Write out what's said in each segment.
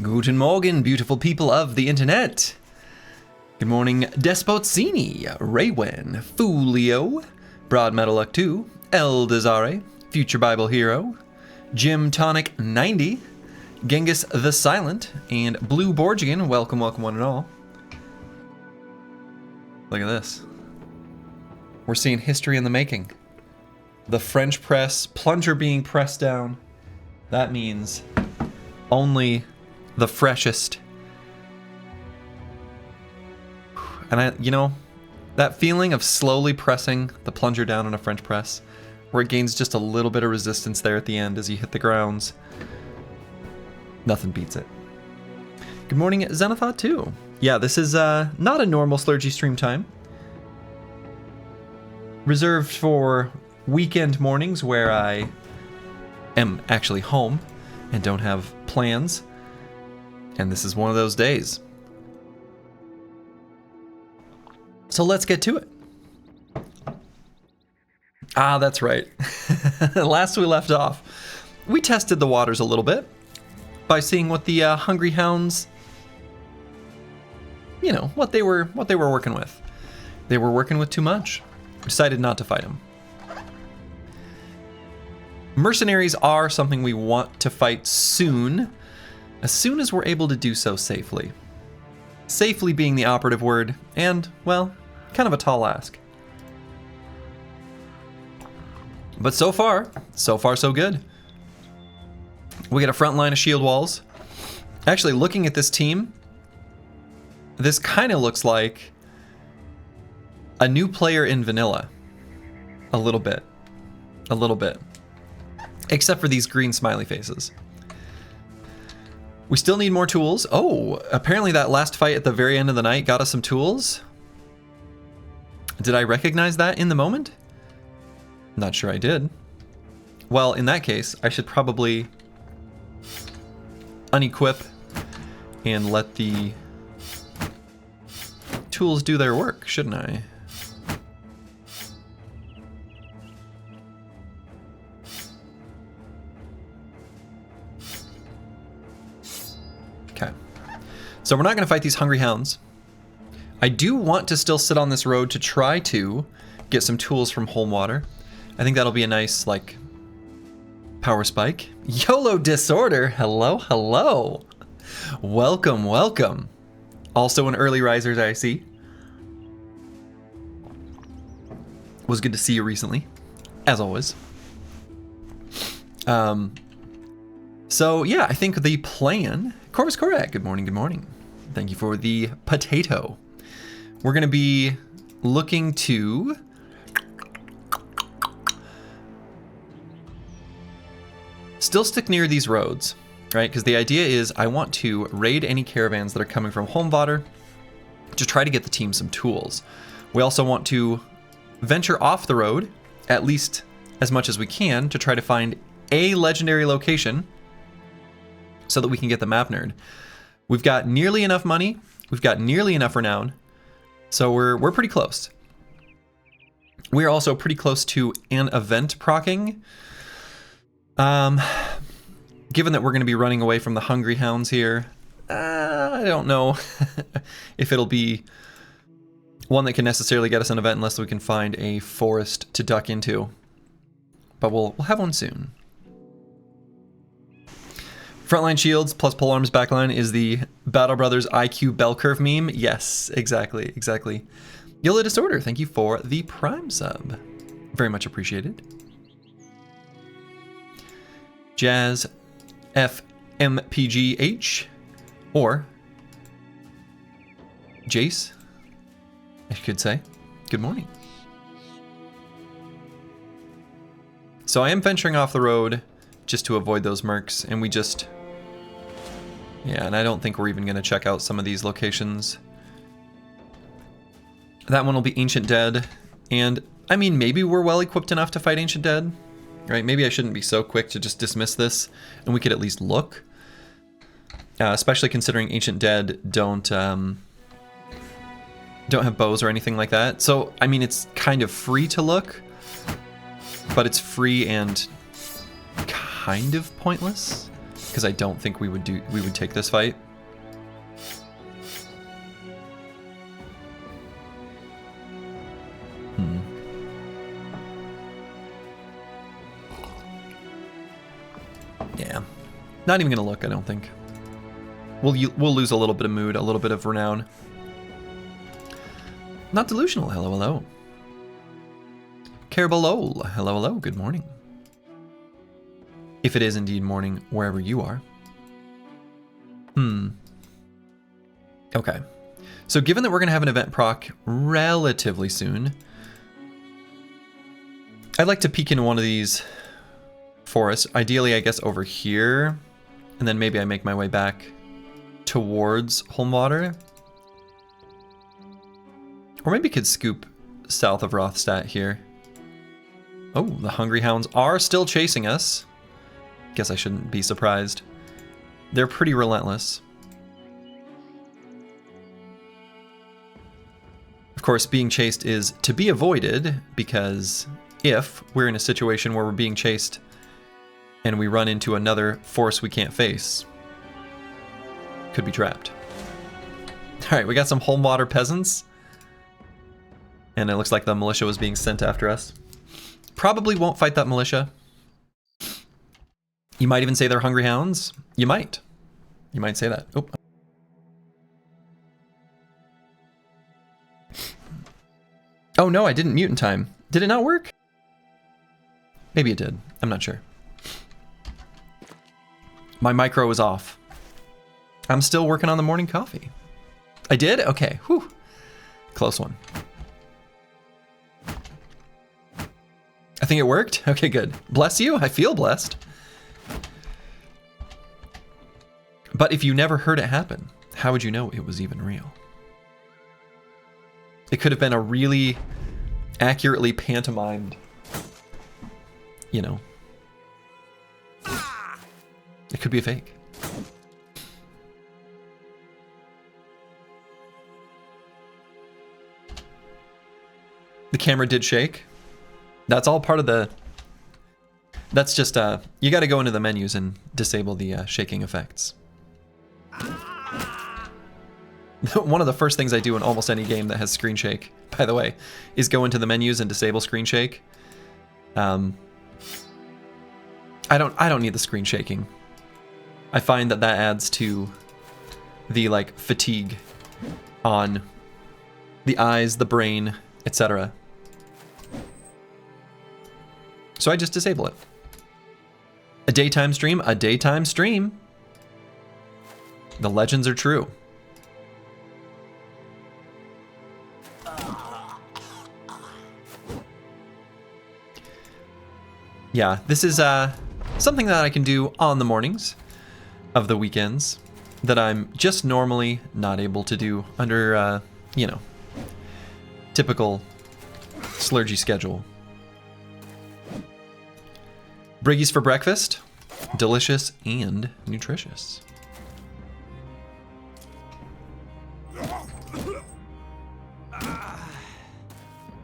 Guten Morgen, beautiful people of the internet. Good morning, Despotzini, Raywen, Fulio, Broad Metal Luck 2, El Desare, Future Bible Hero, Jim Tonic 90, Genghis the Silent, and Blue Borgian. Welcome, welcome one and all. Look at this. We're seeing history in the making. The French press, plunger being pressed down. That means only the freshest. And that feeling of slowly pressing the plunger down on a French press, where it gains just a little bit of resistance there at the end as you hit the grounds. Nothing beats it. Good morning, Xenothought 2. Yeah, this is not a normal Slurgy stream time. Reserved for weekend mornings where I am actually home and don't have plans. And this is one of those days. So let's get to it. Ah, that's right. Last we left off, we tested the waters a little bit by seeing what the Hungry Hounds, what they were working with. They were working with too much. Decided not to fight them. Mercenaries are something we want to fight soon, as soon as we're able to do so safely. Safely being the operative word, and, well, kind of a tall ask. But so far so good. We get a front line of shield walls. Actually, looking at this team, this kind of looks like a new player in vanilla. A little bit. Except for these green smiley faces. We still need more tools. Oh, apparently that last fight at the very end of the night got us some tools. Did I recognize that in the moment? Not sure I did. Well, in that case, I should probably unequip and let the tools do their work, shouldn't I? Okay. So we're not going to fight these Hungry Hounds. I do want to still sit on this road to try to get some tools from Holmwater. I think that'll be a nice, power spike. YOLO Disorder! Hello, hello! Welcome, welcome. Also an early riser, I see. Was good to see you recently, as always. So yeah, I think the plan... Corvus Correct, good morning, good morning. Thank you for the potato. We're going to be looking to... still stick near these roads, right? Because the idea is I want to raid any caravans that are coming from Holmwater to try to get the team some tools. We also want to venture off the road, at least as much as we can, to try to find a legendary location so that we can get the map nerd. We've got nearly enough money. We've got nearly enough renown. So we're pretty close. We're also pretty close to an event proccing. Given that we're going to be running away from the Hungry Hounds here, I don't know if it'll be one that can necessarily get us an event unless we can find a forest to duck into. But we'll have one soon. Frontline shields plus polearms backline is the Battle Brothers IQ bell curve meme. Yes, exactly. YOLO Disorder, thank you for the Prime sub. Very much appreciated. Jazz FMPGH or Jace, I could say. Good morning. So I am venturing off the road just to avoid those mercs, and we just... yeah, and I don't think we're even going to check out some of these locations. That one will be Ancient Dead, and I mean, maybe we're well equipped enough to fight Ancient Dead, right? Maybe I shouldn't be so quick to just dismiss this, and we could at least look. Especially considering Ancient Dead don't have bows or anything like that. So, I mean, it's kind of free to look, but it's free and kind of pointless. because I don't think we would take this fight. Yeah, not even gonna look. I don't think. We'll lose a little bit of mood, a little bit of renown. Not delusional. Hello, hello. Carbalol. Hello, hello. Good morning. If it is indeed morning wherever you are. Okay. So given that we're going to have an event proc relatively soon, I'd like to peek into one of these forests. Ideally, I guess, over here. And then maybe I make my way back towards Holmwater. Or maybe could scoop south of Rothstadt here. Oh, the Hungry Hounds are still chasing us. Guess I shouldn't be surprised. They're pretty relentless. Of course, being chased is to be avoided, because if we're in a situation where we're being chased and we run into another force we can't face, could be trapped. All right, we got some Holmwater peasants. And it looks like the militia was being sent after us. Probably won't fight that militia. You might even say they're Hungry Hounds. You might. You might say that. Oh. Oh no, I didn't mute in time. Did it not work? Maybe it did. I'm not sure. My micro was off. I'm still working on the morning coffee. I did? Okay. Whew. Close one. I think it worked. Okay, good. Bless you. I feel blessed. But if you never heard it happen, how would you know it was even real? It could have been a really accurately pantomimed, you know. It could be a fake. The camera did shake. That's all part of the... That's just, you gotta go into the menus and disable the shaking effects. One of the first things I do in almost any game that has screen shake, by the way, is go into the menus and disable screen shake. I don't need the screen shaking. I find that adds to the, like, fatigue on the eyes, the brain, etc. So I just disable it. A daytime stream, a daytime stream. The legends are true. Yeah, this is something that I can do on the mornings of the weekends that I'm just normally not able to do under, you know, typical slurgy schedule. Briggies for breakfast, delicious and nutritious.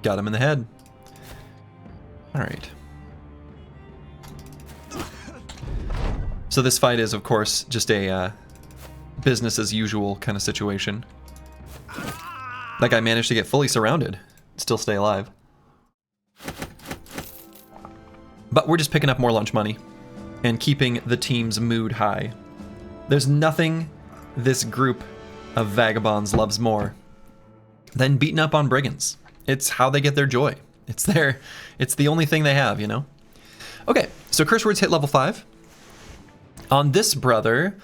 Got him in the head. All right. So this fight is, of course, just a business as usual kind of situation. That guy managed to get fully surrounded, still stay alive. But we're just picking up more lunch money and keeping the team's mood high. There's nothing this group of vagabonds loves more than beating up on brigands. It's how they get their joy. It's the only thing they have, you know? Okay, so curse words hit level 5. On this brother,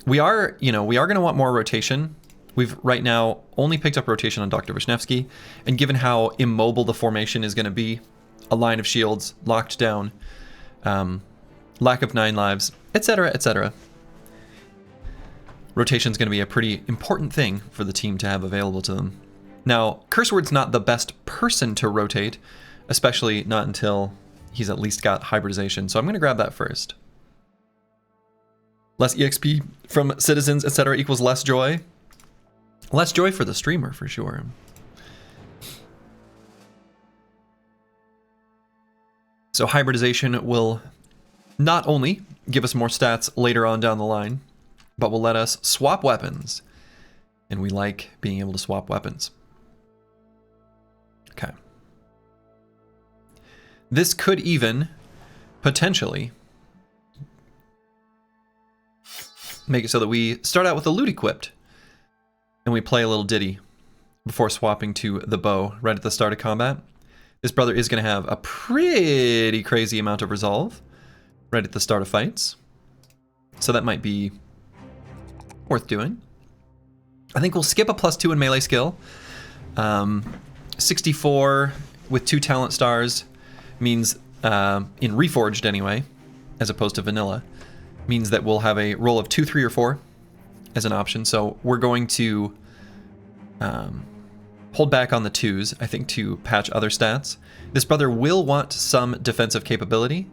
we are going to want more rotation. We've right now only picked up rotation on Dr. Vishnevsky, and given how immobile the formation is going to be, a line of shields locked down, lack of 9 lives, etc., etc. Rotation is going to be a pretty important thing for the team to have available to them. Now, Curseword's not the best person to rotate, especially not until he's at least got hybridization, so I'm going to grab that first. Less EXP from citizens, etc. equals less joy. Less joy for the streamer, for sure. So hybridization will not only give us more stats later on down the line, but will let us swap weapons. And we like being able to swap weapons. Okay. This could even potentially make it so that we start out with the loot equipped and we play a little ditty before swapping to the bow right at the start of combat. This brother is going to have a pretty crazy amount of resolve right at the start of fights. So that might be worth doing. I think we'll skip a +2 in melee skill. 64 with 2 talent stars means, in Reforged anyway, as opposed to vanilla, means that we'll have a roll of 2, 3, or 4 as an option. So we're going to hold back on the 2s, I think, to patch other stats. This brother will want some defensive capability,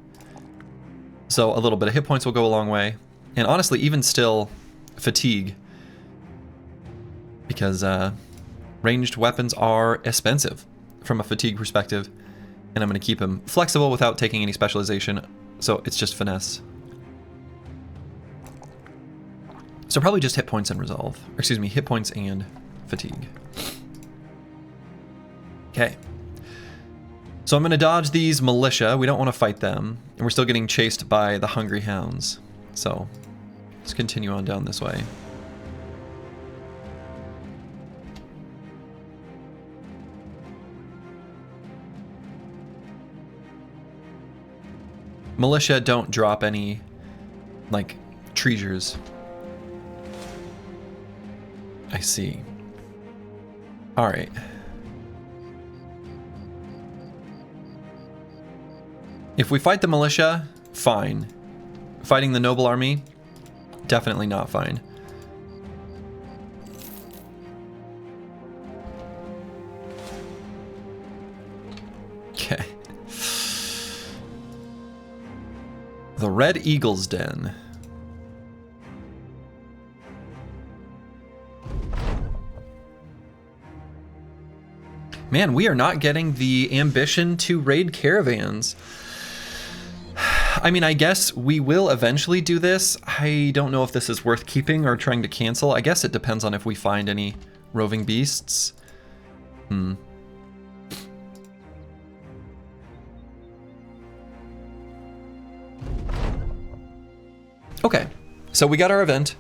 so a little bit of hit points will go a long way. And honestly, even still, fatigue, because ranged weapons are expensive from a fatigue perspective, and I'm going to keep him flexible without taking any specialization, so it's just finesse. So probably just hit points and resolve. Or excuse me, hit points and fatigue. Okay. So I'm going to dodge these militia. We don't want to fight them. And we're still getting chased by the hungry hounds. So let's continue on down this way. Militia don't drop any, like, treasures. I see. Alright. If we fight the militia, fine. Fighting the noble army, definitely not fine. Okay. The Red Eagle's Den. Man, we are not getting the ambition to raid caravans. I mean, I guess we will eventually do this. I don't know if this is worth keeping or trying to cancel. I guess it depends on if we find any roving beasts. Okay, so we got our event.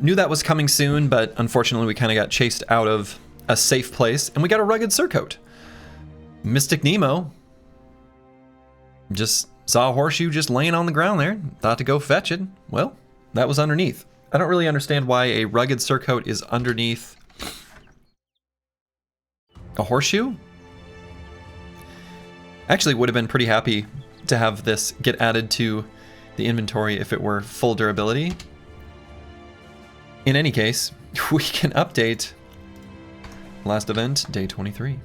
Knew that was coming soon, but unfortunately we kind of got chased out of a safe place, and we got a rugged surcoat. Mystic Nemo just saw a horseshoe just laying on the ground there, thought to go fetch it. Well, that was underneath. I don't really understand why a rugged surcoat is underneath a horseshoe. Actually would have been pretty happy to have this get added to the inventory if it were full durability. In any case, we can update last event, day 23.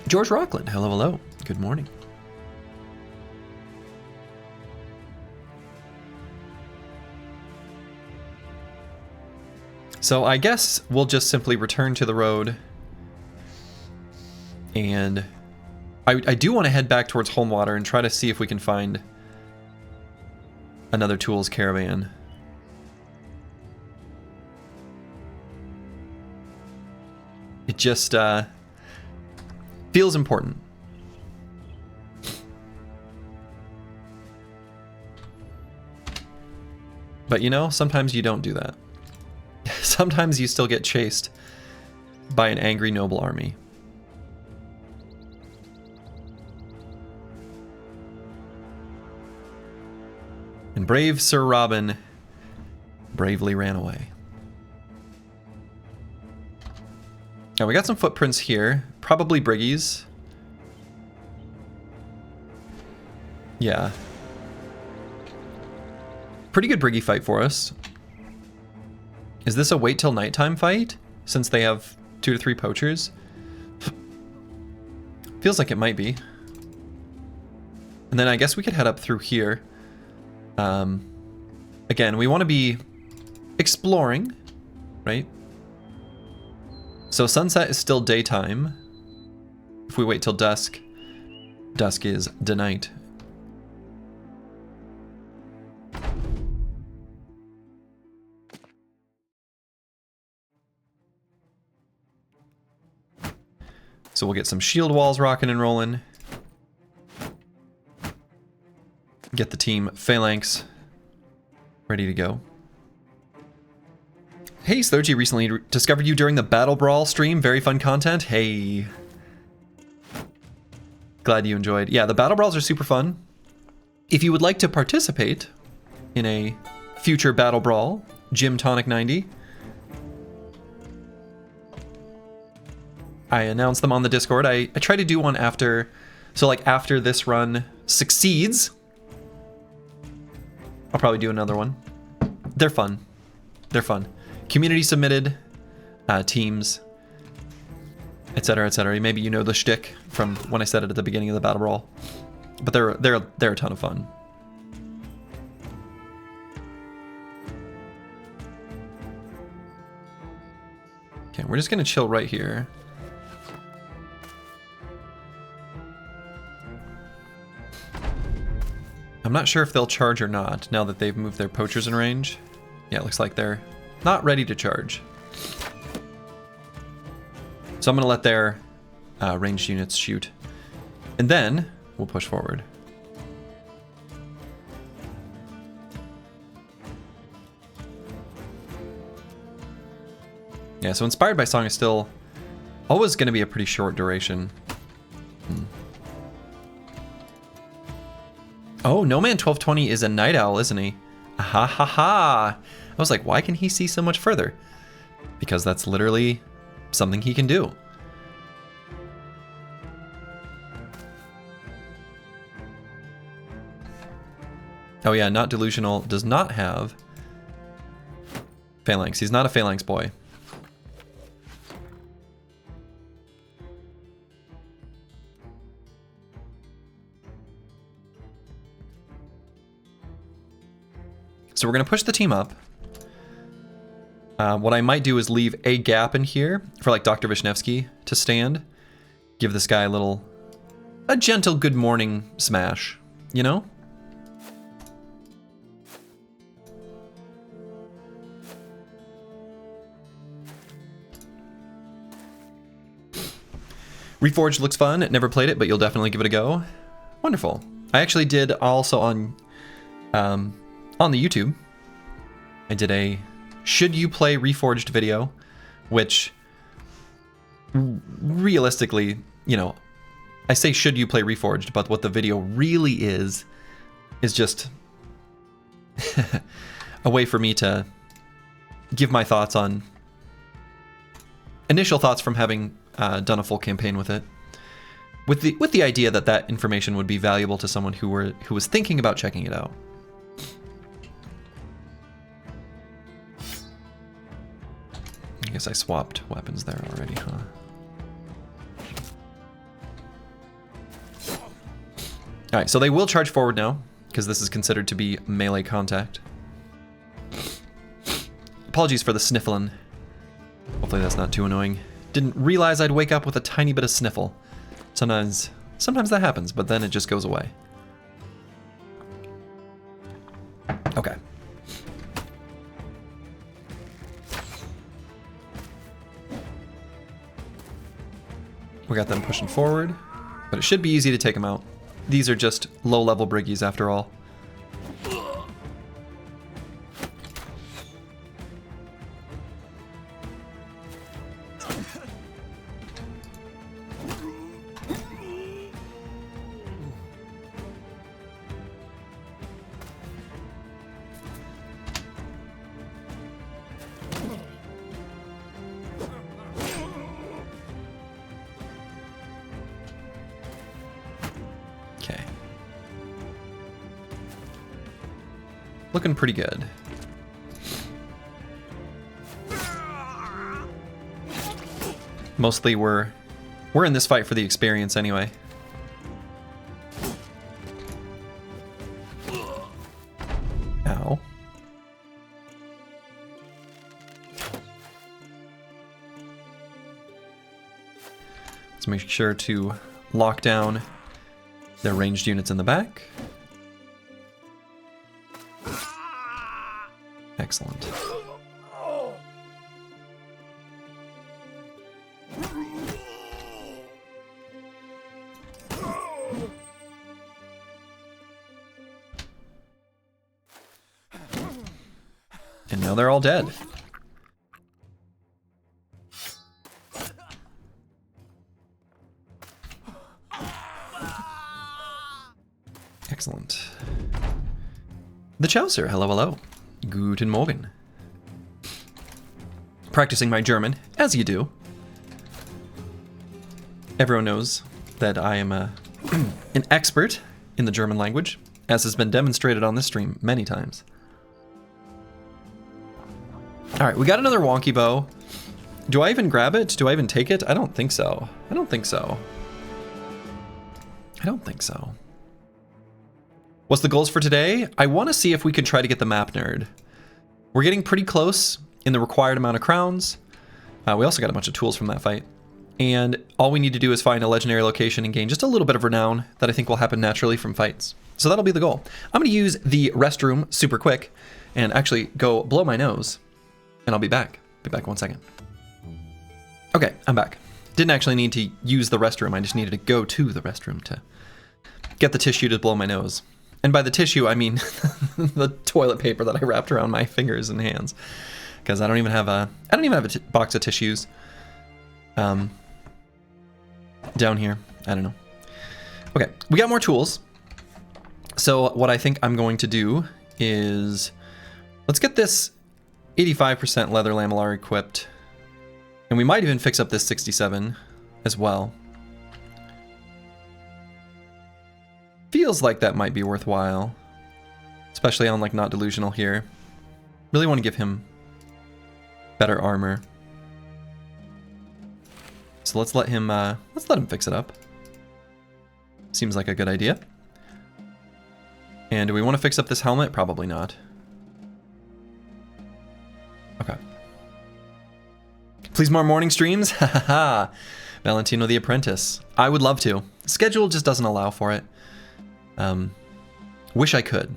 George Rockland, hello, hello. Good morning. So I guess we'll just simply return to the road. And I do want to head back towards Holmwater and try to see if we can find another tools caravan. It just feels important. But you know, sometimes you don't do that. Sometimes you still get chased by an angry noble army. And brave Sir Robin bravely ran away. Now we got some footprints here, probably Briggies. Yeah. Pretty good Briggy fight for us. Is this a wait till nighttime fight, since they have 2 to 3 poachers? Feels like it might be. And then I guess we could head up through here. Again, we want to be exploring, right? So sunset is still daytime. If we wait till dusk, dusk is the night. So we'll get some shield walls rocking and rolling. Get the team Phalanx ready to go. Hey, Slurgy, recently discovered you during the Battle Brawl stream. Very fun content. Hey. Glad you enjoyed. Yeah, the Battle Brawls are super fun. If you would like to participate in a future Battle Brawl, Gym Tonic 90, I announced them on the Discord. I try to do one after, so like after this run succeeds, I'll probably do another one. They're fun. They're fun. Community submitted, teams, etc., etc. Maybe you know the shtick from when I said it at the beginning of the Battle Brawl, but they're a ton of fun. Okay, we're just gonna chill right here. I'm not sure if they'll charge or not now that they've moved their poachers in range. Yeah, it looks like they're not ready to charge. So I'm going to let their ranged units shoot. And then we'll push forward. Yeah, so Inspired by Song is still always going to be a pretty short duration. Oh, No Man 1220 is a night owl, isn't he? Ha ha ha! I was like, why can he see so much further? Because that's literally something he can do. Oh yeah, Not Delusional does not have Phalanx. He's not a Phalanx boy. So we're going to push the team up. What I might do is leave a gap in here for like Dr. Vishnevsky to stand. Give this guy a gentle good morning smash, you know? Reforged looks fun. Never played it, but you'll definitely give it a go. Wonderful. I actually did also on the YouTube, I did a should you play Reforged video, which realistically, you know, I say should you play Reforged, but what the video really is just a way for me to give my thoughts on initial thoughts from having done a full campaign with it, with the idea that information would be valuable to someone who was thinking about checking it out. I guess I swapped weapons there already, huh? Alright, so they will charge forward now, because this is considered to be melee contact. Apologies for the sniffling. Hopefully that's not too annoying. Didn't realize I'd wake up with a tiny bit of sniffle. Sometimes that happens, but then it just goes away. Okay. We got them pushing forward, but it should be easy to take them out. These are just low-level briggies after all. Looking pretty good. Mostly we're in this fight for the experience anyway. Ow. Let's make sure to lock down their ranged units in the back. Excellent. And now they're all dead. Excellent. The Chaucer, hello, hello. Guten Morgen. Practicing my German, as you do. Everyone knows that I am an expert in the German language, as has been demonstrated on this stream many times. All right, we got another wonky bow. Do I even grab it? Do I even take it? I don't think so. I don't think so. I don't think so. What's the goals for today? I want to see if we can try to get the map nerd. We're getting pretty close in the required amount of crowns. We also got a bunch of tools from that fight. And all we need to do is find a legendary location and gain just a little bit of renown that I think will happen naturally from fights. So that'll be the goal. I'm going to use the restroom super quick and actually go blow my nose. And I'll be back. Be back 1 second. Okay, I'm back. Didn't actually need to use the restroom. I just needed to go to the restroom to get the tissue to blow my nose. And by the tissue, I mean the toilet paper that I wrapped around my fingers and hands, because I don't even have a box of tissues down here. I don't know. Okay, we got more tools. So what I think I'm going to do is let's get this 85% leather lamellar equipped, and we might even fix up this 67 as well. Feels like that might be worthwhile, especially on like Not Delusional here. Really want to give him better armor. So let's let him fix it up. Seems like a good idea. And do we want to fix up this helmet? Probably not. Okay. Please more morning streams? Haha. Valentino the Apprentice. I would love to. Schedule just doesn't allow for it. Wish I could.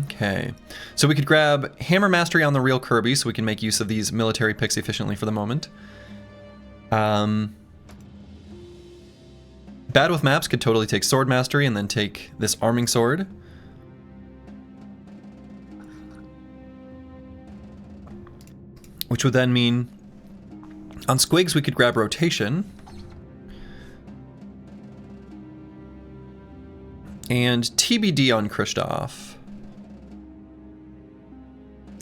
Okay, so we could grab Hammer Mastery on the real Kirby so we can make use of these military picks efficiently for the moment. Bad with maps could totally take Sword Mastery and then take this Arming Sword. Which would then mean on Squigs we could grab Rotation. And TBD on Kristoff.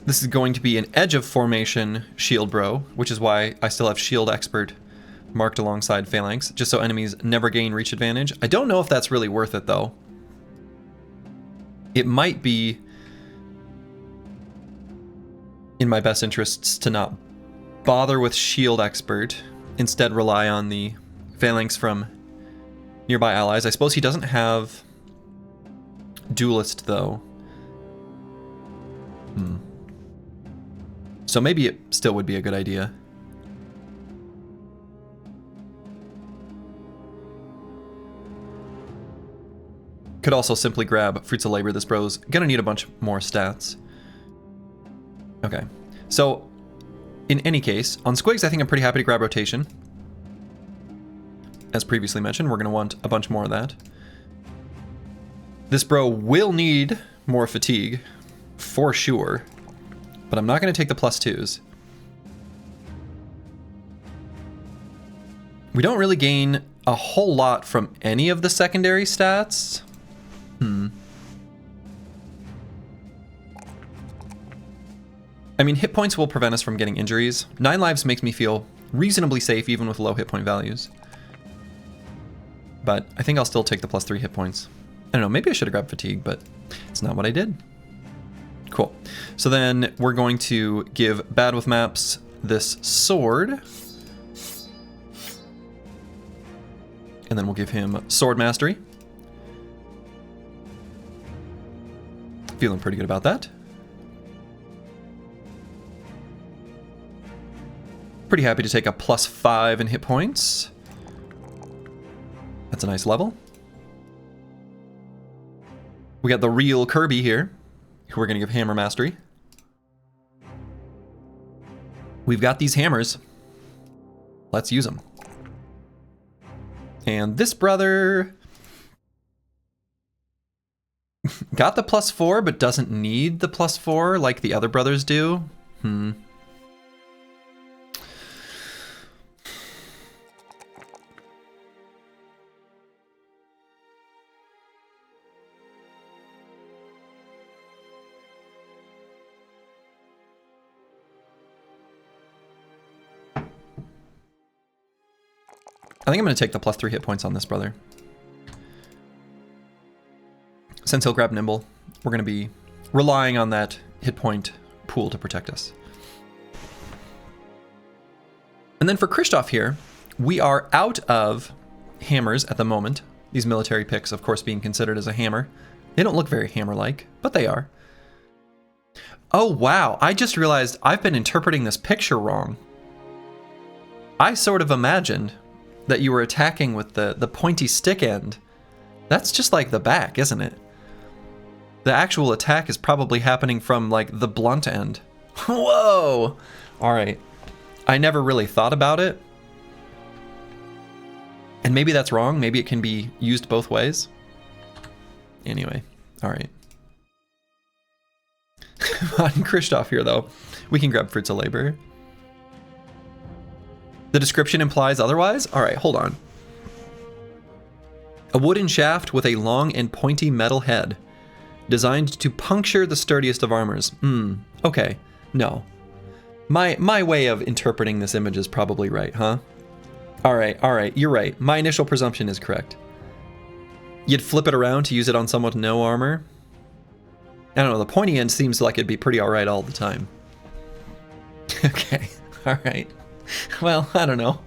This is going to be an Edge of Formation Shield Bro, which is why I still have Shield Expert marked alongside Phalanx, just so enemies never gain reach advantage. I don't know if that's really worth it, though. It might be in my best interests to not bother with Shield Expert, instead rely on the Phalanx from nearby allies. I suppose he doesn't have Duelist, though. So maybe it still would be a good idea. Could also simply grab Fruits of Labor. This bro's gonna need a bunch more stats. Okay, so in any case, on Squigs I think I'm pretty happy to grab Rotation. As previously mentioned, we're gonna want a bunch more of that. This bro will need more Fatigue, for sure. But I'm not going to take the +2s. We don't really gain a whole lot from any of the secondary stats. I mean, hit points will prevent us from getting injuries. 9 lives makes me feel reasonably safe even with low hit point values. But I think I'll still take the +3 hit points. I don't know, maybe I should have grabbed Fatigue, but it's not what I did. Cool. So then we're going to give Bad with Maps this sword. And then we'll give him Sword Mastery. Feeling pretty good about that. Pretty happy to take a +5 in hit points. That's a nice level. We got the real Kirby here, who we're going to give Hammer Mastery. We've got these hammers. Let's use them. And this brother, Got the +4, but doesn't need the +4 like the other brothers do. I think I'm going to take the +3 hit points on this brother. Since he'll grab Nimble, we're going to be relying on that hit point pool to protect us. And then for Kristoff here, we are out of hammers at the moment. These military picks, of course, being considered as a hammer. They don't look very hammer-like, but they are. Oh, wow. I just realized I've been interpreting this picture wrong. I sort of imagined that you were attacking with the pointy stick end. That's just like the back, isn't it? The actual attack is probably happening from like the blunt end. Whoa! All right. I never really thought about it. And maybe that's wrong. Maybe it can be used both ways. Anyway, all right. On Kristoff here, though, we can grab Fruits of Labor. The description implies otherwise? All right, hold on. A wooden shaft with a long and pointy metal head, designed to puncture the sturdiest of armors. Okay, no. My way of interpreting this image is probably right, huh? All right, you're right. My initial presumption is correct. You'd flip it around to use it on someone with no armor? I don't know, the pointy end seems like it'd be pretty all right all the time. Okay, all right. Well, I don't know.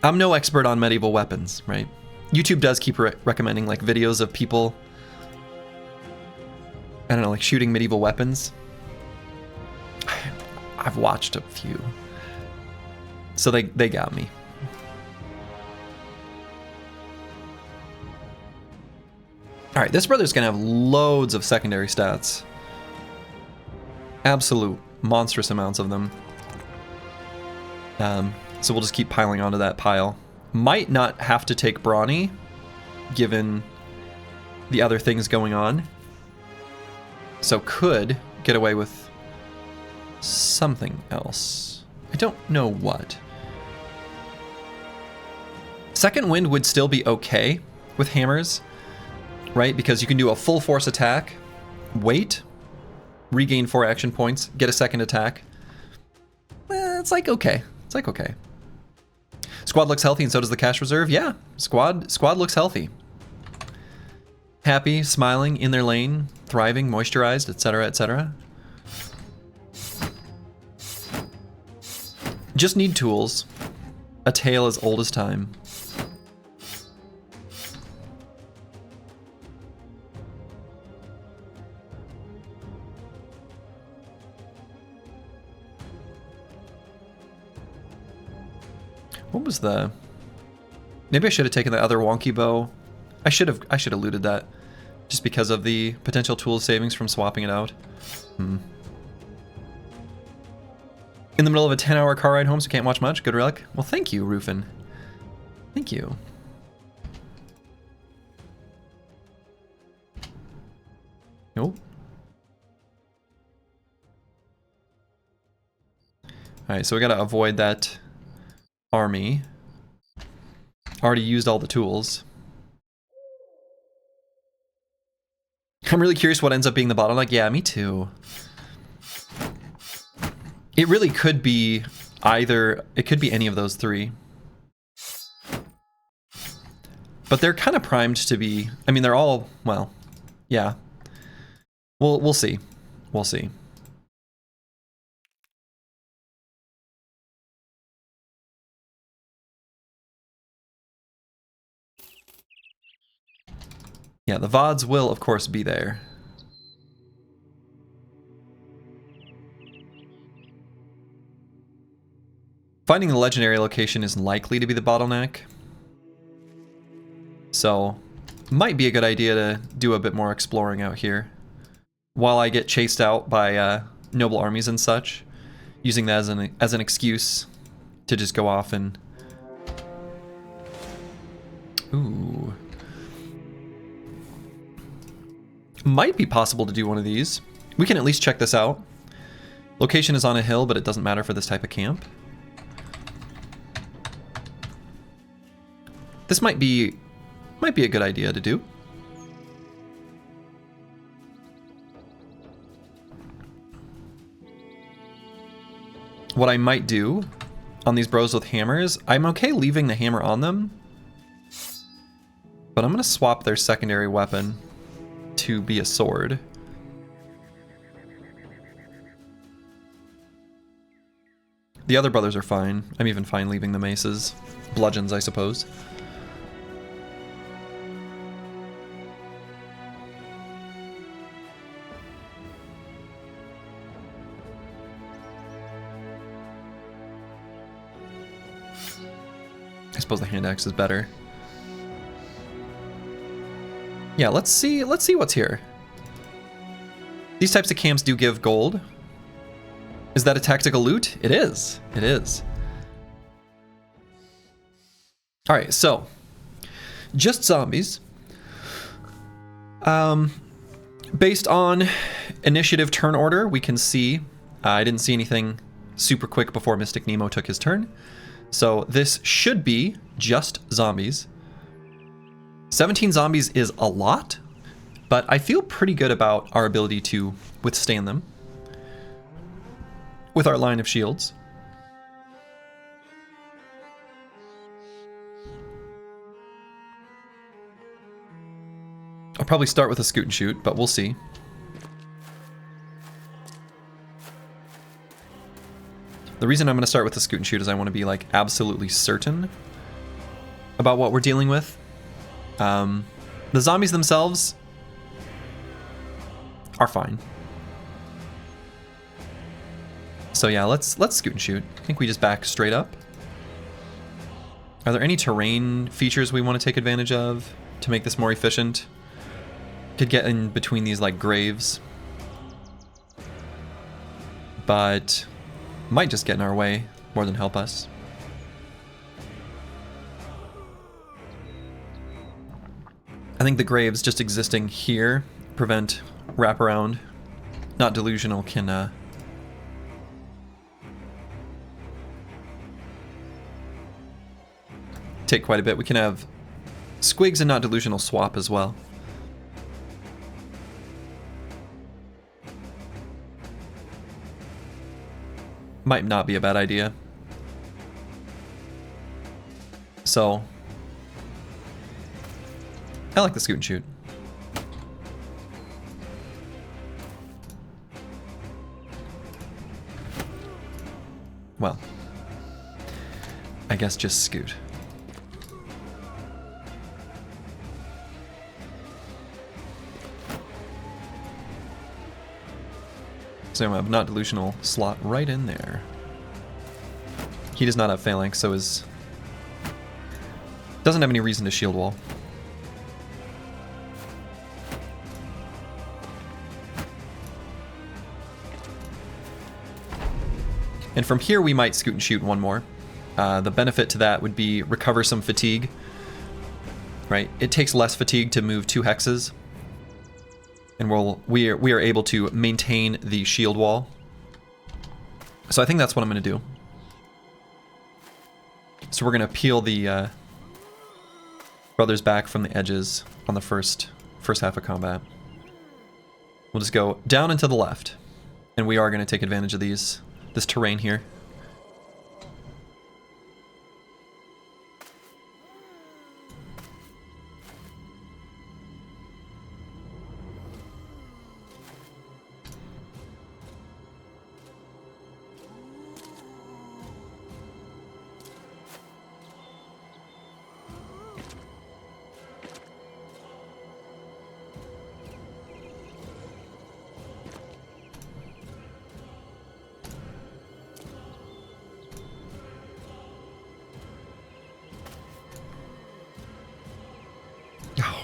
I'm no expert on medieval weapons, right? YouTube does keep recommending like videos of people, I don't know, like shooting medieval weapons. I've watched a few. So they got me. All right, this brother's gonna have loads of secondary stats. Absolute monstrous amounts of them. So we'll just keep piling onto that pile. Might not have to take Brawny, given the other things going on. So could get away with something else. I don't know what. Second Wind would still be okay with hammers, right? Because you can do a full force attack, wait, regain 4 action points, get a second attack. It's like okay. It's like okay. Squad looks healthy and so does the cash reserve. Yeah, squad looks healthy. Happy, smiling, in their lane, thriving, moisturized, etc., etc. Just need tools. A tale as old as time. What was the... Maybe I should have taken the other wonky bow. I should have looted that. Just because of the potential tool savings from swapping it out. In the middle of a 10-hour car ride home, so can't watch much. Good relic. Well, thank you, Rufin. Thank you. Nope. Alright, so we gotta avoid that army. Already used all the tools. I'm really curious what ends up being the bottleneck. Yeah, me too. It really could be either, it could be any of those three. But they're kind of primed to be, I mean, they're all, well, yeah. We'll see. We'll see. Yeah, the VODs will, of course, be there. Finding the legendary location is likely to be the bottleneck. So, might be a good idea to do a bit more exploring out here. While I get chased out by noble armies and such. Using that as an excuse to just go off and... Ooh. Might be possible to do one of these. We can at least check this out. Location is on a hill, but it doesn't matter for this type of camp. This might be a good idea to do. What I might do on these bros with hammers, I'm okay leaving the hammer on them, but I'm gonna swap their secondary weapon to be a sword. The other brothers are fine. I'm even fine leaving the maces. Bludgeons, I suppose. I suppose the hand axe is better. Yeah, let's see what's here. These types of camps do give gold. Is that a tactical loot? It is. It is. All right, so just zombies. Based on initiative turn order, we can see I didn't see anything super quick before Mystic Nemo took his turn. So this should be just zombies. 17 zombies is a lot, but I feel pretty good about our ability to withstand them with our line of shields. I'll probably start with a scoot and shoot, but we'll see. The reason I'm going to start with the scoot and shoot is I want to be like absolutely certain about what we're dealing with. The zombies themselves are fine. So yeah, let's scoot and shoot. I think we just back straight up. Are there any terrain features we want to take advantage of to make this more efficient? Could get in between these like graves, but might just get in our way more than help us. I think the graves just existing here prevent wraparound. Not delusional can take quite a bit. We can have squigs and not delusional swap as well. Might not be a bad idea. So I like the scoot and shoot. Well, I guess just scoot. So I have not delusional slot right in there. He does not have phalanx, so his doesn't have any reason to shield wall. And from here we might scoot and shoot one more. The benefit to that would be recover some fatigue. Right? It takes less fatigue to move 2 hexes. And we are able to maintain the shield wall. So I think that's what I'm going to do. So we're going to peel the brothers back from the edges on the first half of combat. We'll just go down and to the left. And we are going to take advantage of this terrain here.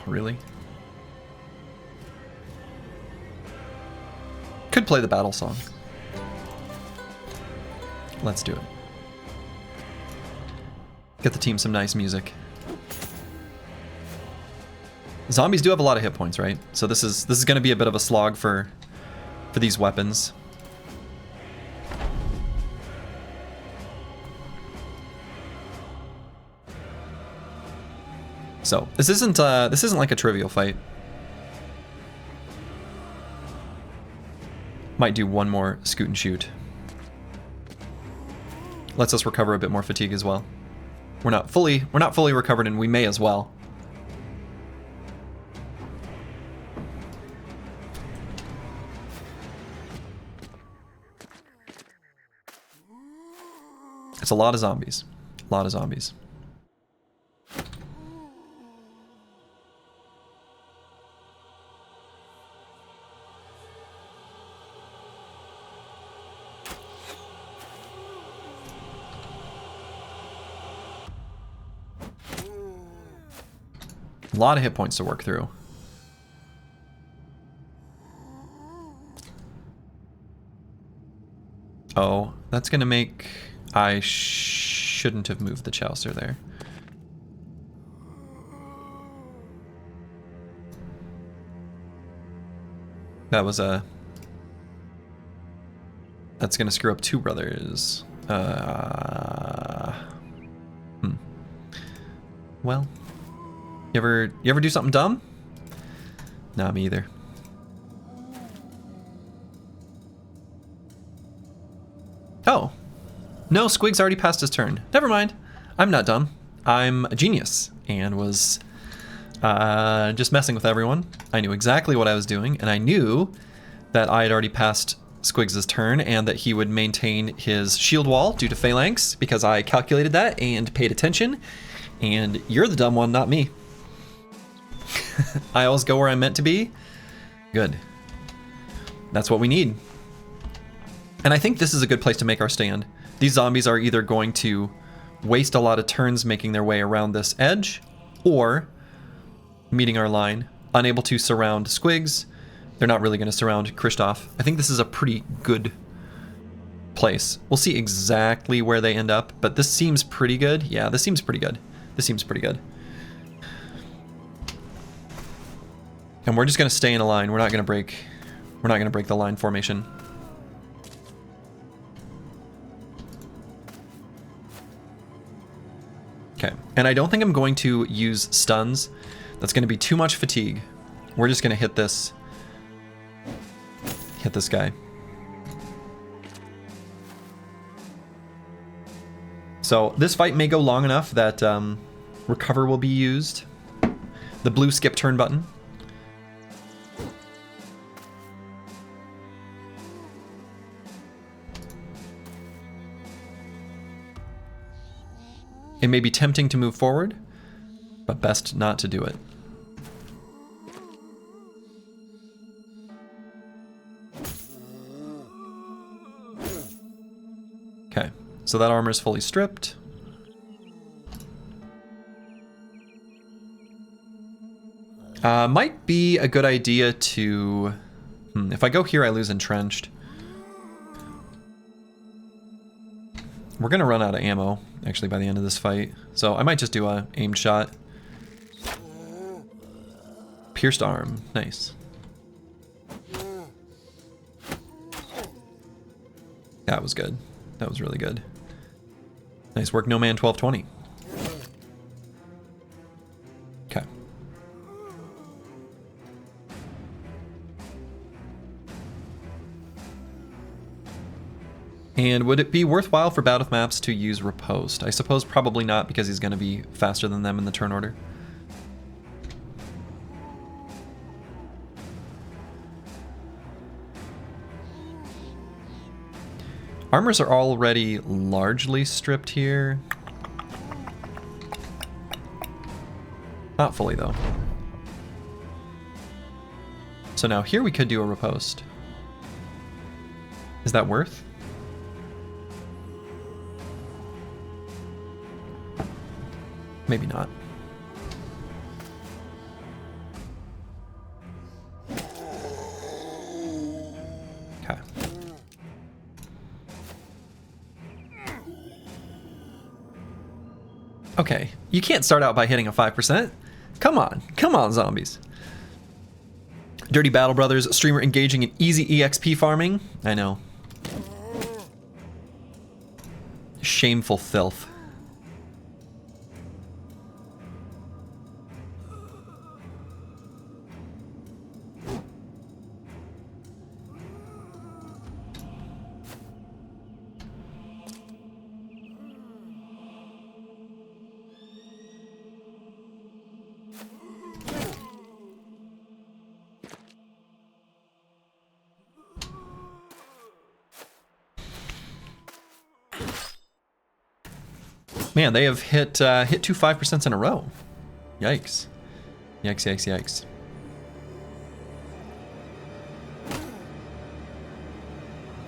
Really? Could play the battle song. Let's do it. Get the team some nice music. Zombies do have a lot of hit points, right? So this is going to be a bit of a slog for these weapons. So this isn't like a trivial fight. Might do one more scoot and shoot. Lets us recover a bit more fatigue as well. We're not fully recovered, and we may as well. It's a lot of zombies. A lot of zombies. A lot of hit points to work through. Oh, that's gonna make... I shouldn't have moved the Chaucer there. That was a... That's gonna screw up two brothers. Well... You ever do something dumb? Nah, me either. Oh. No, Squig's already passed his turn. Never mind. I'm not dumb. I'm a genius and was just messing with everyone. I knew exactly what I was doing, and I knew that I had already passed Squigs' turn and that he would maintain his shield wall due to phalanx, because I calculated that and paid attention, and you're the dumb one, not me. I always go where I'm meant to be. Good. That's what we need. And I think this is a good place to make our stand. These zombies are either going to waste a lot of turns making their way around this edge, or meeting our line, unable to surround Squigs. They're not really going to surround Kristoff. I think this is a pretty good place. We'll see exactly where they end up, but this seems pretty good. Yeah, this seems pretty good. This seems pretty good. And we're just going to stay in a line. We're not going to break the line formation. Okay, and I don't think I'm going to use stuns. That's going to be too much fatigue. We're just going to hit this guy. So this fight may go long enough that recover will be used. The blue skip turn button. It may be tempting to move forward, but best not to do it. Okay, so that armor is fully stripped. Might be a good idea to... if I go here, I lose entrenched. We're gonna run out of ammo, actually, by the end of this fight. So I might just do a aimed shot. Pierced arm, nice. That was good. That was really good. Nice work, No Man 1220. Okay. And would it be worthwhile for Battle Maps to use Riposte? I suppose probably not, because he's going to be faster than them in the turn order. Armors are already largely stripped here. Not fully, though. So now here we could do a Riposte. Is that worth? Maybe not. Okay. Okay, you can't start out by hitting a 5%. Come on, zombies. Dirty Battle Brothers, streamer engaging in easy EXP farming. I know. Shameful filth. Man, they have hit 2 5% in a row. Yikes. Yikes, yikes, yikes.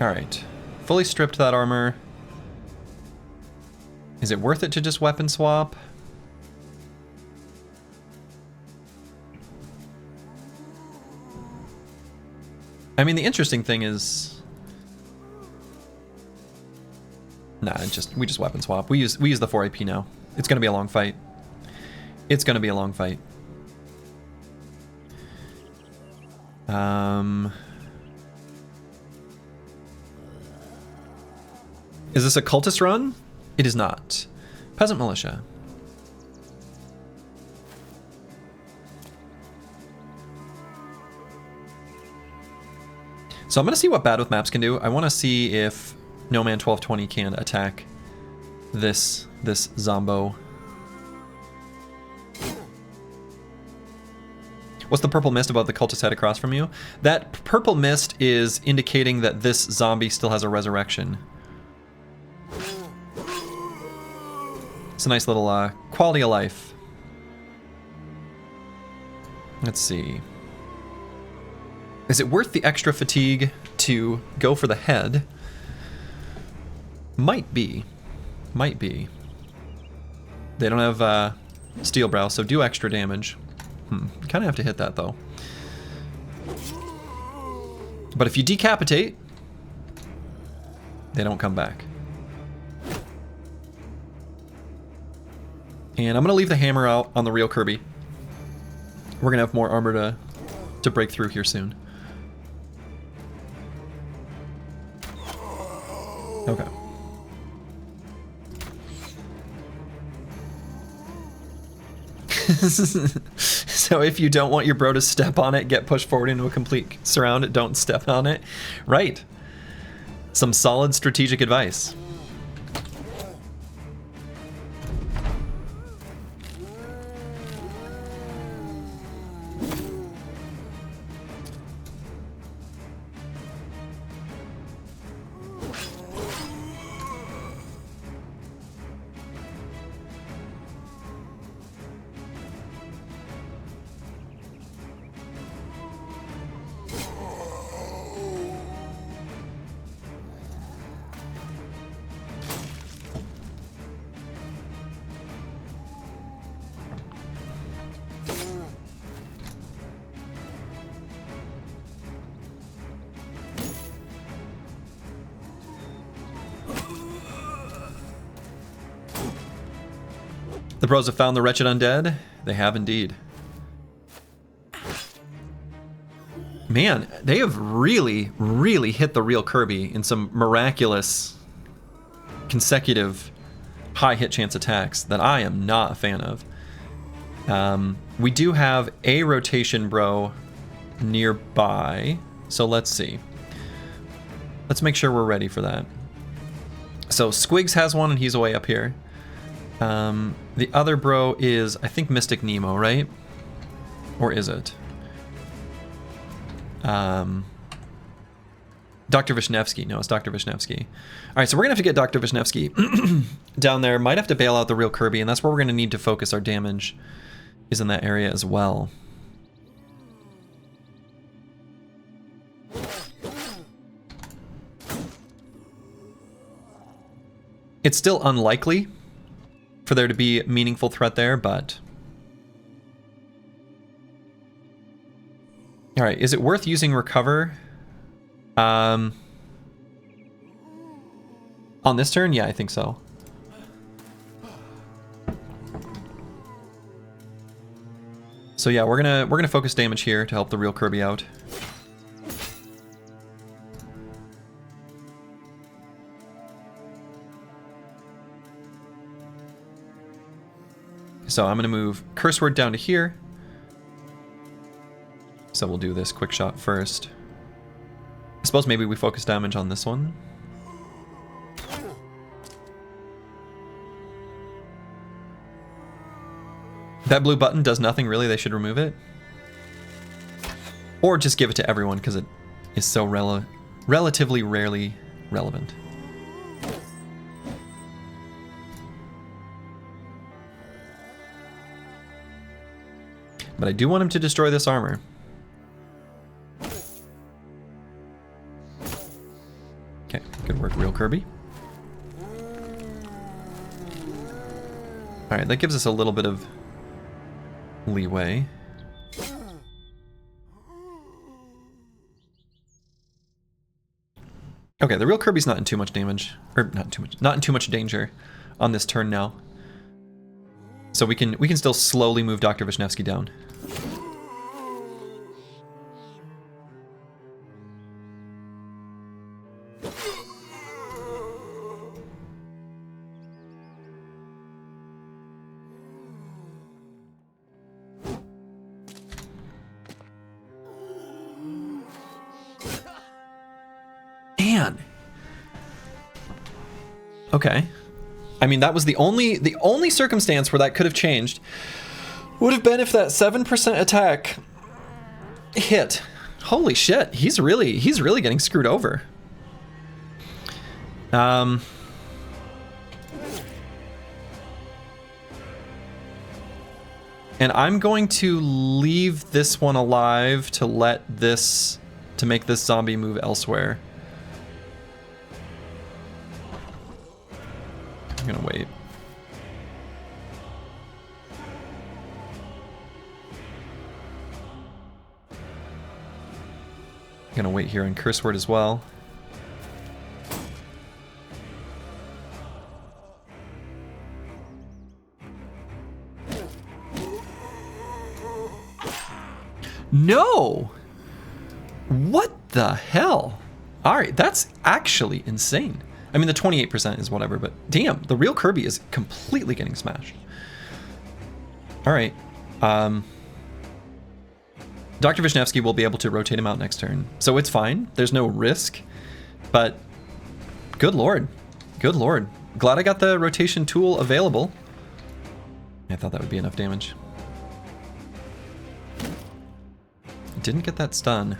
Alright. Fully stripped that armor. Is it worth it to just weapon swap? I mean, the interesting thing is... Nah, we just weapon swap. We use the 4 AP now. It's gonna be a long fight. It's gonna be a long fight. Is this a cultist run? It is not. Peasant militia. So I'm gonna see what Bad with Maps can do. I want to see if No Man 1220 can attack this zombo. What's the purple mist above the cultist head across from you? That purple mist is indicating that this zombie still has a resurrection. It's a nice little quality of life. Let's see. Is it worth the extra fatigue to go for the head? Might be. Might be. They don't have steel brow, so do extra damage. Kind of have to hit that though. But if you decapitate, they don't come back. And I'm gonna leave the hammer out on the real Kirby. We're gonna have more armor to break through here soon. Okay. So if you don't want your bro to step on it, get pushed forward into a complete surround, don't step on it. Right. Some solid strategic advice. The bros have found the wretched undead. They have indeed. Man, they have really, really hit the real Kirby in some miraculous consecutive high hit chance attacks that I am not a fan of. We do have a rotation bro nearby, so let's see. Let's make sure we're ready for that. So Squigs has one and he's way up here. The other bro is, I think, Mystic Nemo, right? Or is it? Dr. Vishnevsky. No, it's Dr. Vishnevsky. All right, so we're going to have to get Dr. Vishnevsky down there. Might have to bail out the real Kirby, and that's where we're going to need to focus our damage, is in that area as well. It's still unlikely for there to be a meaningful threat there, but... Alright, is it worth using Recover? On this turn? Yeah, I think so. So yeah, we're gonna focus damage here to help the real Kirby out. So I'm gonna move Curse Word down to here. So we'll do this quick shot first. I suppose maybe we focus damage on this one. That blue button does nothing, really. They should remove it. Or just give it to everyone, because it is so relatively rarely relevant. But I do want him to destroy this armor. Okay, good work, real Kirby. Alright, that gives us a little bit of leeway. Okay, the real Kirby's not in too much damage, or not in too much danger on this turn now. So we can still slowly move Dr. Vishnevsky down. Man. Okay. I mean, that was the only circumstance where that could have changed would have been if that 7% attack hit. Holy shit, he's really getting screwed over. And I'm going to leave this one alive to make this zombie move elsewhere. I'm gonna wait. I'm gonna wait here on Curse Word as well. No! What the hell? Alright, that's actually insane. I mean, the 28% is whatever, but damn, the real Kirby is completely getting smashed. Alright. Dr. Vishnevsky will be able to rotate him out next turn. So it's fine. There's no risk. But good lord. Good lord. Glad I got the rotation tool available. I thought that would be enough damage. Didn't get that stun.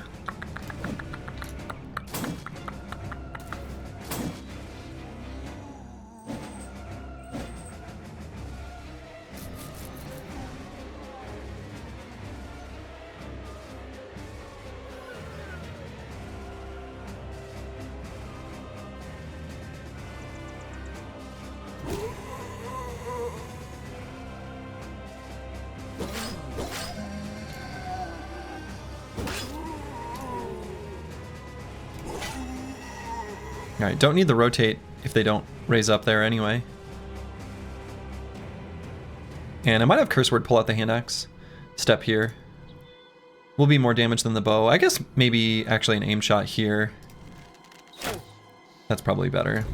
Alright, don't need the rotate if they don't raise up there anyway. And I might have Curse Word pull out the hand axe. Step here. Will be more damage than the bow. I guess maybe actually an aim shot here. That's probably better.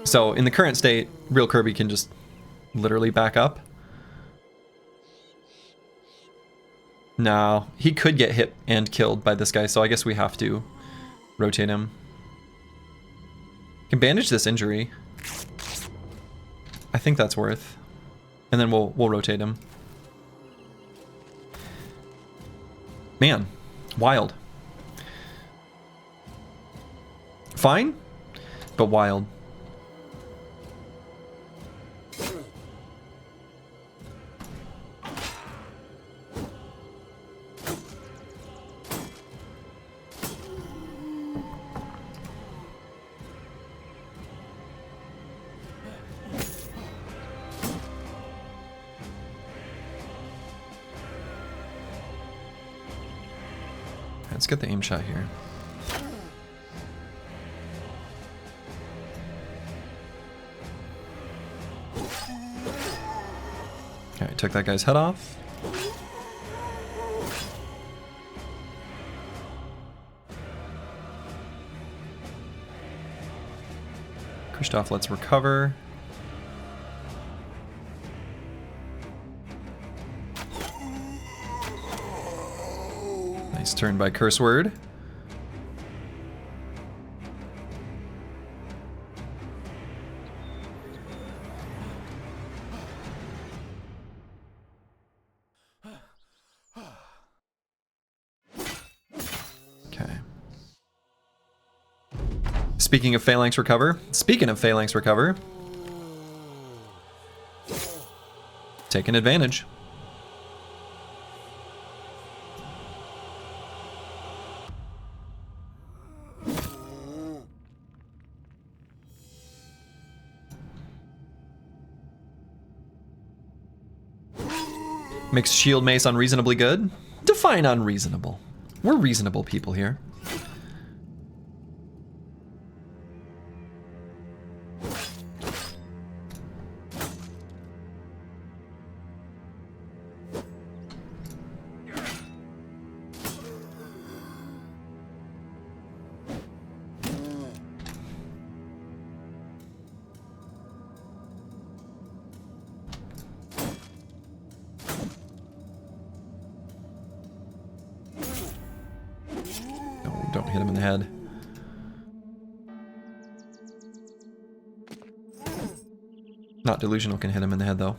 So in the current state, real Kirby can just literally back up. No, he could get hit and killed by this guy, so I guess we have to rotate him. Can bandage this injury. I think that's worth. And then we'll rotate him. Man, wild. Fine, but wild. Let's get the aim shot here. Okay, took that guy's head off. Kristoff, let's recover. Nice turn by Curse Word. Okay. Speaking of Phalanx Recover, taking advantage. Makes Shield Mace unreasonably good. Define unreasonable. We're reasonable people here. Don't hit him in the head. Not Delusional can hit him in the head, though.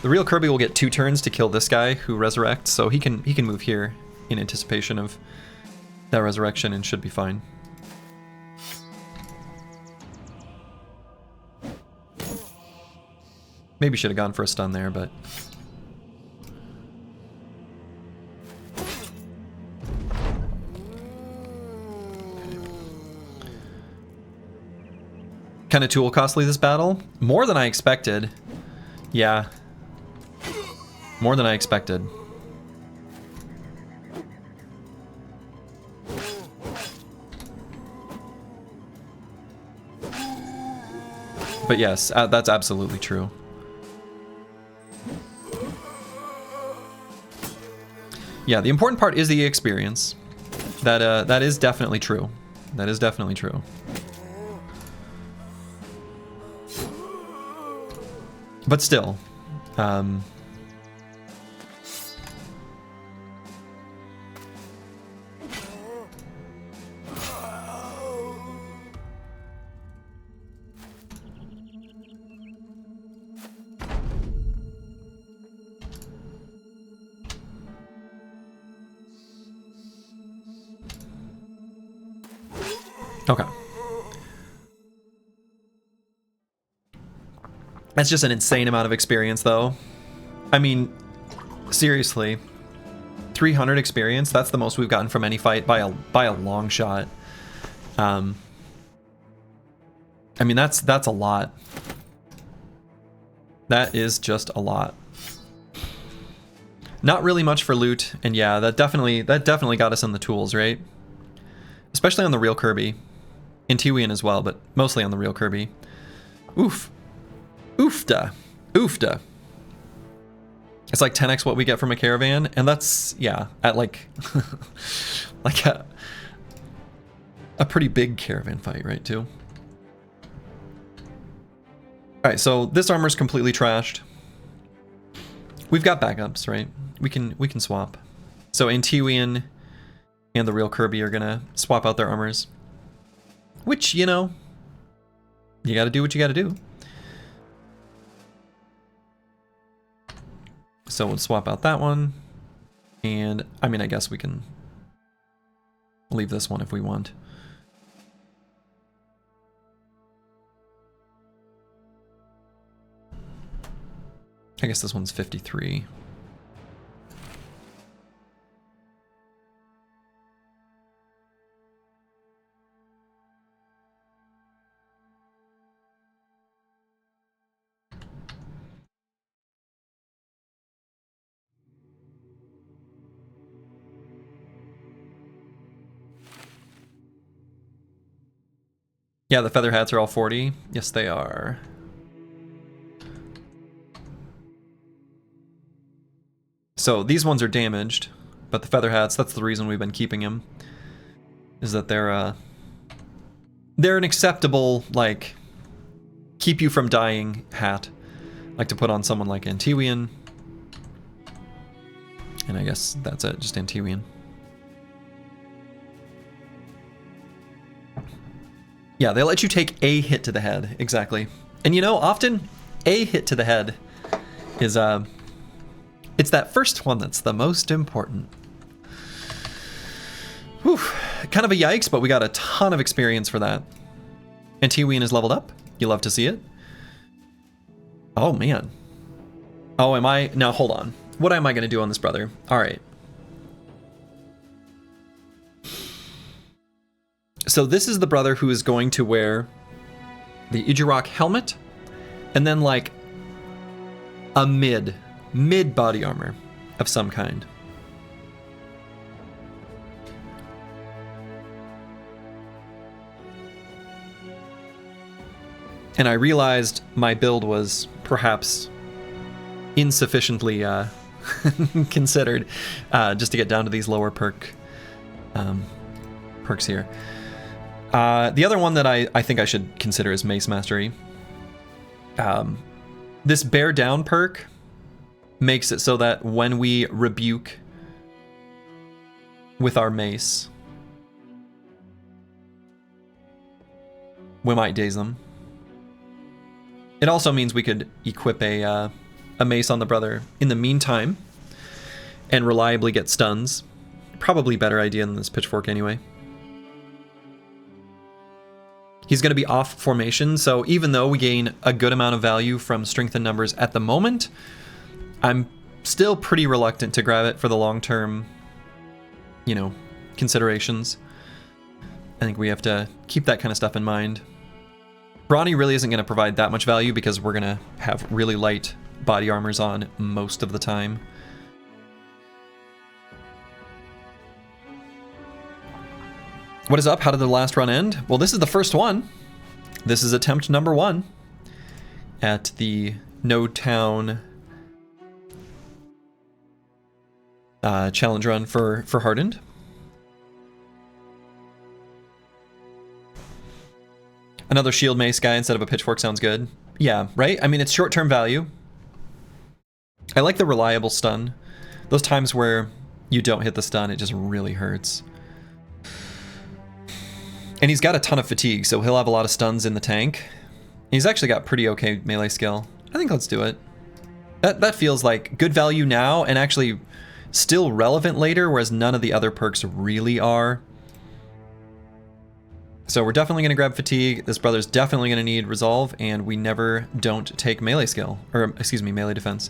The real Kirby will get 2 turns to kill this guy who resurrects, so he can move here in anticipation of that resurrection and should be fine. Maybe should have gone for a stun there, but... Kind of tool costly this battle. More than I expected. Yeah. More than I expected. But yes, that's absolutely true. Yeah, the important part is the experience. That is definitely true. That is definitely true. But still, okay. That's just an insane amount of experience, though. I mean, seriously, 300 experience, that's the most we've gotten from any fight by a long shot. I mean, that's a lot. That is just a lot. Not really much for loot, and yeah, that definitely got us in the tools, right? Especially on the real Kirby. In Tiwian as well, but mostly on the real Kirby. Oof. Oofda. Oofda. It's like 10x what we get from a caravan, and that's, yeah, at like like a pretty big caravan fight, right, too? Alright, so this armor's completely trashed. We've got backups, right? We can swap. So Antiwian and the real Kirby are gonna swap out their armors. Which, you know, you gotta do what you gotta do. So we'll swap out that one. And, I mean, I guess we can leave this one if we want. I guess this one's 53. Yeah, the feather hats are all 40. Yes, they are. So these ones are damaged, but the feather hats, that's the reason we've been keeping them. Is that they're an acceptable, like, keep you from dying hat. Like to put on someone like Antiwian. And I guess that's it, just Antiwian. Yeah, they let you take a hit to the head, exactly. And you know, often a hit to the head is it's that first one that's the most important. Whew, kind of a yikes, but we got a ton of experience for that. Antiwian is leveled up. You love to see it. Oh man. Oh, am I? Now hold on. What am I going to do on this brother? All right. So this is the brother who is going to wear the Ijirok helmet and then like a mid body armor of some kind. And I realized my build was perhaps insufficiently considered just to get down to these lower perks here. The other one that I think I should consider is Mace Mastery. This Bear Down perk makes it so that when we rebuke with our mace, we might daze them. It also means we could equip a mace on the brother in the meantime and reliably get stuns. Probably better idea than this pitchfork anyway. He's going to be off formation, so even though we gain a good amount of value from strength and numbers at the moment, I'm still pretty reluctant to grab it for the long-term, you know, considerations. I think we have to keep that kind of stuff in mind. Brawny really isn't going to provide that much value because we're going to have really light body armors on most of the time. What is up? How did the last run end? Well, this is the first one. This is attempt number 1 at the No Town challenge run for Hardened. Another shield mace guy instead of a pitchfork sounds good. Yeah, right? I mean, it's short-term value. I like the reliable stun. Those times where you don't hit the stun, it just really hurts. And he's got a ton of fatigue, so he'll have a lot of stuns in the tank. He's actually got pretty okay melee skill. I think let's do it. That feels like good value now and actually still relevant later, whereas none of the other perks really are. So we're definitely going to grab fatigue. This brother's definitely going to need resolve, and we never don't take melee skill, or excuse me, melee defense.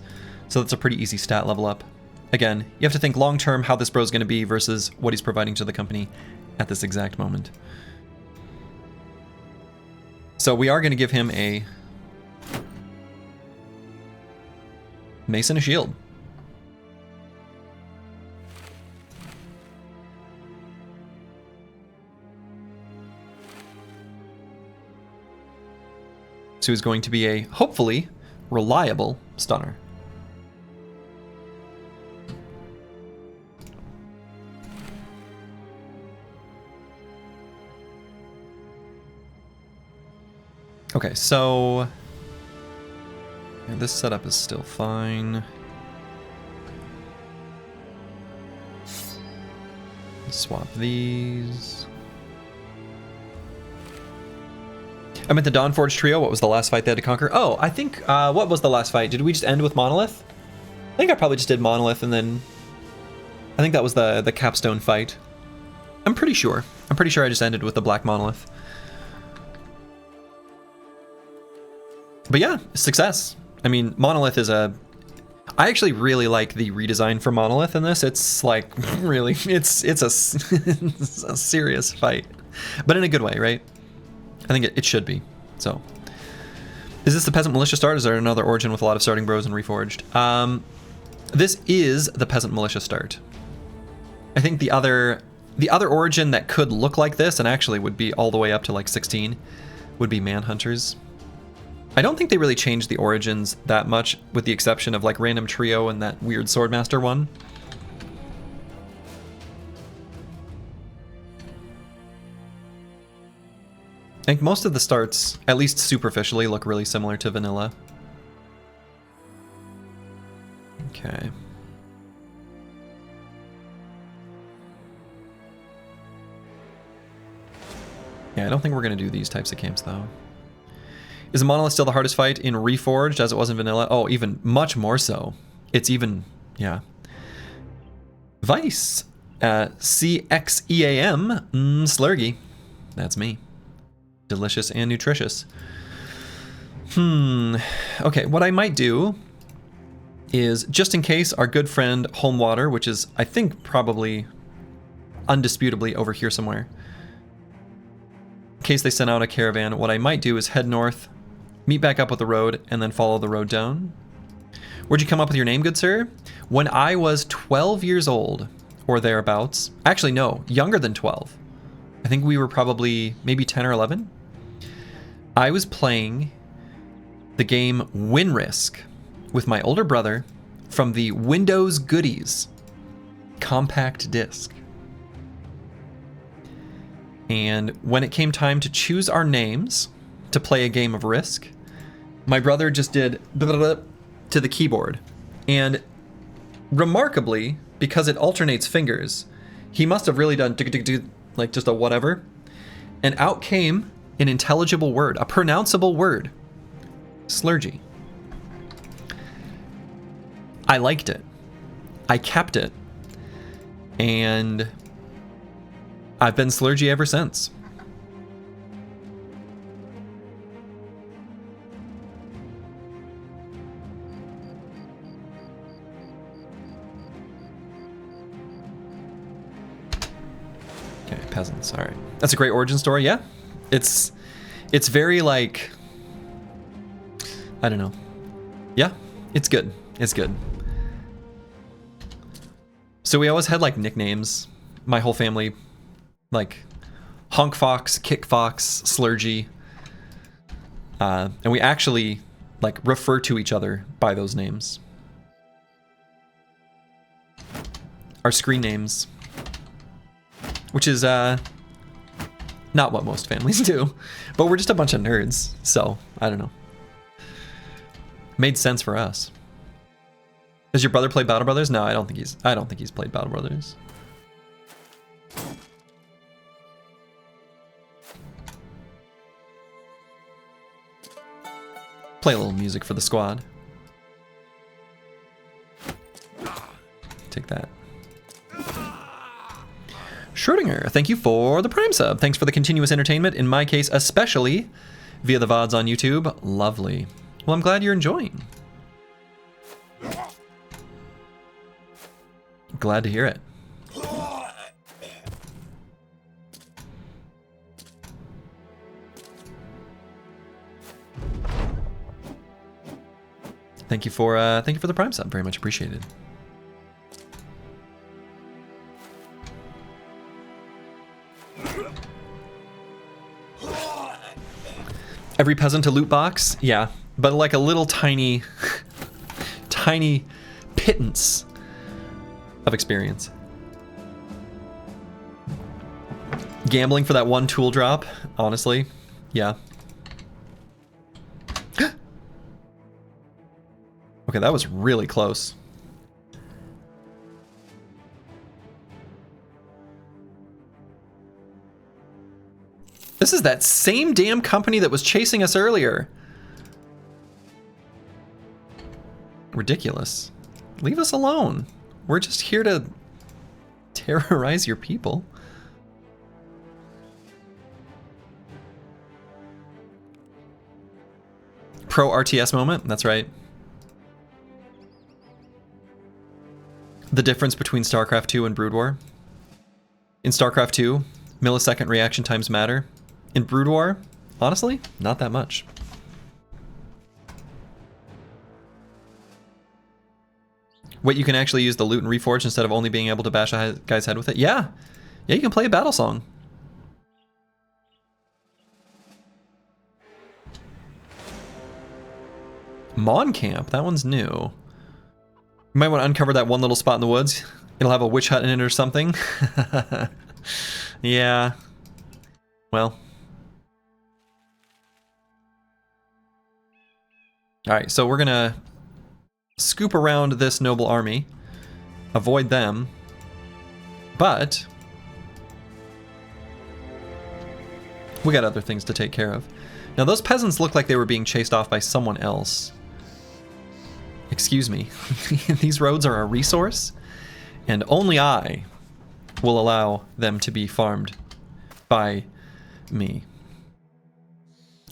So that's a pretty easy stat level up. Again, you have to think long term how this bro's going to be versus what he's providing to the company at this exact moment. So we are going to give him a mace and a shield. So he's going to be a, hopefully, reliable stunner. Okay, so yeah, this setup is still fine. Swap these. I'm at the Dawnforge trio. What was the last fight they had to conquer? Oh, I think, what was the last fight? Did we just end with Monolith? I think I probably just did Monolith and then I think that was the capstone fight. I'm pretty sure. I'm pretty sure I just ended with the Black Monolith. But yeah, success. I mean, Monolith is a... I actually really like the redesign for Monolith in this. It's like, really, it's a, it's a serious fight. But in a good way, right? I think it should be. So, is this the Peasant Militia start? Is there another origin with a lot of starting bros and Reforged? This is the Peasant Militia start. I think the other origin that could look like this, and actually would be all the way up to like 16, would be Manhunters. I don't think they really changed the origins that much, with the exception of like Random Trio and that weird Swordmaster one. I think most of the starts, at least superficially, look really similar to vanilla. Okay. Yeah, I don't think we're going to do these types of camps, though. Is the Monolith still the hardest fight in Reforged as it was in vanilla? Oh, even much more so. It's even, yeah. Vice. CXEAM. Slurgy. That's me. Delicious and nutritious. Okay, what I might do is, just in case, our good friend Homewater, which is, I think, probably undisputably over here somewhere. In case they send out a caravan, what I might do is head north, meet back up with the road, and then follow the road down. Where'd you come up with your name, good sir? When I was 12 years old, or thereabouts. Actually, no, younger than 12. I think we were probably maybe 10 or 11. I was playing the game Win Risk with my older brother from the Windows Goodies compact disc. And when it came time to choose our names to play a game of Risk, my brother just did to the keyboard. And remarkably, because it alternates fingers, he must have really done like just a whatever. And out came an intelligible word, a pronounceable word. Slurgy. I liked it. I kept it. And I've been Slurgy ever since. Okay, peasants. All right. That's a great origin story. Yeah. It's very like, I don't know. Yeah, it's good. It's good. So we always had like nicknames. My whole family, like Honk Fox, Kick Fox, Slurgy. And we actually like refer to each other by those names. Our screen names, which is not what most families do, but we're just a bunch of nerds, so I don't know. Made sense for us. Does your brother play Battle Brothers? No, I don't think he's played Battle Brothers. Play a little music for the squad. Take that. Schrodinger, thank you for the Prime sub. Thanks for the continuous entertainment, in my case, especially via the VODs on YouTube. Lovely. Well, I'm glad you're enjoying. Glad to hear it. Thank you for the Prime sub. Very much appreciated. Every peasant a loot box? Yeah, but like a little tiny, tiny pittance of experience. Gambling for that one tool drop, honestly, yeah. Okay, that was really close. This is that same damn company that was chasing us earlier. Ridiculous. Leave us alone. We're just here to terrorize your people. Pro RTS moment, that's right. The difference between StarCraft 2 and Brood War. In StarCraft 2, millisecond reaction times matter. In Brood War, honestly, not that much. Wait, you can actually use the loot in Reforged instead of only being able to bash a guy's head with it? Yeah. Yeah, you can play a battle song. Mon Camp, that one's new. You might want to uncover that one little spot in the woods. It'll have a witch hut in it or something. Yeah. Well. Alright, so we're gonna scoop around this noble army. Avoid them. But we got other things to take care of. Now those peasants look like they were being chased off by someone else. Excuse me. These roads are a resource, and only I will allow them to be farmed by me.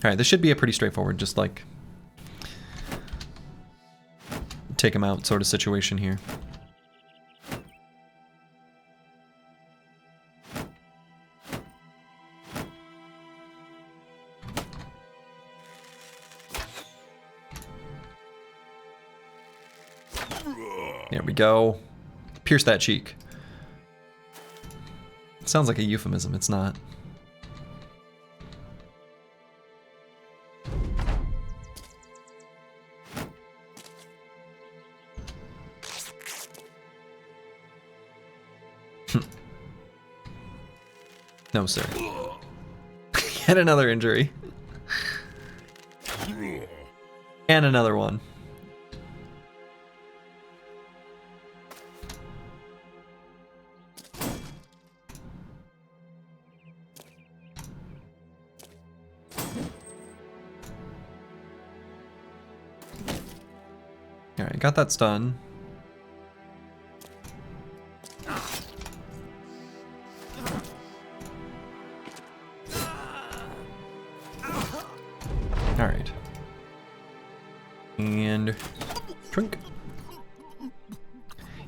Alright, this should be a pretty straightforward, just like take them out sort of situation here. There we go. Pierce that cheek. It sounds like a euphemism, it's not. No, sir. Yet another injury. And another one. Alright, got that stun. Alright. And drink.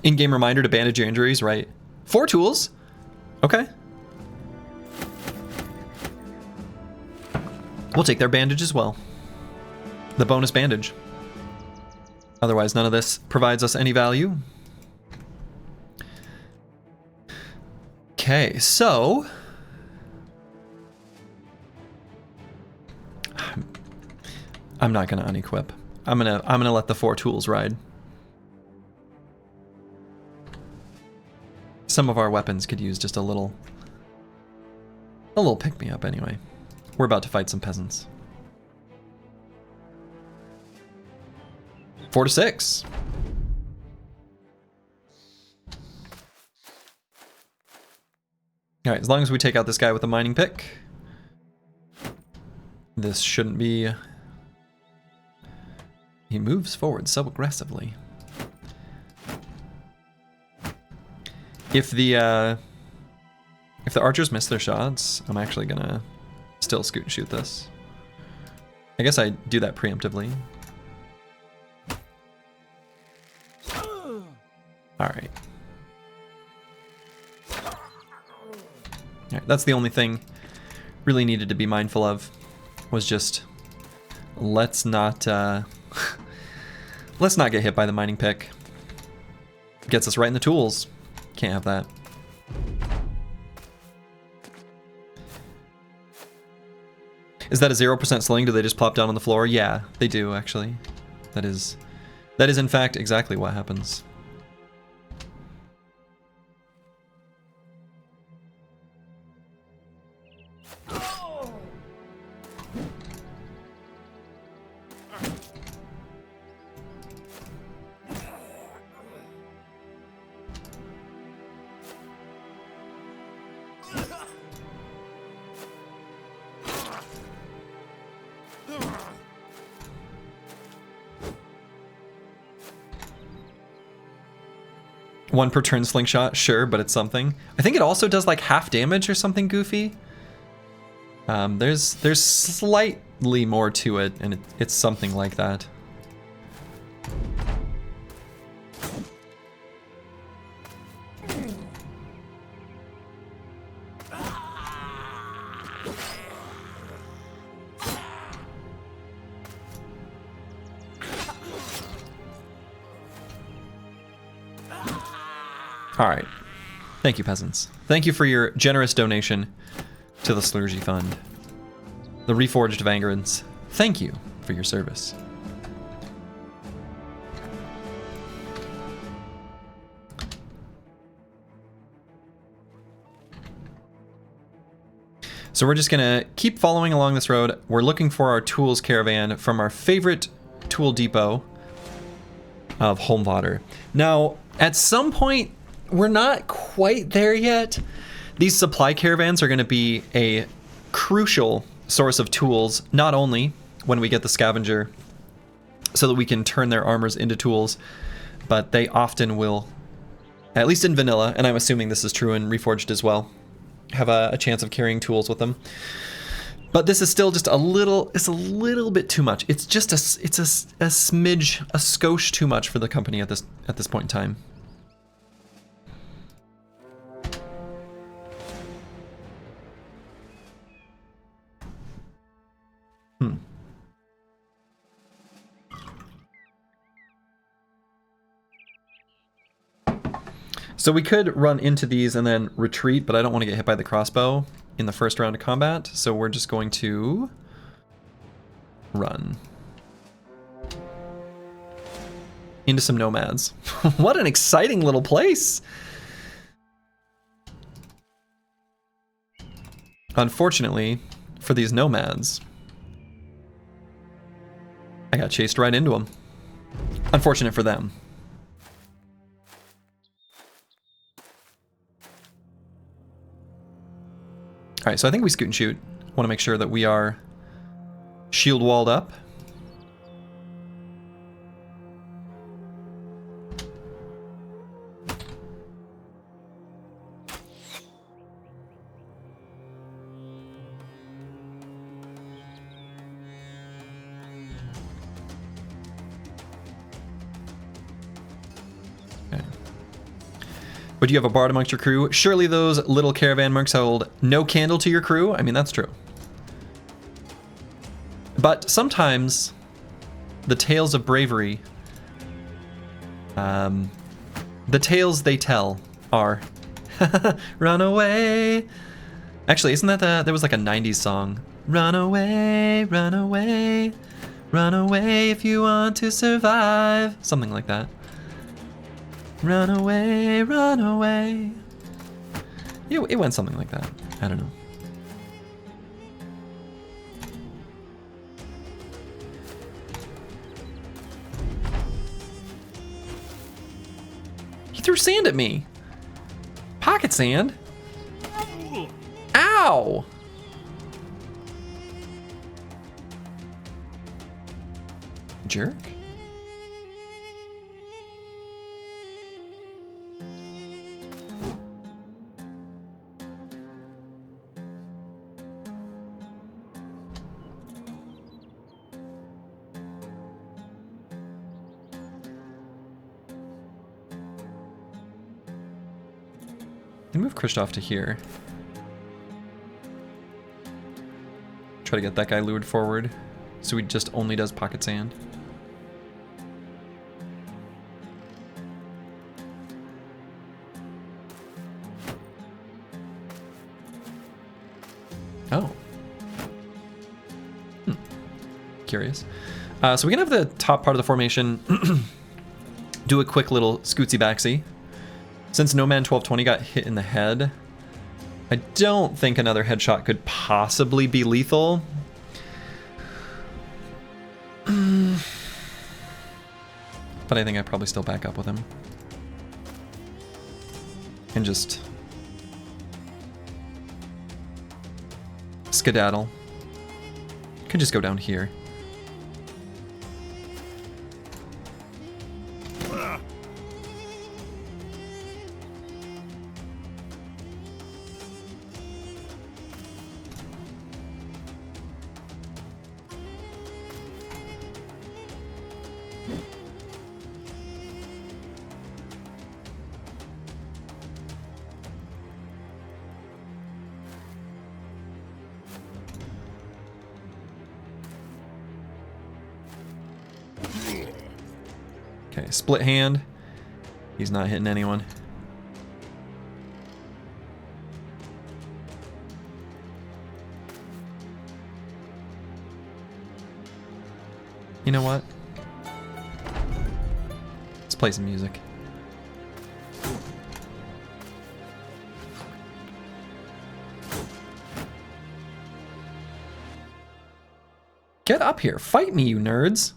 In-game reminder to bandage your injuries, right? 4 tools? Okay. We'll take their bandage as well. The bonus bandage. Otherwise, none of this provides us any value. Okay, so I'm not gonna unequip. I'm gonna let the 4 tools ride. Some of our weapons could use just a little pick-me-up anyway. We're about to fight some peasants. 4 to 6. Alright, as long as we take out this guy with a mining pick, this shouldn't be... He moves forward so aggressively. If the archers miss their shots, I'm actually gonna still scoot and shoot this. I guess I do that preemptively. Alright. Alright, that's the only thing really needed to be mindful of, was just let's not let's not get hit by the mining pick. Gets us right in the tools. Can't have that. Is that a 0% sling? Do they just plop down on the floor? Yeah, they do actually. That is in fact exactly what happens. One per turn slingshot, sure, but it's something. I think it also does like half damage or something goofy. There's slightly more to it, and it's something like that. Alright. Thank you, peasants. Thank you for your generous donation to the Slurgy Fund. The Reforged Vagrants, thank you for your service. So we're just gonna keep following along this road. We're looking for our tools caravan from our favorite tool depot of Holmvader. Now, at some point, we're not quite there yet. These supply caravans are gonna be a crucial source of tools, not only when we get the scavenger so that we can turn their armors into tools, but they often will, at least in vanilla, and I'm assuming this is true in Reforged as well, have a chance of carrying tools with them. But this is still just it's a little bit too much. It's just a smidge, a skosh too much for the company at this point in time. So we could run into these and then retreat, but I don't want to get hit by the crossbow in the first round of combat, so we're just going to run into some nomads. What an exciting little place! Unfortunately, for these nomads, I got chased right into them. Unfortunate for them. All right, so I think we scoot and shoot. Want to make sure that we are shield walled up. But you have a bard amongst your crew. Surely those little caravan mercs hold no candle to your crew? I mean, that's true. But sometimes the tales of bravery, the tales they tell are run away. Actually, isn't that there was like a 90s song? Run away, run away, run away if you want to survive. Something like that. Run away, run away. It went something like that. I don't know. He threw sand at me. Pocket sand? Ow! Jerk. Move Kristoff to here. Try to get that guy lured forward so he just only does pocket sand. Oh. Curious. So we can have the top part of the formation do a quick little scootsy backsy. Since No Man 1220 got hit in the head, I don't think another headshot could possibly be lethal. But I think I probably still back up with him. And just skedaddle. Could just go down here. Okay, split hand. He's not hitting anyone. You know what? Let's play some music. up here. Fight me, you nerds.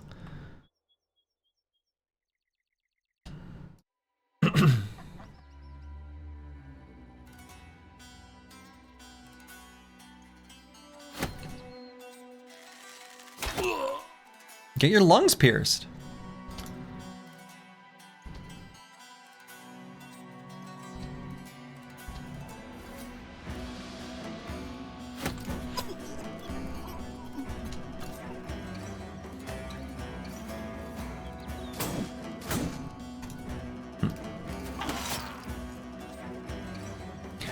Get your lungs pierced.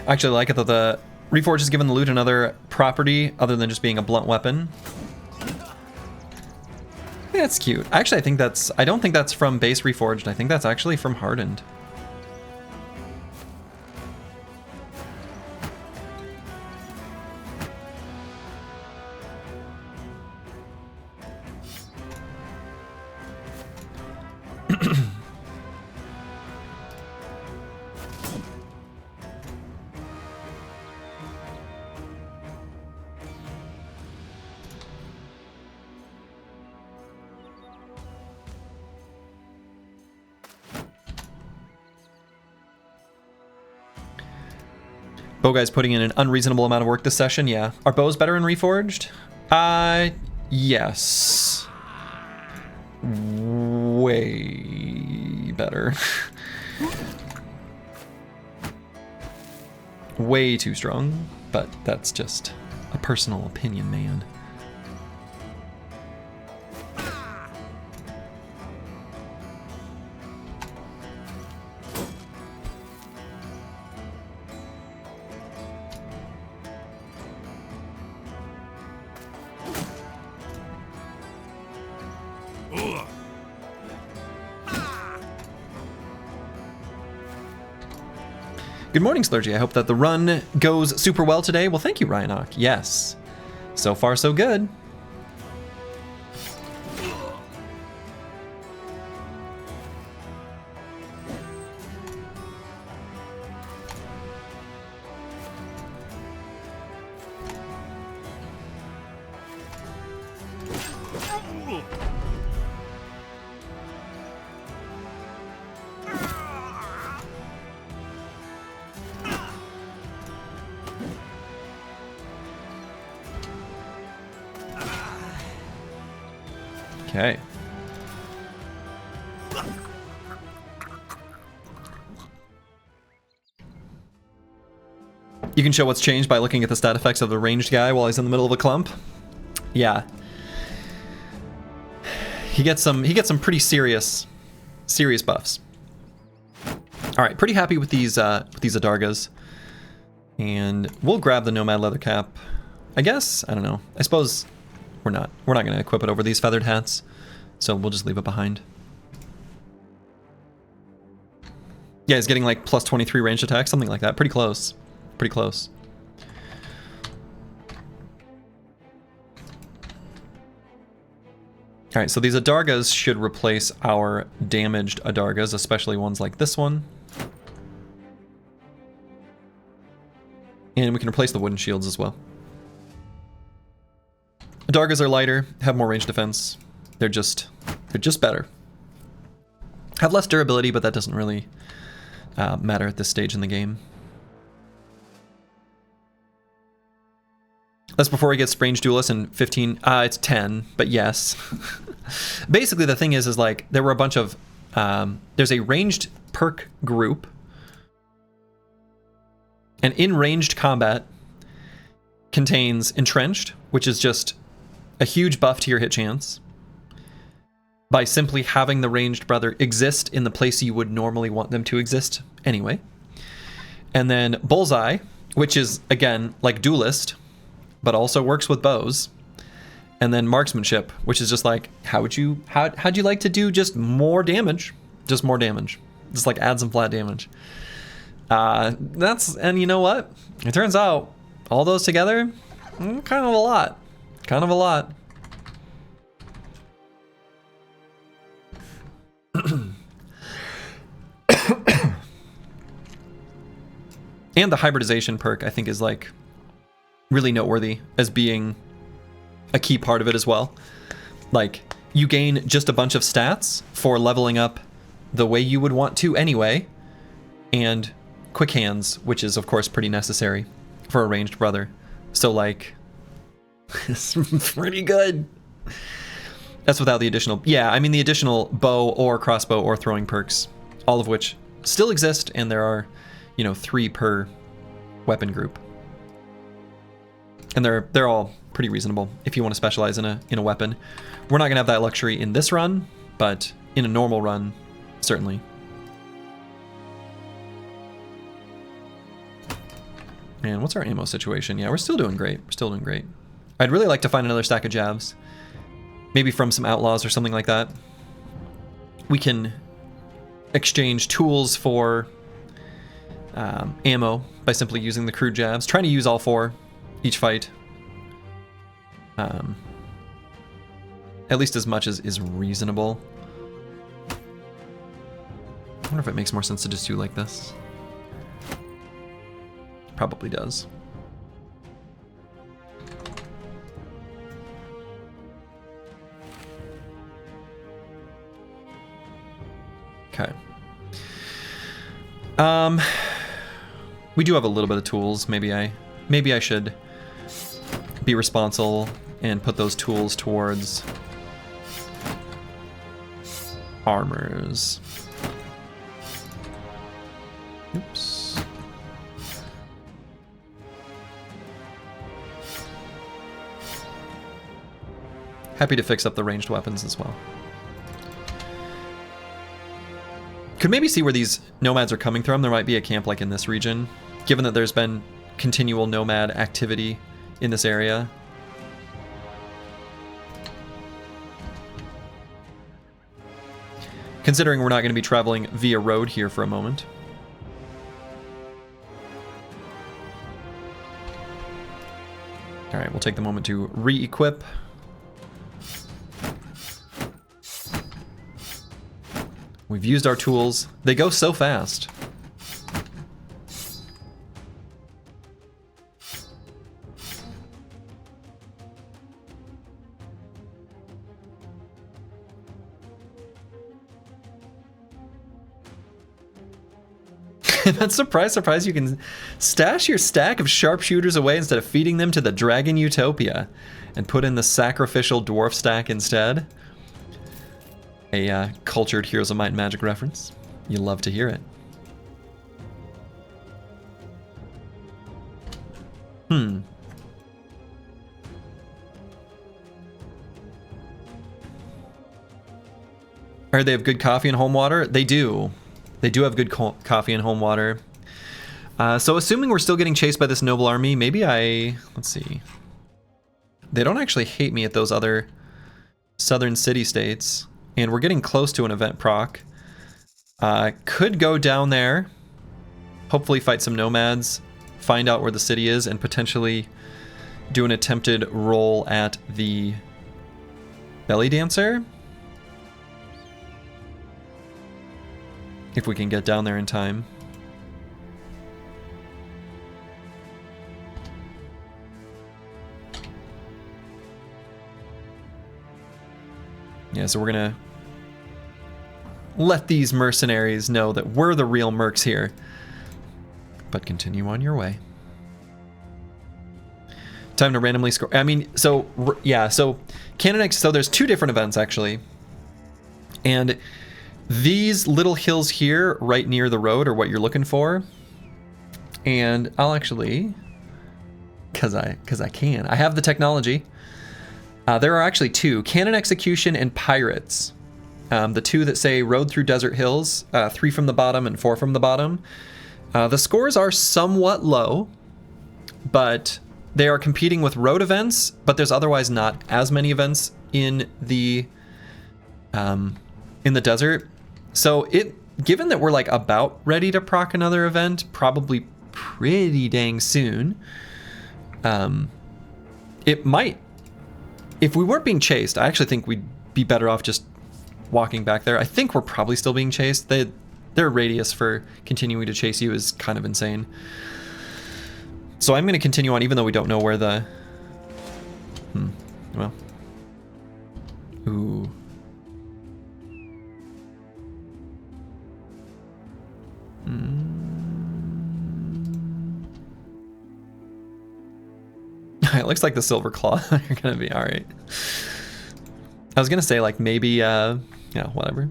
I actually like it that the Reforged has given the loot another property other than just being a blunt weapon. That's cute. Actually, I don't think that's from base Reforged. I think that's actually from Hardened. Bow guy's putting in an unreasonable amount of work this session. Yeah. Are bows better in Reforged? Yes. Way better. Way too strong, but that's just a personal opinion, man. Good morning, Slurgy. I hope that the run goes super well today. Well, thank you, Ryanok. Yes. So far, so good. Okay. You can show what's changed by looking at the stat effects of the ranged guy while he's in the middle of a clump. Yeah. He gets some pretty serious buffs. All right, pretty happy with these Adargas. And we'll grab the Nomad leather cap. I guess, I don't know. I suppose we're not going to equip it over these feathered hats, so we'll just leave it behind. Yeah, he's getting like plus 23 ranged attack, something like that. Pretty close. Pretty close. All right, so these Adargas should replace our damaged Adargas, especially ones like this one. And we can replace the wooden shields as well. Adargas are lighter, have more range defense. They're just better. Have less durability, but that doesn't really matter at this stage in the game. That's before he gets Range Duelist in 15. It's 10, but yes. Basically, the thing is like there were a bunch of there's a ranged perk group, and in ranged combat contains Entrenched, which is just a huge buff to your hit chance by simply having the ranged brother exist in the place you would normally want them to exist anyway. And then Bullseye, which is again like Duelist, but also works with bows. And then Marksmanship, which is just like, how'd you like to do just more damage? Just more damage. Just like add some flat damage. And you know what? It turns out all those together, kind of a lot. Kind of a lot. And the hybridization perk, I think, is like really noteworthy as being a key part of it as well. Like, you gain just a bunch of stats for leveling up the way you would want to anyway, and quick hands, which is of course pretty necessary for a ranged brother. So like, it's pretty good. That's without the additional, yeah, I mean the additional bow or crossbow or throwing perks, all of which still exist, and there are, you know, 3 per weapon group. And they're all pretty reasonable if you want to specialize in a weapon. We're not gonna have that luxury in this run, but in a normal run, certainly. And what's our ammo situation? Yeah, we're still doing great. We're still doing great. I'd really like to find another stack of jabs. Maybe from some outlaws or something like that. We can exchange tools for ammo by simply using the crude jabs. Trying to use all 4 each fight. At least as much as is reasonable. I wonder if it makes more sense to just do like this. Probably does. Okay. We do have a little bit of tools. Maybe I should be responsible and put those tools towards armors. Oops. Happy to fix up the ranged weapons as well. Could maybe see where these nomads are coming from. There might be a camp like in this region, given that there's been continual nomad activity in this area. Considering we're not going to be traveling via road here for a moment. All right, we'll take the moment to re-equip. We've used our tools. They go so fast. That's surprise, you can stash your stack of sharpshooters away instead of feeding them to the Dragon Utopia and put in the sacrificial dwarf stack instead. A cultured Heroes of Might and Magic reference. You love to hear it. They have good coffee and home water? They do. They do have good coffee and home water. So assuming we're still getting chased by this noble army, maybe let's see. They don't actually hate me at those other southern city-states. And we're getting close to an event proc. Could go down there, hopefully fight some nomads, find out where the city is, and potentially do an attempted roll at the belly dancer. If we can get down there in time. Yeah, so we're gonna let these mercenaries know that we're the real mercs here. But continue on your way. Time to randomly score. I mean, so, yeah, so Cannon, so there's 2 different events actually. And these little hills here right near the road are what you're looking for. And I'll actually, cause I can. I have the technology. There are actually 2, Cannon Execution and Pirates. The 2 that say Road Through Desert Hills, 3 from the bottom and 4 from the bottom. The scores are somewhat low, but they are competing with road events, but there's otherwise not as many events in the desert. So given that we're like about ready to proc another event, probably pretty dang soon, it might, if we weren't being chased, I actually think we'd be better off just walking back there. I think we're probably still being chased. Their radius for continuing to chase you is kind of insane. So I'm going to continue on even though we don't know where the... Well. Ooh. It looks like the Silver Claw are gonna be alright. I was gonna say, like, maybe, yeah, whatever.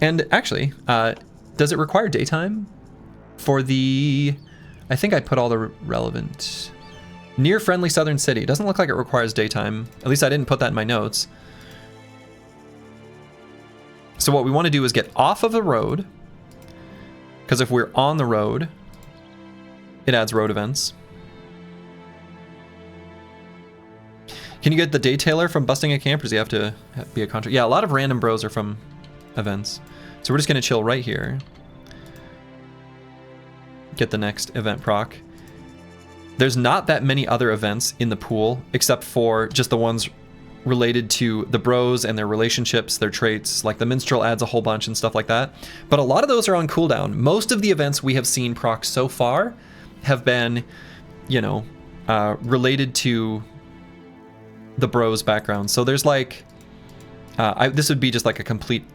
And actually, does it require daytime for the... I think I put all the relevant... Near friendly southern city. It doesn't look like it requires daytime. At least I didn't put that in my notes. So what we want to do is get off of the road, because if we're on the road, it adds road events. Can you get the Daytailer from busting a camp, or does he have to be a contract? Yeah, a lot of random bros are from events. So we're just going to chill right here. Get the next event proc. There's not that many other events in the pool, except for just the ones related to the bros and their relationships, their traits, like the Minstrel adds a whole bunch and stuff like that. But a lot of those are on cooldown. Most of the events we have seen proc so far have been, you know, related to the bros background. So there's like, this would be just like a complete,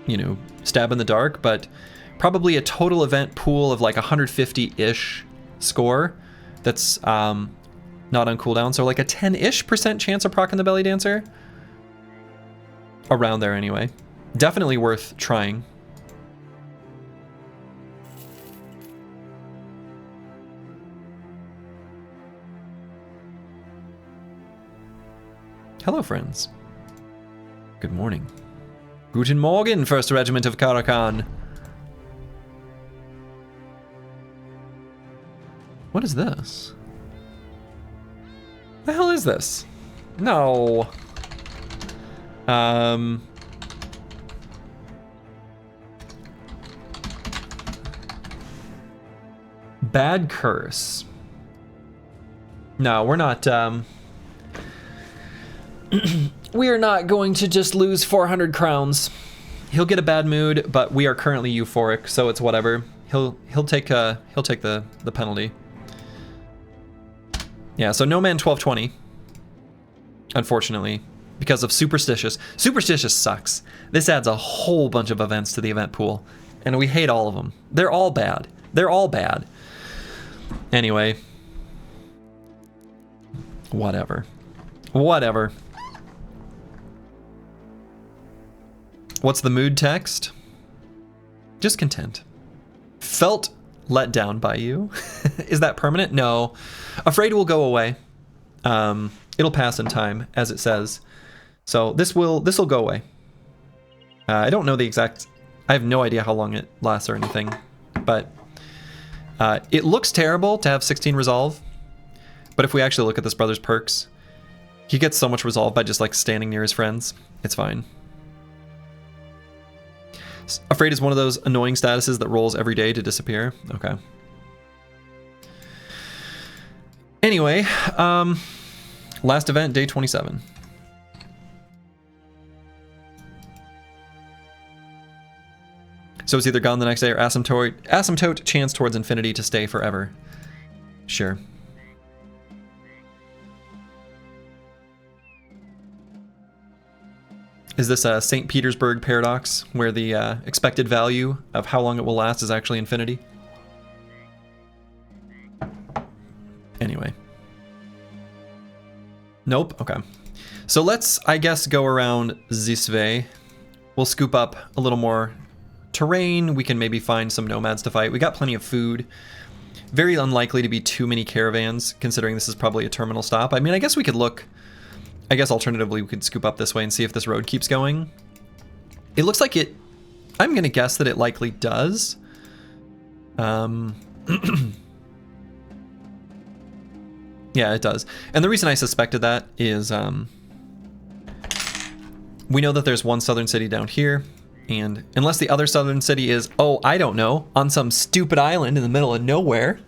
you know, stab in the dark, but probably a total event pool of like 150-ish score that's not on cooldown. So like a 10-ish% chance of proccing the Belly Dancer. Around there anyway. Definitely worth trying. Hello, friends. Good morning. Guten Morgen, 1st Regiment of Karakan. What is this? The hell is this? No. Bad curse. No, we're not, we are not going to just lose 400 crowns. He'll get a bad mood, but we are currently euphoric, so it's whatever. He'll take the penalty. Yeah, so no man 1220. Unfortunately, because of Superstitious. Superstitious sucks. This adds a whole bunch of events to the event pool, and we hate all of them. They're all bad. They're all bad. Anyway. Whatever. Whatever. What's the mood text? Just content. Felt let down by you. Is that permanent? No. Afraid will go away. It'll pass in time, as it says. So this will go away. I don't know the exact... I have no idea how long it lasts or anything. But it looks terrible to have 16 resolve. But if we actually look at this brother's perks, he gets so much resolve by just like standing near his friends. It's fine. Afraid is one of those annoying statuses that rolls every day to disappear. Okay. Anyway, last event, day 27. So it's either gone the next day or asymptote chance towards infinity to stay forever. Sure. Is this a St. Petersburg paradox, where the expected value of how long it will last is actually infinity? Anyway. Nope, okay. So let's, I guess, go around this way. We'll scoop up a little more terrain. We can maybe find some nomads to fight. We got plenty of food. Very unlikely to be too many caravans, considering this is probably a terminal stop. I mean, I guess we could look... I guess alternatively we could scoop up this way and see if this road keeps going. It looks like it... I'm going to guess that it likely does. Yeah, it does. And the reason I suspected that is we know that there's one southern city down here. And unless the other southern city is, oh, I don't know, on some stupid island in the middle of nowhere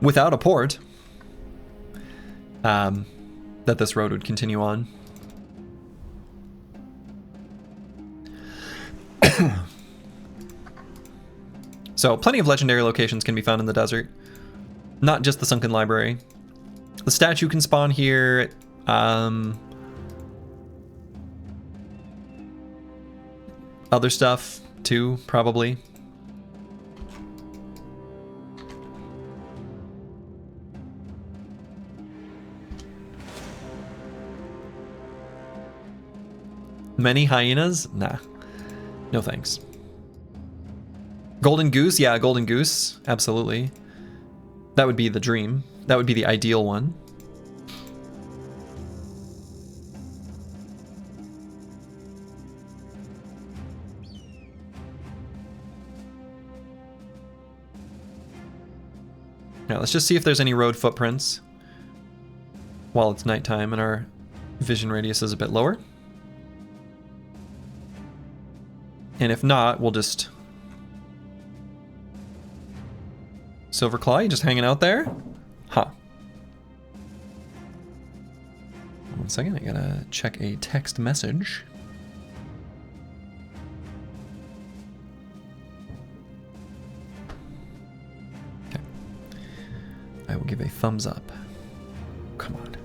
without a port, that this road would continue on. So plenty of legendary locations can be found in the desert. Not just the Sunken Library. The statue can spawn here. Other stuff too, probably. Many hyenas? Nah. No thanks. Golden goose? Yeah, golden goose. Absolutely. That would be the dream. That would be the ideal one. Now, let's just see if there's any road footprints while it's nighttime and our vision radius is a bit lower. And if not, we'll just... Silverclaw, you just hanging out there? Huh. 1 second, I gotta check a text message. Okay. I will give a thumbs up. Come on.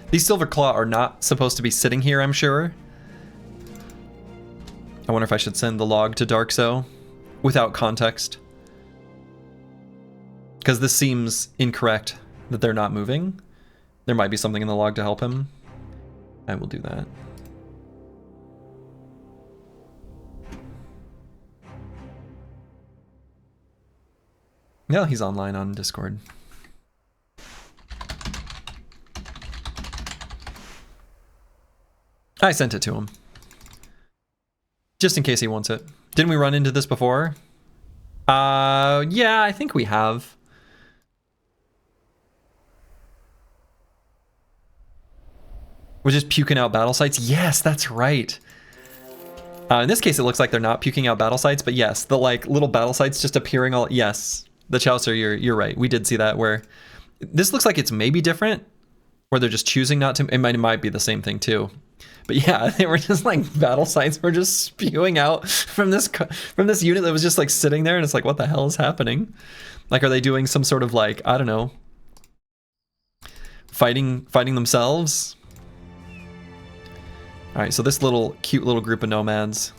These Silverclaw are not supposed to be sitting here, I'm sure. I wonder if I should send the log to Darkzo without context. Because this seems incorrect that they're not moving. There might be something in the log to help him. I will do that. Yeah, he's online on Discord. I sent it to him. Just in case he wants it. Didn't we run into this before? Yeah, I think we have. We're just puking out battle sites? Yes, that's right. In this case, it looks like they're not puking out battle sites, but yes, the like little battle sites just appearing all... Yes, the Chaucer, you're right. We did see that where... This looks like it's maybe different, where they're just choosing not to... It might be the same thing too. But yeah, they were just like battle sites were just spewing out from this unit that was just like sitting there, and it's like, what the hell is happening? Like, are they doing some sort of like, I don't know, fighting themselves? All right, so this cute little group of nomads.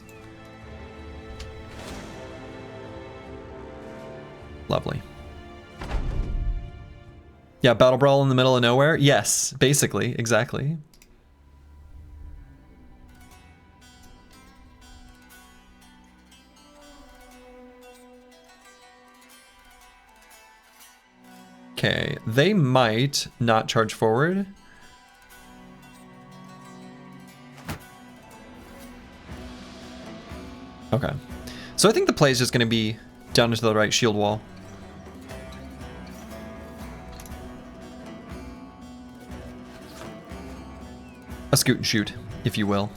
Lovely. Yeah, battle brawl in the middle of nowhere. Yes, basically, exactly. Okay, they might not charge forward. Okay. So I think the play is just going to be down into the right shield wall. A scoot and shoot, if you will.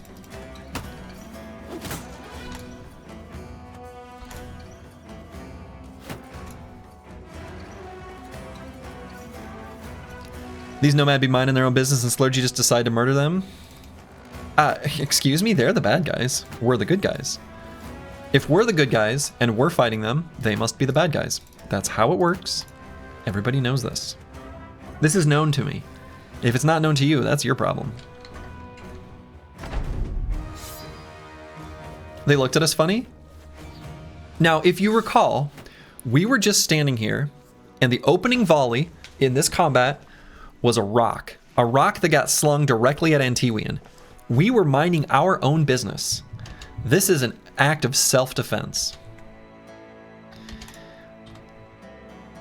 These nomad be minding their own business and Slurgy just decide to murder them? Excuse me, they're the bad guys. We're the good guys. If we're the good guys and we're fighting them, they must be the bad guys. That's how it works. Everybody knows this. This is known to me. If it's not known to you, that's your problem. They looked at us funny? Now, if you recall, we were just standing here, and the opening volley in this combat was a rock that got slung directly at Antiwian. We were minding our own business. This is an act of self-defense.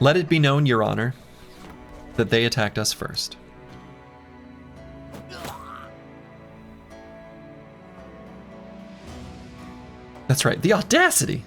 Let it be known, Your Honor, that they attacked us first. That's right, the audacity!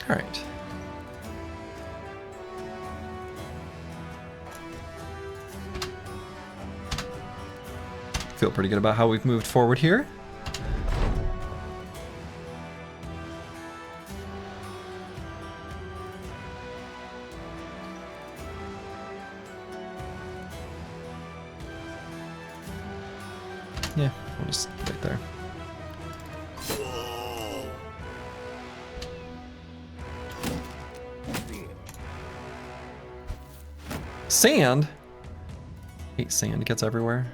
All right. Feel pretty good about how we've moved forward here. Yeah, we'll just right there. Sand? Hate sand, it gets everywhere.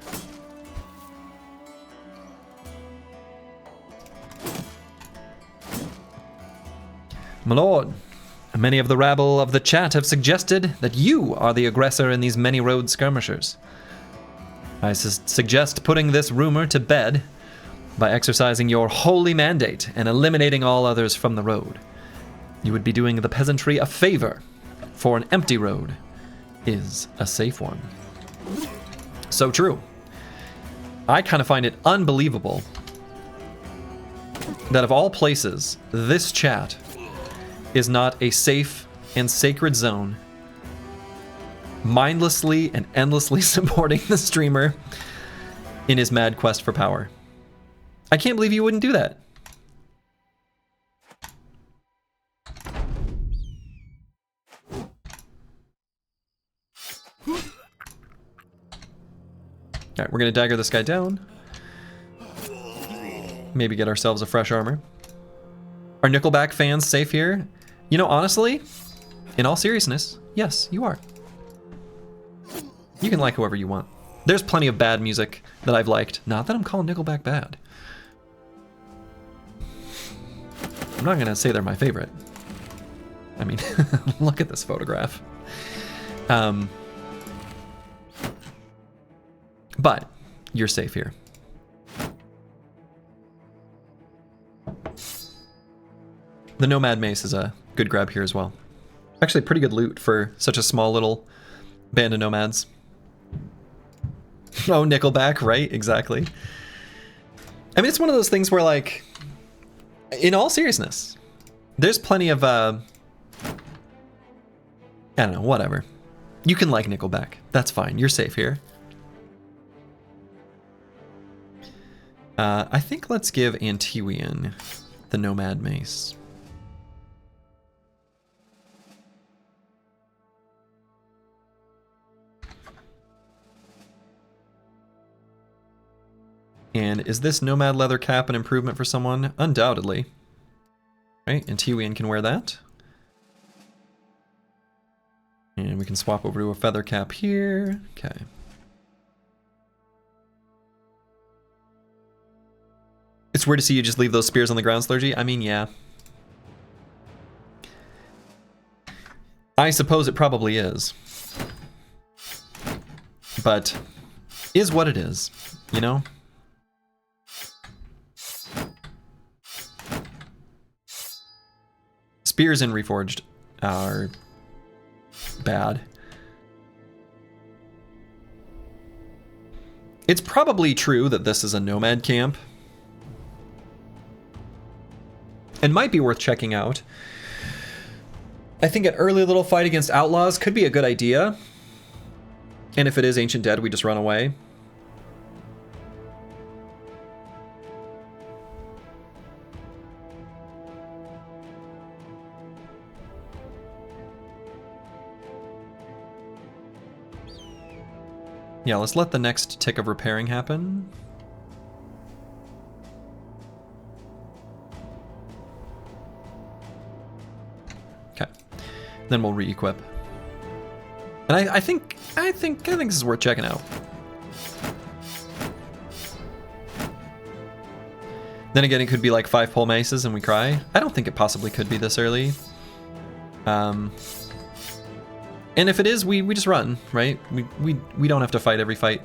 My lord, many of the rabble of the chat have suggested that you are the aggressor in these many road skirmishers. I suggest putting this rumor to bed by exercising your holy mandate and eliminating all others from the road. You would be doing the peasantry a favor, for an empty road is a safe one. So true. I kind of find it unbelievable that of all places, this chat is not a safe and sacred zone, mindlessly and endlessly supporting the streamer in his mad quest for power. I can't believe you wouldn't do that. All right, we're gonna dagger this guy down. Maybe get ourselves a fresh armor. Are Nickelback fans safe here? You know, honestly, in all seriousness, yes, you are. You can like whoever you want. There's plenty of bad music that I've liked. Not that I'm calling Nickelback bad. I'm not gonna say they're my favorite. I mean, look at this photograph. But you're safe here. The Nomad Mace is a good grab here as well. Actually, pretty good loot for such a small little band of nomads. Oh, Nickelback, right? Exactly. I mean, it's one of those things where, like, in all seriousness, there's plenty of, I don't know, whatever. You can like Nickelback. That's fine. You're safe here. I think let's give Antiwian the Nomad Mace. And is this Nomad leather cap an improvement for someone? Undoubtedly. Right, Antiwian can wear that. And we can swap over to a feather cap here. Okay. It's weird to see you just leave those spears on the ground, Slurgy. I mean, yeah. I suppose it probably is. But is what it is, you know? Spears in Reforged are bad. It's probably true that this is a nomad camp. And might be worth checking out. I think an early little fight against outlaws could be a good idea. And if it is Ancient Dead, we just run away. Yeah, let's let the next tick of repairing happen. Okay, then we'll re-equip. And I think this is worth checking out. Then again, it could be like 5 pole maces and we cry. I don't think it possibly could be this early. And if it is, we just run, right? We don't have to fight every fight.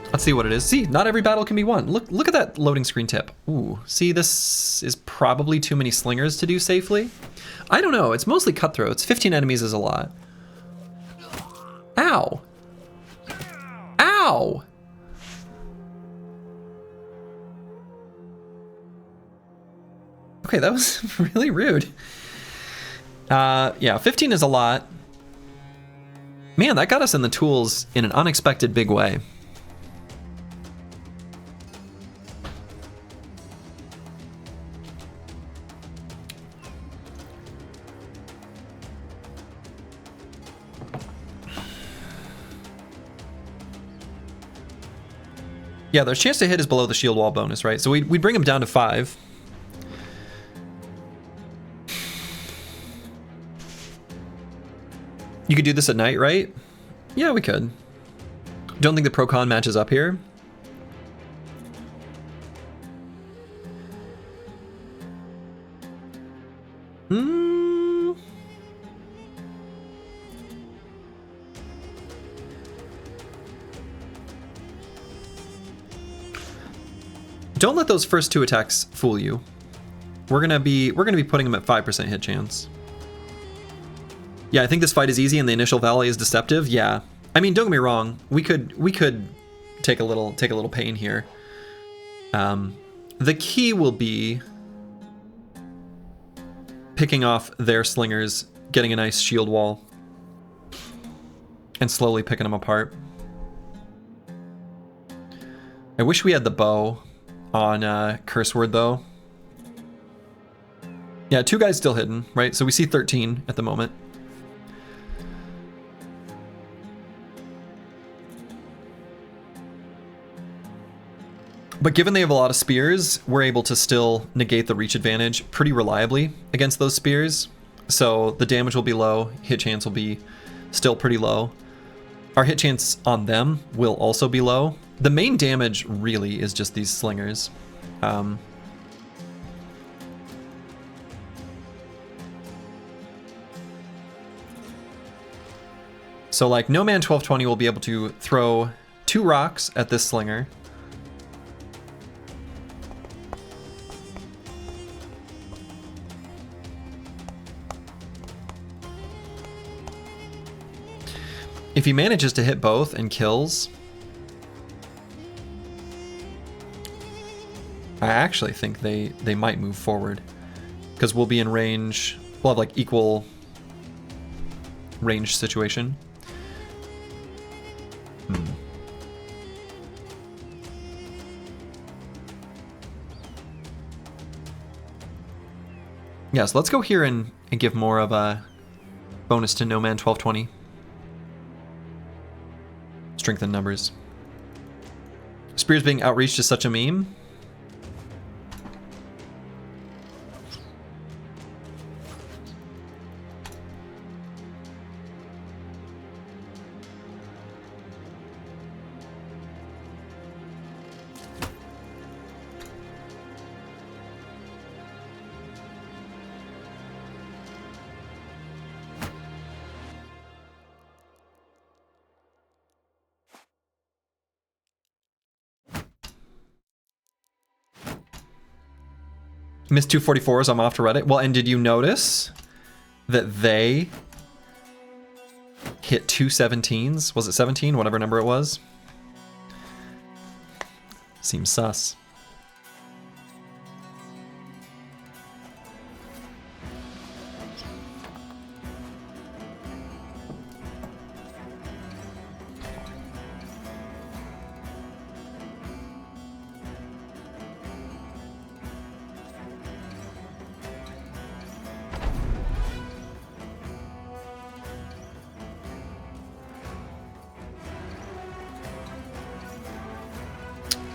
Let's see what it is. See, not every battle can be won. Look at that loading screen tip. Ooh, see, this is probably too many slingers to do safely. I don't know, it's mostly cutthroats. 15 enemies is a lot. Ow. Ow! Okay, that was really rude. Yeah, 15 is a lot. Man, that got us in the tools in an unexpected big way. Yeah, their chance to hit is below the shield wall bonus, right? So we'd bring him down to 5. You could do this at night, right? Yeah, we could. Don't think the pro-con matches up here. Don't let those first 2 attacks fool you. We're gonna be putting them at 5% hit chance. Yeah, I think this fight is easy and the initial valet is deceptive. Yeah. I mean, don't get me wrong. We could take a little pain here. The key will be picking off their slingers, getting a nice shield wall, and slowly picking them apart. I wish we had the bow on Curse Word, though. Yeah, 2 guys still hidden, right? So we see 13 at the moment. But given they have a lot of spears, we're able to still negate the reach advantage pretty reliably against those spears. So the damage will be low, hit chance will be still pretty low. Our hit chance on them will also be low. The main damage really is just these slingers. So like No Man 1220 will be able to throw 2 rocks at this slinger. If he manages to hit both and kills, I actually think they might move forward, because we'll be in range. We'll have like equal range situation. Yeah, so let's go here and give more of a bonus to No Man 1220. Strength in numbers. Spears being outreached is such a meme. Missed 244s, I'm off to Reddit. Well, and did you notice that they hit 2 17s? Was it 17? Whatever number it was. Seems sus.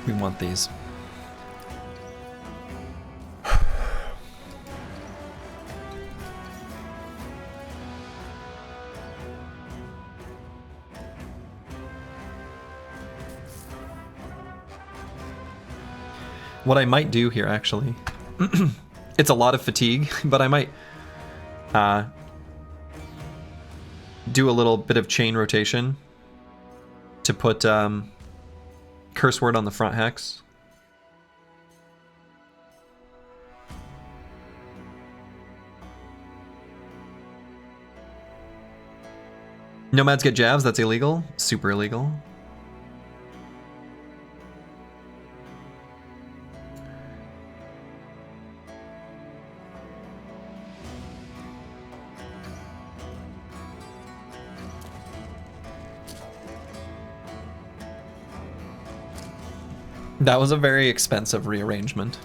We want these. What I might do here, actually, it's a lot of fatigue, but I might do a little bit of chain rotation to put Curse Word on the front hex. Nomads get jabs, that's illegal. Super illegal. That was a very expensive rearrangement.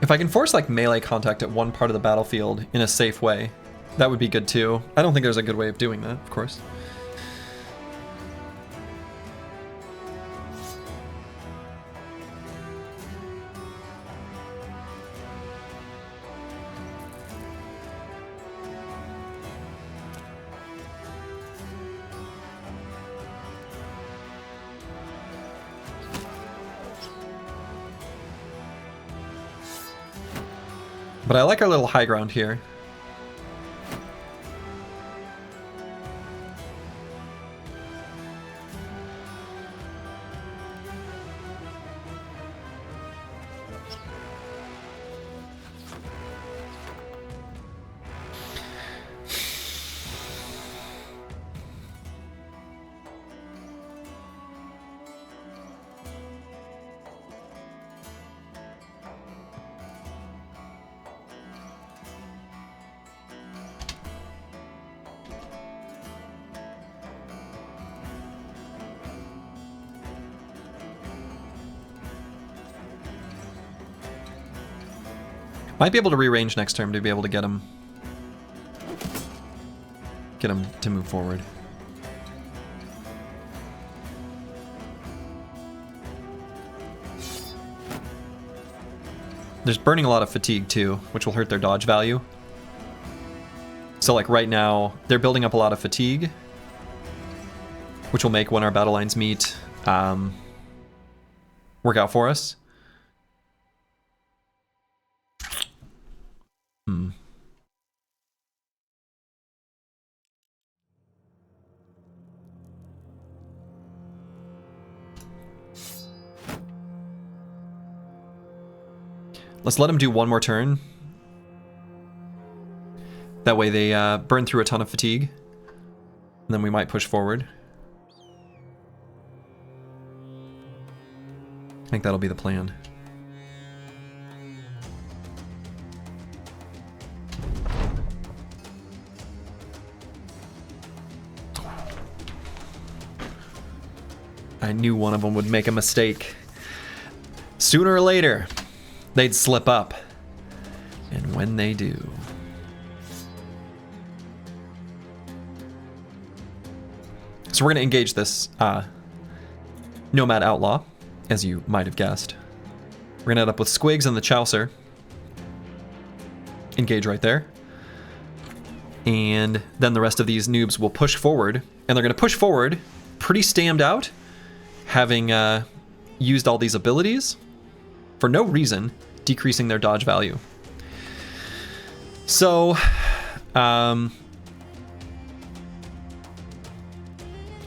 If I can force like melee contact at one part of the battlefield in a safe way, that would be good too. I don't think there's a good way of doing that, of course. But I like our little high ground here. Might be able to rearrange next turn to be able to get him to move forward. There's burning a lot of fatigue too, which will hurt their dodge value. So like right now, they're building up a lot of fatigue, which will make when our battle lines meet work out for us. Let's let him do one more turn. That way they burn through a ton of fatigue. And then we might push forward. I think that'll be the plan. I knew one of them would make a mistake. Sooner or later, they'd slip up. And when they do... So we're going to engage this Nomad Outlaw, as you might have guessed. We're going to end up with Squigs and the Chaucer. Engage right there. And then the rest of these noobs will push forward. And they're going to push forward pretty stammed out, having used all these abilities for no reason, decreasing their dodge value. So, I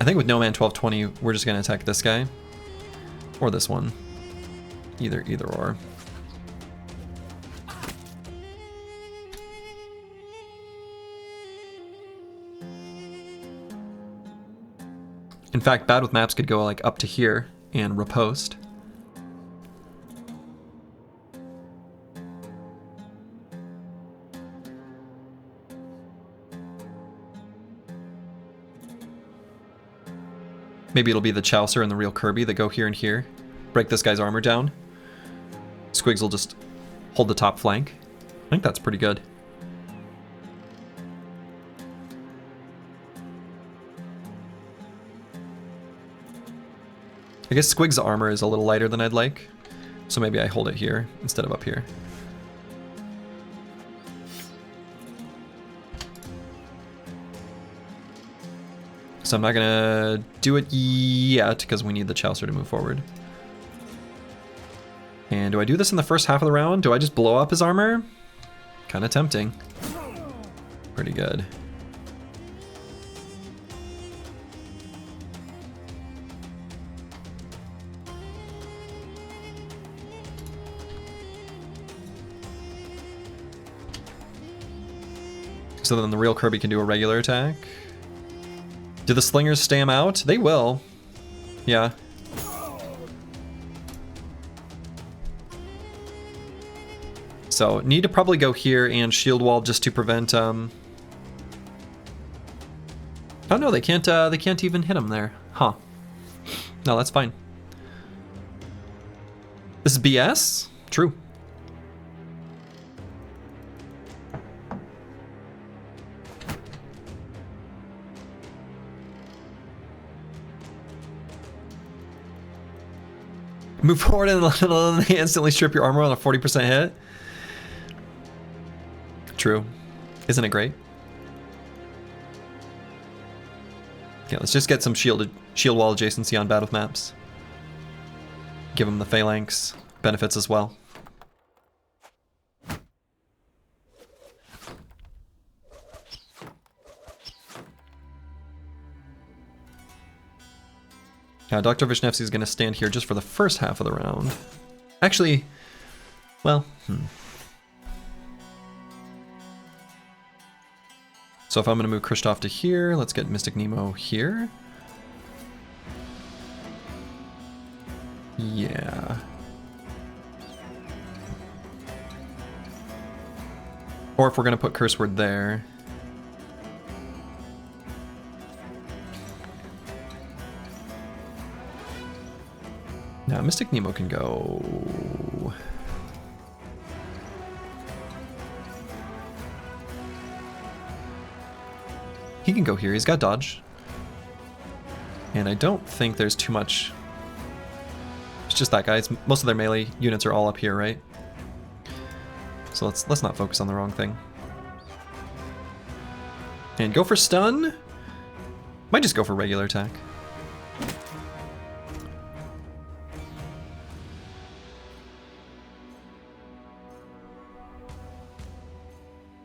think with No Man 1220, we're just going to attack this guy. Or this one. Either or. In fact, Bad with Maps could go like up to here and riposte. Maybe it'll be the Chaucer and the real Kirby that go here and here. Break this guy's armor down. Squigs will just hold the top flank. I think that's pretty good. I guess Squig's armor is a little lighter than I'd like, so maybe I hold it here instead of up here. So I'm not gonna do it yet because we need the Chaucer to move forward. And do I do this in the first half of the round? Do I just blow up his armor? Kind of tempting. Pretty good. So then the real Kirby can do a regular attack. Do the slingers stay him out? They will. Yeah. So need to probably go here and shield wall just to prevent. Oh no, they can't even hit him there, huh? No, that's fine. This is BS. True. Move forward and they instantly strip your armor on a 40% hit. True. Isn't it great? Yeah, let's just get some shield wall adjacency on battle maps. Give them the phalanx benefits as well. Yeah, Dr. Vishnevsky is going to stand here just for the first half of the round. Actually, well, So if I'm going to move Kristoff to here, let's get Mystic Nemo here. Yeah. Or if we're going to put Curse Word there. Now, Mystic Nemo can go... He can go here, he's got dodge. And I don't think there's too much... It's just that guy. Most of their melee units are all up here, right? So let's not focus on the wrong thing. And go for stun. Might just go for regular attack.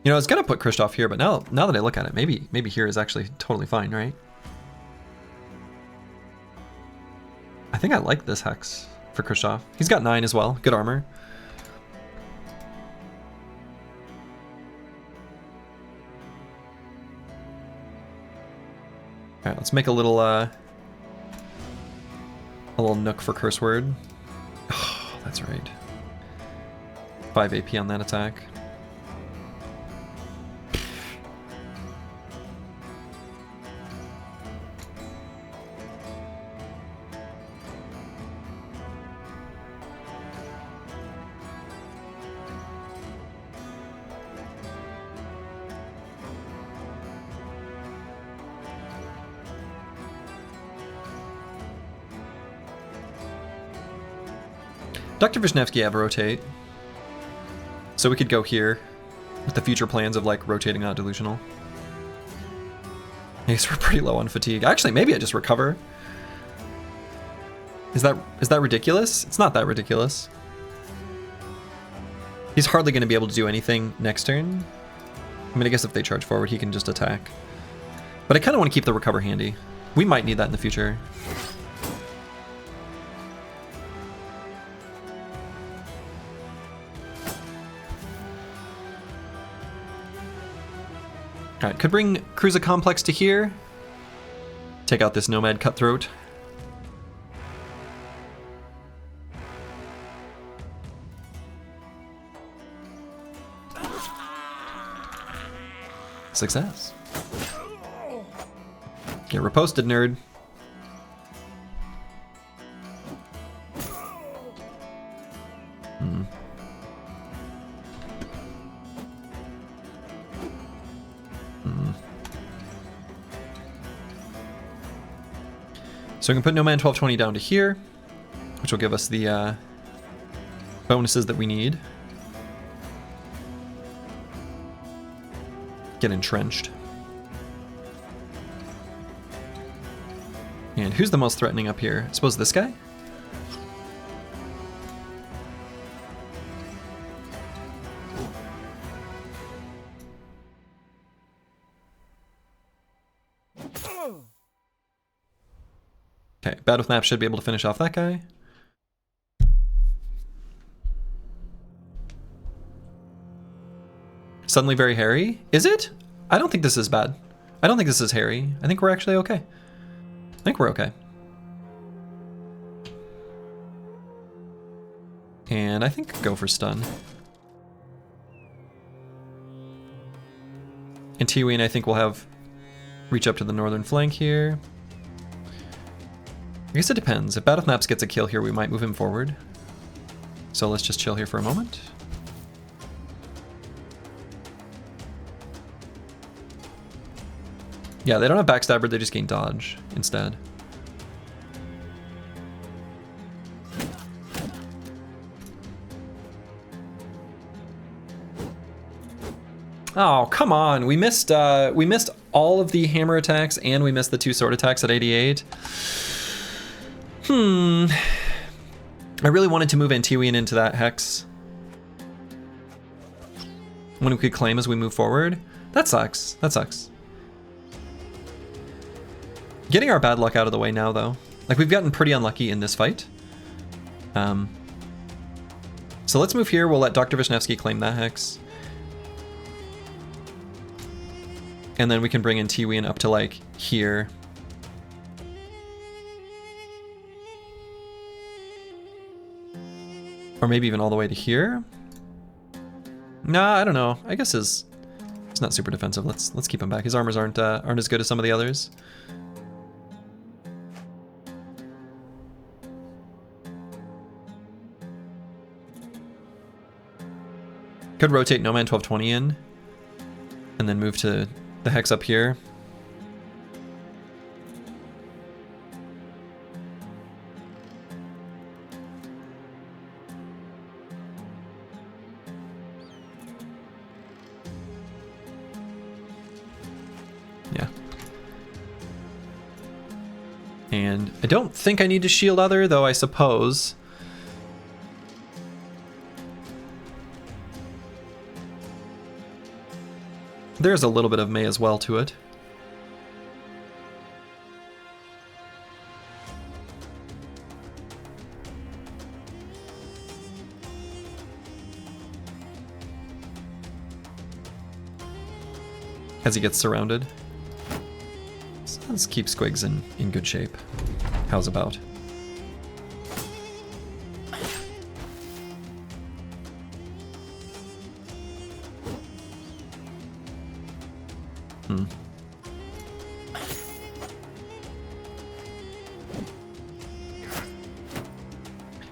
You know, I was gonna put Kristoff here, but now that I look at it, maybe here is actually totally fine, right? I think I like this hex for Kristoff. He's got 9 as well. Good armor. Alright, let's make a little nook for Curse Word. Oh, that's right. 5 AP on that attack. Dr. Vishnevsky have rotate. So we could go here with the future plans of like rotating not delusional. I guess we're pretty low on fatigue. Actually, maybe I just recover. Is that ridiculous? It's not that ridiculous. He's hardly going to be able to do anything next turn. I mean, I guess if they charge forward, he can just attack. But I kind of want to keep the recover handy. We might need that in the future. Alright, could bring Cruiser Complex to here. Take out this Nomad Cutthroat. Success. Get reposted, nerd. So we can put Nomad 1220 down to here, which will give us the bonuses that we need. Get entrenched. And who's the most threatening up here? I suppose this guy? Okay, Battle Map should be able to finish off that guy. Suddenly very hairy? Is it? I don't think this is bad. I don't think this is hairy. I think we're actually okay. I think we're okay. And I think go for stun. And Tiwin, I think, will have reach up to the northern flank here. I guess it depends. If Battle Maps gets a kill here, we might move him forward. So let's just chill here for a moment. Yeah, they don't have Backstabber, they just gain dodge instead. Oh, come on. We missed all of the hammer attacks and we missed the 2 sword attacks at 88. I really wanted to move Antiwian into that hex when we could claim as we move forward. That sucks. That sucks. Getting our bad luck out of the way now, though. Like, we've gotten pretty unlucky in this fight. So let's move here. We'll let Dr. Vishnevsky claim that hex. And then we can bring in Tiwin up to, like, here. Or maybe even all the way to here. Nah, I don't know. I guess it's not super defensive. Let's keep him back. His armors aren't as good as some of the others. Could rotate No Man 1220 in, and then move to the hex up here. Yeah. And I don't think I need to shield other, though I suppose. There's a little bit of May as well to it. As he gets surrounded. So let's keep Squigs in good shape. How's about?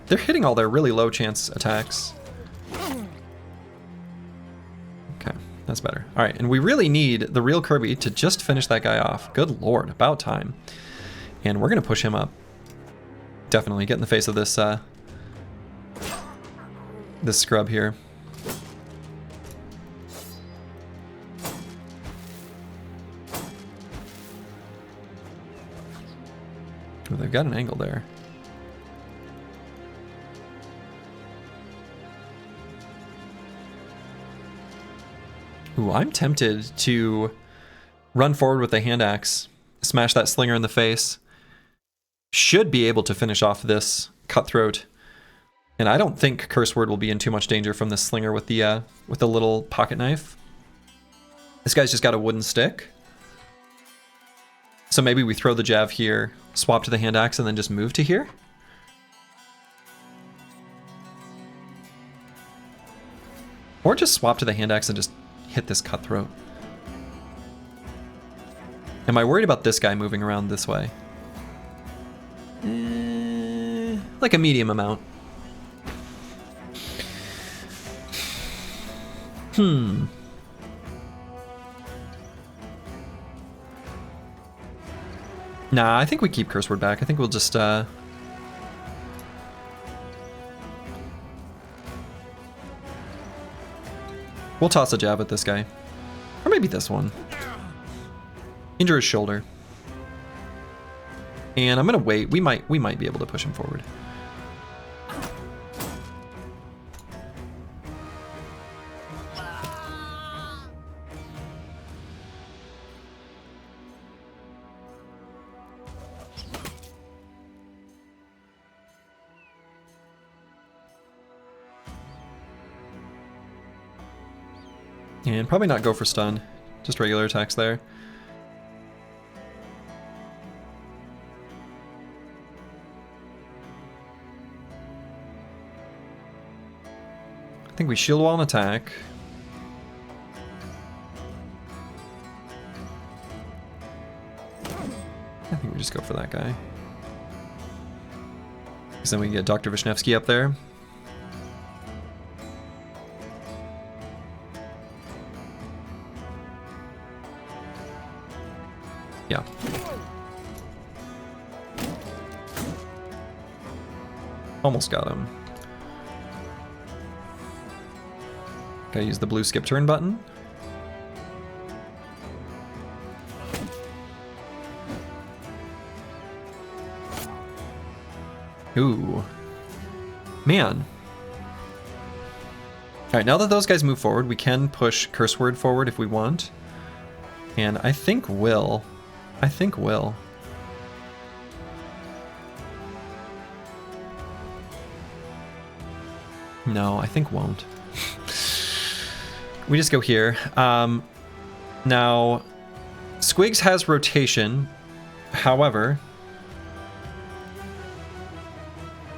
They're hitting all their really low chance attacks. Okay, that's better. All right, and we really need the real Kirby to just finish that guy off. Good lord, about time. And we're gonna push him up. Definitely get in the face of this this scrub here. Ooh, they've got an angle there. Ooh, I'm tempted to run forward with the hand axe, smash that slinger in the face. Should be able to finish off this cutthroat. And I don't think Curse Word will be in too much danger from this slinger with the little pocket knife. This guy's just got a wooden stick. So maybe we throw the jav here, swap to the hand axe, and then just move to here. Or just swap to the hand axe and just hit this cutthroat. Am I worried about this guy moving around this way? Like a medium amount. Nah, I think we keep Curse Word back. I think we'll just we'll toss a jab at this guy. Or maybe this one. Injure his shoulder. And I'm gonna wait. We might be able to push him forward. And probably not go for stun, just regular attacks there. I think we shield wall and attack. I think we just go for that guy. Because then we can get Dr. Vishnevsky up there. Yeah. Almost got him. Gotta use the blue skip turn button. Ooh. Man. Alright, now that those guys move forward, we can push Curse Word forward if we want. And I think will. No, I think won't. We just go here. Now, Squigs has rotation. However,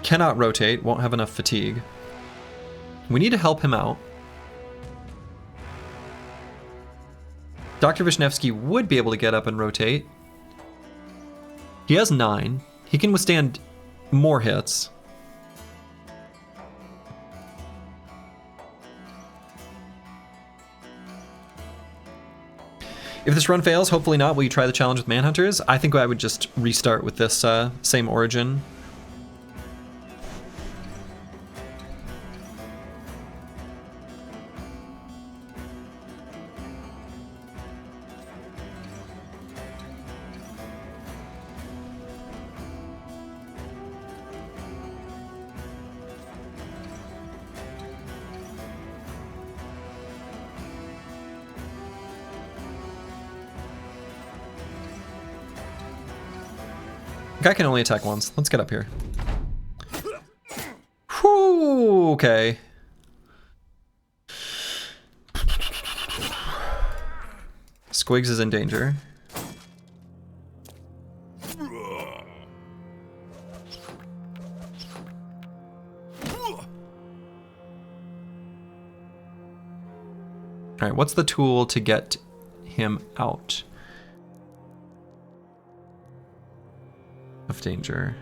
cannot rotate, won't have enough fatigue. We need to help him out. Dr. Vishnevsky would be able to get up and rotate. He has 9. He can withstand more hits. If this run fails, hopefully not, will you try the challenge with Manhunters? I think I would just restart with this same origin. Guy can only attack once. Let's get up here. Whew, okay. Squigs is in danger. Alright, what's the tool to get him out of danger?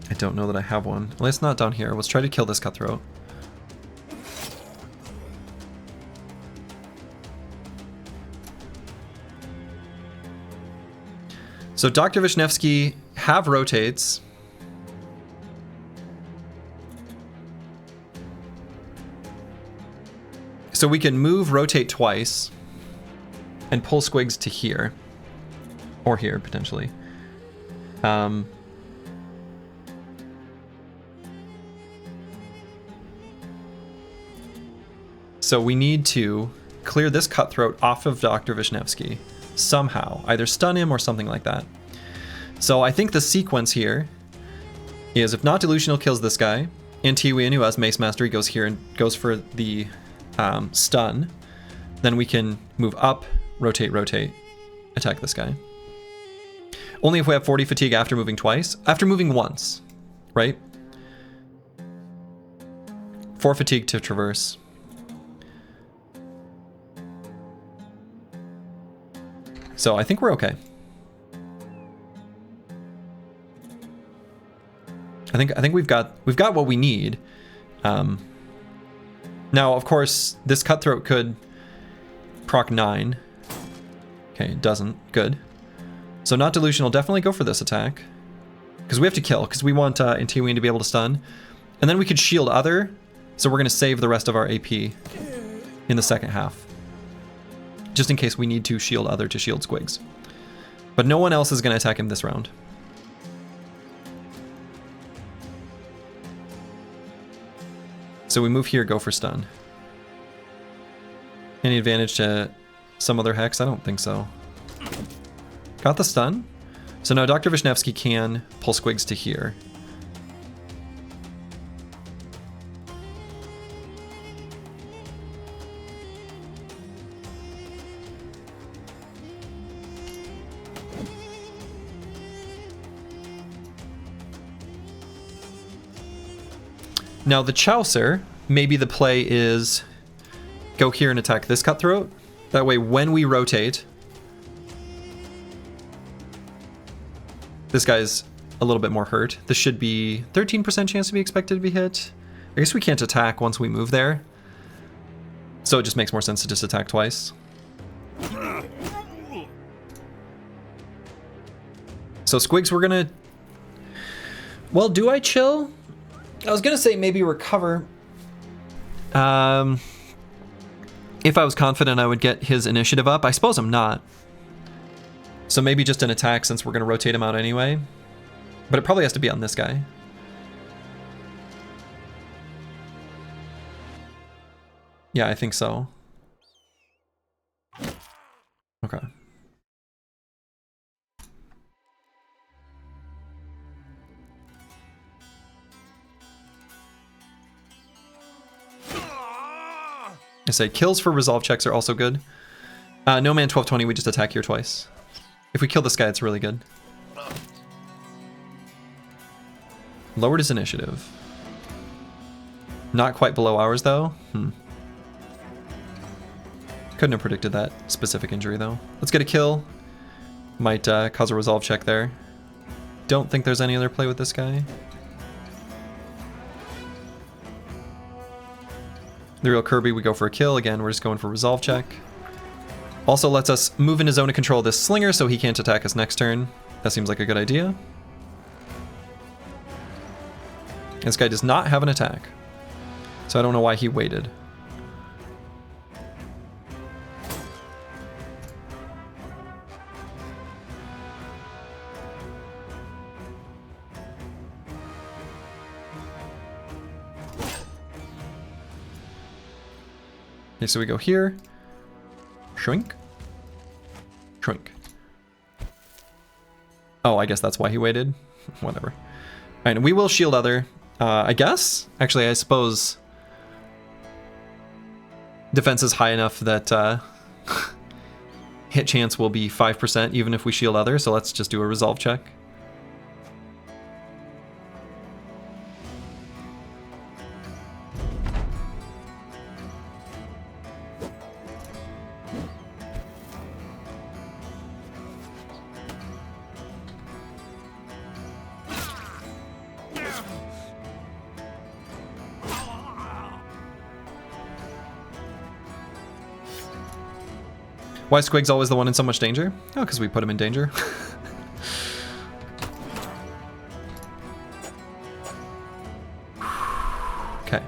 I don't know that I have one. At least not down here. Let's try to kill this cutthroat. So Dr. Vishnevsky have rotates. So we can move rotate twice and pull Squigs to here. Or here, potentially. So we need to clear this cutthroat off of Dr. Vishnevsky somehow. Either stun him or something like that. So I think the sequence here is if not delusional kills this guy, and Tiwin, who has Mace Mastery, goes here and goes for the stun, then we can move up, rotate, rotate, attack this guy. Only if we have 40 fatigue after moving twice. After moving once, right? 4 fatigue to traverse. So I think we're okay. I think we've got what we need. Now, of course, this cutthroat could proc 9. Okay, it doesn't. Good. So not delusional. Definitely go for this attack. Because we have to kill. Because we want Intiween to be able to stun. And then we could shield other. So we're going to save the rest of our AP in the second half. Just in case we need to shield other to shield Squigs. But no one else is going to attack him this round. So we move here, go for stun. Any advantage to some other hex? I don't think so. Got the stun. So now Dr. Vishnevsky can pull Squigs to here. Now the Chaucer, maybe the play is go here and attack this Cutthroat. That way when we rotate, this guy's a little bit more hurt. This should be 13% chance to be expected to be hit. I guess we can't attack once we move there. So it just makes more sense to just attack twice. So Squigs, we're gonna... Well, do I chill? I was gonna say maybe recover. If I was confident I would get his initiative up. I suppose I'm not. So maybe just an attack since we're gonna rotate him out anyway. But it probably has to be on this guy. Yeah, I think so. Okay. I say kills for resolve checks are also good. No man 1220, we just attack here twice. If we kill this guy, it's really good. Lowered his initiative. Not quite below ours though. Couldn't have predicted that specific injury though. Let's get a kill. Might cause a resolve check there. Don't think there's any other play with this guy. The real Kirby, we go for a kill. Again, we're just going for resolve check. Also lets us move into zone of control of this Slinger so he can't attack us next turn. That seems like a good idea. This guy does not have an attack. So I don't know why he waited. Okay, so we go here. Shrink. Shrink. Oh, I guess that's why he waited. Whatever. Alright, and we will shield other. I guess? Actually, I suppose defense is high enough that hit chance will be 5% even if we shield other, so let's just do a resolve check. Why is Squig's always the one in so much danger? Oh, because we put him in danger. Okay.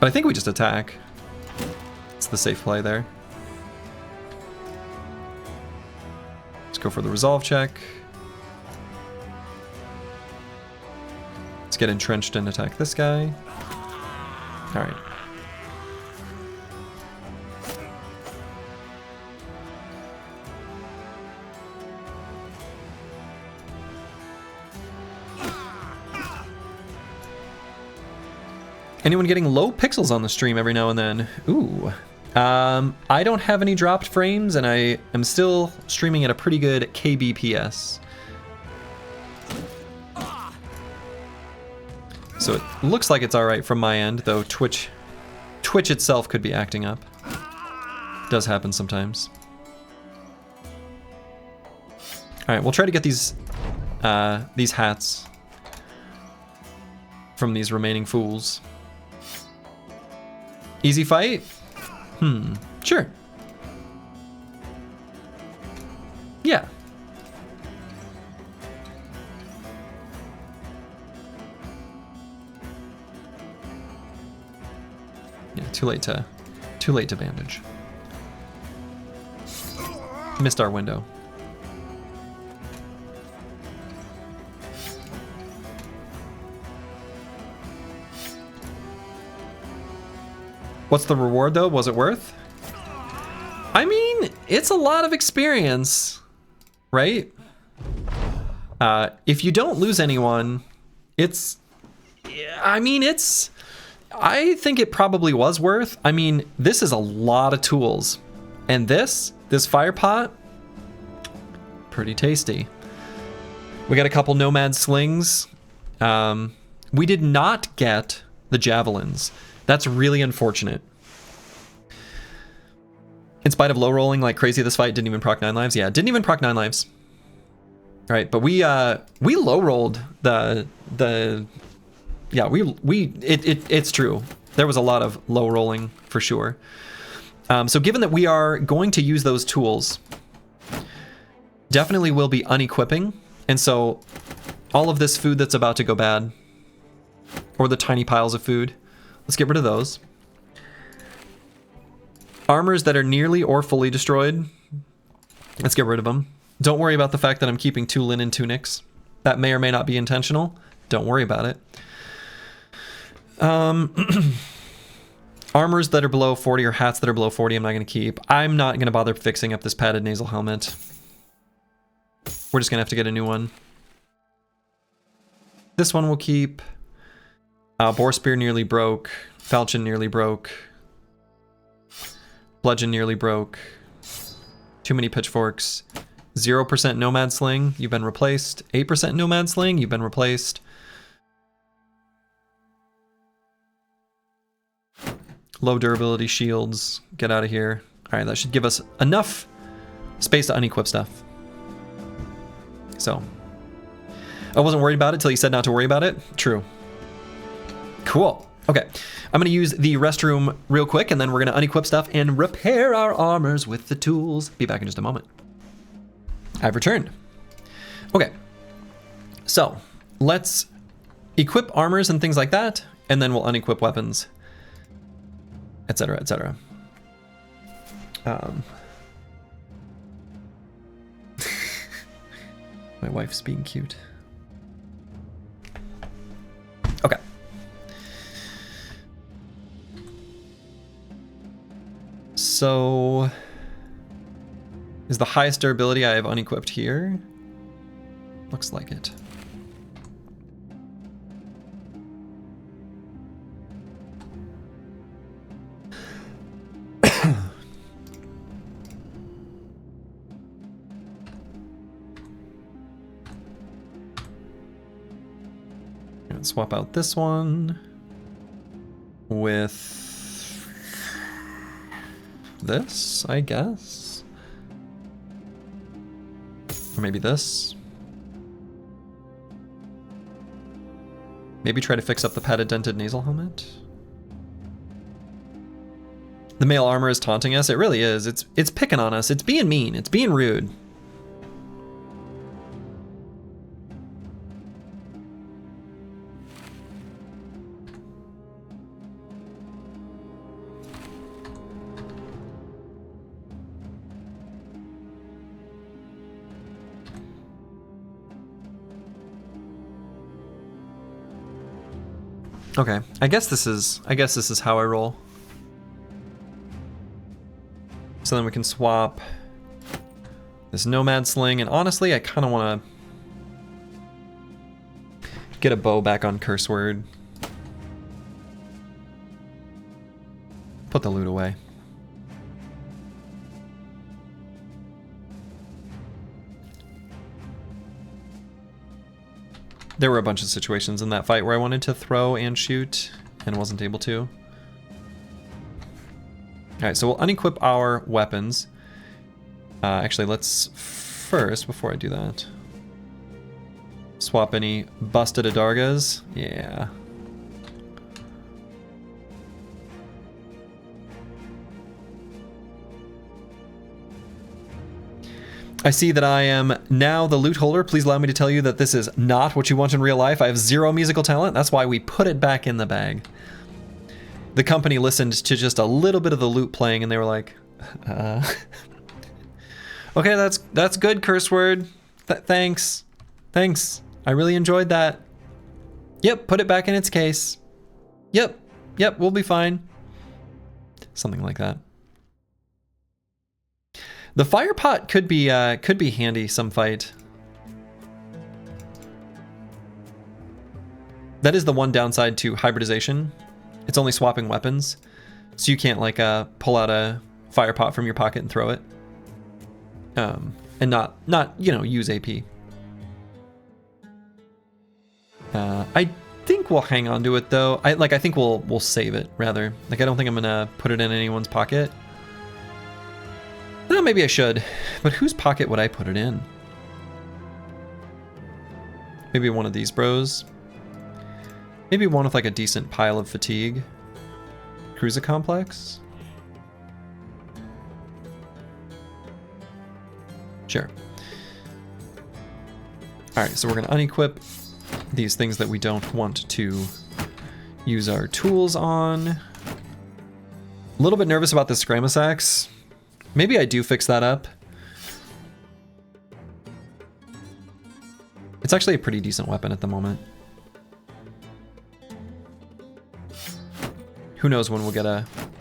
But I think we just attack. It's the safe play there. Let's go for the resolve check. Let's get entrenched and attack this guy. Alright. Anyone getting low pixels on the stream every now and then? Ooh. I don't have any dropped frames, and I am still streaming at a pretty good kbps. So it looks like it's alright from my end, though Twitch itself could be acting up. Does happen sometimes. Alright, we'll try to get these hats from these remaining fools. Easy fight? Sure. Yeah. Yeah, too late to bandage. Missed our window. What's the reward though? Was it worth? I mean, it's a lot of experience, right? If you don't lose anyone, I think it probably was worth. I mean, this is a lot of tools. And this fire pot, pretty tasty. We got a couple nomad slings. We did not get the javelins. That's really unfortunate. In spite of low rolling like crazy this fight, didn't even proc 9 lives. Yeah, didn't even proc 9 lives. All right, but we low rolled it's true. There was a lot of low rolling for sure. So given that we are going to use those tools, definitely will be unequipping. And so all of this food that's about to go bad, or the tiny piles of food, let's get rid of those. Armors that are nearly or fully destroyed, let's get rid of them. Don't worry about the fact that I'm keeping 2 linen tunics. That may or may not be intentional. Don't worry about it. Armors that are below 40 or hats that are below 40, I'm not going to keep. I'm not going to bother fixing up this padded nasal helmet. We're just going to have to get a new one. This one we'll keep. Boar spear nearly broke. Falchion nearly broke. Bludgeon nearly broke. Too many pitchforks. 0% nomad sling, you've been replaced. 8% nomad sling, you've been replaced. Low durability shields, get out of here. All right, that should give us enough space to unequip stuff. So, I wasn't worried about it till you said not to worry about it. True. Cool. Okay, I'm gonna use the restroom real quick and then we're gonna unequip stuff and repair our armors with the tools. Be back in just a moment. I've returned. Okay, so let's equip armors and things like that, and then we'll unequip weapons, etc., etc. My wife's being cute. Okay. So, is the highest durability I have unequipped here? Looks like it. And swap out this one with this, I guess. Or maybe this. Maybe try to fix up the padded dented nasal helmet. The male armor is taunting us. It really is. It's picking on us. It's being mean. It's being rude. Okay, I guess this is how I roll. So then we can swap this nomad sling, and honestly, I kind of want to get a bow back on curse word. Put the loot away. There were a bunch of situations in that fight where I wanted to throw and shoot and wasn't able to. Alright, so we'll unequip our weapons. Actually, let's first, before I do that, swap any busted Adargas. Yeah. I see that I am now the loot holder. Please allow me to tell you that this is not what you want in real life. I have 0 musical talent. That's why we put it back in the bag. The company listened to just a little bit of the loot playing and they were like, okay, that's good, curse word. Thanks. Thanks. I really enjoyed that. Yep, put it back in its case. Yep, we'll be fine. Something like that. The fire pot could be handy some fight. That is the one downside to hybridization. It's only swapping weapons, so you can't like pull out a fire pot from your pocket and throw it, and not use AP. I think think we'll hang on to it though. I think we'll save it rather. Like I don't think I'm gonna put it in anyone's pocket. No, maybe I should. But whose pocket would I put it in? Maybe one of these bros. Maybe one with like a decent pile of fatigue. Cruiser complex. Sure. Alright, so we're going to unequip these things that we don't want to use our tools on. A little bit nervous about this Scramus axe. Maybe I do fix that up. It's actually a pretty decent weapon at the moment. Who knows when we'll get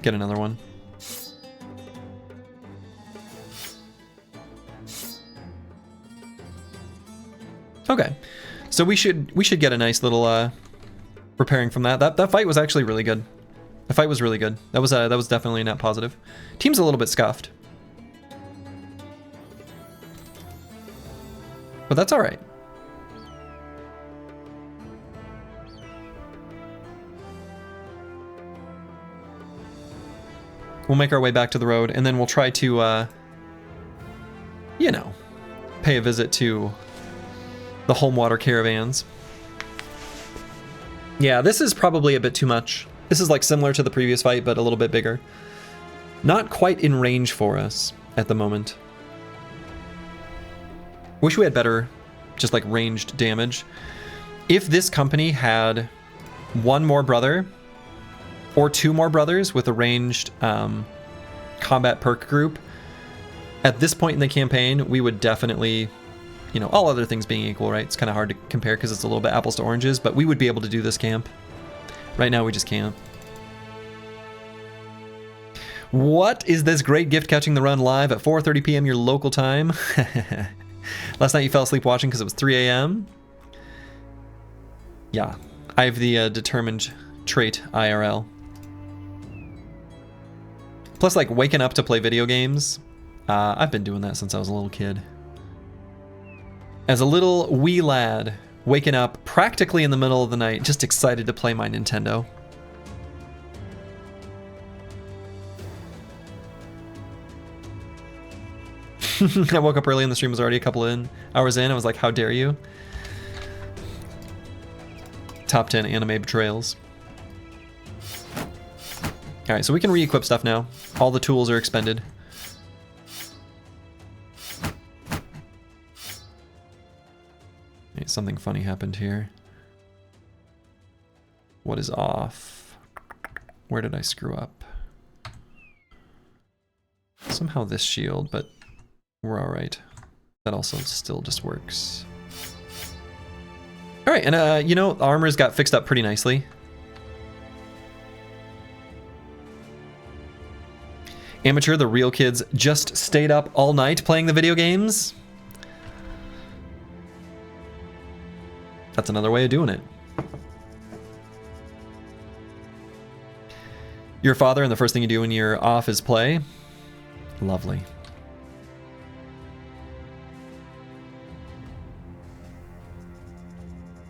another one. Okay, so we should get a nice little repairing from that. That fight was actually really good. The fight was really good. That was definitely a net positive. Team's a little bit scuffed, but that's all right. We'll make our way back to the road, and then we'll try to, you know, pay a visit to the Homewater caravans. Yeah, this is probably a bit too much. This is like similar to the previous fight, but a little bit bigger. Not quite in range for us at the moment. Wish we had better, just like ranged damage. If this company had one more brother, or two more brothers with a ranged combat perk group, at this point in the campaign, we would definitely, you know, all other things being equal, right? It's kind of hard to compare because it's a little bit apples to oranges, but we would be able to do this camp. Right now, we just can't. What is this great gift catching the run live at 4:30 p.m. your local time? Last night you fell asleep watching because it was 3 a.m. Yeah, I have the determined trait IRL. Plus, like, waking up to play video games, I've been doing that since I was a little kid. As a little wee lad, waking up practically in the middle of the night, just excited to play my Nintendo. I woke up early and the stream was already a couple hours in. I was like, how dare you? Top 10 anime betrayals. Alright, so we can re-equip stuff now. All the tools are expended. Hey, something funny happened here. What is off? Where did I screw up? Somehow this shield, but we're alright. That also still just works. Alright, and you know, armor's got fixed up pretty nicely. Amateur, the real kids just stayed up all night playing the video games. That's another way of doing it. Your father, and the first thing you do when you're off is play. Lovely.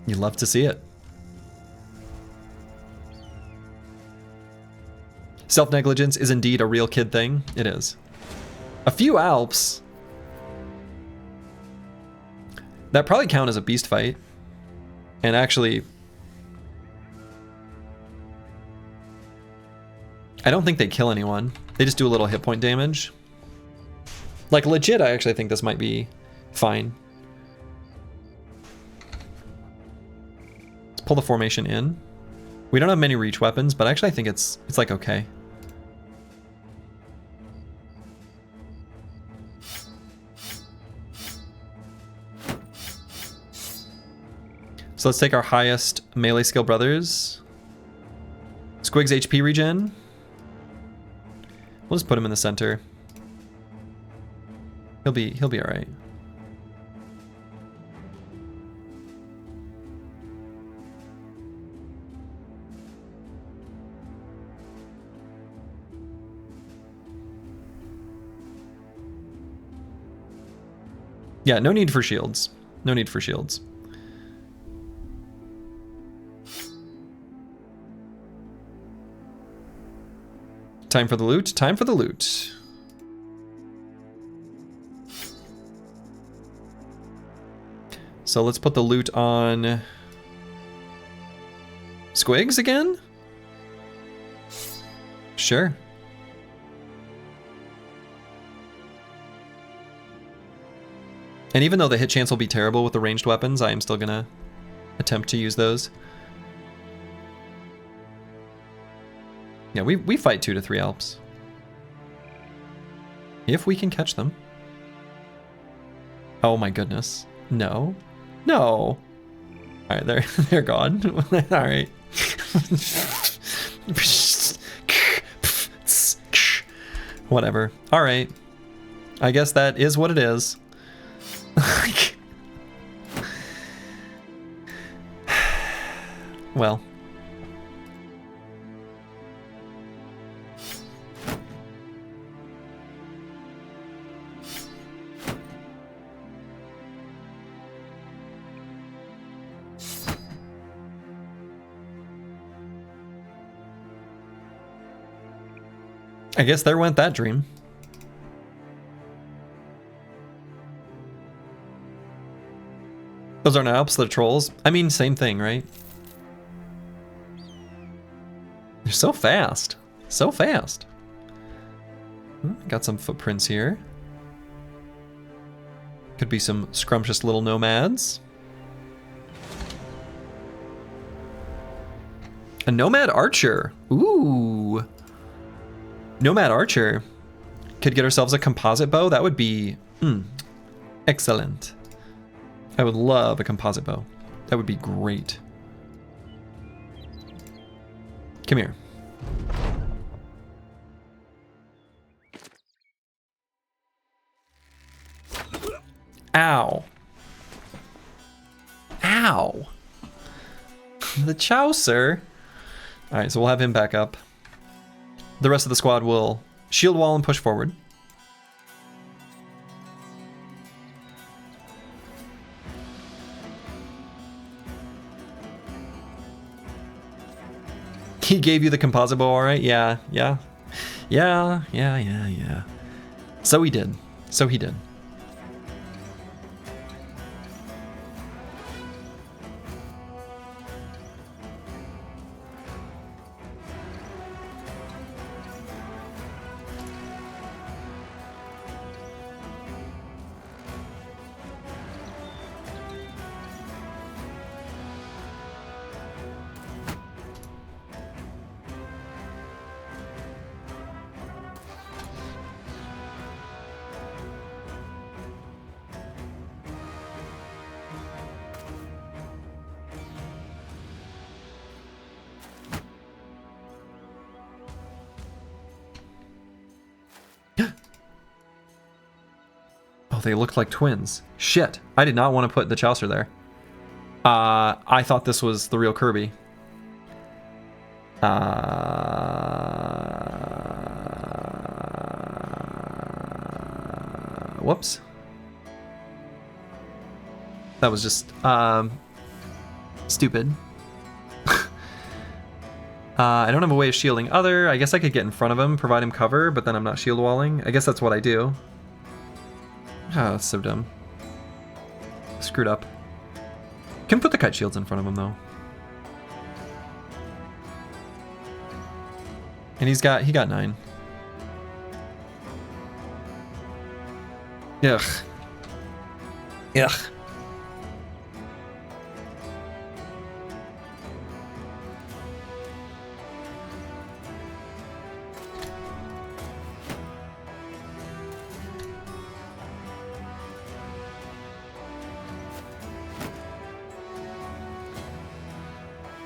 You love to see it. Self-negligence is indeed a real kid thing. It is. A few Alps. That probably count as a beast fight. And actually, I don't think they kill anyone. They just do a little hit point damage. Like legit, I actually think this might be fine. Let's pull the formation in. We don't have many reach weapons, but actually I think it's like okay. So let's take our highest melee skill brothers. Squig's HP regen. We'll just put him in the center. He'll be all right. Yeah, no need for shields. No need for shields. Time for the loot. Time for the loot. So let's put the loot on Squigs again? Sure. And even though the hit chance will be terrible with the ranged weapons, I am still gonna attempt to use those. Yeah, we fight 2 to 3 Alps. If we can catch them. Oh my goodness. No. No. Alright, they're gone. Alright. Whatever. Alright. I guess that is what it is. Well. I guess there went that dream. Those aren't Alps, they're trolls. I mean, same thing, right? They're so fast. So fast. Got some footprints here. Could be some scrumptious little nomads. A nomad archer. Ooh. Nomad archer. Could get ourselves a composite bow. That would be excellent. I would love a composite bow. That would be great. Come here. Ow. Ow. The Chaucer. Alright, so we'll have him back up. The rest of the squad will shield wall and push forward. He gave you the composite bow, alright? Yeah. So he did. So he did. They looked like twins. Shit. I did not want to put the Chaucer there. I thought this was the real Kirby. Whoops. That was just stupid. I don't have a way of shielding other. I guess I could get in front of him, provide him cover, but then I'm not shield walling. I guess that's what I do. Oh, that's so dumb. Screwed up. Can put the kite shields in front of him though. And he got 9. Ugh. Ugh.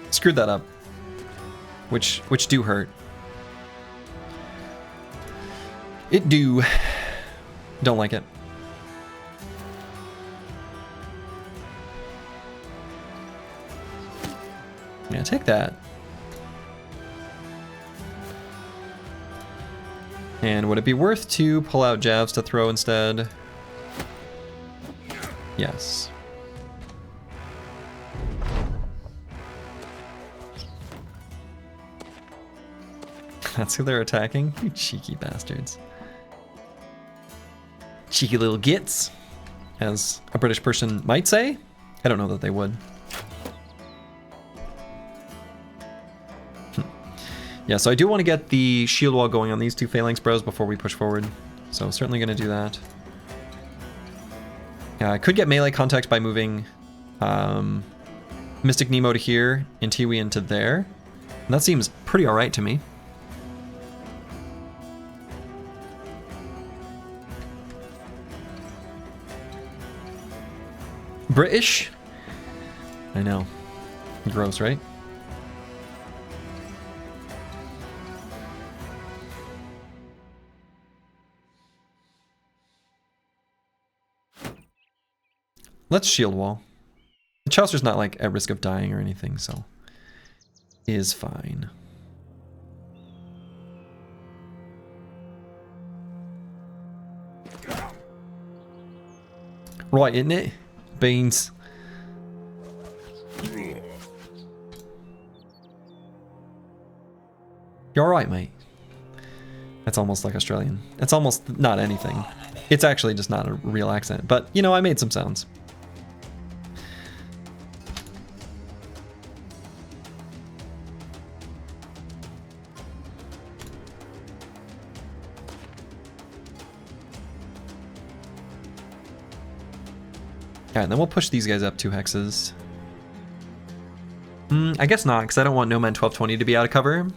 Screwed that up. Which do hurt. It do. Don't like it. Yeah, take that. And would it be worth to pull out jabs to throw instead? Yes. That's who they're attacking? You cheeky bastards. Cheeky little gits, as a British person might say. I don't know that they would. Yeah, so I do want to get the shield wall going on these two Phalanx bros before we push forward. So certainly going to do that. I could get melee contact by moving Mystic Nemo to here and Tiwi into there. And that seems pretty alright to me. British? I know. Gross, right? Let's shield wall. The Chaucer's not like at risk of dying or anything, so is fine. Right, isn't it? Beans. You're alright, mate. That's almost like Australian. It's almost not anything. It's actually just not a real accent. But, you know, I made some sounds. Alright, and then we'll push these guys up 2 hexes. I guess not, because I don't want Nomad 1220 to be out of cover.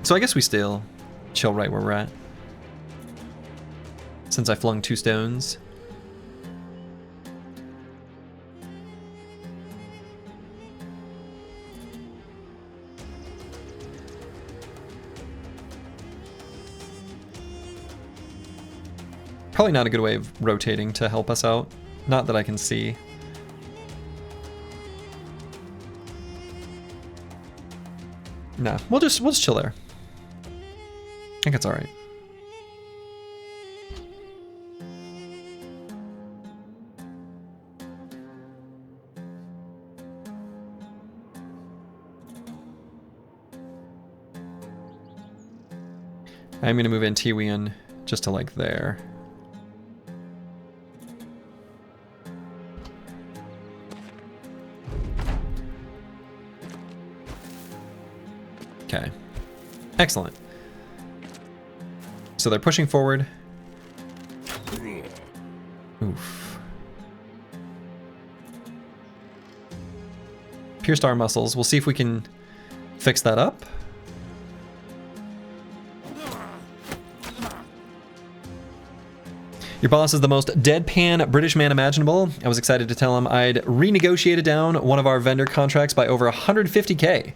So I guess we still chill right where we're at. Since I flung 2 stones. Probably not a good way of rotating to help us out. Not that I can see. Nah, we'll just chill there. I think it's alright. I'm gonna move in Tiwi just to like there. Okay. Excellent. So they're pushing forward. Oof. Pierced our muscles. We'll see if we can fix that up. Your boss is the most deadpan British man imaginable. I was excited to tell him I'd renegotiated down one of our vendor contracts by over 150K.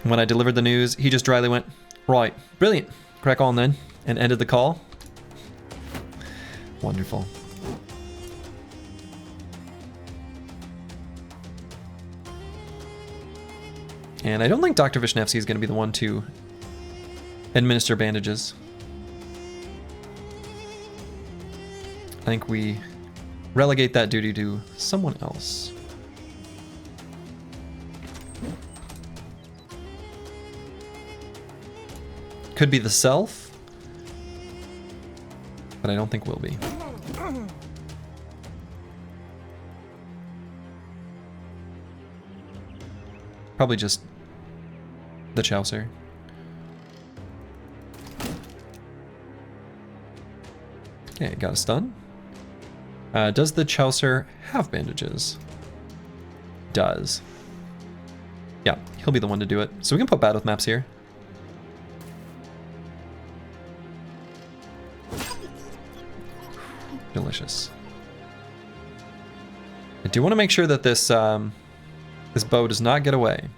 When I delivered the news, he just dryly went, "Right, brilliant, crack on then," and ended the call. Wonderful. And I don't think Dr. Vishnevsky is going to be the one to administer bandages. I think we relegate that duty to someone else. Could be the self, but I don't think will be. Probably just the Chaucer. Okay, got a stun. Does the Chaucer have bandages? Does. Yeah, he'll be the one to do it. So we can put Bad with maps here. Delicious. I do want to make sure that this this bow does not get away.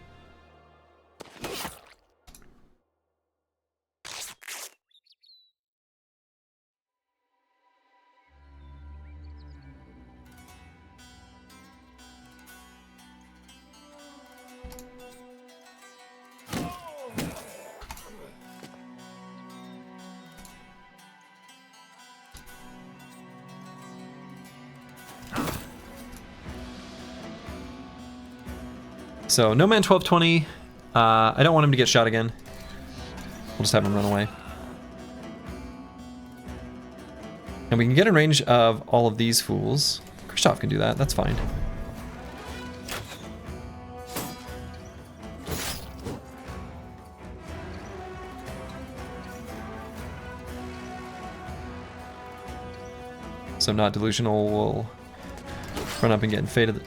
So Nomad 1220. I don't want him to get shot again. We'll just have him run away. And we can get in range of all of these fools. Kristoff can do that. That's fine. So Not Delusional will run up and get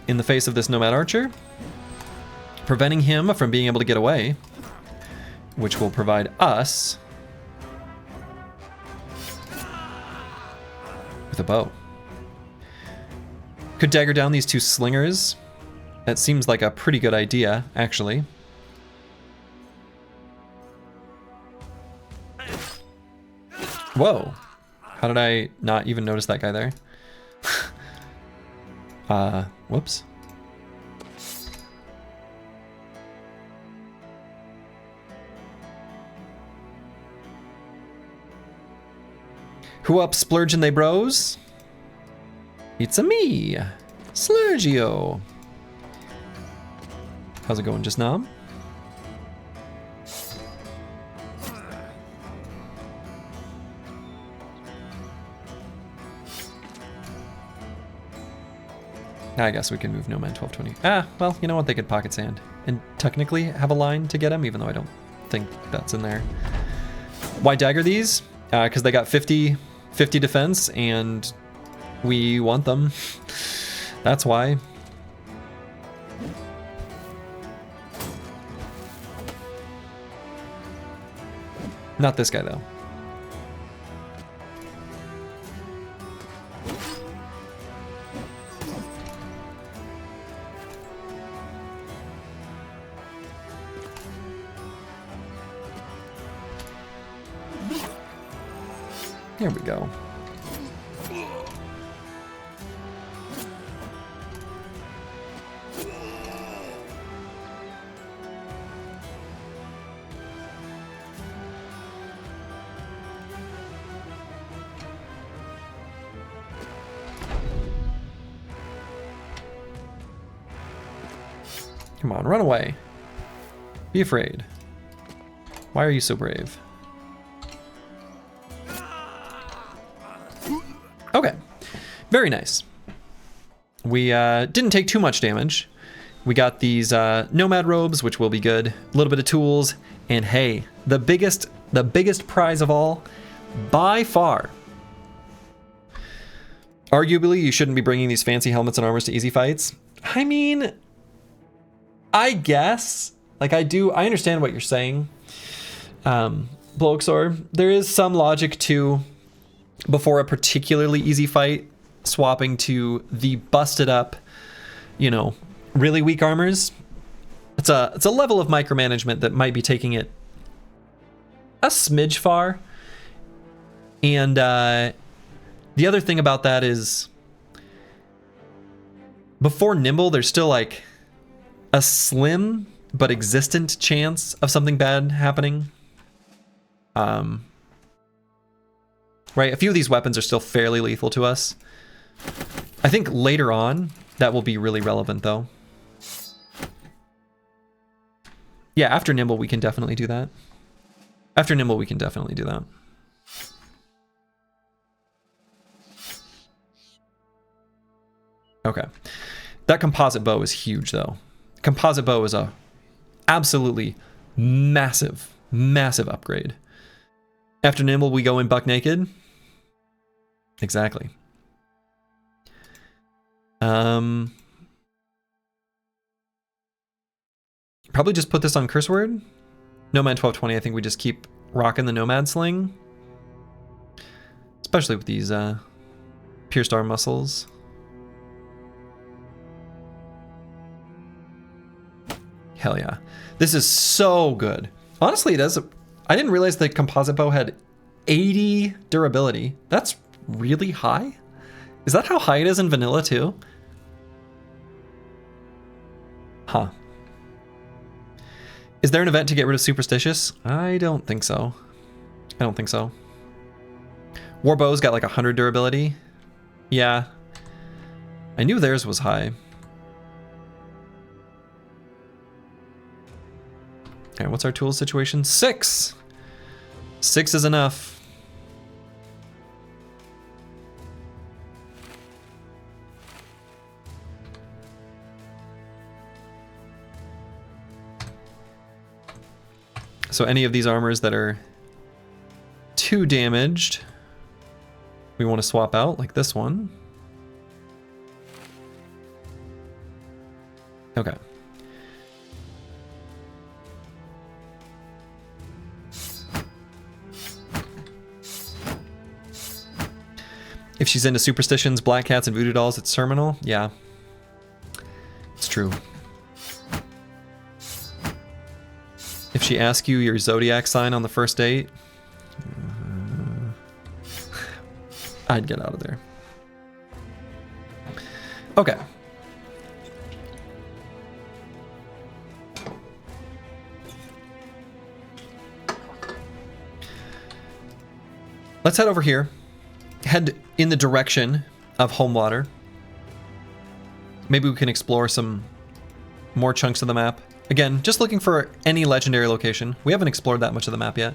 in the face of this Nomad Archer, preventing him from being able to get away, which will provide us with a bow. Could dagger down these two slingers. That seems like a pretty good idea, actually. Whoa. How did I not even notice that guy there? Whoops. Who up, splurging they bros? It's a me, Slurgio. How's it going just now? I guess we can move Nomad 1220. Ah, well, you know what? They could pocket sand and technically have a line to get him, even though I don't think that's in there. Why dagger these? Because they got 50 defense and we want them. That's why. Not this guy though. Here we go. Come on, run away. Be afraid. Why are you so brave? Okay, very nice. We didn't take too much damage. We got these nomad robes, which will be good. A little bit of tools, and hey, the biggest prize of all, by far. Arguably, you shouldn't be bringing these fancy helmets and armors to easy fights. I mean, I guess, like I understand what you're saying, Bloxor. There is some logic to, before a particularly easy fight, swapping to the busted up, you know, really weak armors. It's a level of micromanagement that might be taking it a smidge far. And the other thing about that is, before Nimble, there's still like a slim but existent chance of something bad happening. Right, a few of these weapons are still fairly lethal to us. I think later on, that will be really relevant though. Yeah, after Nimble, we can definitely do that. After Nimble, we can definitely do that. Okay. That composite bow is huge though. Composite bow is a absolutely massive, massive upgrade. After Nimble, we go in buck naked. Exactly. Probably just put this on curse word. Nomad 1220, I think we just keep rocking the Nomad sling. Especially with these pierced arm muscles. Hell yeah. This is so good. Honestly, it does. I didn't realize the composite bow had 80 durability. That's really high. Is that how high it is in vanilla too? Huh. Is there an event to get rid of Superstitious? I don't think so. I don't think so. Warbow's got like 100 durability. Yeah. I knew theirs was high. Okay, what's our tools situation? 6! 6 is enough. So any of these armors that are too damaged, we want to swap out, like this one. Okay. If she's into superstitions, black cats, and voodoo dolls, it's terminal. Yeah. It's true. If she asks you your zodiac sign on the first date, I'd get out of there. Okay. Let's head over here. Head in the direction of Homewater. Maybe we can explore some more chunks of the map. Again, just looking for any legendary location. We haven't explored that much of the map yet.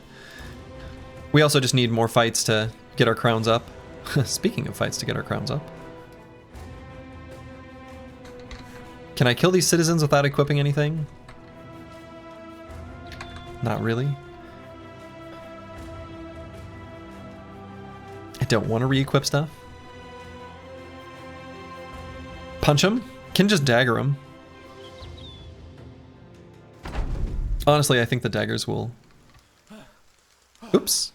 We also just need more fights to get our crowns up. Speaking of fights to get our crowns up. Can I kill these citizens without equipping anything? Not really. I don't want to re-equip stuff. Punch him? Can just dagger him. Honestly, I think the daggers will... Oops.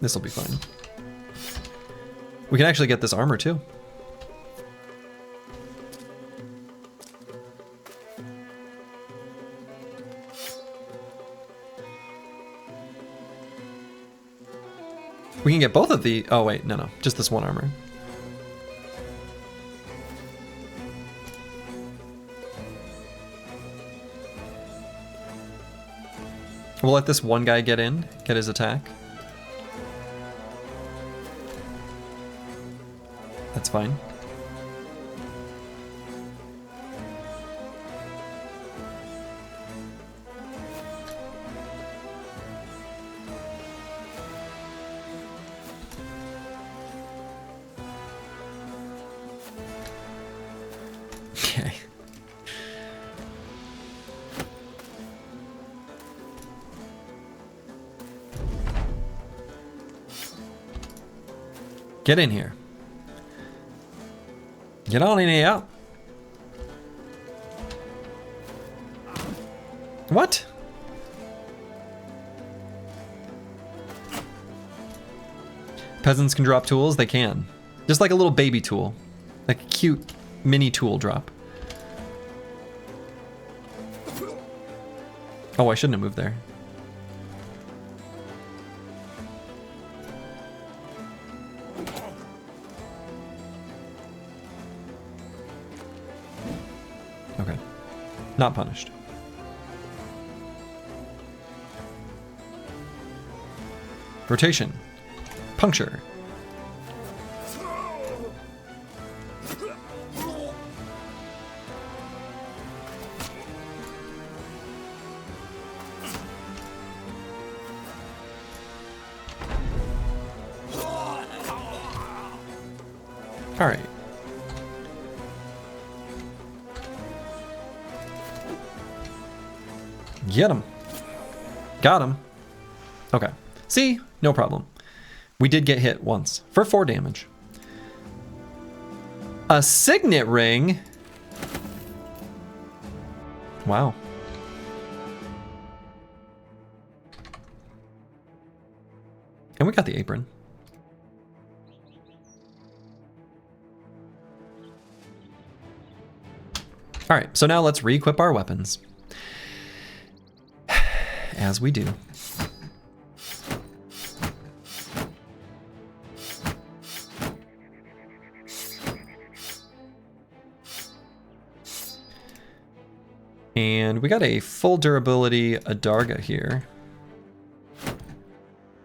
This will be fine. We can actually get this armor too. We can get both of the... Oh, wait. No, just this one armor. We'll let this one guy get in, get his attack. That's fine. Okay. Get in here. Get on in here. What? Peasants can drop tools? They can. Just like a little baby tool. Like a cute mini tool drop. Oh, I shouldn't have moved there. Okay. Not punished. Rotation. Puncture. All right. Get him. Got him. Okay. See? No problem. We did get hit once for 4 damage. A signet ring? Wow. And we got the apron. All right, so now let's re-equip our weapons. As we do. And we got a full durability Adarga here.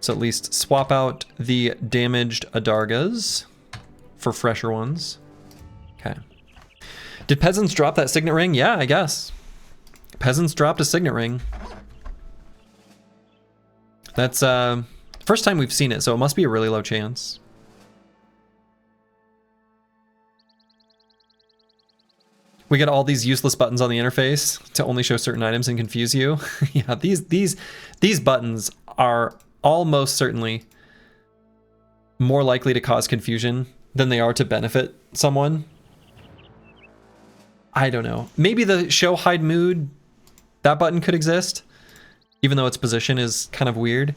So at least swap out the damaged Adargas. for fresher ones. Okay. Did peasants drop that signet ring? Yeah, I guess. Peasants dropped a signet ring. That's first time we've seen it, so it must be a really low chance. We get all these useless buttons on the interface to only show certain items and confuse you. Yeah, these buttons are almost certainly more likely to cause confusion than they are to benefit someone. I don't know. Maybe the show hide mood, that button could exist, even though its position is kind of weird.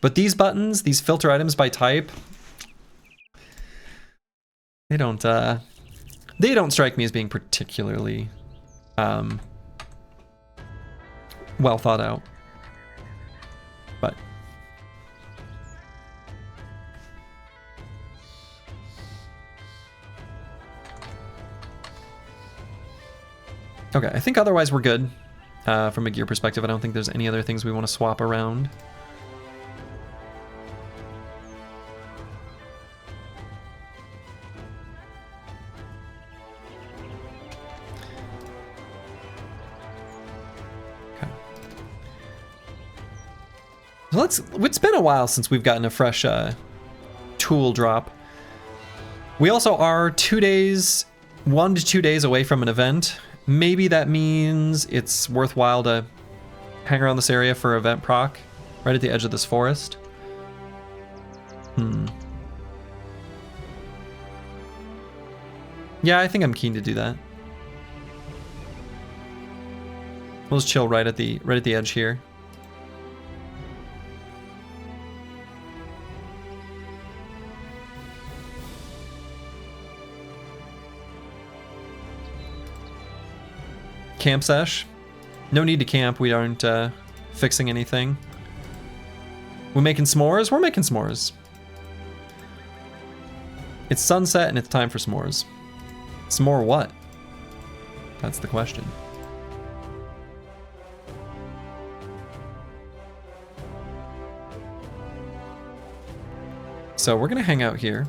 But these buttons, these filter items by type, they don't strike me as being particularly well thought out. But okay, I think otherwise we're good from a gear perspective. I don't think there's any other things we want to swap around. It's been a while since we've gotten a fresh tool drop. We also are 2 days, 1 to 2 days away from an event. Maybe that means it's worthwhile to hang around this area for event proc, right at the edge of this forest. Yeah, I think I'm keen to do that. We'll just chill right at the edge here. Camp sesh. No need to camp. We aren't fixing anything. We making s'mores? We're making s'mores. It's sunset and it's time for s'mores. S'more what? That's the question. So we're gonna hang out here.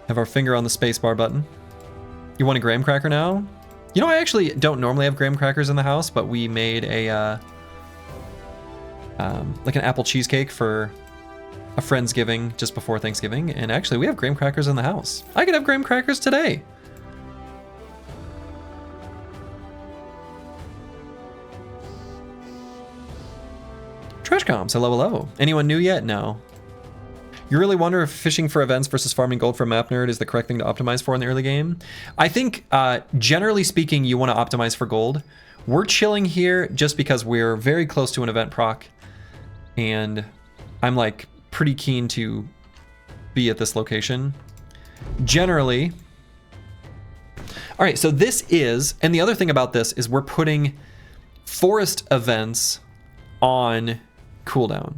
Have our finger on the spacebar button. You want a graham cracker now? You know, I actually don't normally have graham crackers in the house, but we made a like an apple cheesecake for a Friendsgiving just before Thanksgiving, and actually we have graham crackers in the house. I could have graham crackers today. Trash comps, hello, hello. Anyone new yet? No. You really wonder if fishing for events versus farming gold for a map nerd is the correct thing to optimize for in the early game? I think, generally speaking, you want to optimize for gold. We're chilling here just because we're very close to an event proc, and I'm like pretty keen to be at this location. Generally. All right, so this is, and the other thing about this is we're putting forest events on cooldown.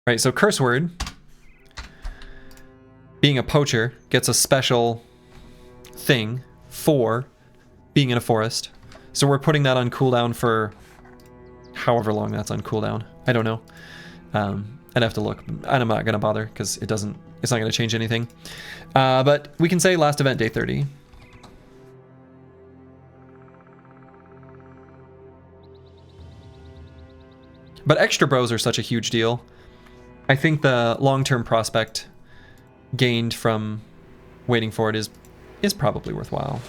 Right, so curse word, being a poacher, gets a special thing for being in a forest. So we're putting that on cooldown for however long that's on cooldown. I don't know. I'd have to look. I'm not gonna bother because it's not gonna change anything. But we can say last event day 30. But extra bros are such a huge deal. I think the long-term prospect gained from waiting for it is probably worthwhile.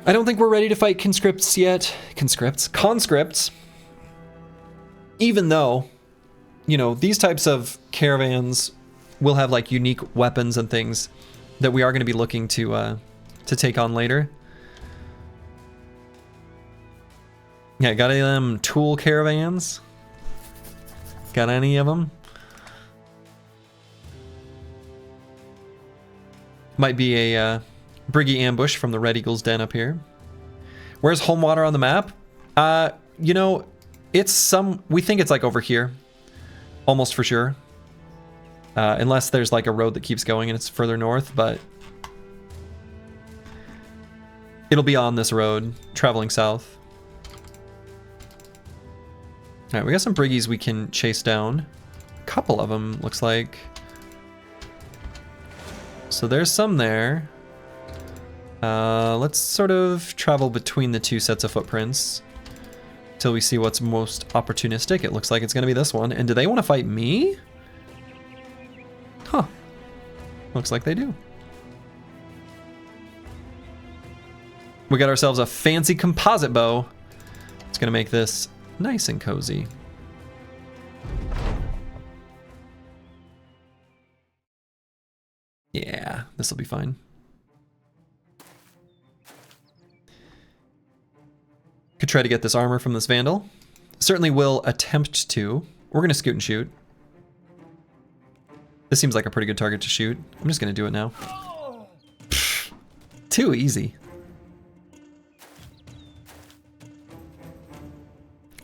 I don't think we're ready to fight conscripts yet. Conscripts. Even though, you know, these types of caravans will have like unique weapons and things that we are going to be looking to take on later. Yeah, got any of them tool caravans? Got any of them? Might be a Briggy ambush from the Red Eagle's den up here. Where's Homewater on the map? You know, we think it's like over here. Almost for sure. Unless there's like a road that keeps going and it's further north, but it'll be on this road, traveling south. Alright, we got some Briggies we can chase down. A couple of them, looks like. So there's some there. Let's sort of travel between the two sets of footprints till we see what's most opportunistic. It looks like it's going to be this one. And do they want to fight me? Huh. Looks like they do. We got ourselves a fancy composite bow. It's going to make this nice and cozy. Yeah, this will be fine. Could try to get this armor from this Vandal. Certainly will attempt to. We're going to scoot and shoot. This seems like a pretty good target to shoot. I'm just going to do it now. Pfft, too easy.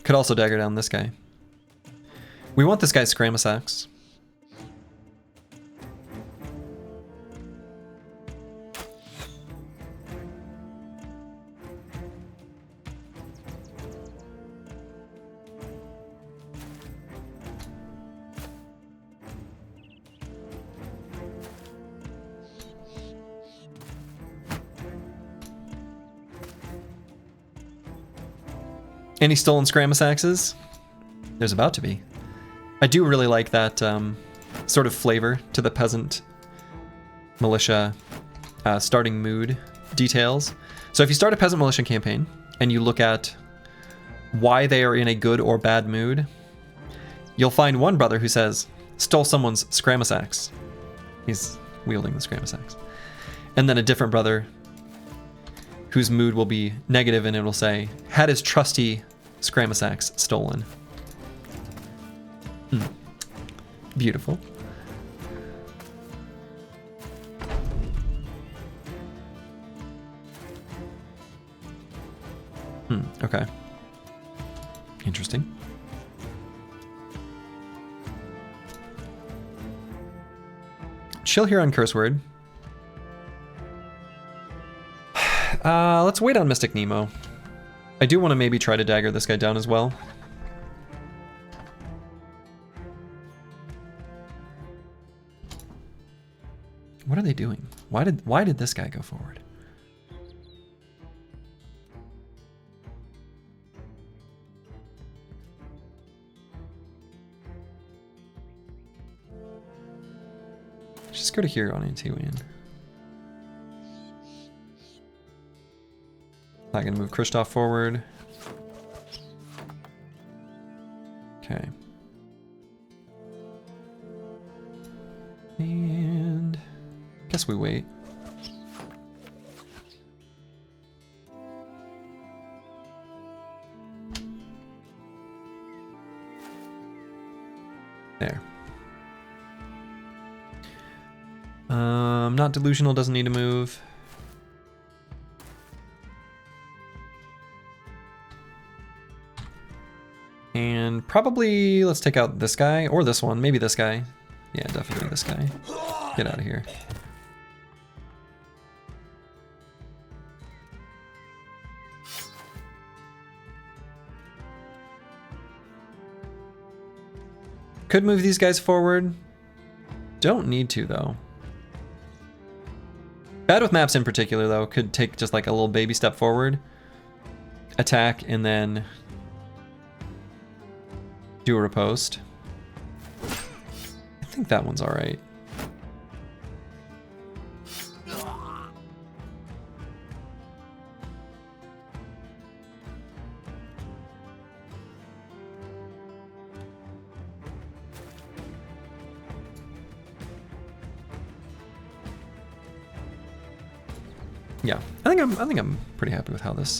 Could also dagger down this guy. We want this guy's Scramus Axe. Any stolen Scramus Axes? There's about to be. I do really like that sort of flavor to the peasant militia starting mood details. So if you start a peasant militia campaign and you look at why they are in a good or bad mood, you'll find one brother who says, stole someone's Scramus Axe. He's wielding the Scramus Axe. And then a different brother whose mood will be negative and it will say, had his trusty Scramus Axe stolen. Beautiful. Okay. Interesting. Chill here on Curse Word. Let's wait on Mystic Nemo. I do want to maybe try to dagger this guy down as well. What are they doing? Why did this guy go forward? Just go to here on Antiwian. Not gonna move Kristoff forward. Okay. And guess we wait. There. Not delusional, doesn't need to move. And probably let's take out this guy or this one, maybe this guy. Yeah, definitely this guy. Get out of here. Could move these guys forward. Don't need to though. Bad with maps in particular though, could take just like a little baby step forward, attack, and then do a riposte. I think that one's all right. Yeah, I think I'm pretty happy with how this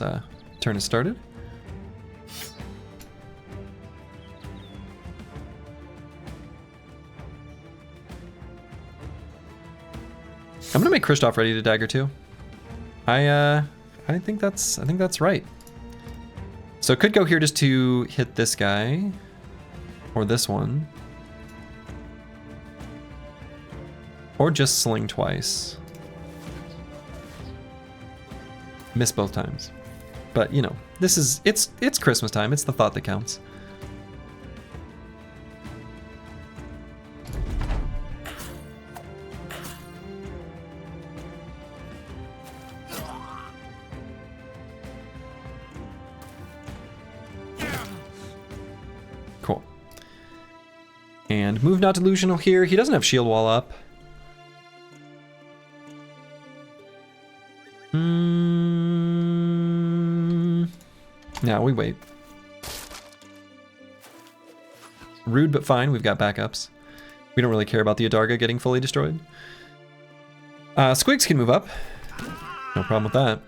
turn has started. I'm gonna make Kristoff ready to dagger too. I think that's right. So it could go here just to hit this guy or this one, or just sling twice. Miss both times, but you know, it's Christmas time. It's the thought that counts. And move not delusional here. He doesn't have shield wall up. No, we wait. Rude but fine, we've got backups. We don't really care about the Adarga getting fully destroyed. Squigs can move up. No problem with that.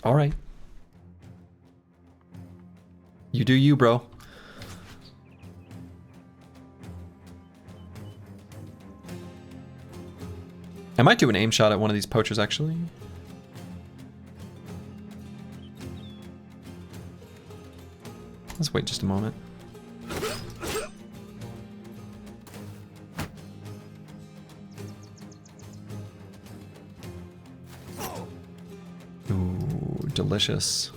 All right. You do you, bro. I might do an aim shot at one of these poachers, actually. Let's wait just a moment. Ooh, delicious.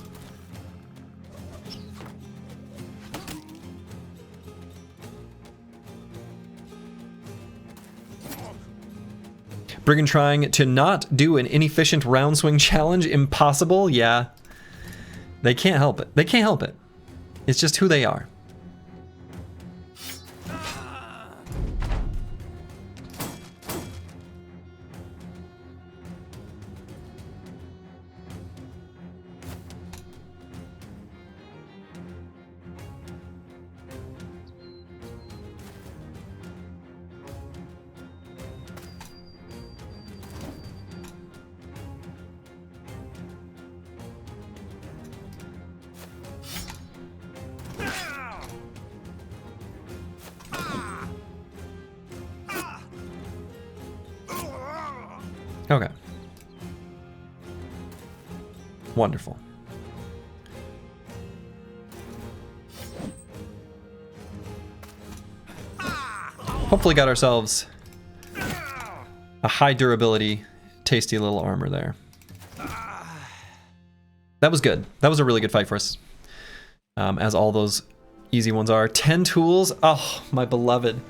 Brigand trying to not do an inefficient round swing challenge. Impossible? Yeah. They can't help it. They can't help it. It's just who they are. Okay. Wonderful. Hopefully got ourselves a high durability, tasty little armor there. That was good. That was a really good fight for us. As all those easy ones are. 10 tools. Oh, my beloved.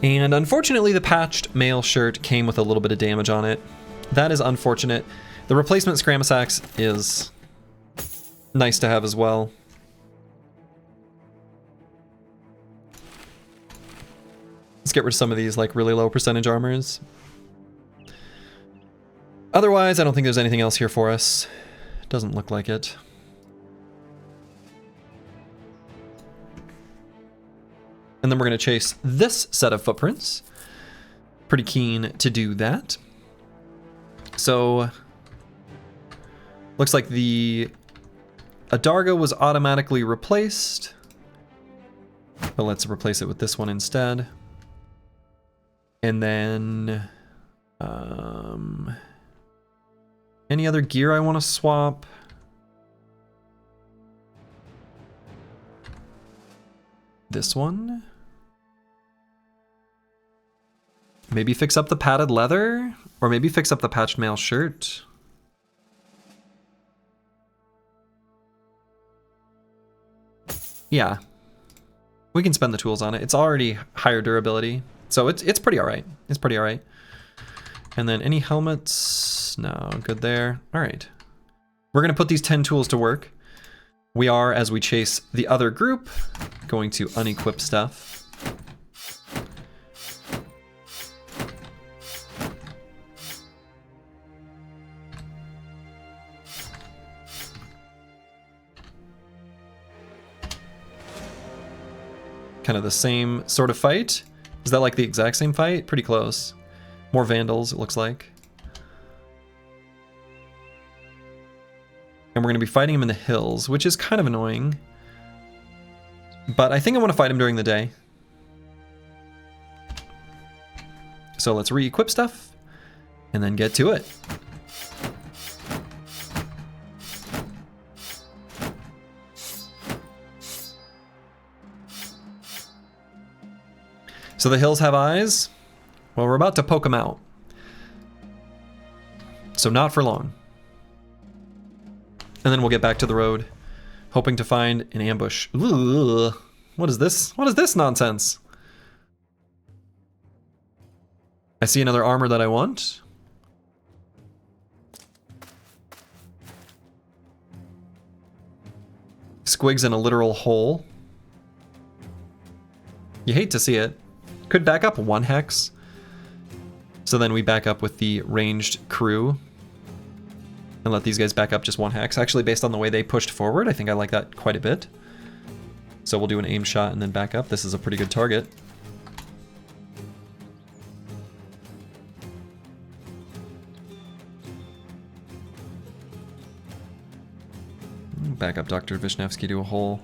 And unfortunately, the patched mail shirt came with a little bit of damage on it. That is unfortunate. The replacement Scramus Axe is nice to have as well. Let's get rid of some of these like really low percentage armors. Otherwise, I don't think there's anything else here for us. Doesn't look like it. And then we're going to chase this set of footprints. Pretty keen to do that. So, looks like the Adarga was automatically replaced. But let's replace it with this one instead. And then, any other gear I want to swap? This one? Maybe fix up the padded leather? Or maybe fix up the patched mail shirt? Yeah. We can spend the tools on it. It's already higher durability. So it's pretty alright. It's pretty alright. And then any helmets? No, good there. Alright. We're going to put these 10 tools to work. We are, as we chase the other group, going to unequip stuff. Kind of the same sort of fight. Is that like the exact same fight? Pretty close. More vandals, it looks like. And we're going to be fighting him in the hills, which is kind of annoying. But I think I want to fight him during the day. So let's re-equip stuff and then get to it. So the hills have eyes. Well, we're about to poke them out. So not for long. And then we'll get back to the road hoping to find an ambush. Ugh. What is this? What is this nonsense? I see another armor that I want. Squigs in a literal hole. You hate to see it. Could back up 1 hex. So then we back up with the ranged crew. And let these guys back up just 1 hex. Actually, based on the way they pushed forward, I think I like that quite a bit. So we'll do an aim shot and then back up. This is a pretty good target. Back up Dr. Vishnevsky to a hole.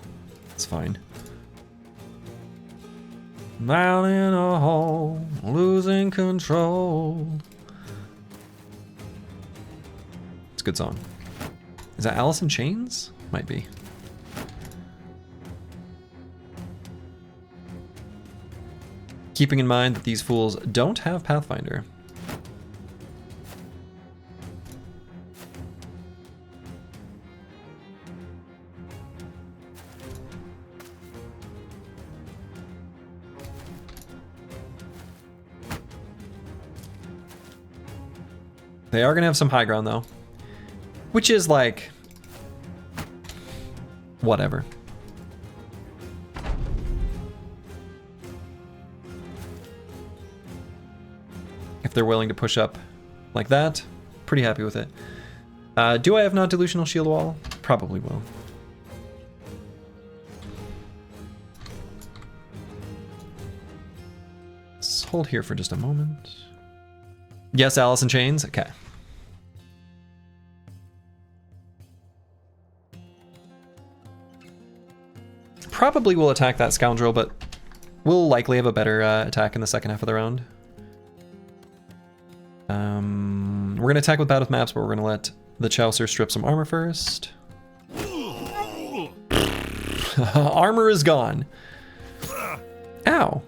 It's fine. Down in a hole, losing control. It's a good song. Is that Alice in Chains? Might be. Keeping in mind that these fools don't have Pathfinder. They are going to have some high ground, though. Which is like... whatever. If they're willing to push up like that, pretty happy with it. Do I have non-delusional shield wall? Probably will. Let's hold here for just a moment. Yes, Alice in Chains? Okay. Probably will attack that scoundrel, but we'll likely have a better attack in the second half of the round. We're going to attack with Battle Maps, but we're going to let the Chaucer strip some armor first. Armor is gone. Ow.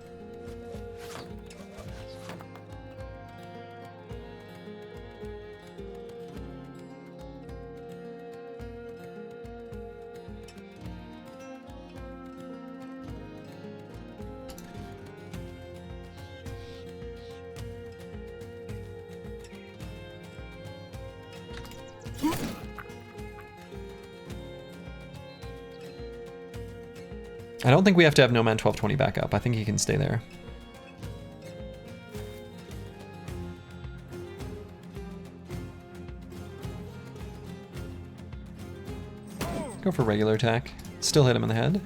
I don't think we have to have No Man 1220 back up. I think he can stay there. Go for regular attack. Still hit him in the head.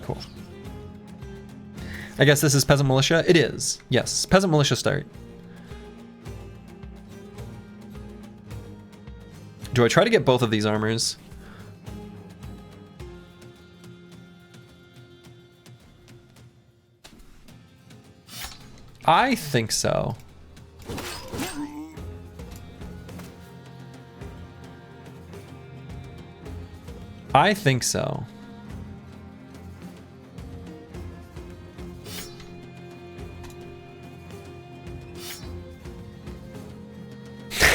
Cool. I guess this is Peasant Militia? It is. Yes, Peasant Militia start. Do I try to get both of these armors? I think so. I think so.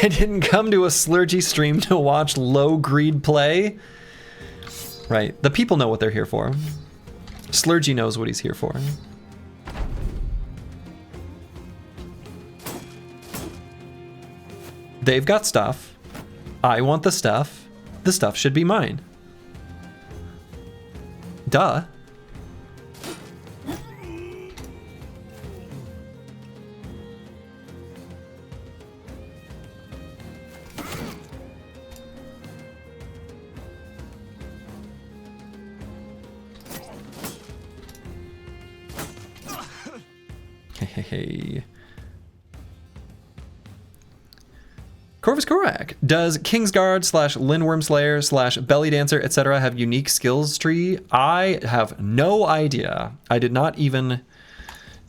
I didn't come to a Slurgy stream to watch low greed play. Right, the people know what they're here for. Slurgy knows what he's here for. They've got stuff. I want the stuff. The stuff should be mine. Duh. Hey. Corvus Korak. Does Kingsguard / Lindworm Slayer / Belly Dancer, etc. have unique skills tree? I have no idea. I did not even...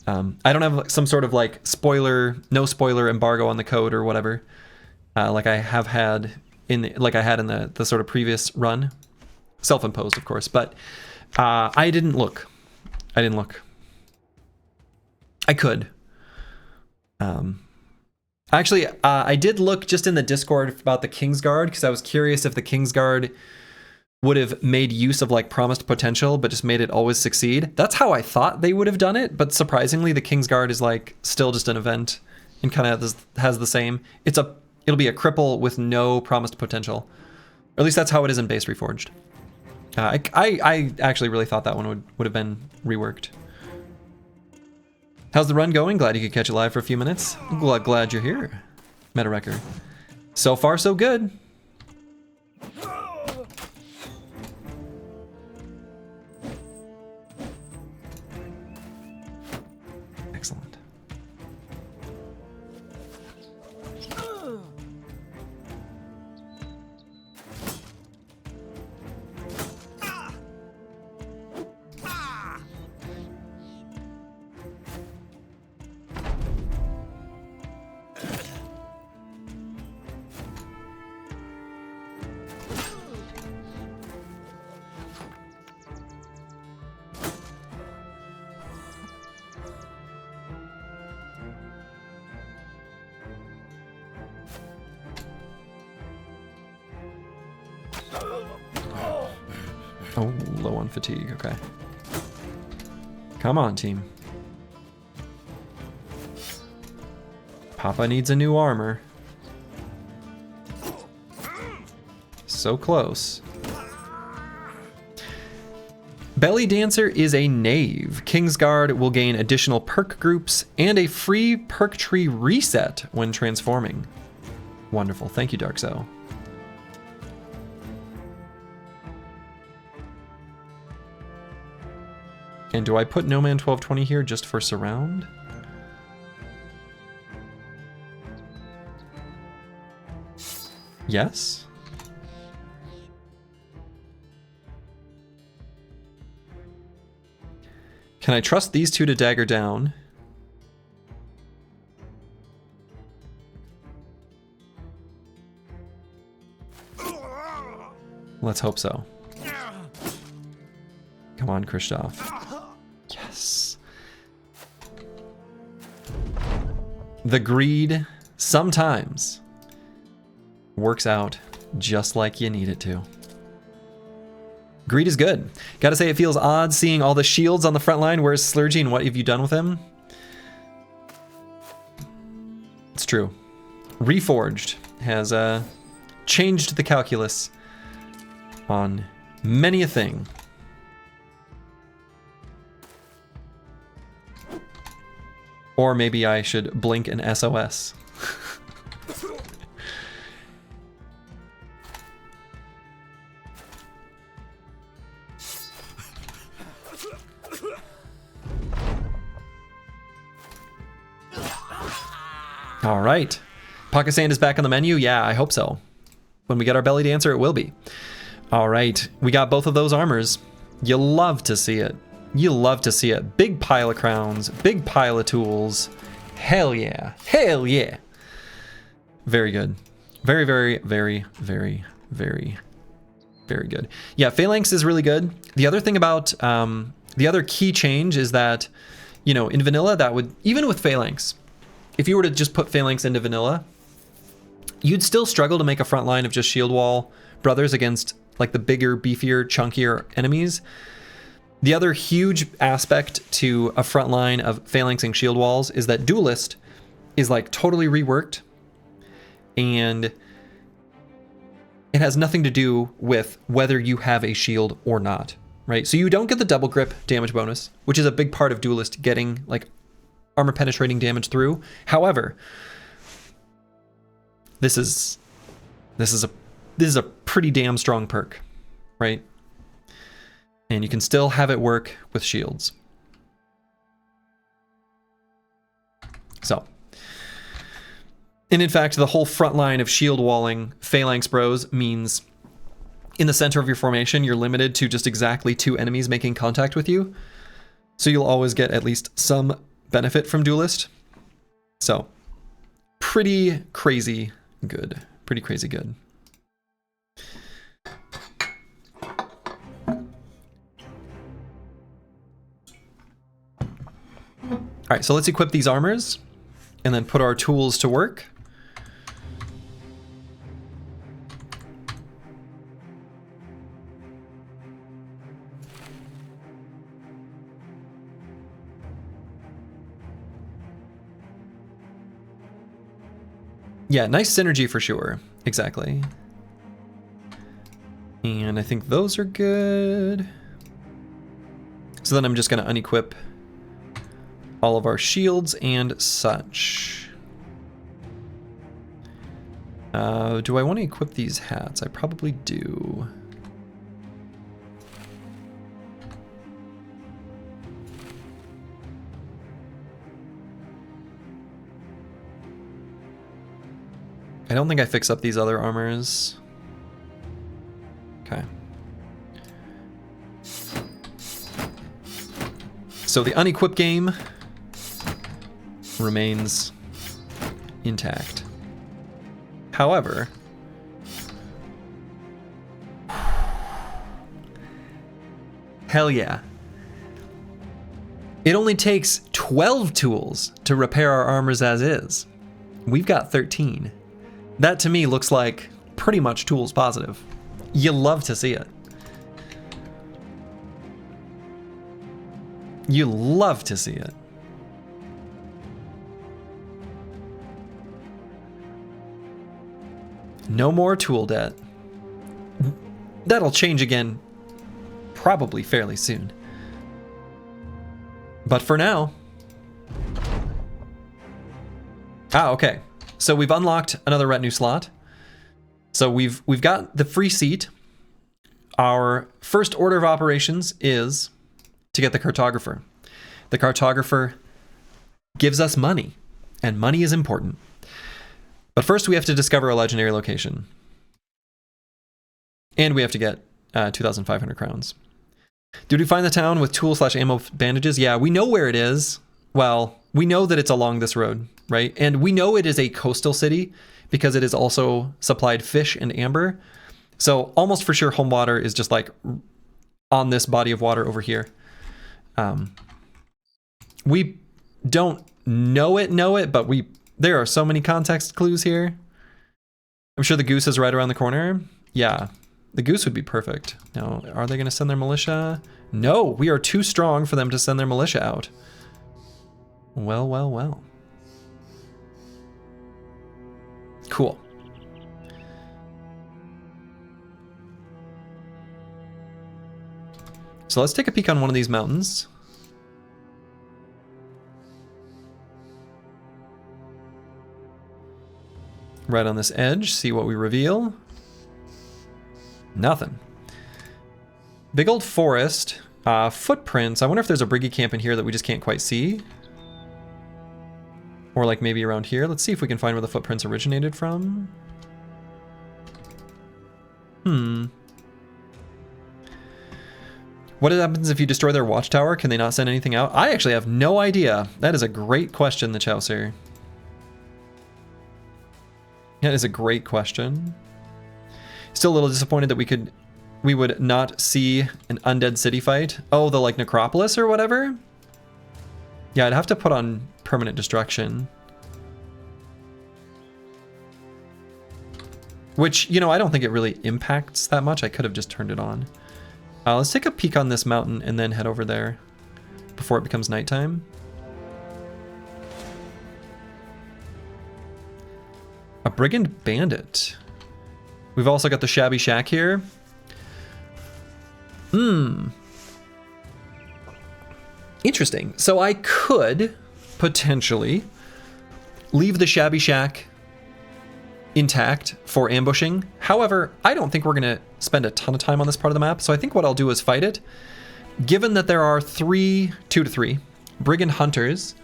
I don't have some sort of like spoiler, no spoiler embargo on the code or whatever. Like I have had in the, like I had in the sort of previous run. Self-imposed, of course. But I didn't look. I didn't look. I could. Actually, I did look just in the Discord about the Kingsguard because I was curious if the Kingsguard would have made use of like promised potential, but just made it always succeed. That's how I thought they would have done it, but surprisingly, the Kingsguard is like still just an event and kind of has the same. It'll be a cripple with no promised potential. Or at least that's how it is in base Reforged. I actually really thought that one would have been reworked. How's the run going? Glad you could catch it live for a few minutes. I'm glad you're here, Meta Wrecker. So far, so good. Excellent. Oh, low on fatigue, okay. Come on, team. Papa needs a new armor. So close. Belly Dancer is a knave. Kingsguard will gain additional perk groups and a free perk tree reset when transforming. Wonderful, thank you, Darkzo. And do I put No Man 1220 here just for surround? Yes. Can I trust these two to dagger down? Let's hope so. Come on, Kristoff. Yes. The greed sometimes works out just like you need it to. Greed is good. Gotta say, it feels odd seeing all the shields on the front line. Where's Slurgy and what have you done with him? It's true. Reforged has changed the calculus on many a thing. Or maybe I should blink an SOS. All right. Pocket Sand is back on the menu? Yeah, I hope so. When we get our Belly Dancer, it will be. All right. We got both of those armors. You love to see it. You love to see it. Big pile of crowns, big pile of tools. Hell yeah. Hell yeah. Very good. Very, very, very, very, very, very good. Yeah, Phalanx is really good. The other thing about, the other key change is that, you know, in vanilla, that would, even with Phalanx, if you were to just put Phalanx into vanilla, you'd still struggle to make a front line of just shield wall brothers against like the bigger, beefier, chunkier enemies. The other huge aspect to a front line of phalanxing shield walls is that Duelist is like totally reworked, and it has nothing to do with whether you have a shield or not, right? So you don't get the double grip damage bonus, which is a big part of Duelist getting like armor penetrating damage through. However, this is a pretty damn strong perk, right? And you can still have it work with shields. So, and in fact, the whole front line of shield walling Phalanx bros means in the center of your formation, you're limited to just exactly 2 enemies making contact with you. So you'll always get at least some benefit from Duelist. So, pretty crazy good. Pretty crazy good. right, so let's equip these armors and then put our tools to work. Yeah, nice synergy for sure. Exactly. And I think those are good. So then I'm just going to unequip all of our shields and such. Do I want to equip these hats? I probably do. I don't think I fix up these other armors. Okay. So the unequipped game remains intact. However, hell yeah. It only takes 12 tools to repair our armors as is. We've got 13. That to me looks like pretty much tools positive. You love to see it. You love to see it. No more tool debt. That'll change again probably fairly soon. But for now... Ah, okay. So we've unlocked another retinue slot. So we've got the free seat. Our first order of operations is to get the cartographer. The cartographer gives us money, and money is important. But first we have to discover a legendary location. And we have to get 2,500 crowns. Did we find the town with tool/ammo bandages? Yeah, we know where it is. Well, we know that it's along this road, right? And we know it is a coastal city because it is also supplied fish and amber. So almost for sure Homewater is just like on this body of water over here. We don't know it, but there are so many context clues here. I'm sure the goose is right around the corner. Yeah, the goose would be perfect. Now, are they going to send their militia? No, we are too strong for them to send their militia out. Well, well, well. Cool. So let's take a peek on one of these mountains. Right on this edge, see what we reveal. Nothing. Big old forest. Footprints. I wonder if there's a briggy camp in here that we just can't quite see. Or like maybe around here. Let's see if we can find where the footprints originated from. What happens if you destroy their watchtower? Can they not send anything out? I actually have no idea. That is a great question, the Chaucer. That is a great question. Still a little disappointed that we would not see an undead city fight. Oh, the like necropolis or whatever? Yeah, I'd have to put on permanent destruction. Which, you know, I don't think it really impacts that much. I could have just turned it on. Let's take a peek on this mountain and then head over there before it becomes nighttime. A brigand bandit. We've also got the shabby shack here. Interesting. So I could potentially leave the shabby shack intact for ambushing. However, I don't think we're going to spend a ton of time on this part of the map. So I think what I'll do is fight it. Given that there are 2 to 3 brigand hunters,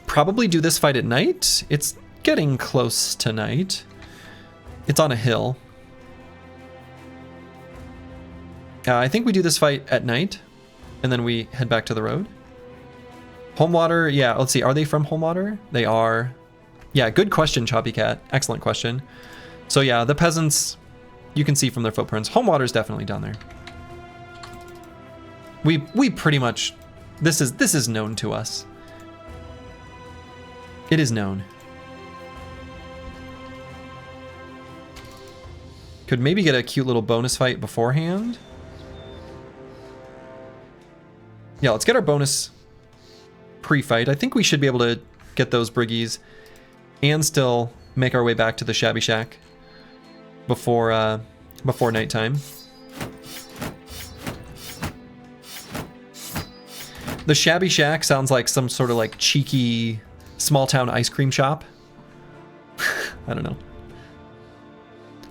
probably do this fight at night. It's getting close to night. It's on a hill. I think we do this fight at night, and then we head back to the road. Homewater, yeah, let's see. Are they from Homewater? They are. Yeah, good question, Choppy Cat. Excellent question. So yeah, the peasants, you can see from their footprints. Homewater's definitely down there. We pretty much This is known to us. It is known. Could maybe get a cute little bonus fight beforehand. Yeah, let's get our bonus pre-fight. I think we should be able to get those briggies and still make our way back to the Shabby Shack before nighttime. The Shabby Shack sounds like some sort of like cheeky small town ice cream shop. I don't know.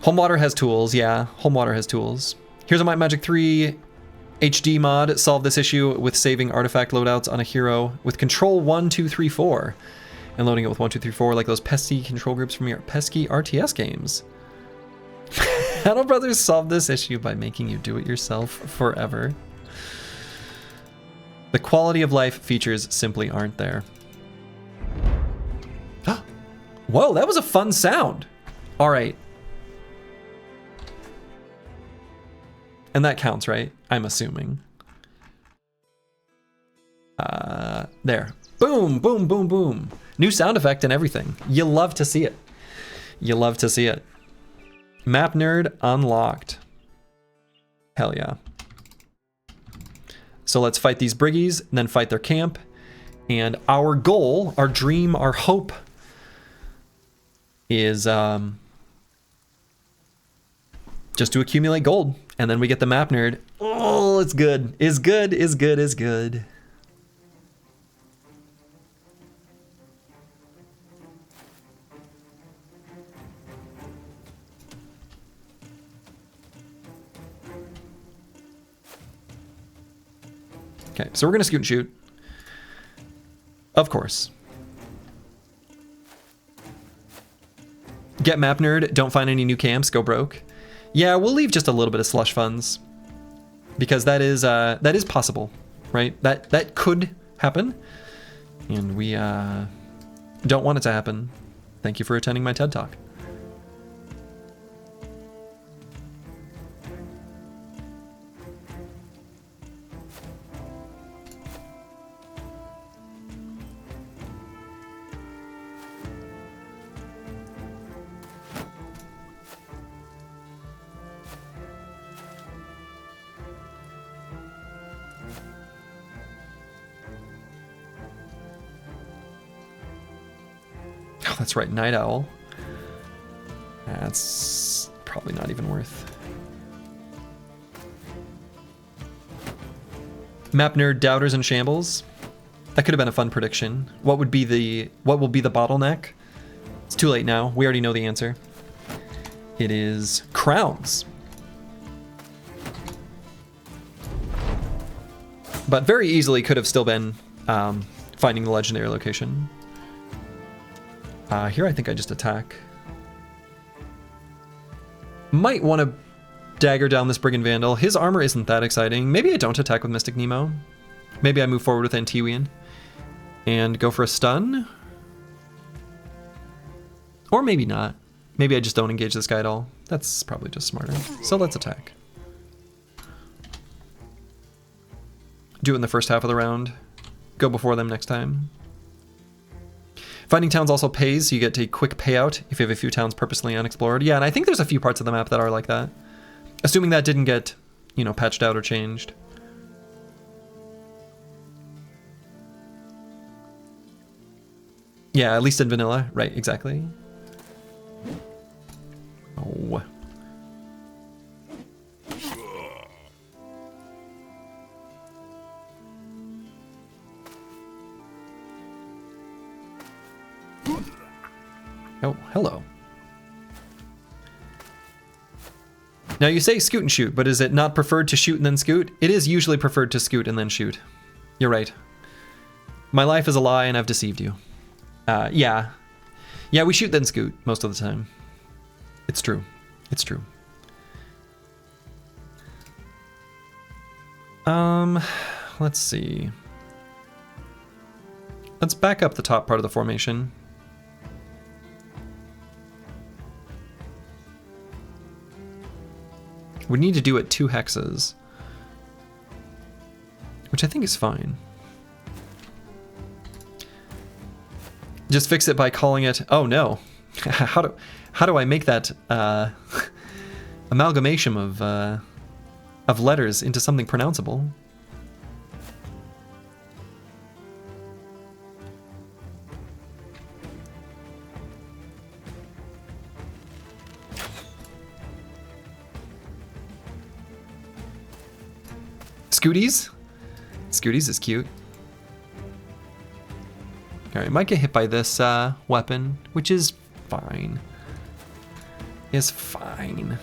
Homewater has tools, yeah. Homewater has tools. Here's a Might Magic 3 HD mod. Solve this issue with saving artifact loadouts on a hero with control 1, 2, 3, 4. And loading it with 1, 2, 3, 4 like those pesky control groups from your pesky RTS games. Shadow Brothers solved this issue by making you do it yourself forever. The quality of life features simply aren't there. Whoa, that was a fun sound. All right. And that counts, right? I'm assuming. There. Boom, boom, boom, boom. New sound effect and everything. You love to see it. You love to see it. Map nerd unlocked. Hell yeah. So let's fight these briggies, and then fight their camp. And our goal, our dream, our hope is just to accumulate gold. And then we get the map nerd. Oh, it's good. Is good, is good, is good. Okay, so we're gonna scoot and shoot. Of course. Get map nerd, don't find any new camps, go broke. Yeah, we'll leave just a little bit of slush funds. Because that is possible, right? That could happen. And we don't want it to happen. Thank you for attending my TED Talk. Oh, that's right, Night Owl. That's probably not even worth. Map nerd doubters and shambles. That could have been a fun prediction. What will be the bottleneck? It's too late now. We already know the answer. It is crowns. But very easily could have still been finding the legendary location. Here I think I just attack. Might want to dagger down this Brigand Vandal. His armor isn't that exciting. Maybe I don't attack with Mystic Nemo. Maybe I move forward with Antiwian and go for a stun. Or maybe not. Maybe I just don't engage this guy at all. That's probably just smarter. So let's attack. Do it in the first half of the round. Go before them next time. Finding towns also pays, so you get a quick payout if you have a few towns purposely unexplored. Yeah, and I think there's a few parts of the map that are like that. Assuming that didn't get, you know, patched out or changed. Yeah, at least in vanilla. Right, exactly. Oh. Oh, hello. Now you say scoot and shoot, but is it not preferred to shoot and then scoot? It is usually preferred to scoot and then shoot. You're right. My life is a lie and I've deceived you. Yeah. Yeah, we shoot then scoot most of the time. It's true. It's true. Let's see. Let's back up the top part of the formation. We need to do it 2 hexes, which I think is fine. Just fix it by calling it, oh no. How do I make that amalgamation of letters into something pronounceable? Scooties? Scooties is cute. Alright, might get hit by this weapon, which is fine. Is fine.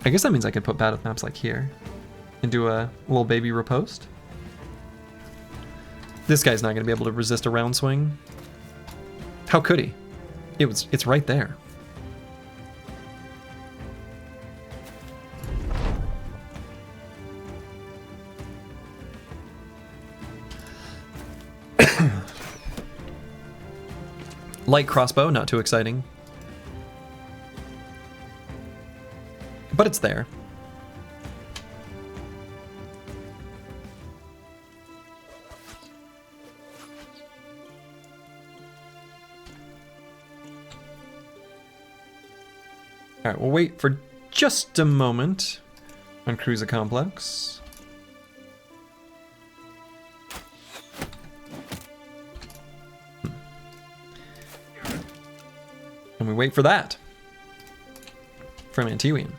I guess that means I could put battle maps like here and do a little baby riposte. This guy's not going to be able to resist a round swing. How could he? It's right there. Light crossbow, not too exciting. But it's there. Alright, we'll wait for just a moment on Cruiser Complex. And we wait for that from Antiwian.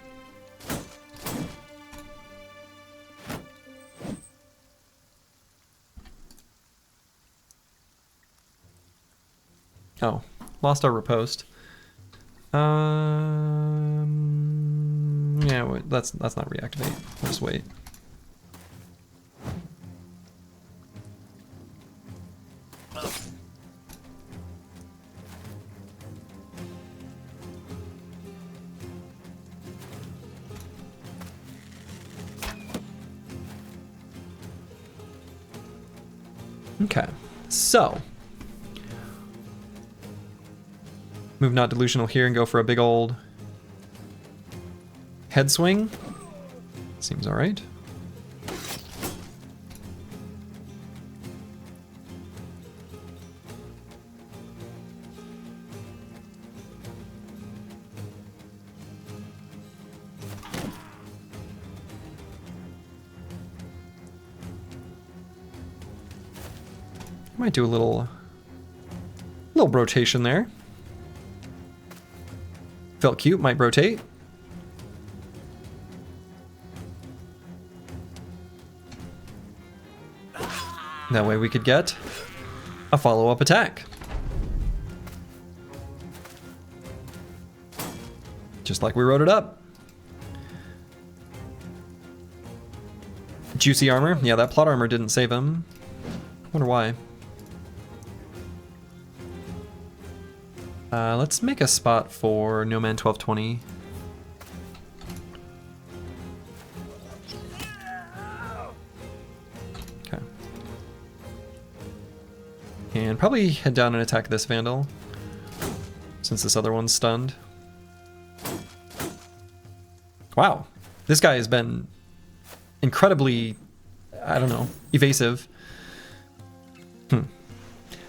Oh, lost our riposte. Yeah, wait, let's not reactivate. We'll just wait. Okay, so move not delusional here and go for a big old head swing. Seems all right. Might do a little rotation there. Felt cute, might rotate. That way we could get a follow-up attack. Just like we wrote it up. Juicy armor. Yeah, that plot armor didn't save him. Wonder why. Let's make a spot for No Man 1220. Okay. And probably head down and attack this Vandal, since this other one's stunned. Wow. This guy has been incredibly, I don't know, evasive.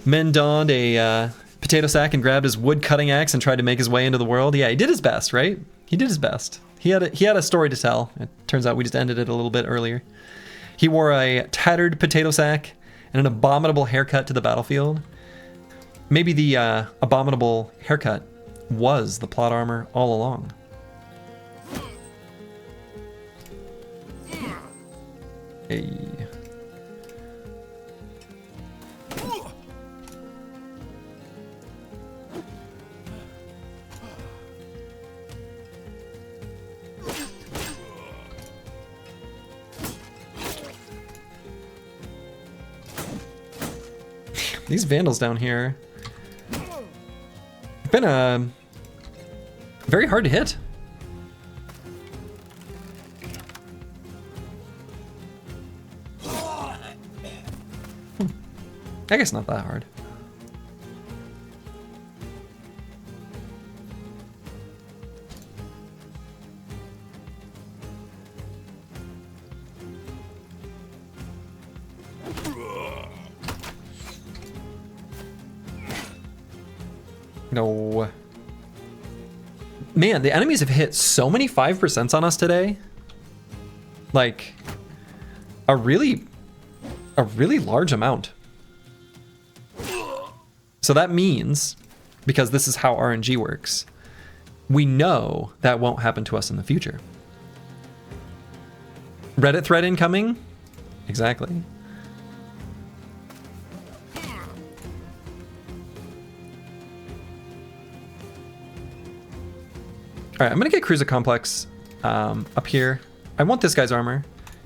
Men donned a potato sack and grabbed his wood cutting axe and tried to make his way into the world. Yeah, he did his best, right? He did his best. He had a story to tell. It turns out we just ended it a little bit earlier. He wore a tattered potato sack and an abominable haircut to the battlefield. Maybe the abominable haircut was the plot armor all along. Hey. These Vandals down here have been very hard to hit. I guess not that hard. No. Man, the enemies have hit so many 5% on us today. Like, a really large amount. So that means, because this is how RNG works, we know that won't happen to us in the future. Reddit thread incoming? Exactly. All right, I'm gonna get Cruiser Complex up here. I want this guy's armor.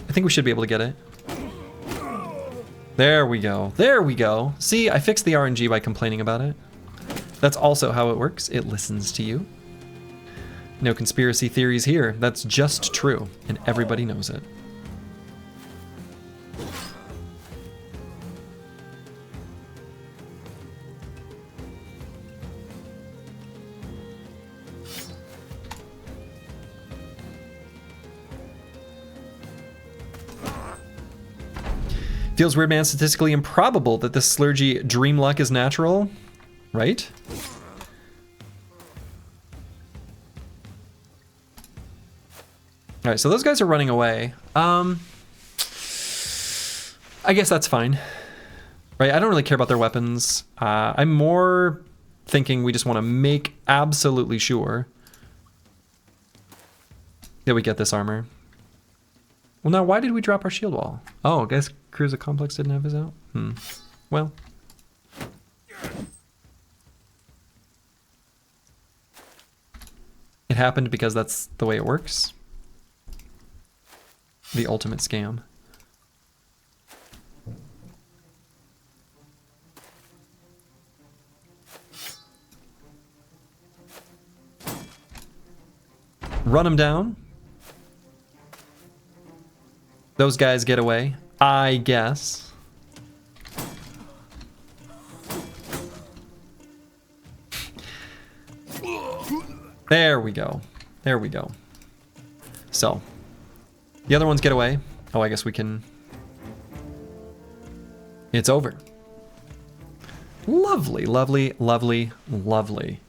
I think we should be able to get it. There we go. There we go. See, I fixed the RNG by complaining about it. That's also how it works. It listens to you. No conspiracy theories here. That's just true, and everybody knows it. Feels weird, man. Statistically improbable that this Slurgy dream luck is natural, right? All right, so those guys are running away. I guess that's fine, right? I don't really care about their weapons. I'm more thinking we just want to make absolutely sure that we get this armor. Well, now why did we drop our shield wall? Oh, I guess Cruiser Complex didn't have his out? Well. It happened because that's the way it works. The ultimate scam. Run them down. Those guys get away, I guess. There we go. There we go. So, the other ones get away. Oh, I guess we can... It's over. Lovely, lovely, lovely, lovely.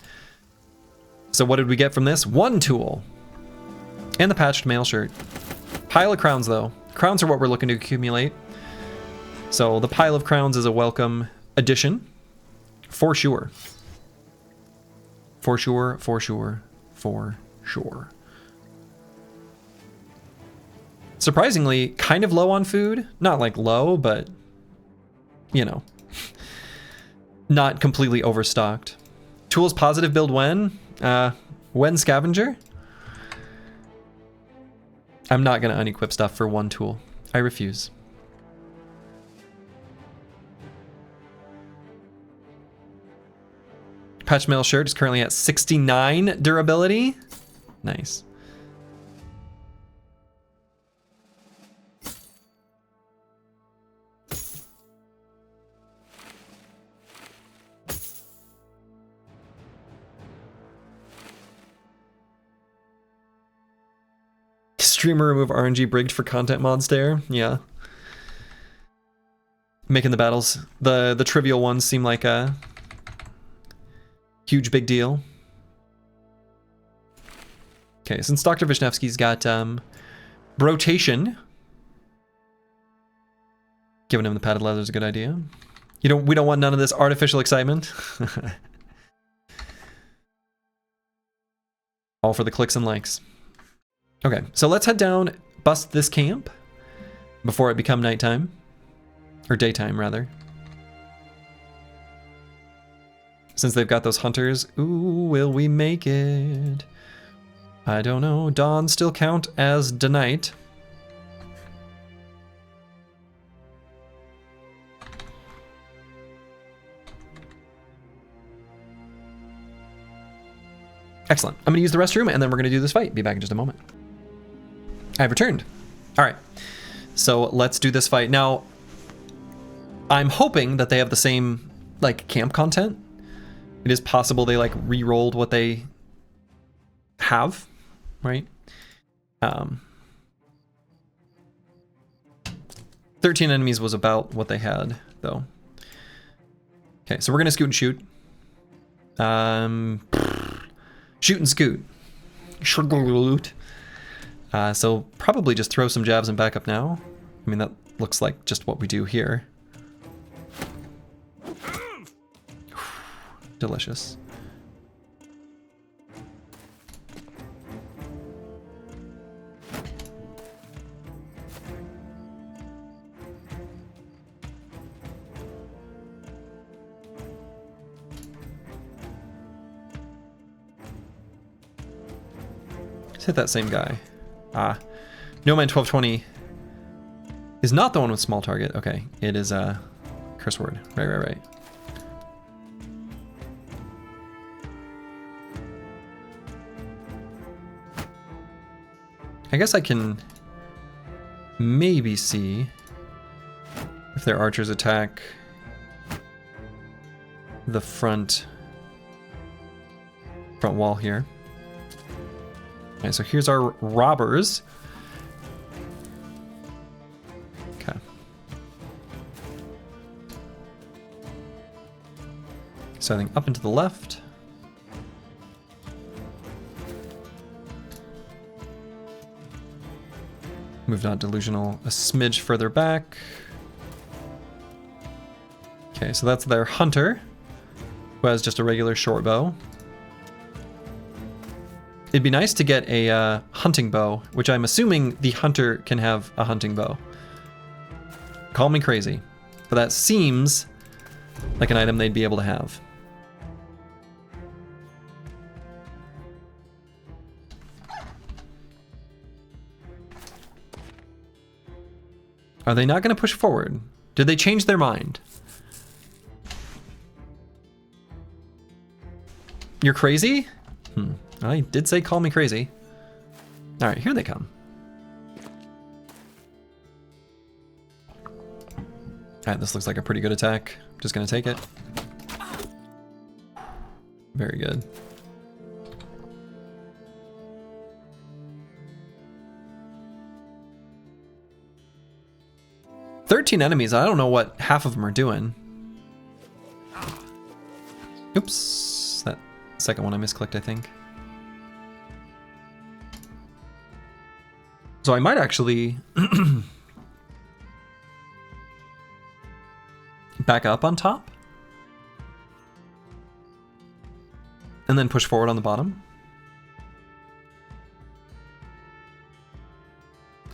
So what did we get from this? 1 tool. And the patched mail shirt. Pile of crowns, though. Crowns are what we're looking to accumulate. So the pile of crowns is a welcome addition. For sure. For sure, for sure, for sure. Surprisingly, kind of low on food. Not like low, but, you know, not completely overstocked. Tools positive build when? When scavenger? I'm not going to unequip stuff for 1 tool. I refuse. Patch mail shirt is currently at 69 durability. Nice. Streamer remove RNG brigged for content mods there. Yeah. Making the battles, the trivial ones seem like a huge big deal. Okay, since Dr. Vishnevsky's got rotation, giving him the padded leather is a good idea. We don't want none of this artificial excitement. All for the clicks and likes. Okay, so let's head down, bust this camp before it become nighttime. Or daytime, rather. Since they've got those hunters. Ooh, will we make it? I don't know. Dawn still count as denight. Excellent. I'm going to use the restroom, and then we're going to do this fight. Be back in just a moment. I've returned. All right. So let's do this fight. Now, I'm hoping that they have the same, like, camp content. It is possible they, like, re-rolled what they have, right? 13 enemies was about what they had, though. Okay, so we're going to scoot and shoot. Shoot and scoot. So probably just throw some jabs and back up now. I mean, that looks like just what we do here. Delicious. Let's hit that same guy. Ah. No Man 1220 is not the one with small target. Okay, it is curse word. Right. I guess I can maybe see if their archers attack the front wall here. Okay, so here's our robbers. Okay. So I think up and to the left. Moved on delusional a smidge further back. Okay, so that's their hunter, who has just a regular short bow. It'd be nice to get a hunting bow, which I'm assuming the hunter can have a hunting bow. Call me crazy, but that seems like an item they'd be able to have. Are they not going to push forward? Did they change their mind? You're crazy? I did say call me crazy. All right, here they come. All right, this looks like a pretty good attack. Just gonna take it. Very good. "13 enemies. I don't know what half of them are doing. Oops, that second one I misclicked, I think. So I might actually back up on top and then push forward on the bottom.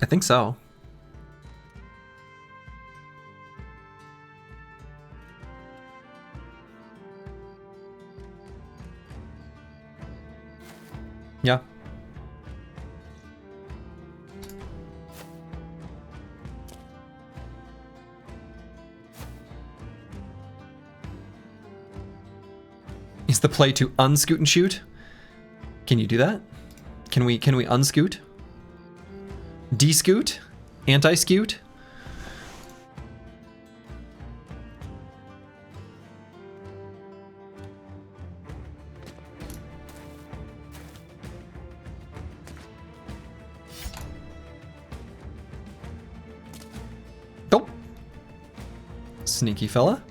I think so. Yeah. Is the play to unscoot and shoot? Can you do that? Can we unscoot? Descoot? Anti-scoot? Nope. Sneaky fella.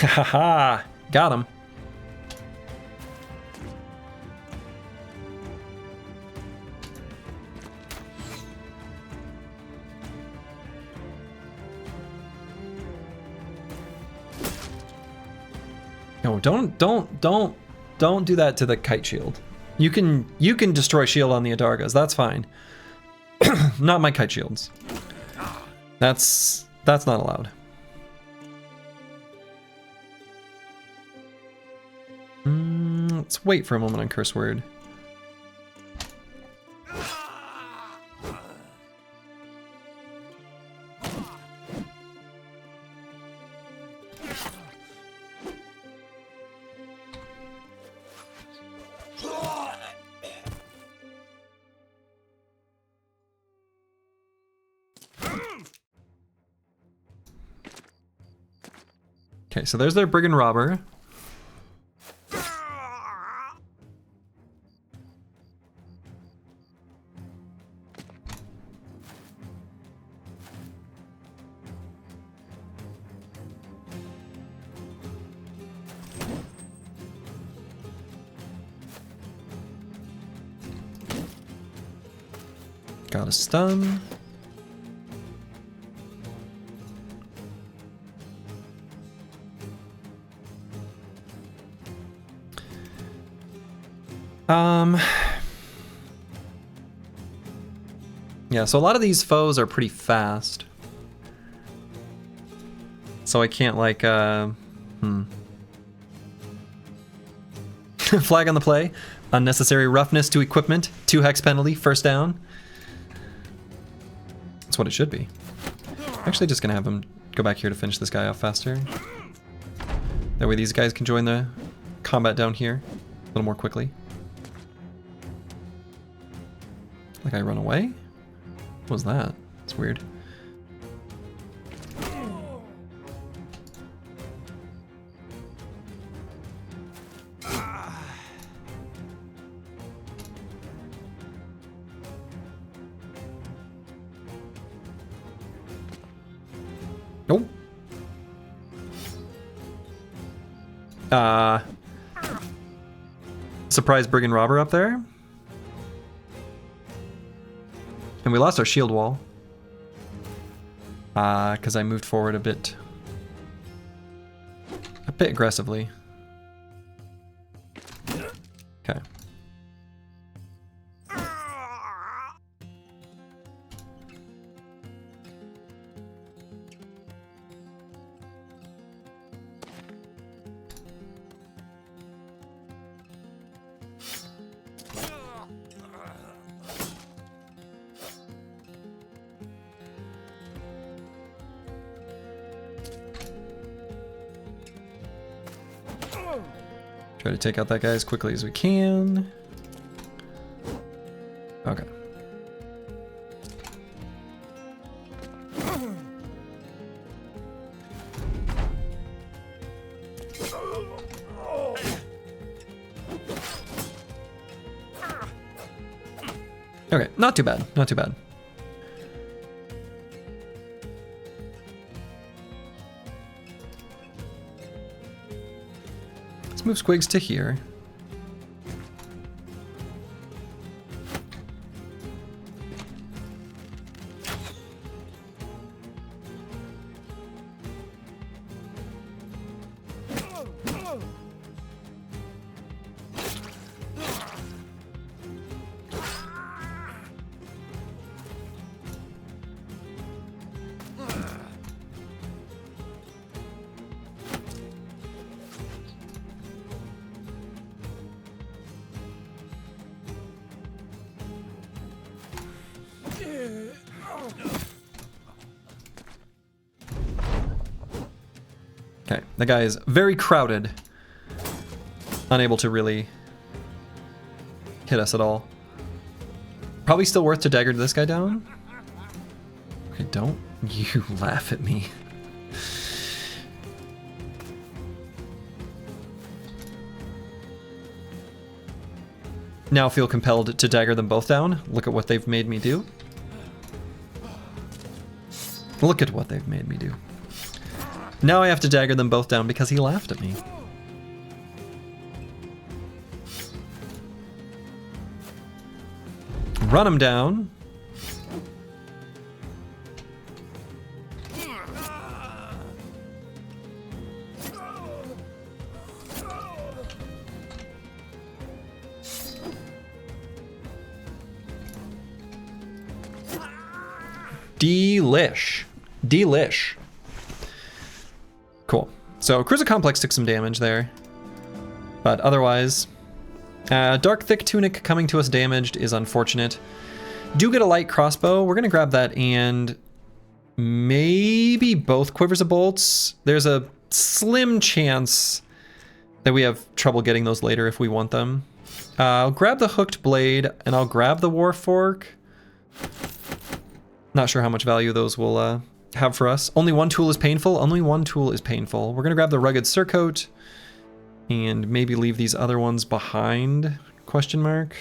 Haha, got him. No, don't do that to the kite shield. You can destroy shield on the Adargas. That's fine. Not my kite shields. That's not allowed. Let's wait for a moment on curse word. Okay, so there's their brigand robber. Got a stun. Yeah, so a lot of these foes are pretty fast. So I can't like, Flag on the play. Unnecessary roughness to equipment. 2 hex penalty, first down. That's what it should be. Actually just gonna have him go back here to finish this guy off faster. That way these guys can join the combat down here a little more quickly. Like I run away? What was that? It's weird. Nope. Surprise brigand robber up there. And we lost our shield wall. Because I moved forward a bit aggressively. Okay. Try to take out that guy as quickly as we can. Okay. Okay, not too bad, not too bad. Move Squigs to here. Okay, the guy is very crowded. Unable to really hit us at all. Probably still worth to dagger this guy down. Okay, don't you laugh at me. Now feel compelled to dagger them both down. Look at what they've made me do. Look at what they've made me do. Now I have to dagger them both down because he laughed at me. Run him down. Delish. Delish. Cool. So Cruiser Complex took some damage there. But otherwise, Dark Thick Tunic coming to us damaged is unfortunate. Do get a light crossbow. We're going to grab that and maybe both Quivers of Bolts. There's a slim chance that we have trouble getting those later if we want them. I'll grab the Hooked Blade and I'll grab the War Fork. Not sure how much value those will have for us. Only one tool is painful. Only one tool is painful. We're going to grab the Rugged Surcoat and maybe leave these other ones behind, question mark.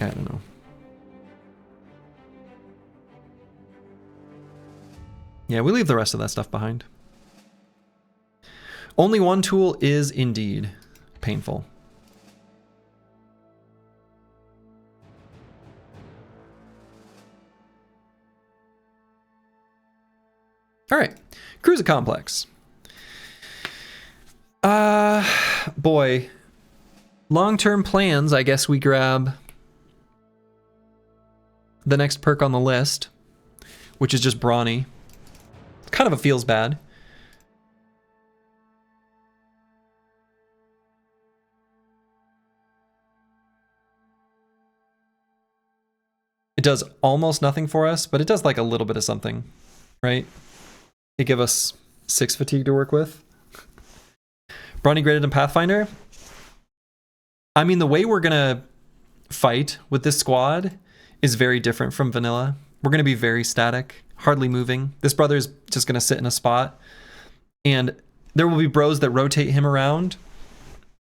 I don't know. Yeah, we leave the rest of that stuff behind. Only one tool is indeed painful. All right, Cruiser Complex. Boy, long-term plans, I guess we grab the next perk on the list, which is just Brawny. Kind of a feels bad. It does almost nothing for us, but it does like a little bit of something, right? It give us 6 fatigue to work with. Brawny graded in Pathfinder. I mean, the way we're gonna fight with this squad is very different from vanilla. We're gonna be very static, hardly moving. This brother is just gonna sit in a spot, and there will be bros that rotate him around,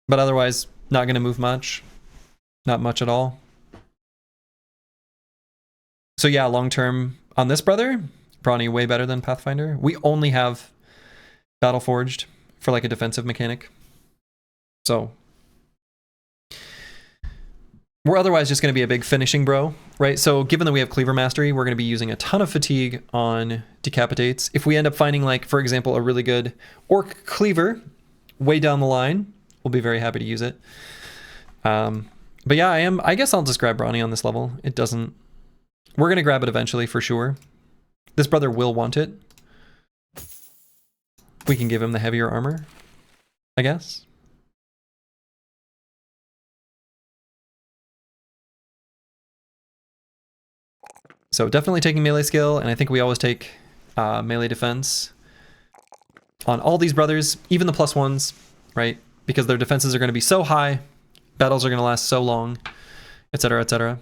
but otherwise not gonna move much, not much at all. So yeah, long term on this brother, Brawny way better than Pathfinder. We only have Reforged for like a defensive mechanic. So we're otherwise just going to be a big finishing bro, right? So given that we have Cleaver Mastery, we're going to be using a ton of fatigue on Decapitates. If we end up finding like, for example, a really good Orc Cleaver way down the line, we'll be very happy to use it. But yeah, I guess I'll just grab Brawny on this level. It doesn't, we're going to grab it eventually for sure. This brother will want it. We can give him the heavier armor, I guess. So definitely taking melee skill, and I think we always take melee defense on all these brothers, even the +1s, right? Because their defenses are going to be so high, battles are going to last so long, etc., etc.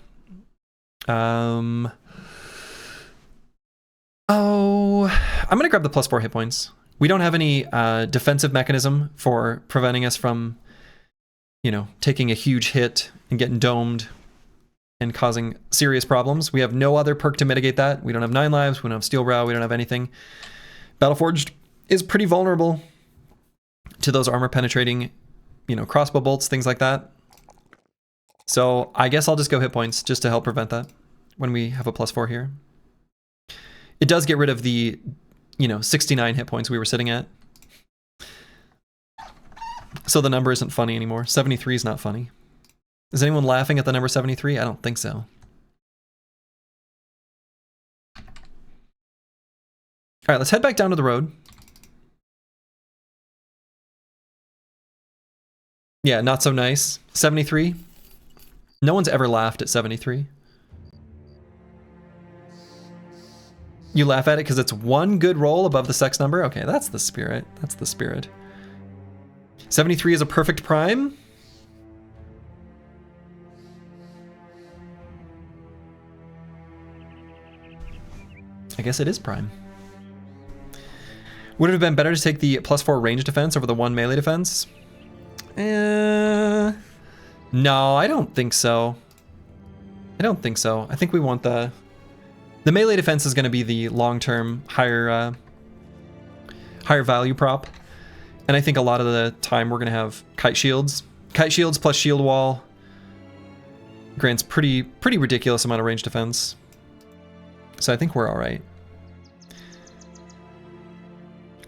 Oh, I'm going to grab the +4 hit points. We don't have any defensive mechanism for preventing us from, you know, taking a huge hit and getting domed and causing serious problems. We have no other perk to mitigate that. We don't have 9 lives, we don't have Steel Brow, we don't have anything. Battleforged is pretty vulnerable to those armor penetrating, you know, crossbow bolts, things like that. So I guess I'll just go hit points just to help prevent that when we have a +4 here. It does get rid of the, you know, 69 hit points we were sitting at. So the number isn't funny anymore. 73 is not funny. Is anyone laughing at the number 73? I don't think so. All right, let's head back down to the road. Yeah, not so nice. 73. No one's ever laughed at 73. You laugh at it because it's one good roll above the sex number? Okay, that's the spirit. That's the spirit. 73 is a perfect prime. I guess it is prime. Would it have been better to take the +4 range defense over the 1 melee defense? No, I don't think so. I don't think so. I think we want the melee defense is going to be the long-term higher value prop. And I think a lot of the time we're going to have kite shields. Kite shields plus shield wall grants pretty ridiculous amount of range defense. So I think we're all right.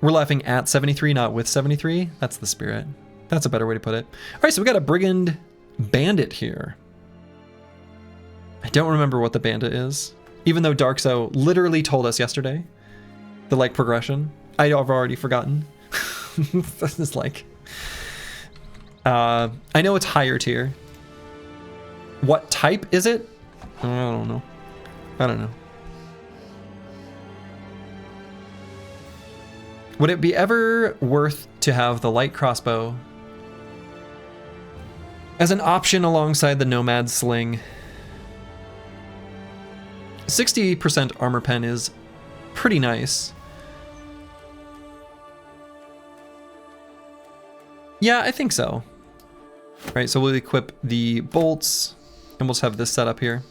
We're laughing at 73, not with 73. That's the spirit. That's a better way to put it. All right, so we got a Brigand Bandit here. I don't remember what the bandit is, even though Darkso literally told us yesterday the like progression. I've already forgotten. This is like, I know it's higher tier. What type is it? I don't know. I don't know. Would it be ever worth to have the light crossbow as an option alongside the Nomad Sling. 60% armor pen is pretty nice. Yeah, I think so. Right, so we'll equip the bolts, and we'll just have this set up here.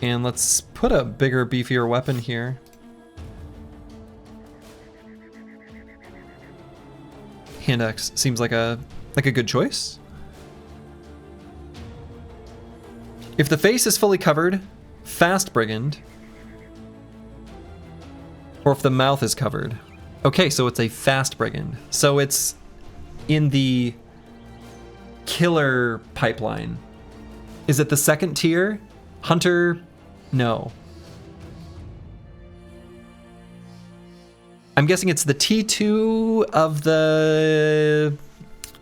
And let's put a bigger, beefier weapon here. Hand axe seems like a good choice. If the face is fully covered, fast brigand. Or if the mouth is covered. Okay, so it's a fast brigand. So it's in the killer pipeline. Is it the second tier? Hunter? No. I'm guessing it's the T2 of the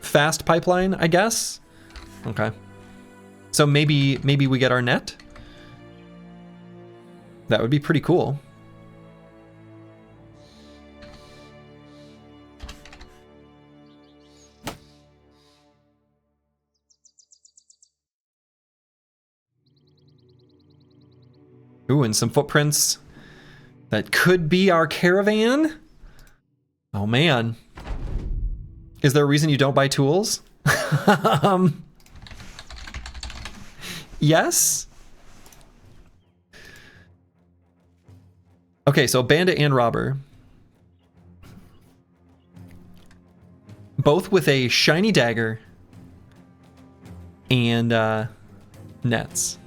fast pipeline, I guess. Okay. So maybe we get our net? That would be pretty cool. Ooh, and some footprints. That could be our caravan. Oh man. Is there a reason you don't buy tools? Yes? Okay, so bandit and robber. Both with a shiny dagger and nets.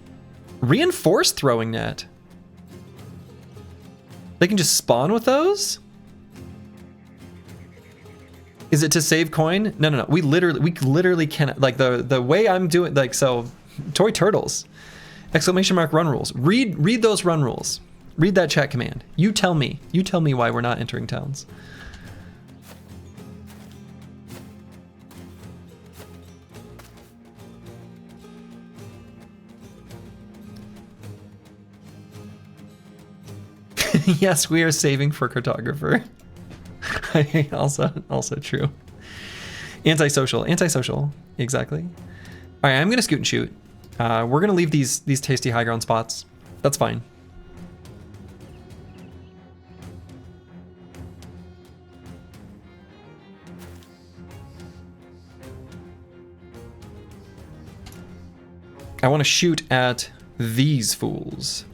Reinforced throwing net. They can just spawn with those? Is it to save coin? No. We literally cannot, like the way I'm doing, like, so toy turtles. Exclamation mark run rules. Read those run rules. Read that chat command. You tell me why we're not entering towns. Yes, we are saving for cartographer. also true. Antisocial, exactly. All right, I'm gonna scoot and shoot. We're gonna leave these tasty high ground spots. That's fine. I want to shoot at these fools.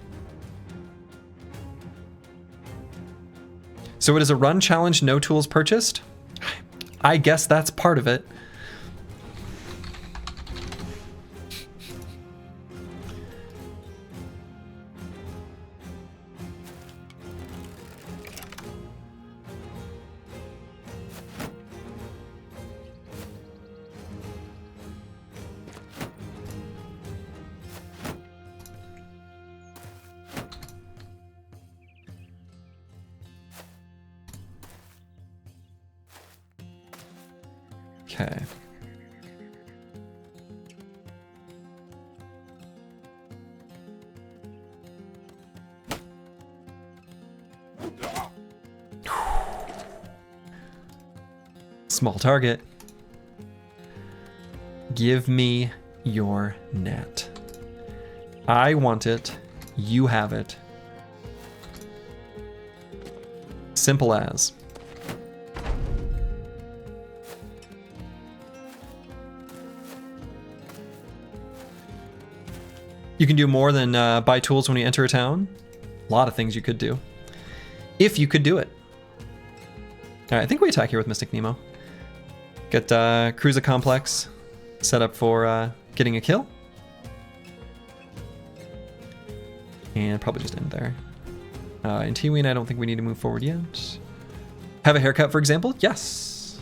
So it is a run challenge, no tools purchased? I guess that's part of it. Okay. Small target. Give me your net. I want it. You have it. Simple as. You can do more than buy tools when you enter a town. A lot of things you could do. If you could do it. All right, I think we attack here with Mystic Nemo. Get Cruiser Complex set up for getting a kill. And probably just end there. In T-Ween, I don't think we need to move forward yet. Have a haircut, for example? Yes.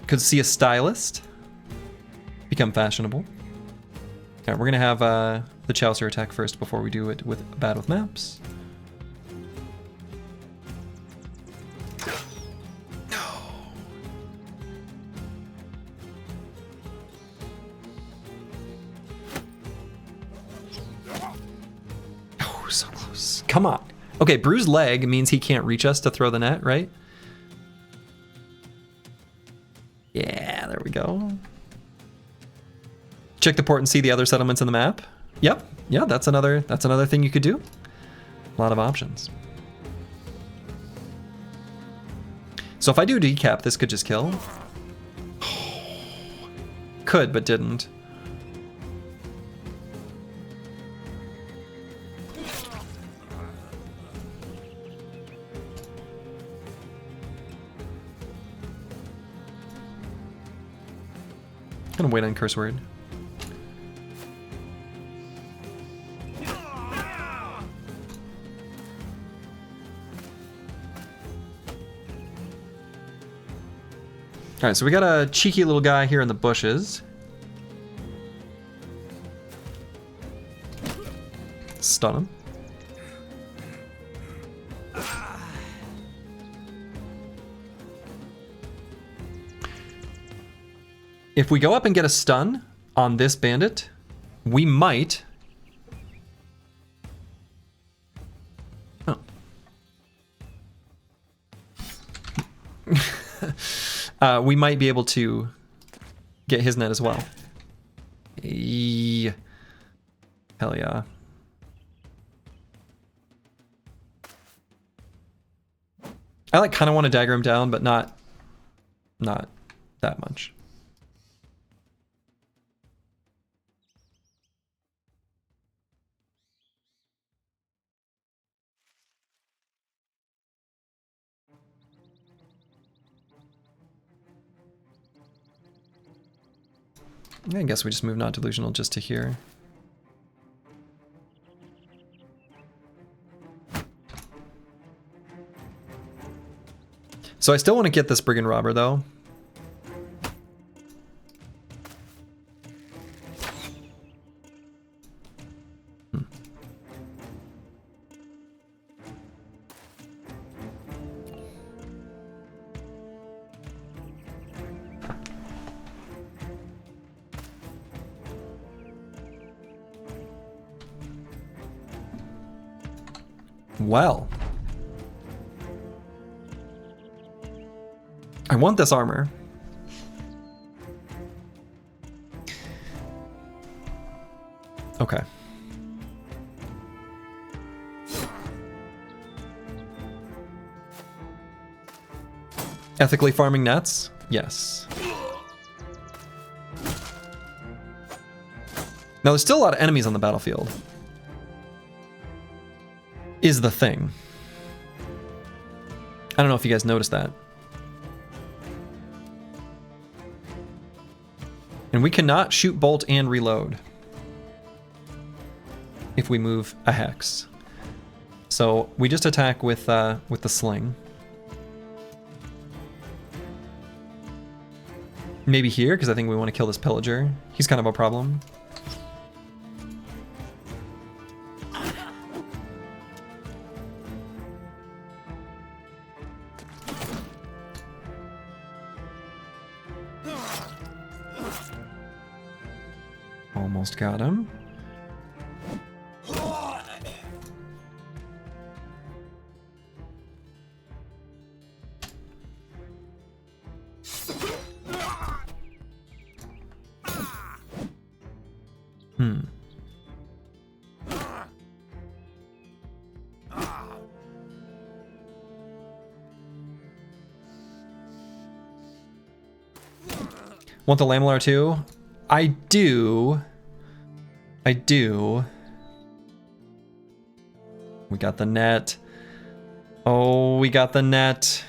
Could see a stylist. Become fashionable. All right, we're gonna have the Chaucer attack first before we do it with bad with maps. No. Oh, so close. Come on. Okay, bruised leg means he can't reach us to throw the net, right? Yeah, there we go. Check the port and see the other settlements in the map. Yep. Yeah, that's another thing you could do. A lot of options. So if I do decap, this could just kill. Could, but didn't. Gonna wait on curse word. Alright, so we got a cheeky little guy here in the bushes. Stun him. If we go up and get a stun on this bandit, we might... Oh. We might be able to get his net as well. Hell yeah. I like kind of want to dagger him down, but not that much. I guess we just move not delusional just to here. So I still want to get this brigand robber though. Well, I want this armor. Okay. Ethically farming nets? Yes. Now there's still a lot of enemies on the battlefield. Is the thing. I don't know if you guys noticed that. And we cannot shoot bolt and reload if we move a hex. So we just attack with the sling. Maybe here, because I think we want to kill this pillager. He's kind of a problem. Almost got him. Want the Lamellar too? I do. I do. We got the net. Oh, we got the net.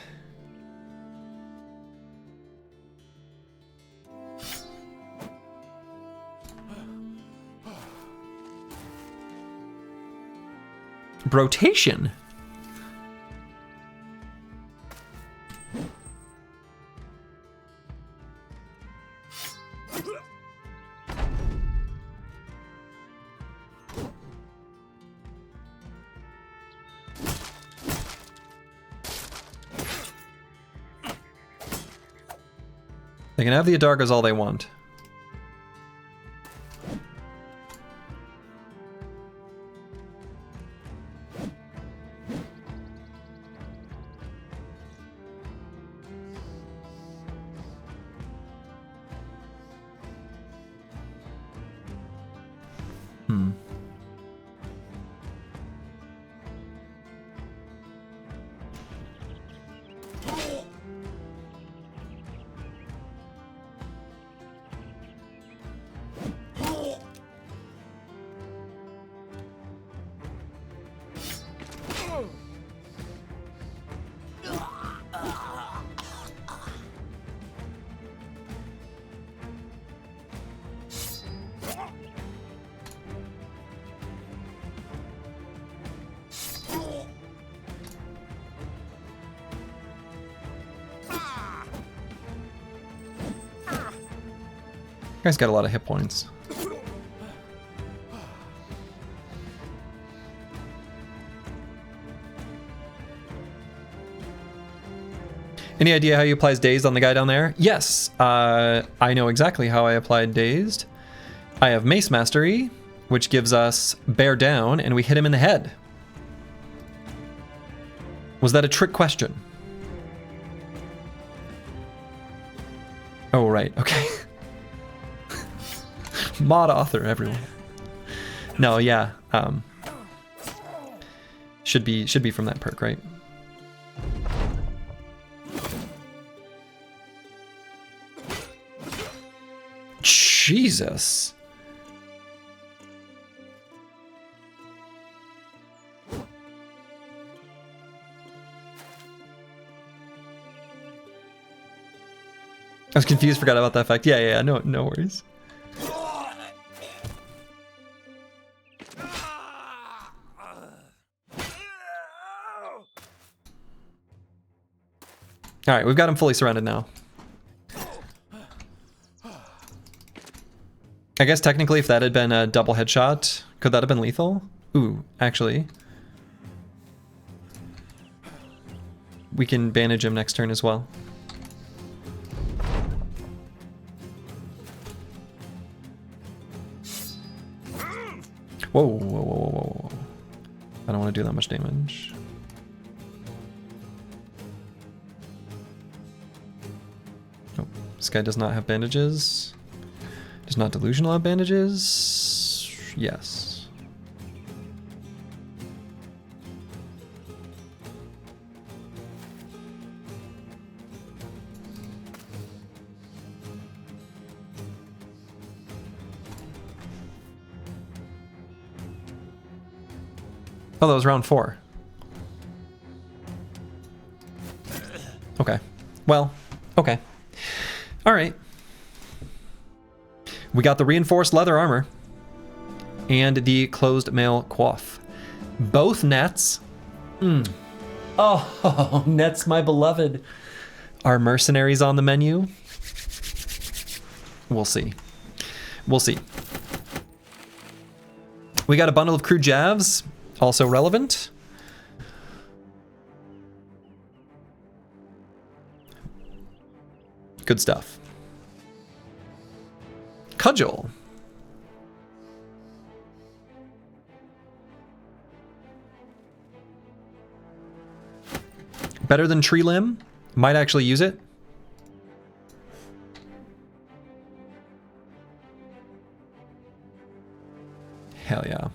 Rotation. They can have the Adargas all they want. Guy's got a lot of hit points. Any idea how you applies Dazed on the guy down there? Yes, I know exactly how I applied Dazed. I have Mace Mastery, which gives us Bear Down, and we hit him in the head. Was that a trick question? Oh, right, okay. Mod author, everyone. No, yeah. Should be from that perk, right? Jesus. I was confused, forgot about that fact. Yeah, no worries. All right, we've got him fully surrounded now. I guess technically if that had been a double headshot, could that have been lethal? Ooh, actually. We can bandage him next turn as well. Whoa. I don't want to do that much damage. Oh, this guy does not have bandages. Does not delusional have bandages? Yes. Oh, that was round 4. Okay. Well, okay. All right. We got the reinforced leather armor and the closed mail coif. Both nets. Oh, nets, my beloved. Are mercenaries on the menu? We'll see. We'll see. We got a bundle of crude javs, also relevant. Good stuff. Cudgel. Better than Tree Limb. Might actually use it. Hell yeah.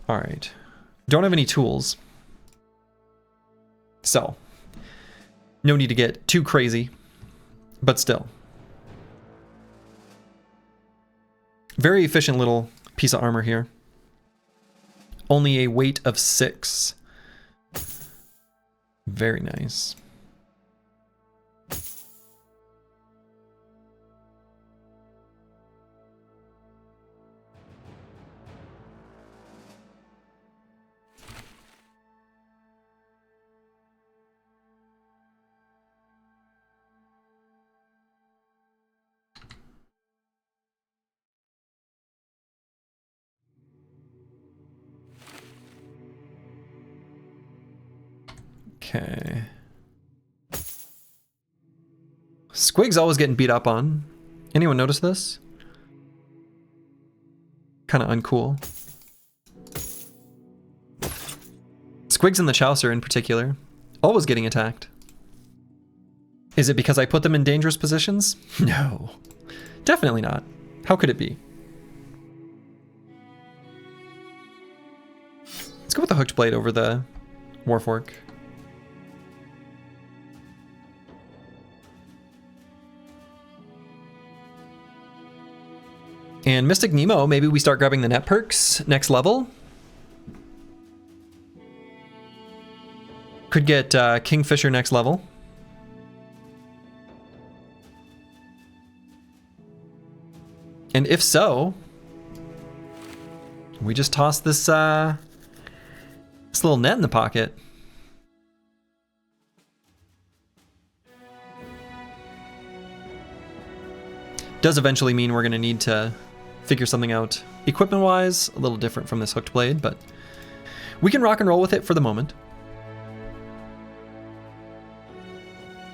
All right. Don't have any tools. So, no need to get too crazy, but still. Very efficient little piece of armor here. Only a weight of 6. Very nice. Okay. Squig's always getting beat up on. Anyone notice this? Kind of uncool. Squigs and the Chaucer in particular, always getting attacked. Is it because I put them in dangerous positions? No. Definitely not. How could it be? Let's go with the hooked blade over the Warfork. And Mystic Nemo, maybe we start grabbing the net perks next level. Could get Kingfisher next level. And if so, we just toss this this little net in the pocket. Does eventually mean we're going to need to figure something out equipment-wise, a little different from this hooked blade, but we can rock and roll with it for the moment.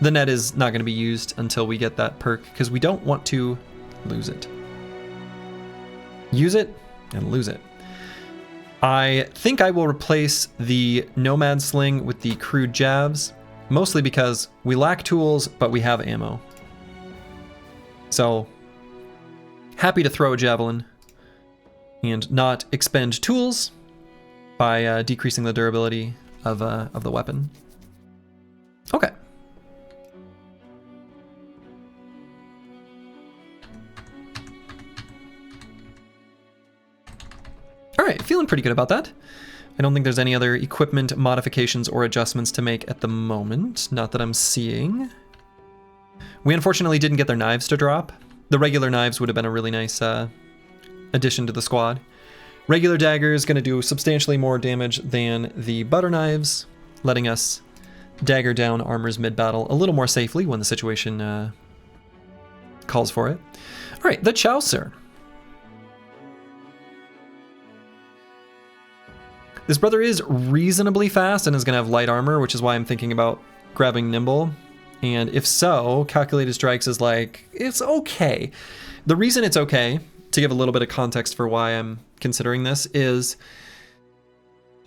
The net is not going to be used until we get that perk, because we don't want to lose it. Use it and lose it. I think I will replace the Nomad Sling with the Crude Jabs, mostly because we lack tools, but we have ammo. So, happy to throw a Javelin and not expend tools by decreasing the durability of the weapon. Okay. All right, feeling pretty good about that. I don't think there's any other equipment modifications or adjustments to make at the moment. Not that I'm seeing. We unfortunately didn't get their knives to drop. The regular knives would have been a really nice addition to the squad. Regular daggers going to do substantially more damage than the butter knives, letting us dagger down armors mid-battle a little more safely when the situation calls for it. All right, the Chaucer. This brother is reasonably fast and is going to have light armor, which is why I'm thinking about grabbing Nimble. And if so, Calculated Strikes is like, it's okay. The reason it's okay, to give a little bit of context for why I'm considering this, is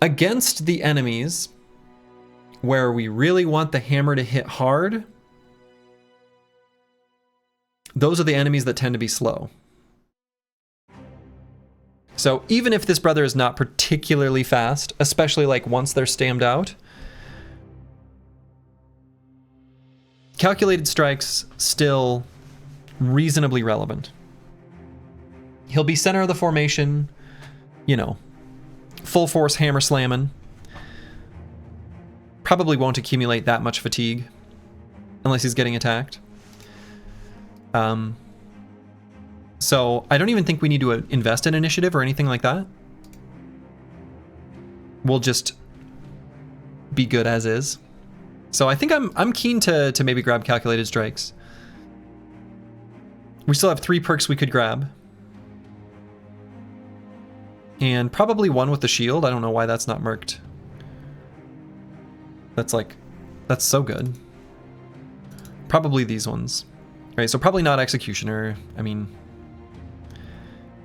against the enemies where we really want the hammer to hit hard, those are the enemies that tend to be slow. So even if this brother is not particularly fast, especially like once they're stammed out, Calculated Strikes still reasonably relevant. He'll be center of the formation, you know, full force hammer slamming. Probably won't accumulate that much fatigue unless he's getting attacked. So I don't even think we need to invest in initiative or anything like that. We'll just be good as is. So I think I'm keen to maybe grab Calculated Strikes. We still have 3 perks we could grab. And probably one with the shield. I don't know why that's not merked. That's so good. Probably these ones. Right, so probably not Executioner. I mean,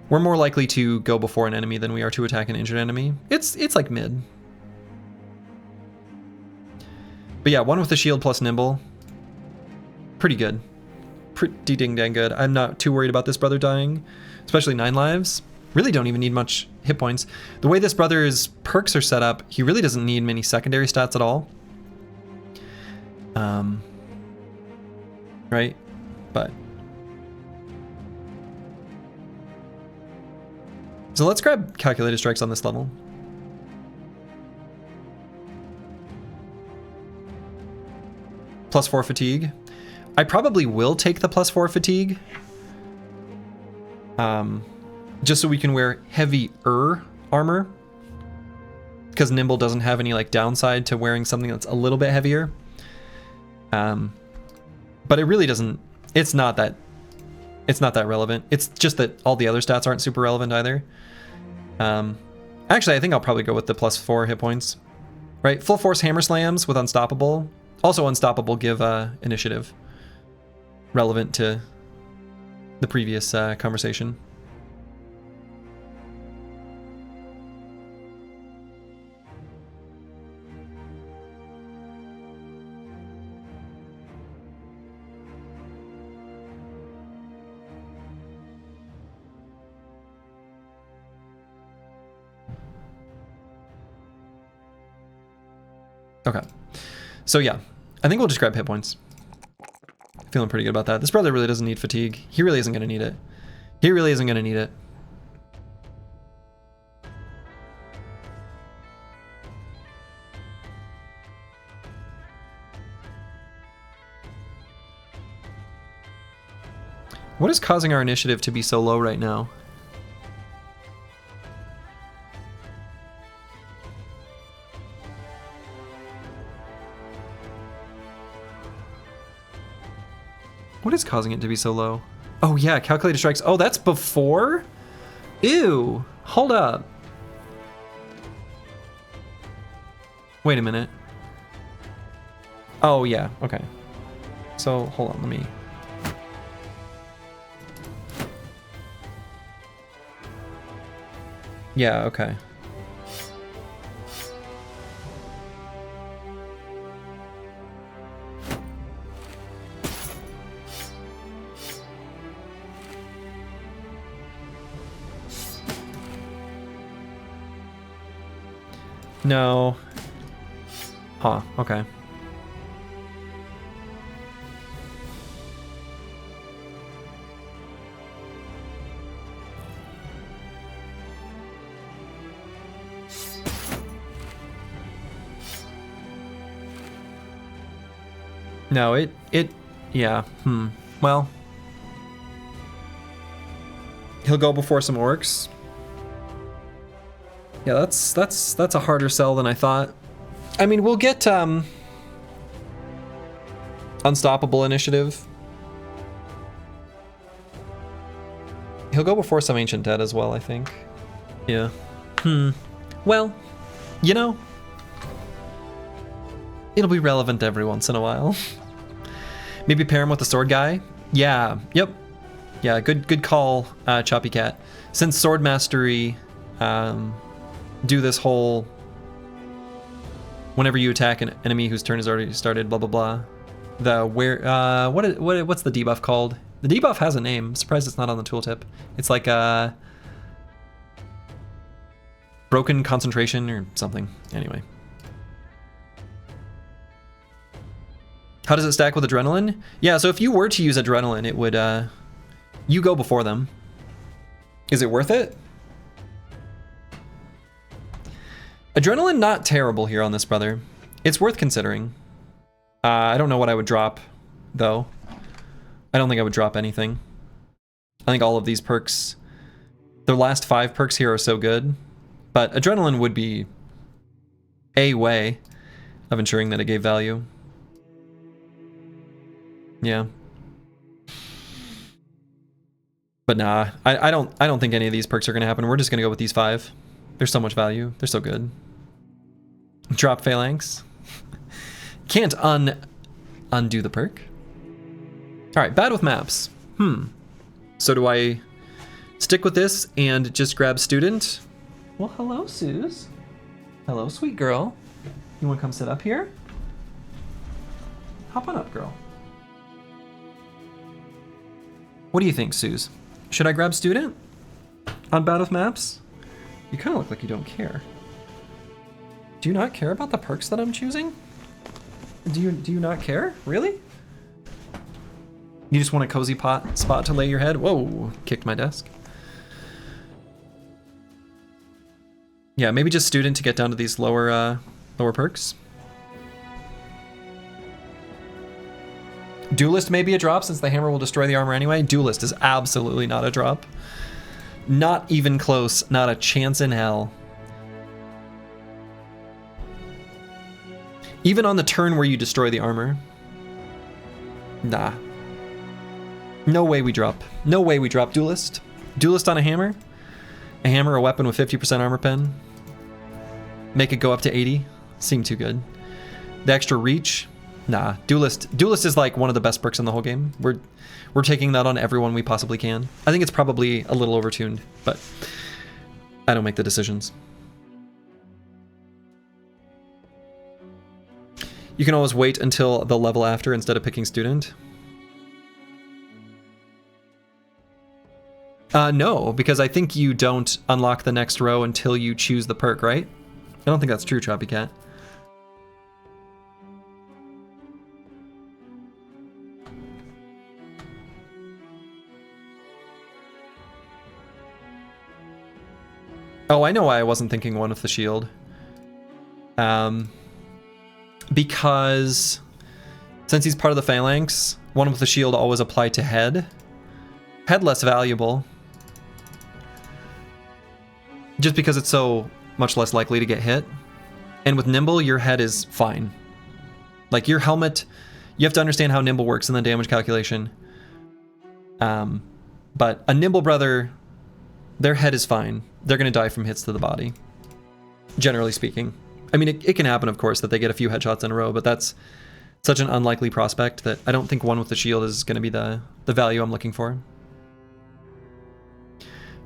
we're more likely to go before an enemy than we are to attack an injured enemy. It's like mid. But yeah, one with the shield plus nimble. Pretty good. Pretty ding dang good. I'm not too worried about this brother dying, especially 9 lives. Really don't even need much hit points. The way this brother's perks are set up, he really doesn't need many secondary stats at all. Right? But so let's grab Calculated Strikes on this level. +4 fatigue. I probably will take the +4 fatigue. Just so we can wear heavier armor. Because Nimble doesn't have any like downside to wearing something that's a little bit heavier. But it really doesn't, it's not that relevant. It's just that all the other stats aren't super relevant either. Actually, I think I'll probably go with the +4 hit points. Right, full force hammer slams with Unstoppable. Also Unstoppable give initiative. Relevant to the previous conversation. Okay, so yeah, I think we'll just grab hit points. Feeling pretty good about that. This brother really doesn't need fatigue. He really isn't going to need it. He really isn't going to need it. What is causing our initiative to be so low right now? What is causing it to be so low? Oh yeah, calculated strikes. Oh, that's before? Ew. Hold up. Wait a minute. Oh yeah, okay. So hold on, let me... Yeah, okay. No. Huh, okay. No, yeah, well. He'll go before some orcs. Yeah, that's a harder sell than I thought. I mean, we'll get, Unstoppable Initiative. He'll go before some Ancient Dead as well, I think. Yeah. Well, you know, it'll be relevant every once in a while. Maybe pair him with the sword guy. Yeah, yep. Yeah, good call, Choppy Cat. Since Sword Mastery, do this whole whenever you attack an enemy whose turn has already started, blah blah blah. What's the debuff called? The debuff has a name. I'm surprised it's not on the tooltip. It's like broken concentration or something. Anyway. How does it stack with adrenaline? Yeah, so if you were to use adrenaline, it would you go before them. Is it worth it? Adrenaline not terrible here on this brother. It's worth considering. I don't know what I would drop, though. I don't think I would drop anything. I think all of these perks, the last 5 perks here are so good, but adrenaline would be a way of ensuring that it gave value. Yeah. But nah, I don't think any of these perks are gonna happen. We're just gonna go with these 5. There's so much value. They're so good. Drop Phalanx. Can't undo the perk. All right, bad with maps. So do I stick with this and just grab student? Well, hello, Suze. Hello, sweet girl. You want to come sit up here? Hop on up, girl. What do you think, Suze? Should I grab student on bad with maps? You kind of look like you don't care. Do you not care about the perks that I'm choosing? Do you not care? Really? You just want a cozy spot to lay your head? Whoa, kicked my desk. Yeah, maybe just student to get down to these lower perks. Duelist may be a drop since the hammer will destroy the armor anyway. Duelist is absolutely not a drop. Not even close, not a chance in hell. Even on the turn where you destroy the armor. Nah. No way we drop. No way we drop Duelist. Duelist on a hammer. A hammer, a weapon with 50% armor pen. Make it go up to 80. Seemed too good. The extra reach. Nah. Duelist is like one of the best perks in the whole game. We're taking that on everyone we possibly can. I think it's probably a little overtuned, but I don't make the decisions. You can always wait until the level after instead of picking student. No, because I think you don't unlock the next row until you choose the perk, right? I don't think that's true, Choppy Cat. Oh, I know why I wasn't thinking one with the shield. Because since he's part of the phalanx, one with the shield always applied to head. Head less valuable. Just because it's so much less likely to get hit. And with nimble, your head is fine. Like your helmet, you have to understand how nimble works in the damage calculation. But a Nimble Brother, their head is fine. They're going to die from hits to the body, generally speaking. I mean, it can happen, of course, that they get a few headshots in a row, but that's such an unlikely prospect that I don't think one with the shield is going to be the value I'm looking for.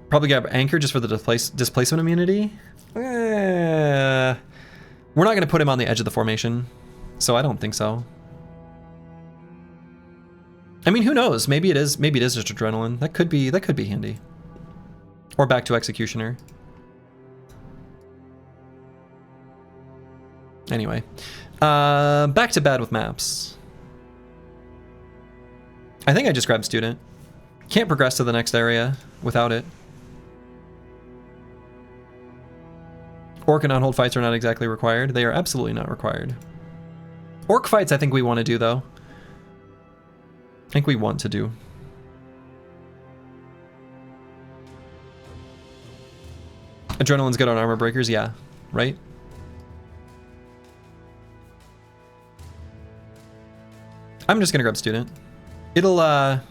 Probably grab Anchor just for the displacement immunity. We're not going to put him on the edge of the formation, so I don't think so. I mean, who knows? Maybe it is just Adrenaline. That could be handy. Or back to Executioner. Anyway, back to bad with maps. I think I just grabbed Student. Can't progress to the next area without it. Orc and on-hold fights are not exactly required. They are absolutely not required. Orc fights I think we want to do, though. I think we want to do. Adrenaline's good on armor breakers, yeah, right? I'm just gonna grab Student. It'll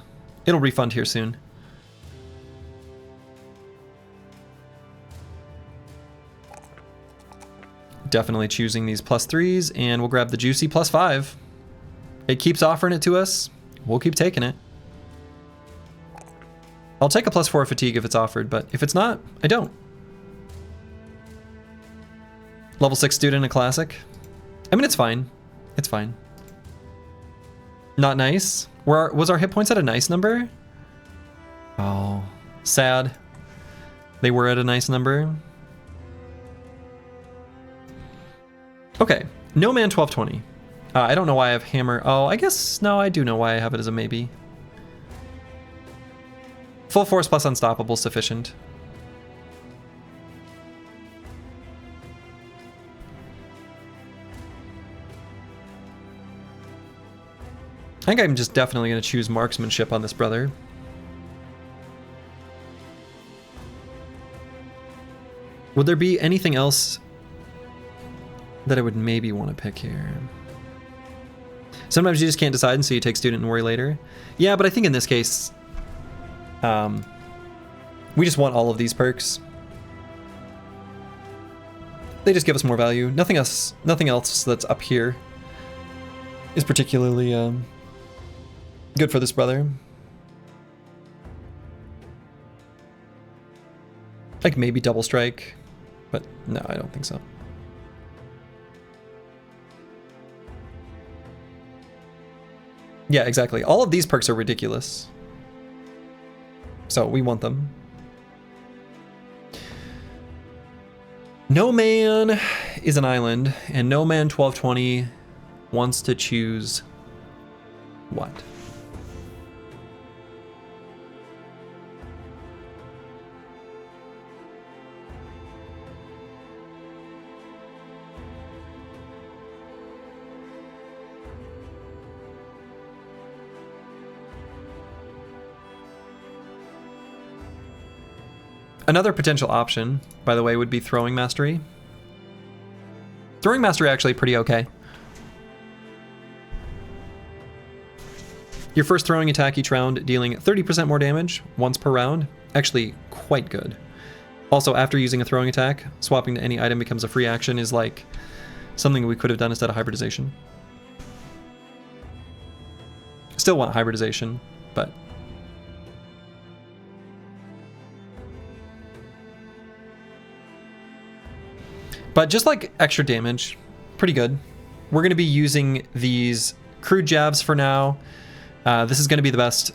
refund here soon. Definitely choosing these +3s, and we'll grab the juicy +5. It keeps offering it to us. We'll keep taking it. I'll take a +4 fatigue if it's offered, but if it's not, I don't. Level 6 Student, a classic. I mean, it's fine. It's fine. Not nice. Was our hit points at a nice number? Oh, sad. They were at a nice number. Okay, No Man 1220. I don't know why I have Hammer. Oh, I guess, no, I do know why I have it as a maybe. Full Force plus Unstoppable sufficient. I think I'm just definitely going to choose Marksmanship on this brother. Would there be anything else that I would maybe want to pick here? Sometimes you just can't decide, and so you take Student and worry later. Yeah, but I think in this case, we just want all of these perks. They just give us more value. Nothing else that's up here is particularly good for this brother. Like maybe Double Strike, but no, I don't think so. Yeah, exactly. All of these perks are ridiculous. So we want them. No Man is an island, and No Man 1220 wants to choose what? Another potential option, by the way, would be Throwing Mastery. Throwing Mastery actually pretty okay. Your first throwing attack each round, dealing 30% more damage once per round. Actually, quite good. Also, after using a throwing attack, swapping to any item becomes a free action is like something we could have done instead of hybridization. Still want hybridization, but... But just like extra damage, pretty good. We're going to be using these crude jabs for now. This is going to be the best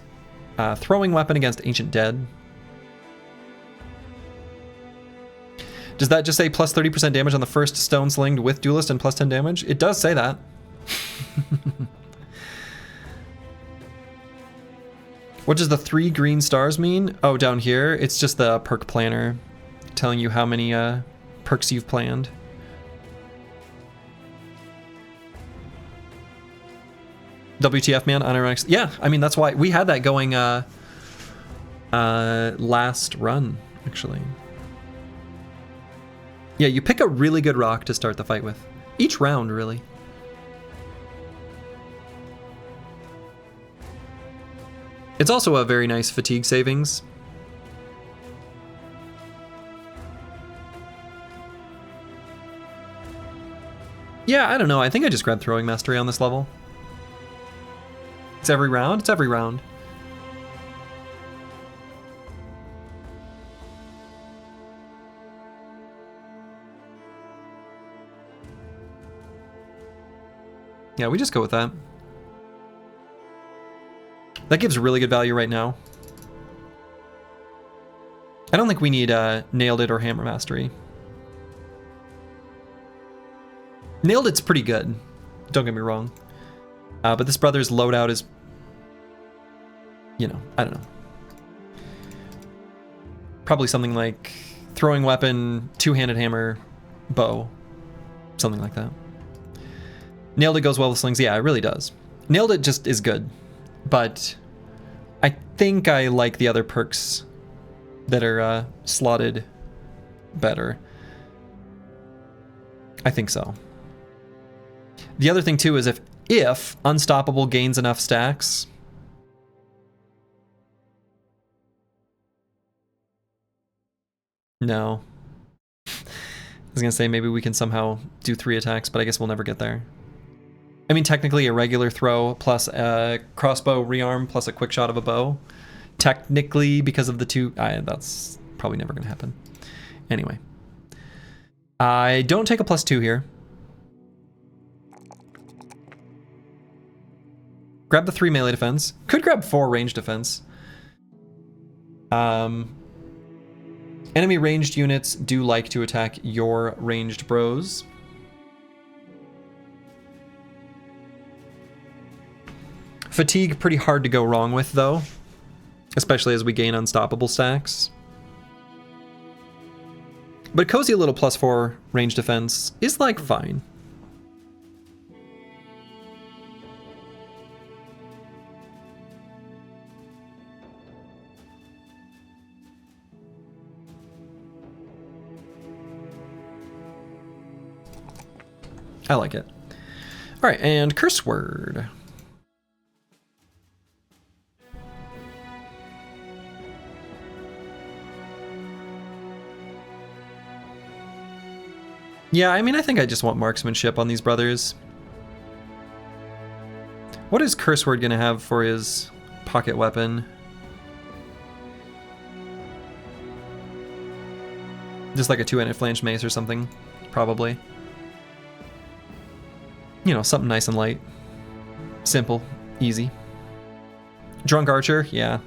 throwing weapon against Ancient Dead. Does that just say plus 30% damage on the first stone slinged with Duelist and plus 10 damage? It does say that. What does the 3 green stars mean? Oh, down here, it's just the perk planner telling you how many perks you've planned. WTF, man, unironic. Yeah, I mean, that's why we had that going last run, actually. Yeah, you pick a really good rock to start the fight with. Each round, really. It's also a very nice fatigue savings. Yeah, I don't know. I think I just grabbed Throwing Mastery on this level. It's every round? It's every round. Yeah, we just go with that. That gives really good value right now. I don't think we need Nailed It or Hammer Mastery. Nailed It's pretty good, don't get me wrong. But this brother's loadout is, you know, I don't know. Probably something like Throwing Weapon, Two-Handed Hammer, Bow, something like that. Nailed It goes well with slings. Yeah, it really does. Nailed It just is good, but I think I like the other perks that are slotted better. I think so. The other thing too is if Unstoppable gains enough stacks, no. I was gonna say maybe we can somehow do 3 attacks, but I guess we'll never get there. I mean, technically a regular throw plus a crossbow rearm plus a quick shot of a bow. Technically, because of the 2, that's probably never gonna happen. Anyway. I don't take a +2 here. Grab the 3 melee defense. Could grab 4 range defense. Enemy ranged units do like to attack your ranged bros. Fatigue, pretty hard to go wrong with, though. Especially as we gain unstoppable stacks. But cozy little +4 range defense is, like, fine. I like it. All right, and curse word. Yeah, I mean, I think I just want marksmanship on these brothers. What is curse word gonna have for his pocket weapon? Just like a 2-handed flanged mace or something, probably. You know, something nice and light. Simple, easy. Drunk Archer, yeah.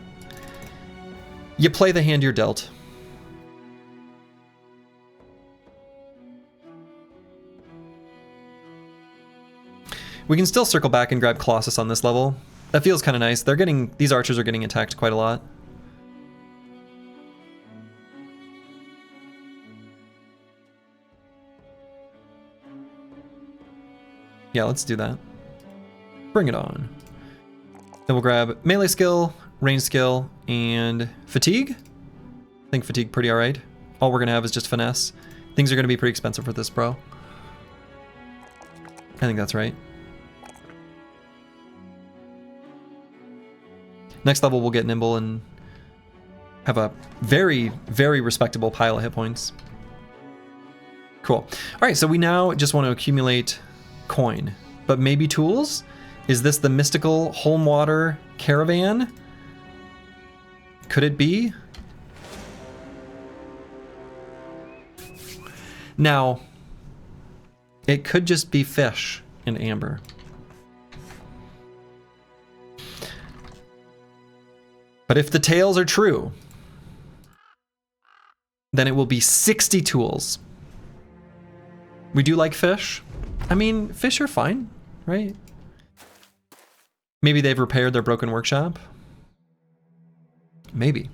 You play the hand you're dealt. We can still circle back and grab Colossus on this level. That feels kind of nice. These archers are getting attacked quite a lot. Yeah, let's do that. Bring it on. Then we'll grab melee skill, range skill, and fatigue. I think fatigue pretty alright. All we're gonna have is just finesse. Things are gonna be pretty expensive for this, bro. I think that's right. Next level we'll get nimble and have a very, very respectable pile of hit points. Cool. Alright, so we now just want to accumulate coin, but maybe tools? Is this the mystical Holmwater caravan? Could it be? Now, it could just be fish and amber. But if the tales are true, then it will be 60 tools. We do like fish. I mean, fish are fine, right? Maybe they've repaired their broken workshop. Maybe.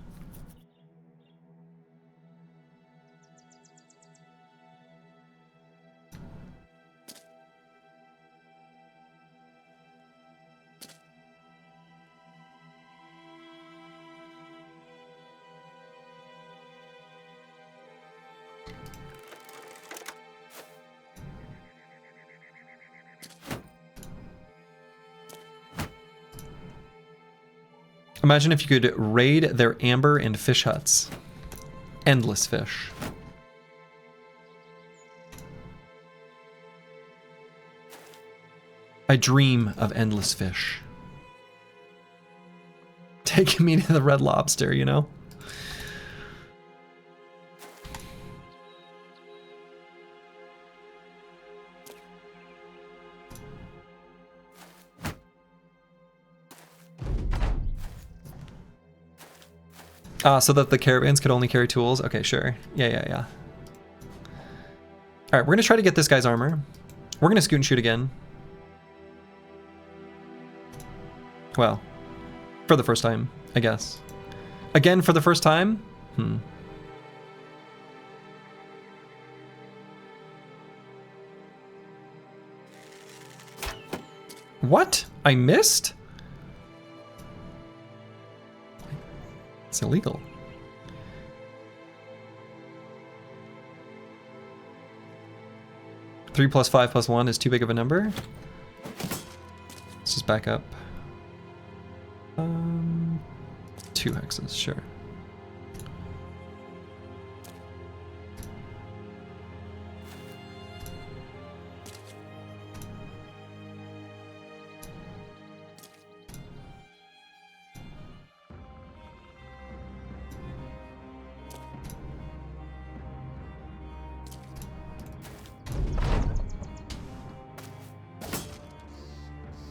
Imagine if you could raid their amber and fish huts. Endless fish. I dream of endless fish. Take me to the Red Lobster, you know? So that the caravans could only carry tools? Okay, sure. Yeah. Alright, we're gonna try to get this guy's armor. We're gonna scoot and shoot again. Well, for the first time, I guess. Again for the first time? What? I missed? It's illegal. Three plus 5 plus 1 is too big of a number. Let's just back up. 2 hexes, sure.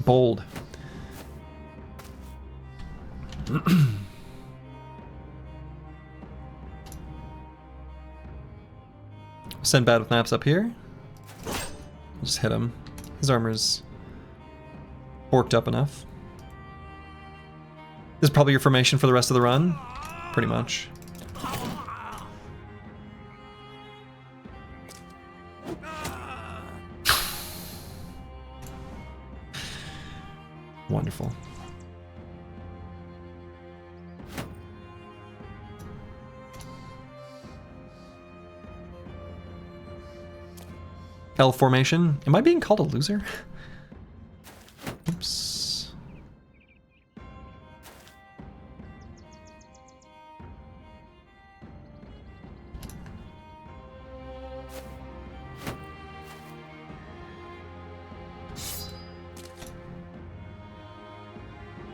Bold. Send bad with naps up here. Just hit him. His armor's borked up enough. This is probably your formation for the rest of the run. Pretty much. Wonderful. L formation. Am I being called a loser? Oops.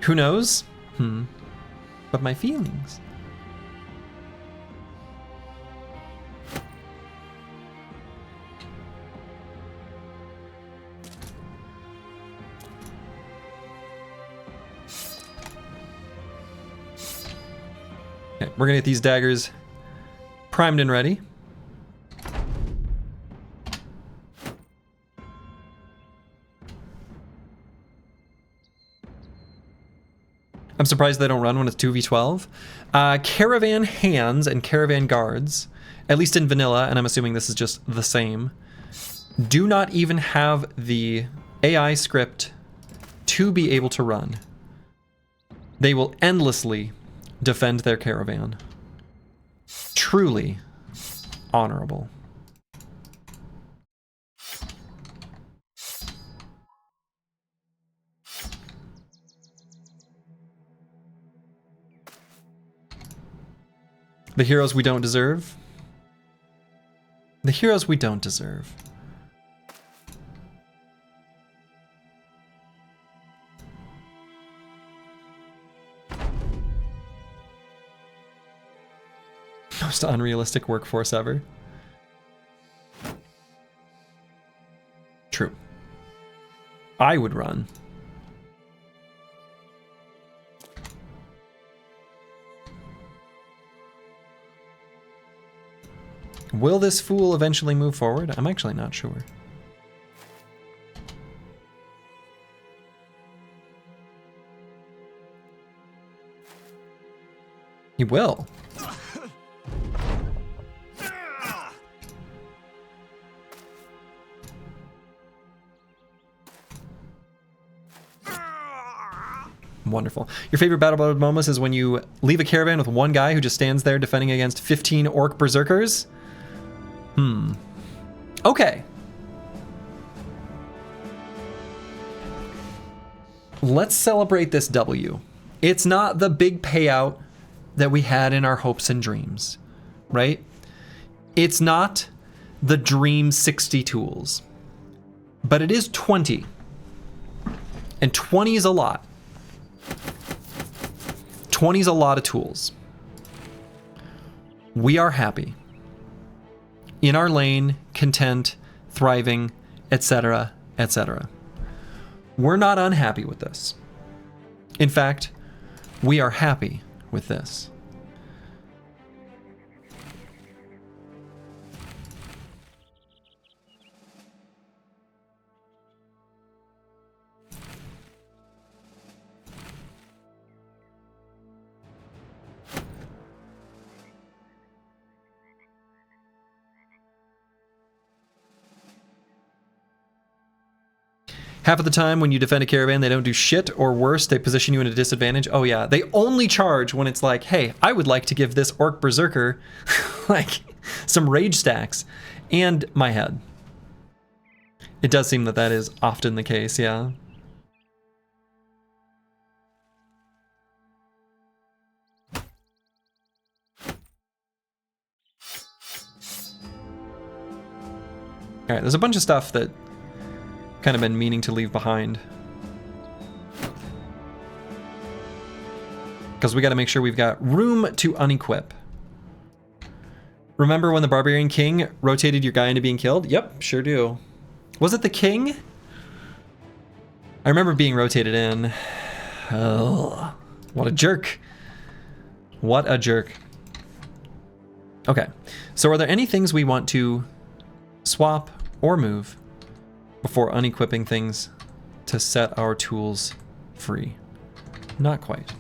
Who knows? But my feelings. Okay, we're gonna get these daggers primed and ready. I'm surprised they don't run when it's 2v12. Caravan hands and caravan guards, at least in vanilla, and I'm assuming this is just the same, do not even have the AI script to be able to run. They will endlessly defend their caravan. Truly honorable. The heroes we don't deserve. The heroes we don't deserve. Most unrealistic workforce ever. True. I would run. Will this fool eventually move forward? I'm actually not sure. He will. Wonderful. Your favorite battle mode moments is when you leave a caravan with one guy who just stands there defending against 15 orc berserkers? Okay. Let's celebrate this W. It's not the big payout that we had in our hopes and dreams, right? It's not the dream 60 tools, but it is 20. And 20 is a lot. 20 is a lot of tools. We are happy. In our lane, content, thriving, etc., etc. We're not unhappy with this. In fact, we are happy with this. Half of the time when you defend a caravan, they don't do shit, or worse, they position you in a disadvantage. Oh yeah, they only charge when it's like, hey, I would like to give this Orc Berserker like some rage stacks and my head. It does seem that that is often the case, yeah. All right, there's a bunch of stuff that kind of been meaning to leave behind, because we got to make sure we've got room to unequip. Remember when the Barbarian King rotated your guy into being killed? Yep, sure do. Was it the King? I remember being rotated in. Oh, what a jerk. What a jerk. Okay, so are there any things we want to swap or move before unequipping things to set our tools free? Not quite.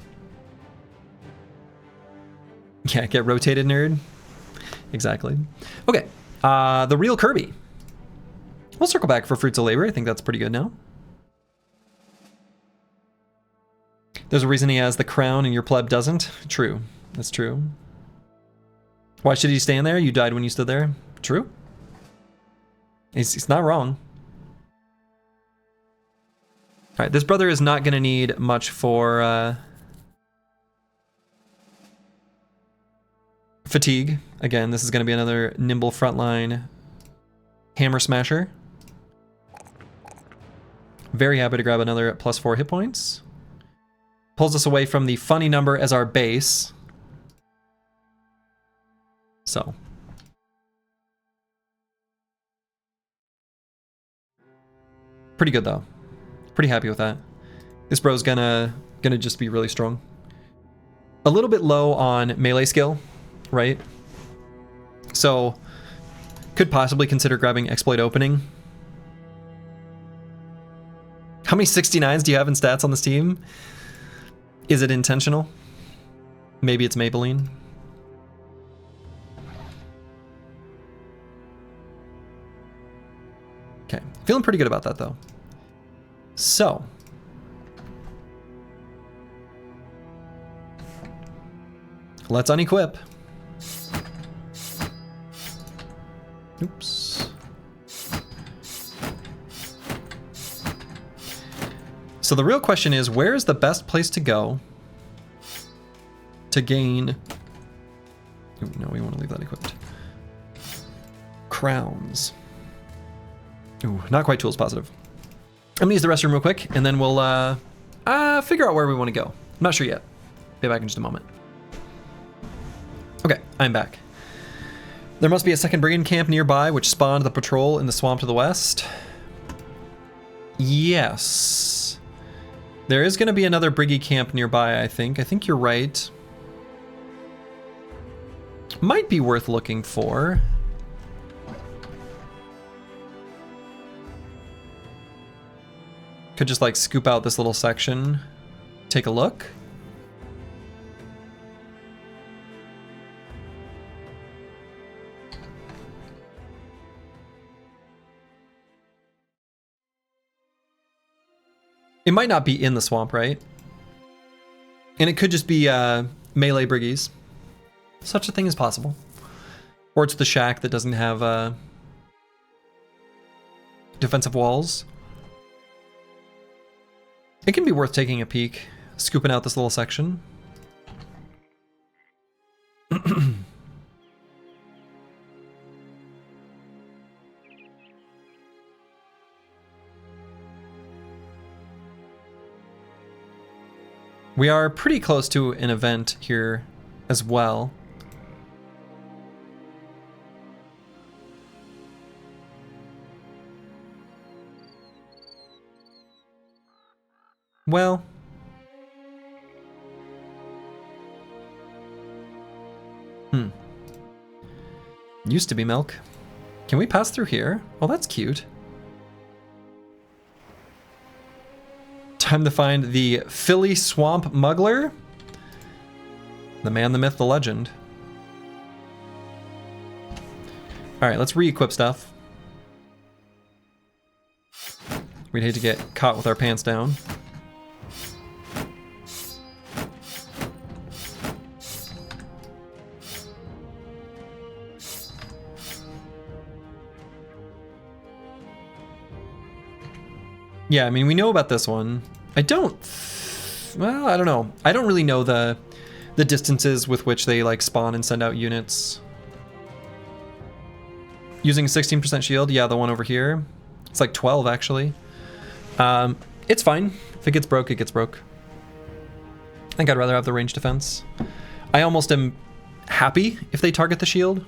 Yeah, get rotated, nerd. Exactly. Okay, the real Kirby. We'll circle back for Fruits of Labor. I think that's pretty good now. There's a reason he has the crown and your pleb doesn't. True. That's true. Why should he stand there? You died when you stood there. True. He's not wrong. All right, this brother is not going to need much for fatigue. Again, this is going to be another nimble frontline hammer smasher. Very happy to grab another +4 hit points. Pulls us away from the funny number as our base. So. Pretty good though. Pretty happy with that. This bro's gonna just be really strong. A little bit low on melee skill, right? So could possibly consider grabbing exploit opening. How many 69s do you have in stats on this team? Is it intentional? Maybe it's Maybelline. Okay, feeling pretty good about that though. So, let's unequip. Oops. So the real question is, where is the best place to go to gain... Ooh, no, we want to leave that equipped. Crowns. Ooh, not quite tools positive. I'm gonna use the restroom real quick, and then we'll figure out where we want to go. I'm not sure yet. Be back in just a moment. Okay, I'm back. There must be a second brigand camp nearby, which spawned the patrol in the swamp to the west. Yes. There is going to be another briggy camp nearby, I think. I think you're right. Might be worth looking for. Could just like scoop out this little section, take a look. It might not be in the swamp, right? And it could just be melee briggies. Such a thing is possible. Or it's the shack that doesn't have defensive walls. It can be worth taking a peek. scooping out this little section. We are pretty close to an event here as well. Well, used to be milk. Can we pass through here? Oh, that's cute. Time to find the Philly Swamp Muggler. The man, the myth, the legend. All right, let's re-equip stuff. We'd hate to get caught with our pants down. Yeah, I mean, we know about this one. I don't know. I don't really know the distances with which they like spawn and send out units. Using a 16% shield, yeah, the one over here. It's like 12 actually. It's fine. If it gets broke, it gets broke. I think I'd rather have the range defense. I almost am happy if they target the shield,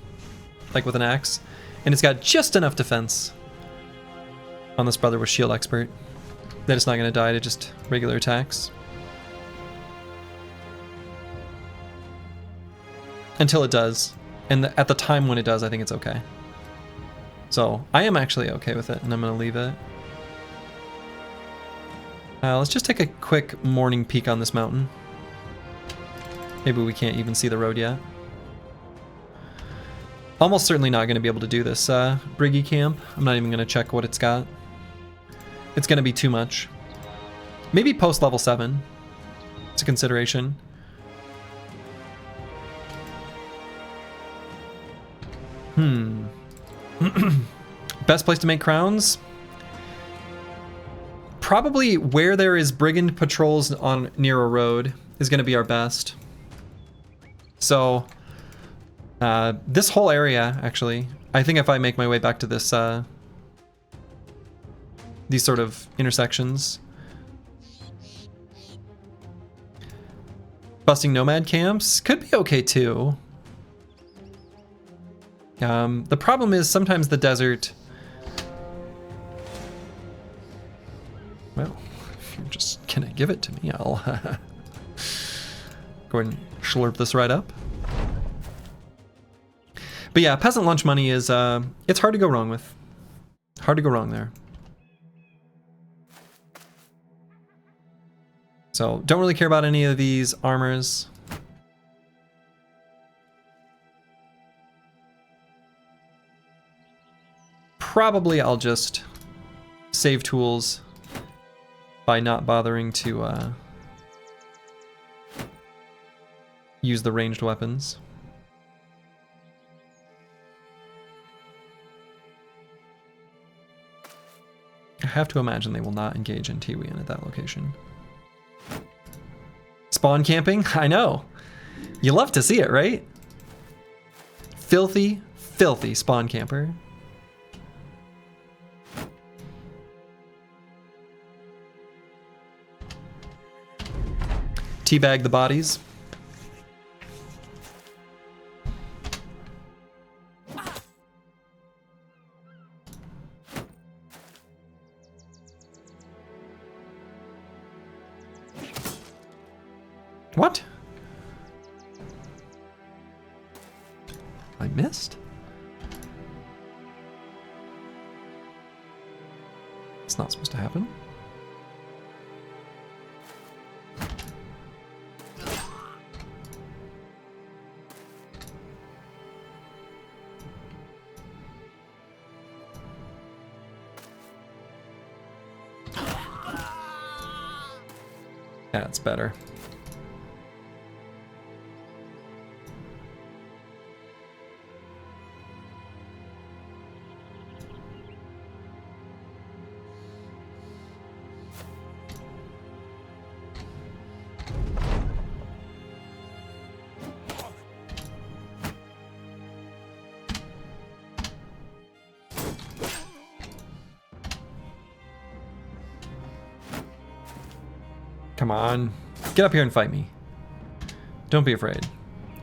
like with an axe, and it's got just enough defense on this brother with shield expert that it's not going to die to just regular attacks. Until it does. And at the time when it does, I think it's okay. So I am actually okay with it, and I'm going to leave it. Let's just take a quick morning peek on this mountain. Maybe we can't even see the road yet. Almost certainly not going to be able to do this Briggy camp. I'm not even going to check what it's got. It's going to be too much. Maybe post level 7. It's a consideration. Best place to make crowns? Probably where there is brigand patrols on near a road is going to be our best. So this whole area, actually, I think if I make my way back to this these sort of intersections. Busting nomad camps could be okay too. The problem is sometimes the desert. Well, if you're just gonna give it to me, I'll go ahead and slurp this right up. But yeah, peasant lunch money is it's hard to go wrong with. Hard to go wrong there. So don't really care about any of these armors. Probably I'll just save tools by not bothering to use the ranged weapons. I have to imagine they will not engage in Tiwian at that location. Spawn camping? I know. You love to see it, right? Filthy, filthy spawn camper. Teabag the bodies. What? I missed? It's not supposed to happen. That's better. Come on. Get up here and fight me. Don't be afraid.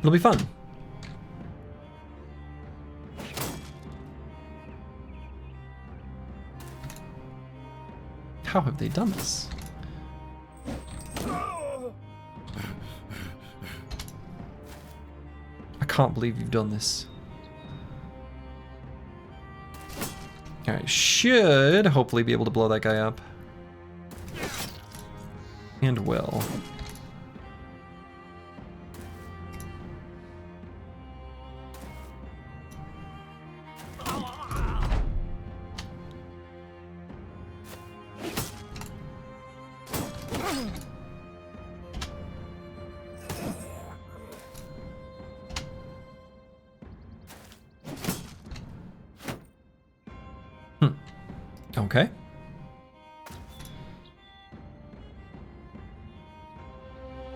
It'll be fun. How have they done this? I can't believe you've done this. I should hopefully be able to blow that guy up. And will. Okay.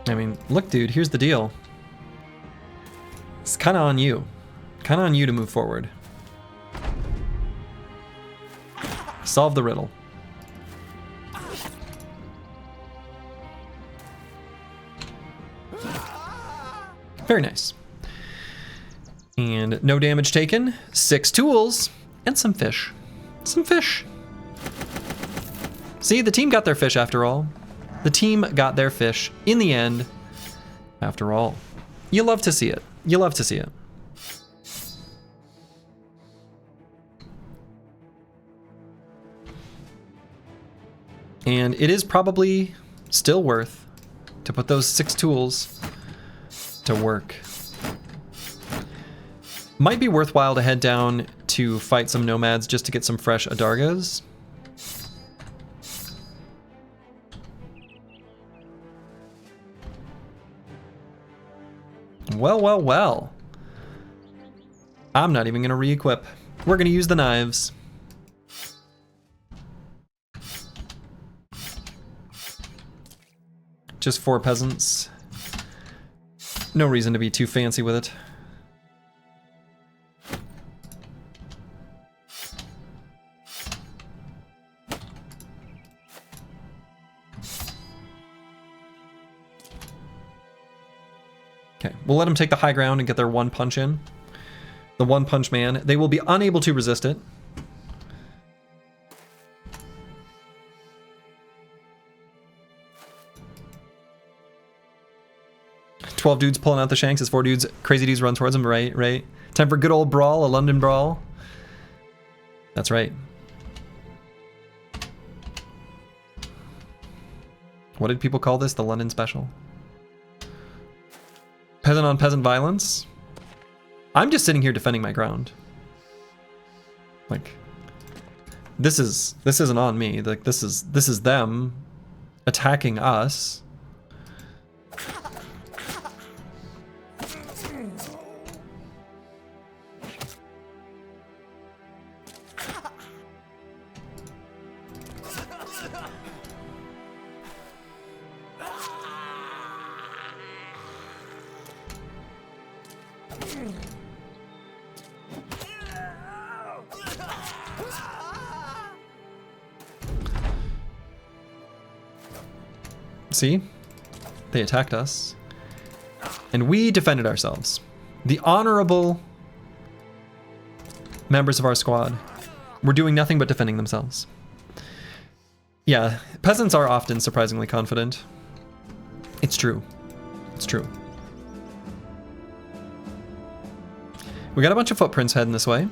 I mean, look, dude, here's the deal. It's kind of on you. Kind of on you to move forward. Solve the riddle. Very nice. And no damage taken. 6 tools and some fish. Some fish. See, the team got their fish after all. The team got their fish in the end, after all. You love to see it. You love to see it. And it is probably still worth to put those 6 tools to work. Might be worthwhile to head down to fight some nomads just to get some fresh adargas. Well, well, well. I'm not even gonna re-equip. We're gonna use the knives. Just 4 peasants. No reason to be too fancy with it. Okay, we'll let them take the high ground and get their 1 punch in. The 1 punch man. They will be unable to resist it. "12 dudes pulling out the shanks as 4 dudes, crazy dudes run towards them." Right, right. Time for good old brawl, a London brawl. That's right. What did people call this? The London special? Peasant on peasant violence. I'm just sitting here defending my ground. Like, this isn't on me. Like, this is them attacking us. See? They attacked us. And we defended ourselves. The honorable members of our squad were doing nothing but defending themselves. Yeah, peasants are often surprisingly confident. It's true. It's true. We got a bunch of footprints heading this way.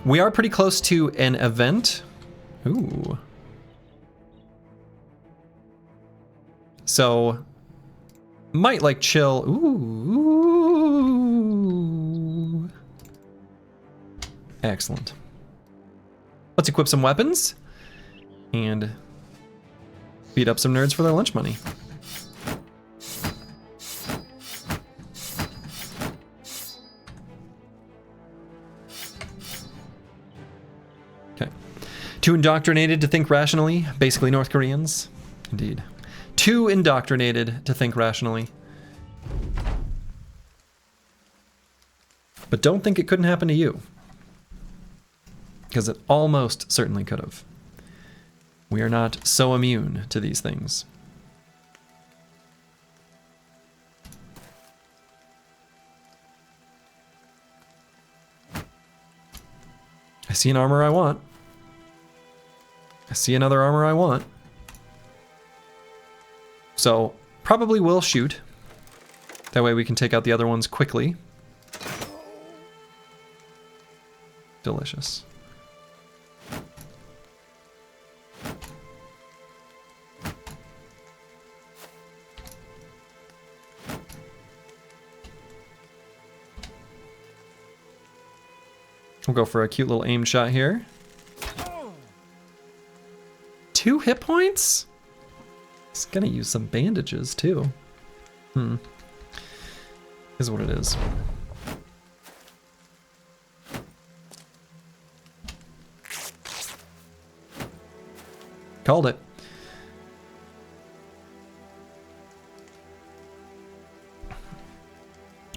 We are pretty close to an event. Ooh. So, might like chill. Ooh. Excellent. Let's equip some weapons and beat up some nerds for their lunch money. Okay. Too indoctrinated to think rationally, basically North Koreans. Indeed. Too indoctrinated to think rationally. But don't think it couldn't happen to you. Because it almost certainly could have. We are not so immune to these things. I see an armor I want. I see another armor I want. So, probably will shoot. That way we can take out the other ones quickly. Delicious. We'll go for a cute little aim shot here. 2 hit points? He's gonna use some bandages too. Is what it is. Called it.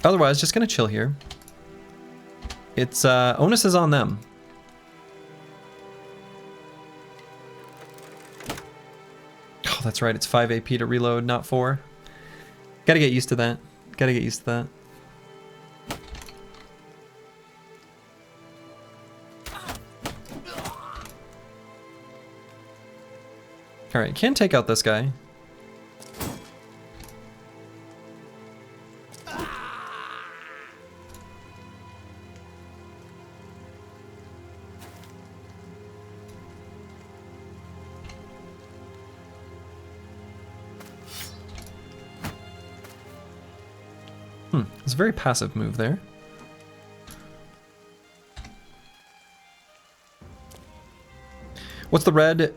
Otherwise, just gonna chill here. It's onus is on them. Oh, that's right. It's 5 AP to reload, not 4. Gotta get used to that. Gotta get used to that. Alright, can't take out this guy. It's a very passive move there. What's the red?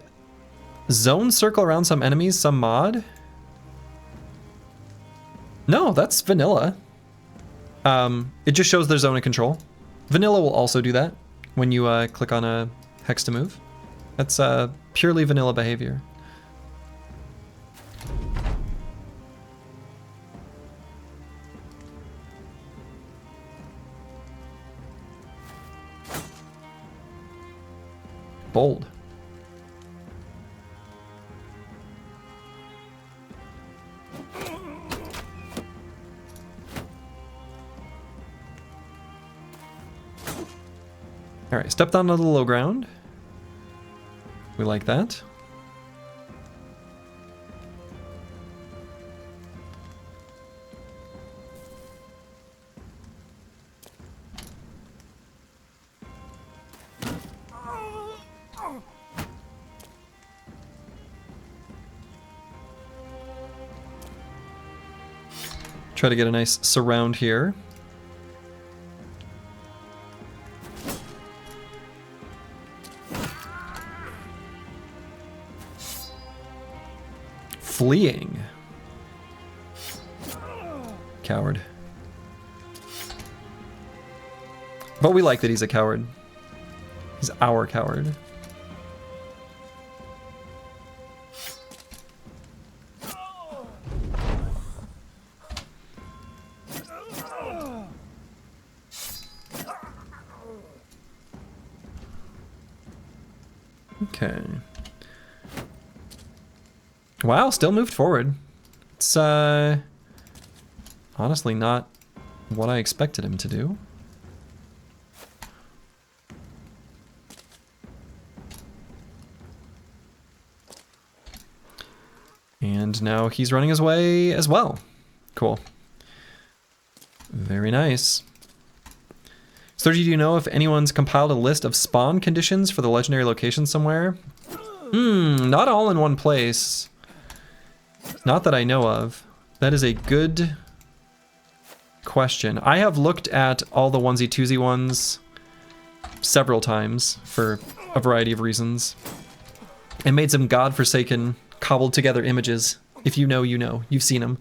Zone circle around some enemies, some mod? No, that's vanilla. It just shows their zone of control. Vanilla will also do that when you click on a hex to move. That's purely vanilla behavior. Bold. All right, stepped onto the low ground. We like that. Try to get a nice surround here. Fleeing. Coward. But we like that he's a coward. He's our coward. Okay. Wow, still moved forward. It's honestly not what I expected him to do. And now he's running his way as well. Cool. Very nice. So do you know if anyone's compiled a list of spawn conditions for the legendary location somewhere? Not all in one place. Not that I know of. That is a good question. I have looked at all the onesie twosie ones several times for a variety of reasons and made some godforsaken cobbled together images. If you know, you know. You've seen them.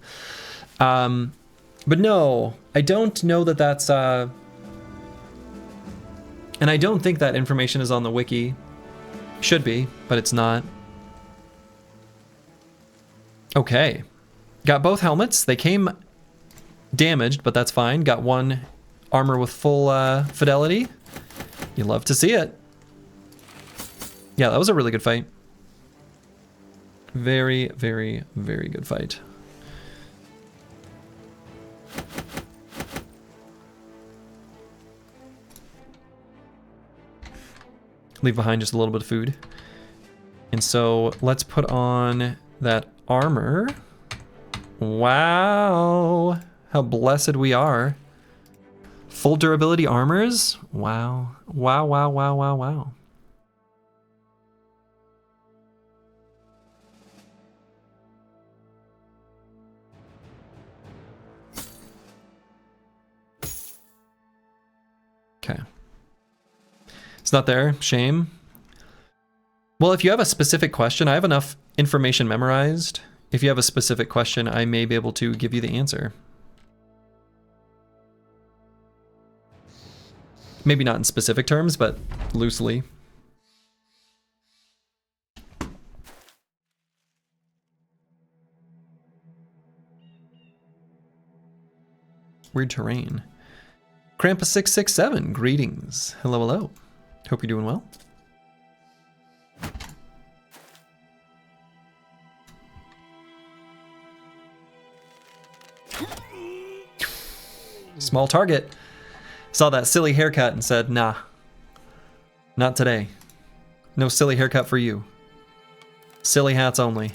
But no, I don't know that that's... and I don't think that information is on the wiki. Should be, but it's not. Okay. Got both helmets. They came damaged, but that's fine. Got one armor with full fidelity. You love to see it. Yeah, that was a really good fight. Very, very, very good fight. leave behind just a little bit of food. And so let's put on that armor. Wow, how blessed we are. Full durability armors. Wow, wow, wow, wow, wow, wow. Okay. It's not there. Shame. Well, if you have a specific question, I have enough information memorized. If you have a specific question, I may be able to give you the answer. Maybe not in specific terms, but loosely. Weird terrain. Krampus667, greetings. Hello, hello. Hope you're doing well. Small target. Saw that silly haircut and said, nah, not today. No silly haircut for you. Silly hats only.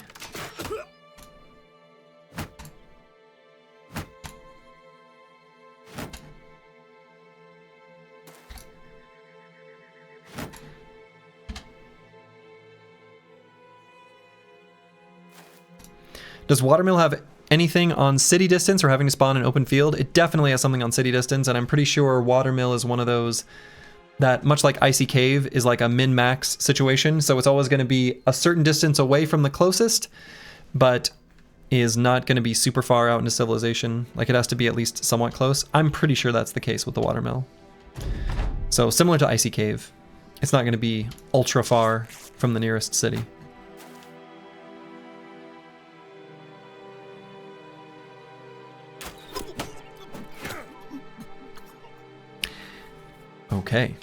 Does Watermill have anything on city distance or having to spawn in open field? It definitely has something on city distance, and I'm pretty sure Watermill is one of those that, much like Icy Cave, is like a min-max situation. So it's always going to be a certain distance away from the closest, but is not going to be super far out into civilization. Like, it has to be at least somewhat close. I'm pretty sure that's the case with the Watermill. So similar to Icy Cave, it's not going to be ultra far from the nearest city. Okay.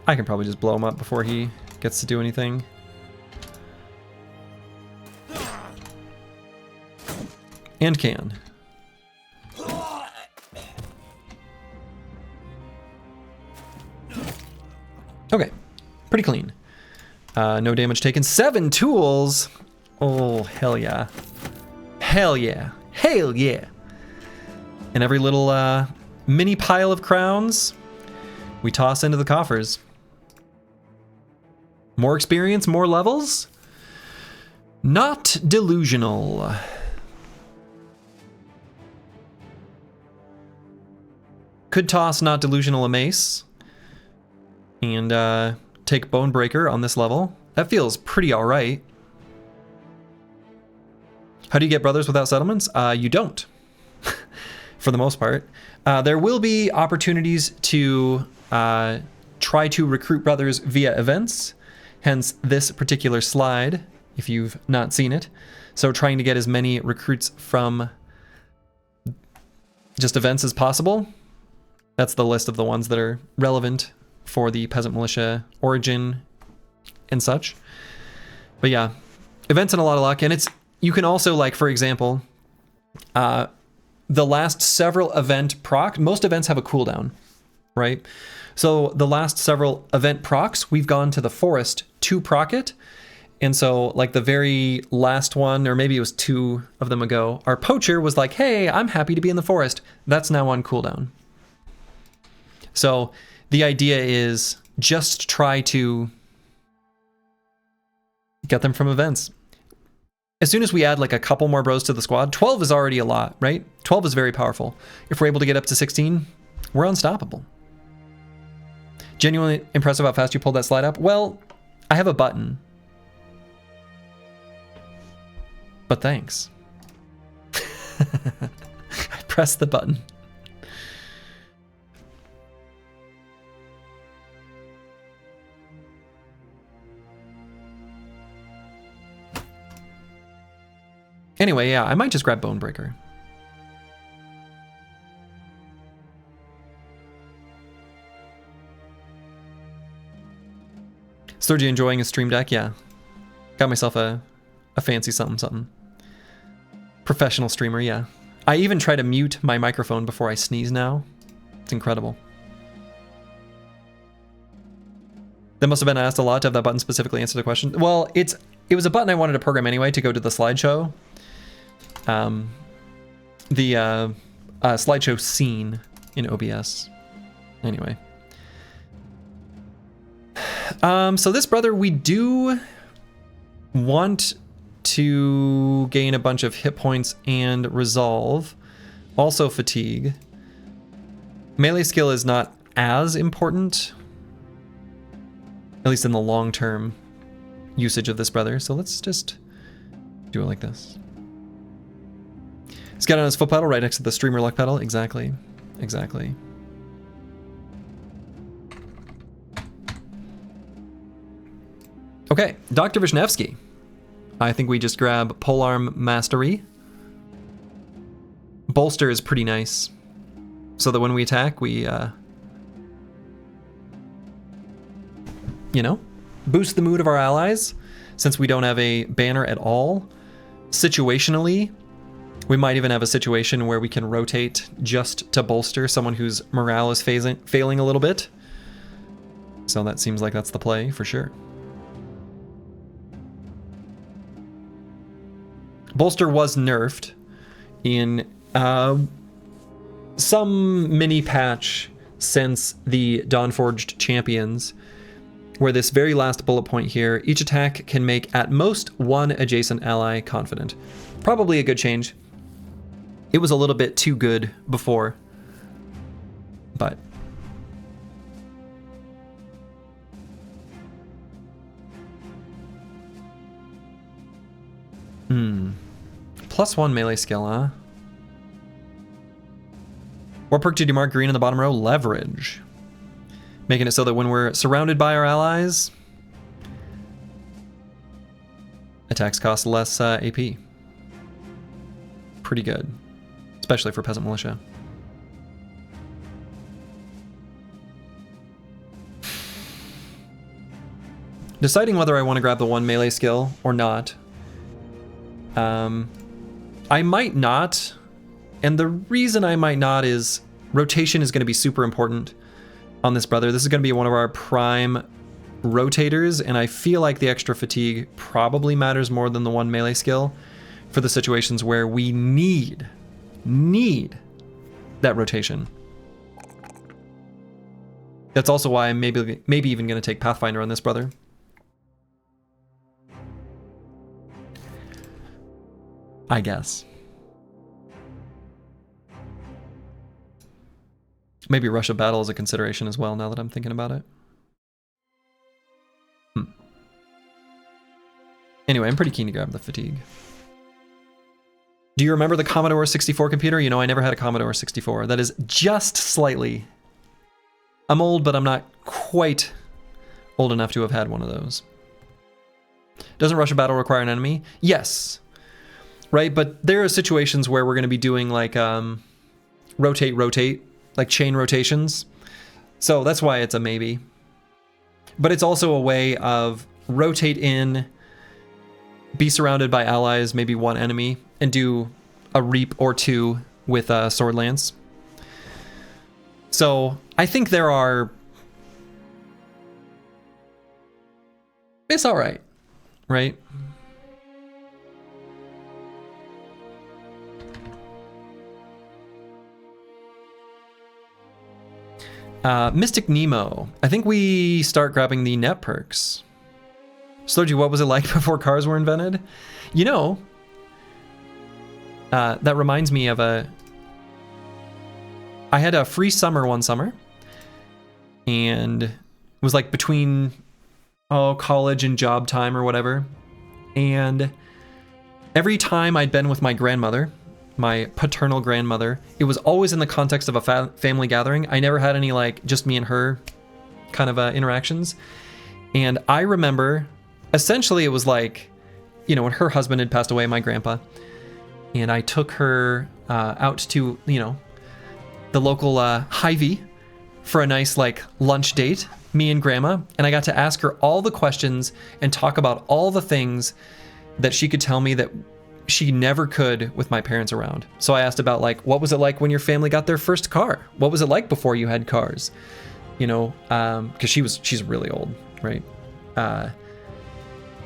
I can probably just blow him up before he gets to do anything. And can. Okay, pretty clean. No damage taken. 7 tools. Oh, hell yeah. Hell yeah. Hell yeah. And every little mini pile of crowns we toss into the coffers. More experience, more levels? Not delusional. Could toss Not Delusional a mace and take Bonebreaker on this level. That feels pretty alright. How do you get brothers without settlements? You don't, for the most part. There will be opportunities to try to recruit brothers via events, hence this particular slide, if you've not seen it. So trying to get as many recruits from just events as possible. That's the list of the ones that are relevant for the Peasant Militia origin and such. But yeah, events and a lot of luck. And it's, you can also, like, for example, the last several event proc, most events have a cooldown, right? So the last several event procs, we've gone to the forest to proc it. And so, like, the very last one, or maybe it was 2 of them ago, our poacher was like, hey, I'm happy to be in the forest. That's now on cooldown. So the idea is just try to get them from events. As soon as we add like a couple more bros to the squad, 12 is already a lot, right? 12 is very powerful. If we're able to get up to 16, we're unstoppable. Genuinely impressive how fast you pulled that slide up. Well, I have a button. But thanks. I pressed the button. Anyway, yeah, I might just grab Bonebreaker. Sturgy enjoying his stream deck? Yeah. Got myself a fancy something. Professional streamer, yeah. I even try to mute my microphone before I sneeze now. It's incredible. That must have been asked a lot to have that button specifically answer the question. Well, it was a button I wanted to program anyway to go to the slideshow. The slideshow scene in OBS. Anyway. So this brother, we do want to gain a bunch of hit points and resolve. Also fatigue. Melee skill is not as important, at least in the long-term usage of this brother. So let's just do it like this. He's got on his foot pedal right next to the streamer luck pedal. Exactly. Exactly. Okay, Dr. Vishnevsky. I think we just grab Polearm Mastery. Bolster is pretty nice, so that when we attack, we, you know, boost the mood of our allies. Since we don't have a banner at all, situationally, we might even have a situation where we can rotate just to bolster someone whose morale is failing a little bit. So that seems like that's the play for sure. Bolster was nerfed in some mini patch since the Dawnforged Champions, where this very last bullet point here, each attack can make at most one adjacent ally confident. Probably a good change. It was a little bit too good before, but... +1 melee skill, huh? What perk did you mark green in the bottom row? Leverage. Making it so that when we're surrounded by our allies, attacks cost less AP. Pretty good. Especially for Peasant Militia. Deciding whether I want to grab the 1 melee skill or not. I might not, and the reason I might not is rotation is going to be super important on this brother. This is going to be one of our prime rotators, and I feel like the extra fatigue probably matters more than the 1 melee skill for the situations where we need that rotation. That's also why I'm maybe even going to take Pathfinder on this brother. I guess. Maybe Rush of Battle is a consideration as well, now that I'm thinking about it. Anyway, I'm pretty keen to grab the fatigue. Do you remember the Commodore 64 computer? You know, I never had a Commodore 64. That is just slightly... I'm old, but I'm not quite old enough to have had one of those. Doesn't Rush of Battle require an enemy? Yes. Right, but there are situations where we're going to be doing like rotate, like chain rotations. So that's why it's a maybe. But it's also a way of rotate in, be surrounded by allies, maybe one enemy, and do a reap or two with Sword Lance. So I think there are... It's all right, right? Mystic Nemo. I think we start grabbing the net perks. Slurgy, what was it like before cars were invented? You know, that reminds me of I had a free summer one summer, and it was like between college and job time or whatever. And every time I'd been with my grandmother, my paternal grandmother, it was always in the context of a family gathering. I never had any like just me and her kind of interactions. And I remember essentially it was like, you know, when her husband had passed away, my grandpa, and I took her out to, you know, the local Hy-Vee for a nice like lunch date, me and Grandma, and I got to ask her all the questions and talk about all the things that she could tell me that she never could with my parents around. So I asked about like, what was it like when your family got their first car? What was it like before you had cars? You know, because she's really old, right?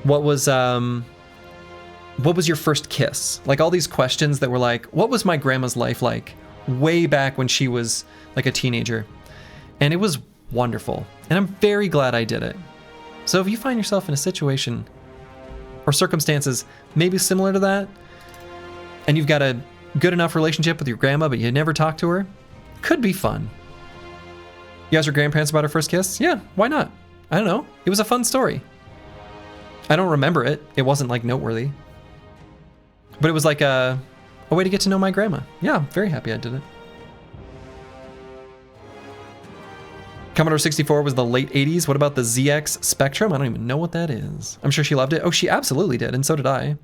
What was your first kiss? Like all these questions that were like, what was my grandma's life like way back when she was like a teenager? And it was wonderful. And I'm very glad I did it. So if you find yourself in a situation or circumstances maybe similar to that, and you've got a good enough relationship with your grandma, but you never talk to her, could be fun. You asked your grandparents about her first kiss? Yeah, why not? I don't know. It was a fun story. I don't remember it. It wasn't like noteworthy. But it was like a way to get to know my grandma. Yeah, I'm very happy I did it. Commodore 64 was the late 80s. What about the ZX Spectrum? I don't even know what that is. I'm sure she loved it. Oh, she absolutely did, and so did I.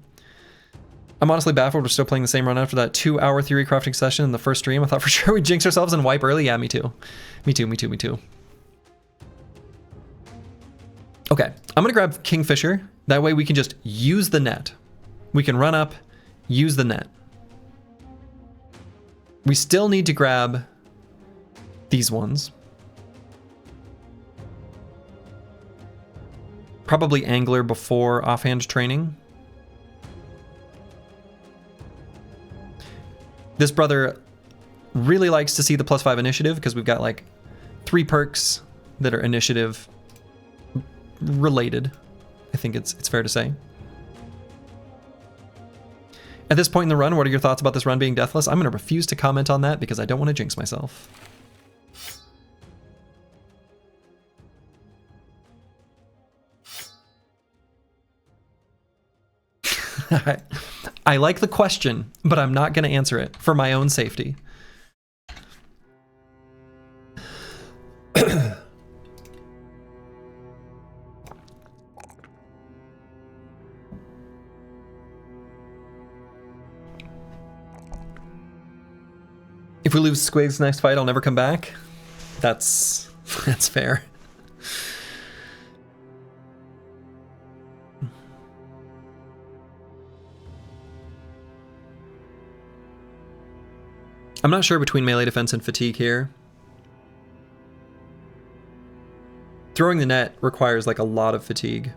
I'm honestly baffled we're still playing the same run after that 2-hour theory crafting session in the first stream. I thought for sure we'd jinx ourselves and wipe early. Yeah, me too. Me too. Okay, I'm gonna grab Kingfisher. That way we can just use the net. We can run up, use the net. We still need to grab these ones. Probably angler before offhand training. This brother really likes to see the +5 initiative because we've got like 3 perks that are initiative related. I think it's fair to say. At this point in the run, what are your thoughts about this run being deathless? I'm going to refuse to comment on that because I don't want to jinx myself. I like the question, but I'm not going to answer it for my own safety. If we lose Squig's next fight, I'll never come back. That's fair. I'm not sure between melee defense and fatigue here. Throwing the net requires like a lot of fatigue.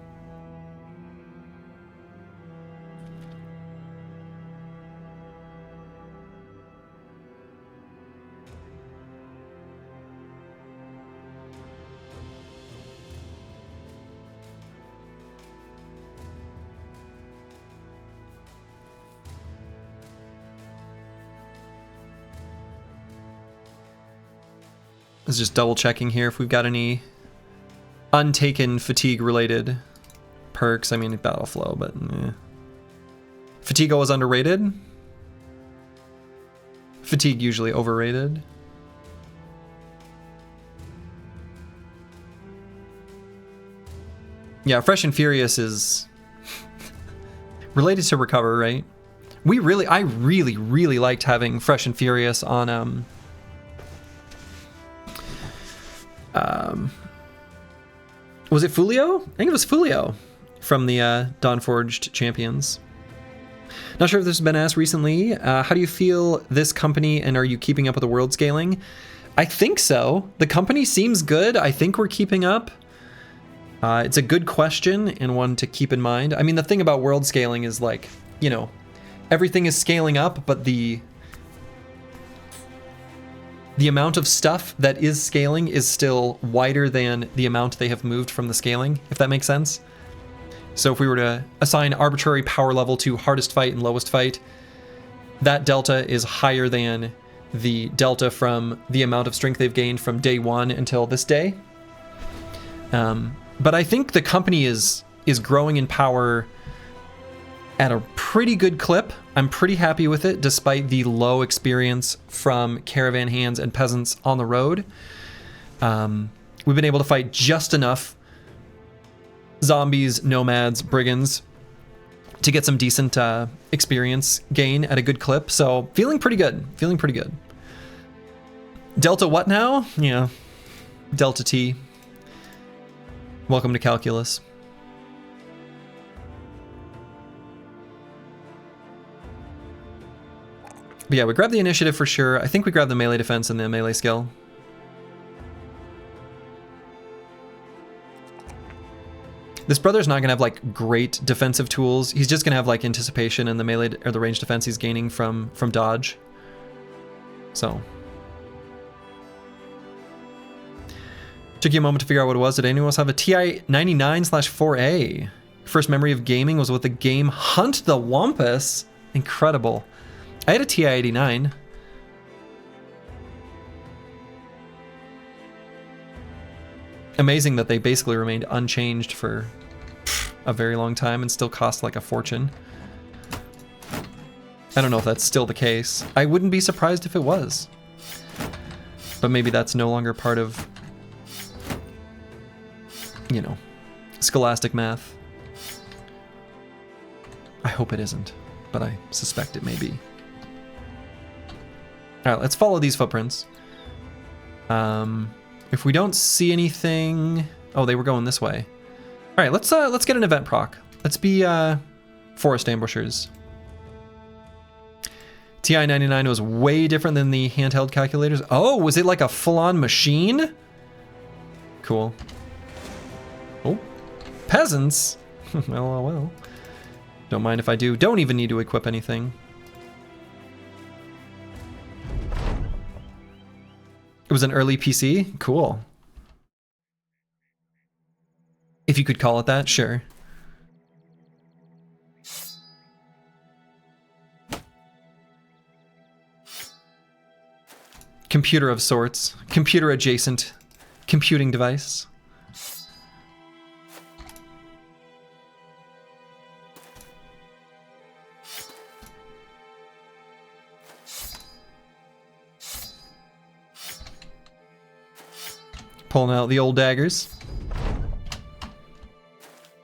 I was just double checking here if we've got any untaken fatigue related perks. I mean, battle flow, but fatigue always underrated. Fatigue usually overrated. Yeah, Fresh and Furious is related to recover, right? I really liked having Fresh and Furious on was it Fulio? I think it was Fulio from the Dawnforged Champions. Not sure if this has been asked recently. How do you feel this company, and are you keeping up with the world scaling? I think so. The company seems good. I think we're keeping up. It's a good question and one to keep in mind. I mean, the thing about world scaling is like, you know, everything is scaling up, but the amount of stuff that is scaling is still wider than the amount they have moved from the scaling, if that makes sense. So if we were to assign arbitrary power level to hardest fight and lowest fight, that delta is higher than the delta from the amount of strength they've gained from day one until this day. But I think the company is growing in power at a pretty good clip. I'm pretty happy with it, despite the low experience from caravan hands and peasants on the road. We've been able to fight just enough zombies, nomads, brigands to get some decent experience gain at a good clip. So feeling pretty good. Feeling pretty good. Delta what now? Yeah. Delta T. Welcome to calculus. But yeah, we grabbed the initiative for sure. I think we grabbed the melee defense and the melee skill. This brother's not gonna have like great defensive tools. He's just gonna have like anticipation and the melee or the range defense he's gaining from dodge. So took you a moment to figure out what it was. Did anyone else have a TI 99/4A? First memory of gaming was with the game Hunt the Wampus. Incredible. I had a TI 89. Amazing that they basically remained unchanged for a very long time and still cost like a fortune. I don't know if that's still the case. I wouldn't be surprised if it was. But maybe that's no longer part of, you know, scholastic math. I hope it isn't, but I suspect it may be. All right, let's follow these footprints. If we don't see anything, oh, they were going this way. All right, let's get an event proc. Let's be forest ambushers. TI 99 was way different than the handheld calculators. Oh, was it like a full-on machine? Cool. Oh, peasants. Well. Don't mind if I do. Don't even need to equip anything. It was an early PC? Cool. If you could call it that, sure. Computer of sorts. Computer adjacent. Computing device. Pulling out the old daggers.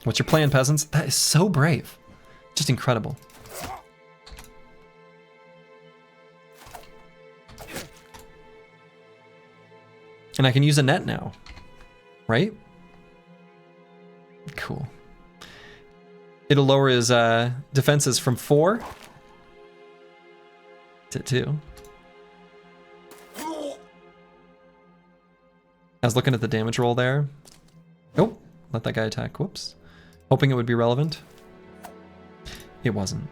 What's your plan, peasants? That is so brave. Just incredible. And I can use a net now, right? Cool. It'll lower his defenses from 4 to 2. I was looking at the damage roll there. Oh, let that guy attack. Whoops. Hoping it would be relevant. It wasn't.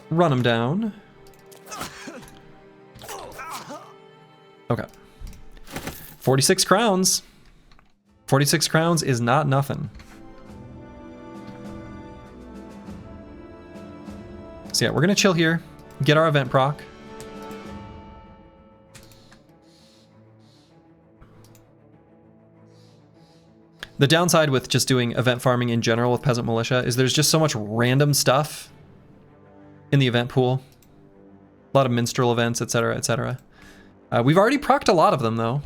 Run him down. Okay. 46 crowns. 46 crowns is not nothing. So yeah, we're gonna chill here, get our event proc. The downside with just doing event farming in general with Peasant Militia is there's just so much random stuff in the event pool. A lot of minstrel events, etc., etc. We've already procced a lot of them though.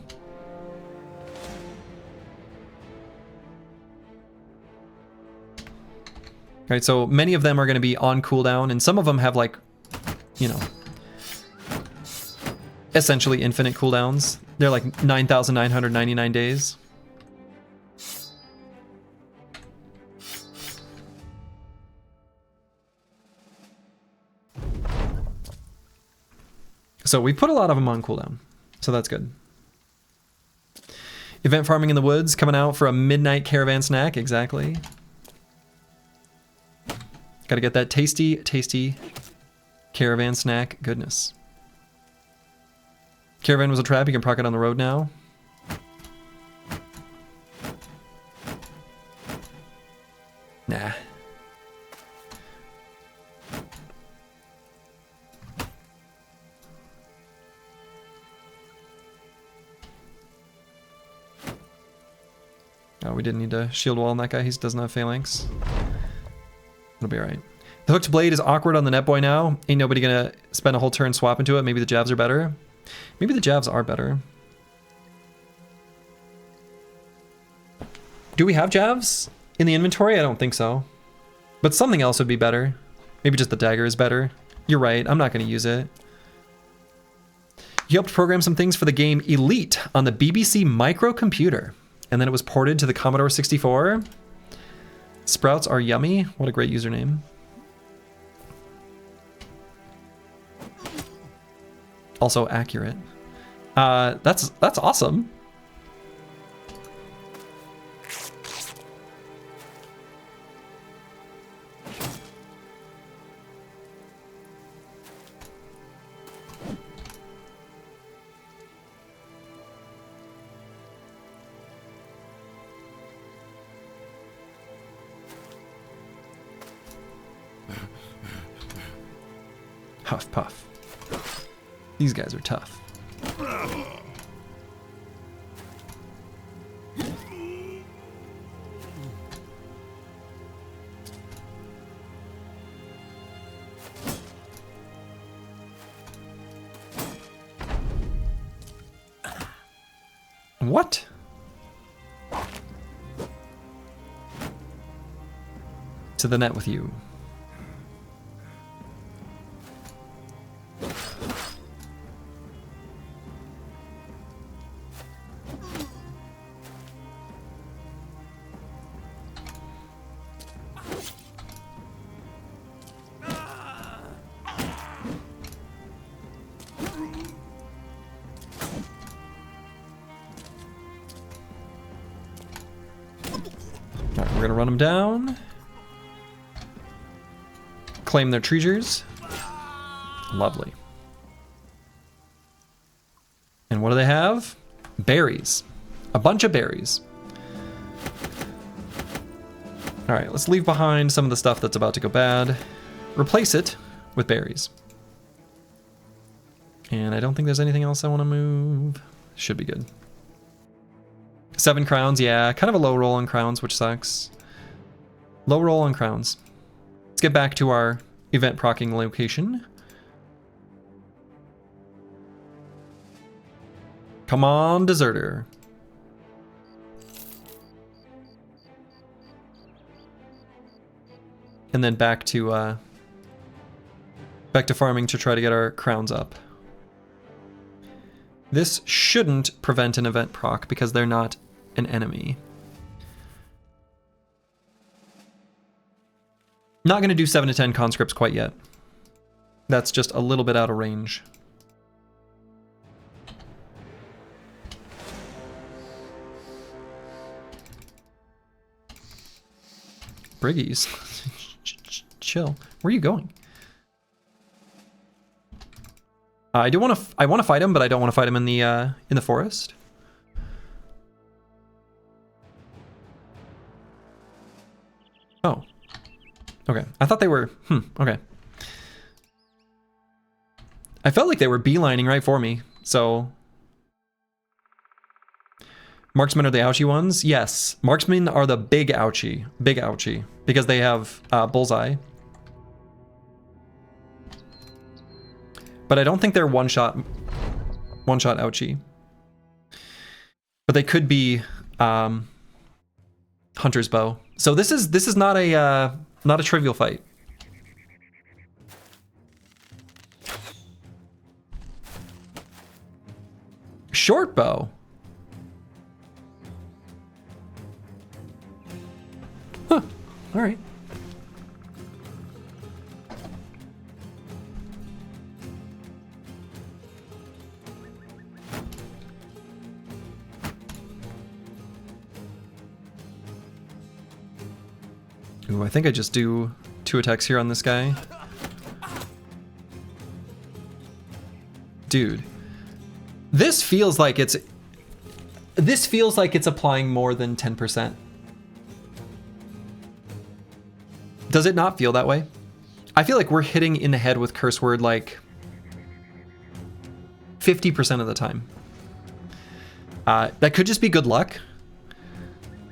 Right, so many of them are going to be on cooldown, and some of them have like, you know, essentially infinite cooldowns. They're like 9,999 days. So we put a lot of them on cooldown, so that's good. Event farming in the woods coming out for a midnight caravan snack, exactly. Gotta get that tasty, tasty caravan snack goodness. Caravan was a trap, you can proc it on the road now. Nah. Oh, we didn't need to shield wall on that guy, he doesn't have phalanx. It'll be all right. The hooked blade is awkward on the Netboy now. Ain't nobody gonna spend a whole turn swapping to it. Maybe the jabs are better. Maybe the jabs are better. Do we have jabs in the inventory? I don't think so. But something else would be better. Maybe just the dagger is better. You're right, I'm not gonna use it. You helped program some things for the game Elite on the BBC microcomputer. And then it was ported to the Commodore 64. Sprouts are yummy. What a great username. Also accurate. That's awesome. Huff puff. These guys are tough. What? To the net with you. Alright, we're gonna run them down. Claim their treasures. Lovely. And what do they have? Berries. A bunch of berries. Alright, let's leave behind some of the stuff that's about to go bad. Replace it with berries. And I don't think there's anything else I want to move. Should be good. 7 crowns, yeah. Kind of a low roll on crowns, which sucks. Low roll on crowns. Let's get back to our event procking location. Come on, deserter. And then back to farming to try to get our crowns up. This shouldn't prevent an event proc because they're not an enemy. Not going to do 7 to 10 conscripts quite yet. That's just a little bit out of range. Briggies. Chill. Where are you going? I want to fight him, but I don't want to fight him in the forest. Oh. Okay. I thought they were okay. I felt like they were beelining right for me. So marksmen are the ouchie ones? Yes. Marksmen are the big ouchie. Big ouchie. Because they have bullseye. But I don't think they're one-shot ouchie. But they could be hunter's bow. So this is not a trivial fight. Short bow. Huh. All right. Ooh, I think I just do 2 attacks here on this guy. Dude. This feels like it's applying more than 10%. Does it not feel that way? I feel like we're hitting in the head with curse word like 50% of the time. That could just be good luck,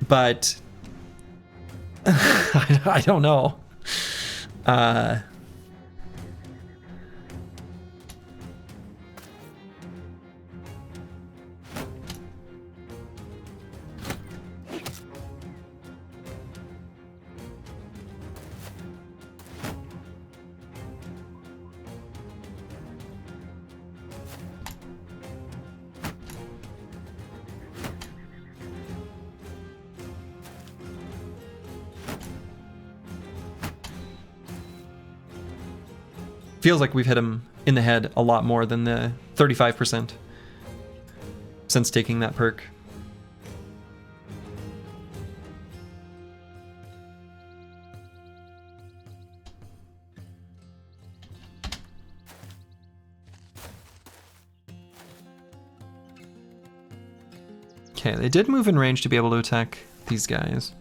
but I don't know. Feels like we've hit him in the head a lot more than the 35% since taking that perk. Okay, they did move in range to be able to attack these guys.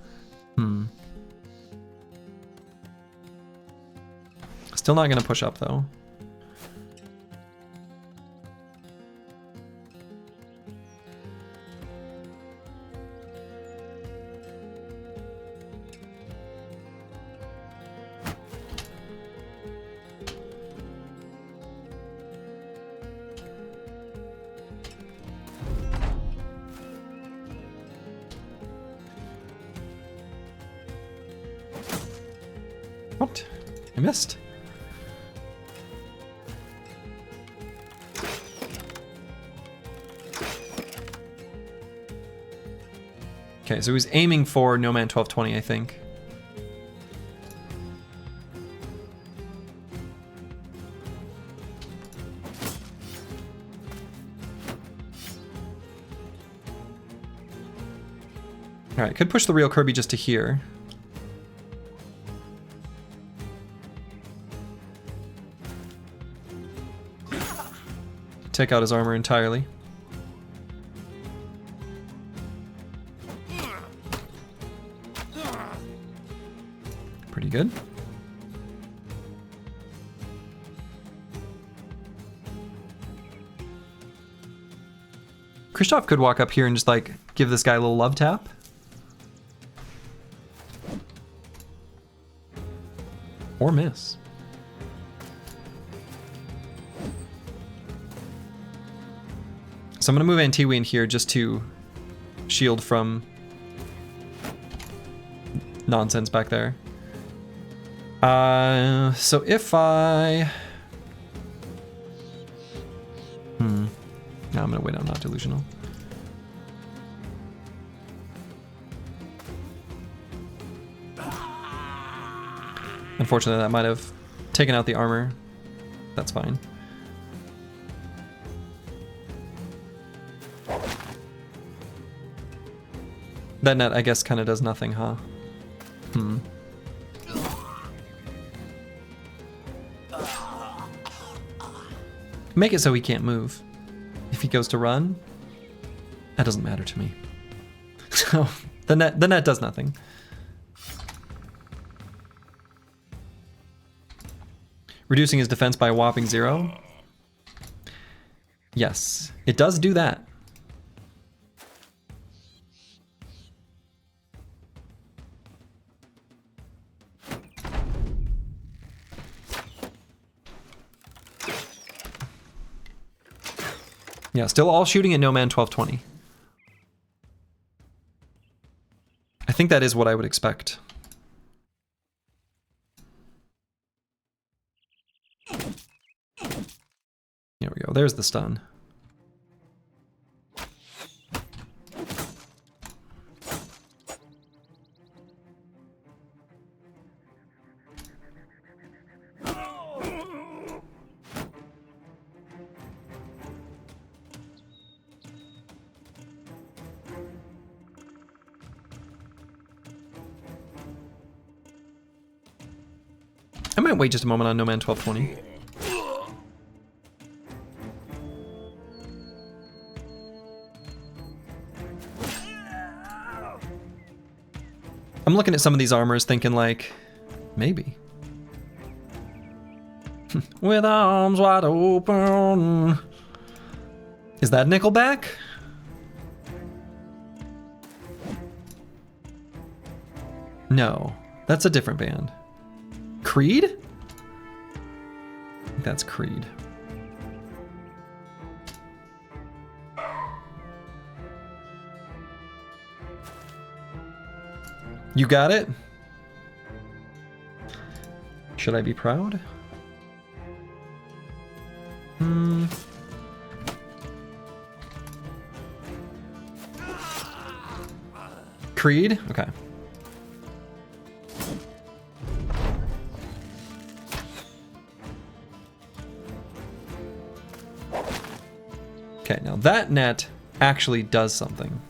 Still not going to push up, though. What? I missed. Okay, so he was aiming for No Man 1220, I think. Alright, could push the real Kirby just to here. Take out his armor entirely. Pretty good. Kristoff could walk up here and just like give this guy a little love tap. Or miss. So I'm going to move Antiwi in here just to shield from nonsense back there. So if I... No, I'm going to wait on Not Delusional. Unfortunately, that might have taken out the armor. That's fine. That net, I guess, kind of does nothing, huh? Make it so he can't move. If he goes to run, that doesn't matter to me. So the net does nothing. Reducing his defense by a whopping 0. Yes, it does do that. Yeah, still all shooting at No Man 1220. I think that is what I would expect. There we go, there's the stun. I might wait just a moment on No Man 1220. I'm looking at some of these armors thinking like, maybe. With arms wide open. Is that Nickelback? No, that's a different band. Creed? I think that's Creed. You got it? Should I be proud? Creed? Okay. Okay, now that net actually does something.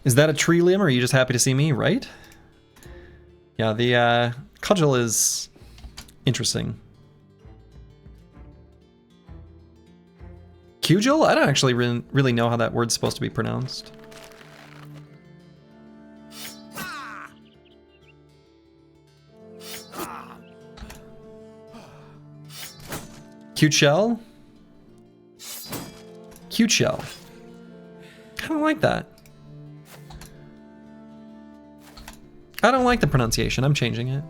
Is that a tree limb, or are you just happy to see me, right? Yeah, the cudgel is interesting. Cudgel? I don't actually really know how that word's supposed to be pronounced. Cute shell? Cute shell. I don't like that. I don't like the pronunciation. I'm changing it.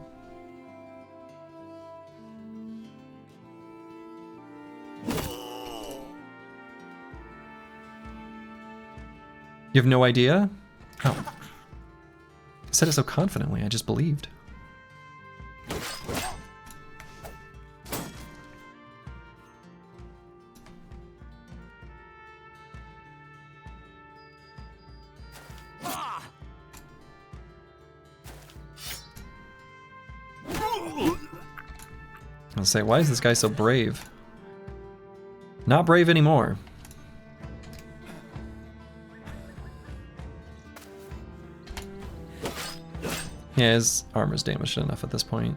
You have no idea? Oh. I said it so confidently. I just believed. I was say, why is this guy so brave? Not brave anymore. Yeah, his armor's damaged enough at this point.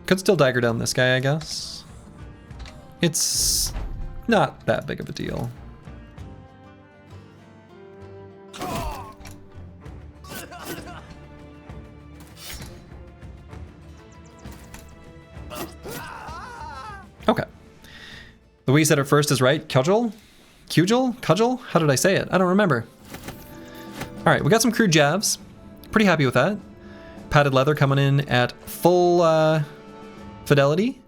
Could still dagger down this guy, I guess. It's not that big of a deal. Okay. The way you said it first is right. Cudgel? Cudgel? Cudgel? How did I say it? I don't remember. Alright, we got some crude jabs. Pretty happy with that. Padded leather coming in at full fidelity.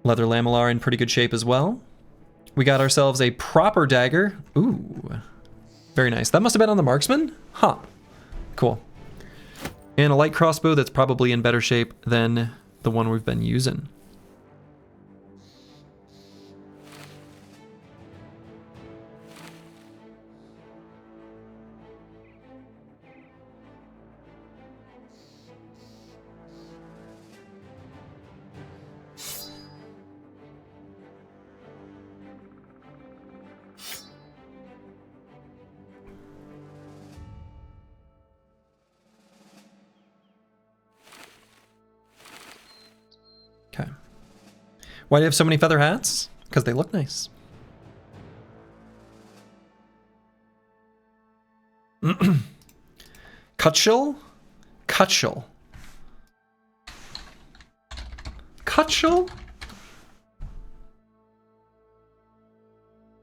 Leather lamellar in pretty good shape as well. We got ourselves a proper dagger. Ooh. Very nice. That must have been on the marksman? Huh. Cool. And a light crossbow that's probably in better shape than the one we've been using. Okay. Why do you have so many feather hats? Because they look nice. Cutshell? Cutshell. Cutshell?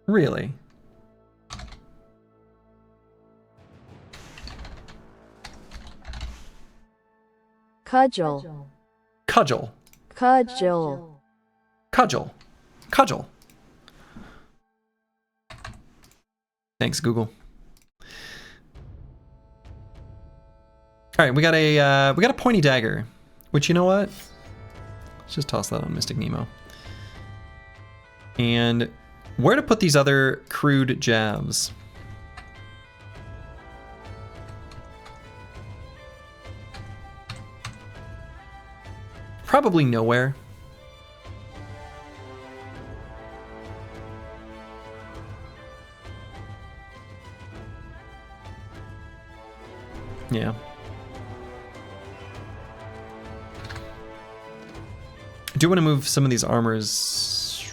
Really? Cudgel. Cudgel. Cudgel. Cudgel. Cudgel. Thanks, Google. All right, we got a pointy dagger, which, you know what? Let's just toss that on Mystic Nemo. And where to put these other crude jabs? Probably nowhere. Yeah. I do want to move some of these armors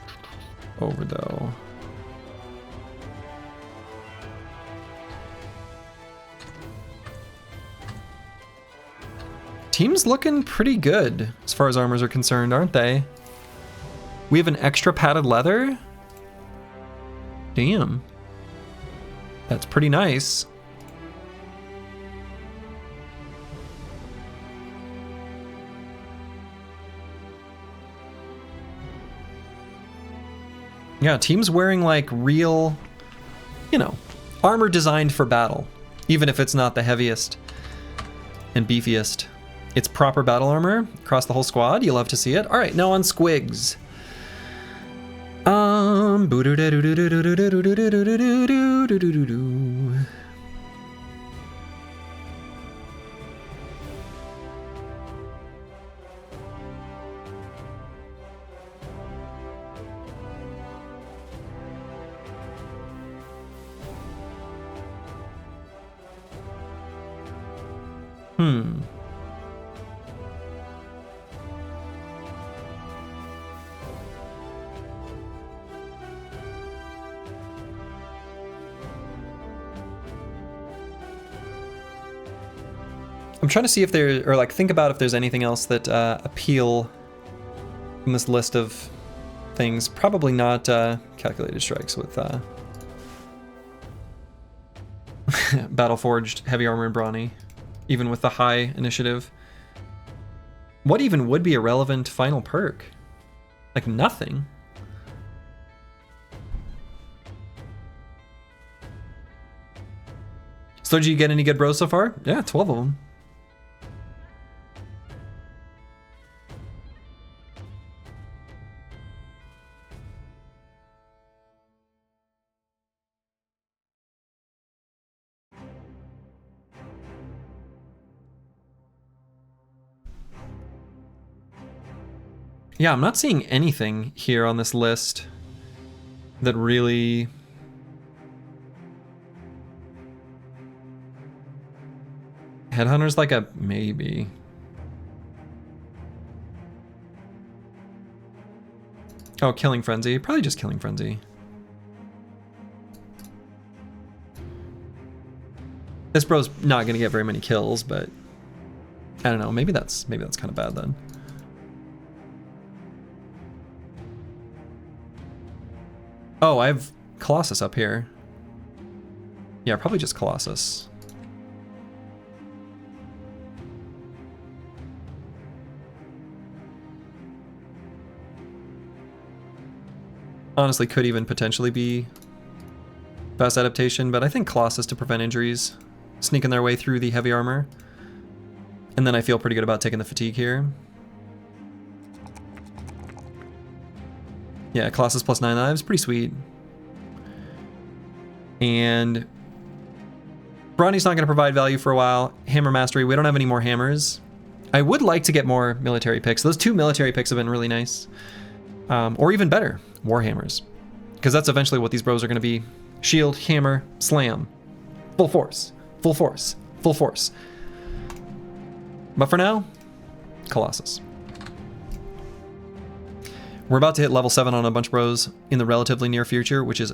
over, though. Team's looking pretty good as far as armors are concerned, aren't they? We have an extra padded leather? Damn. That's pretty nice. Yeah, team's wearing like real, you know, armor designed for battle. Even if it's not the heaviest and beefiest. It's proper battle armor across the whole squad. You love to see it. All right, now on Squigs. I'm trying to see if there, or like think about if there's anything else that appeal from this list of things. Probably not calculated strikes with Battle Forged, heavy armor, and brawny, even with the high initiative. What even would be a relevant final perk? Like nothing. So did you get any good bros so far? Yeah, 12 of them. Yeah, I'm not seeing anything here on this list that really... Headhunter's like a maybe. Oh, Killing Frenzy. Probably just Killing Frenzy. This bro's not gonna get very many kills, but I don't know. Maybe that's kind of bad then. Oh, I have Colossus up here. Yeah, probably just Colossus. Honestly, could even potentially be fast adaptation, but I think Colossus to prevent injuries, sneaking their way through the heavy armor. And then I feel pretty good about taking the fatigue here. Yeah, Colossus plus 9 lives, pretty sweet. And Brawny's not going to provide value for a while. Hammer Mastery, we don't have any more hammers. I would like to get more military picks. Those 2 military picks have been really nice. Or even better, Warhammers. Because that's eventually what these bros are going to be. Shield, hammer, slam. Full force, full force, full force. But for now, Colossus. We're about to hit level 7 on a bunch of bros in the relatively near future, which is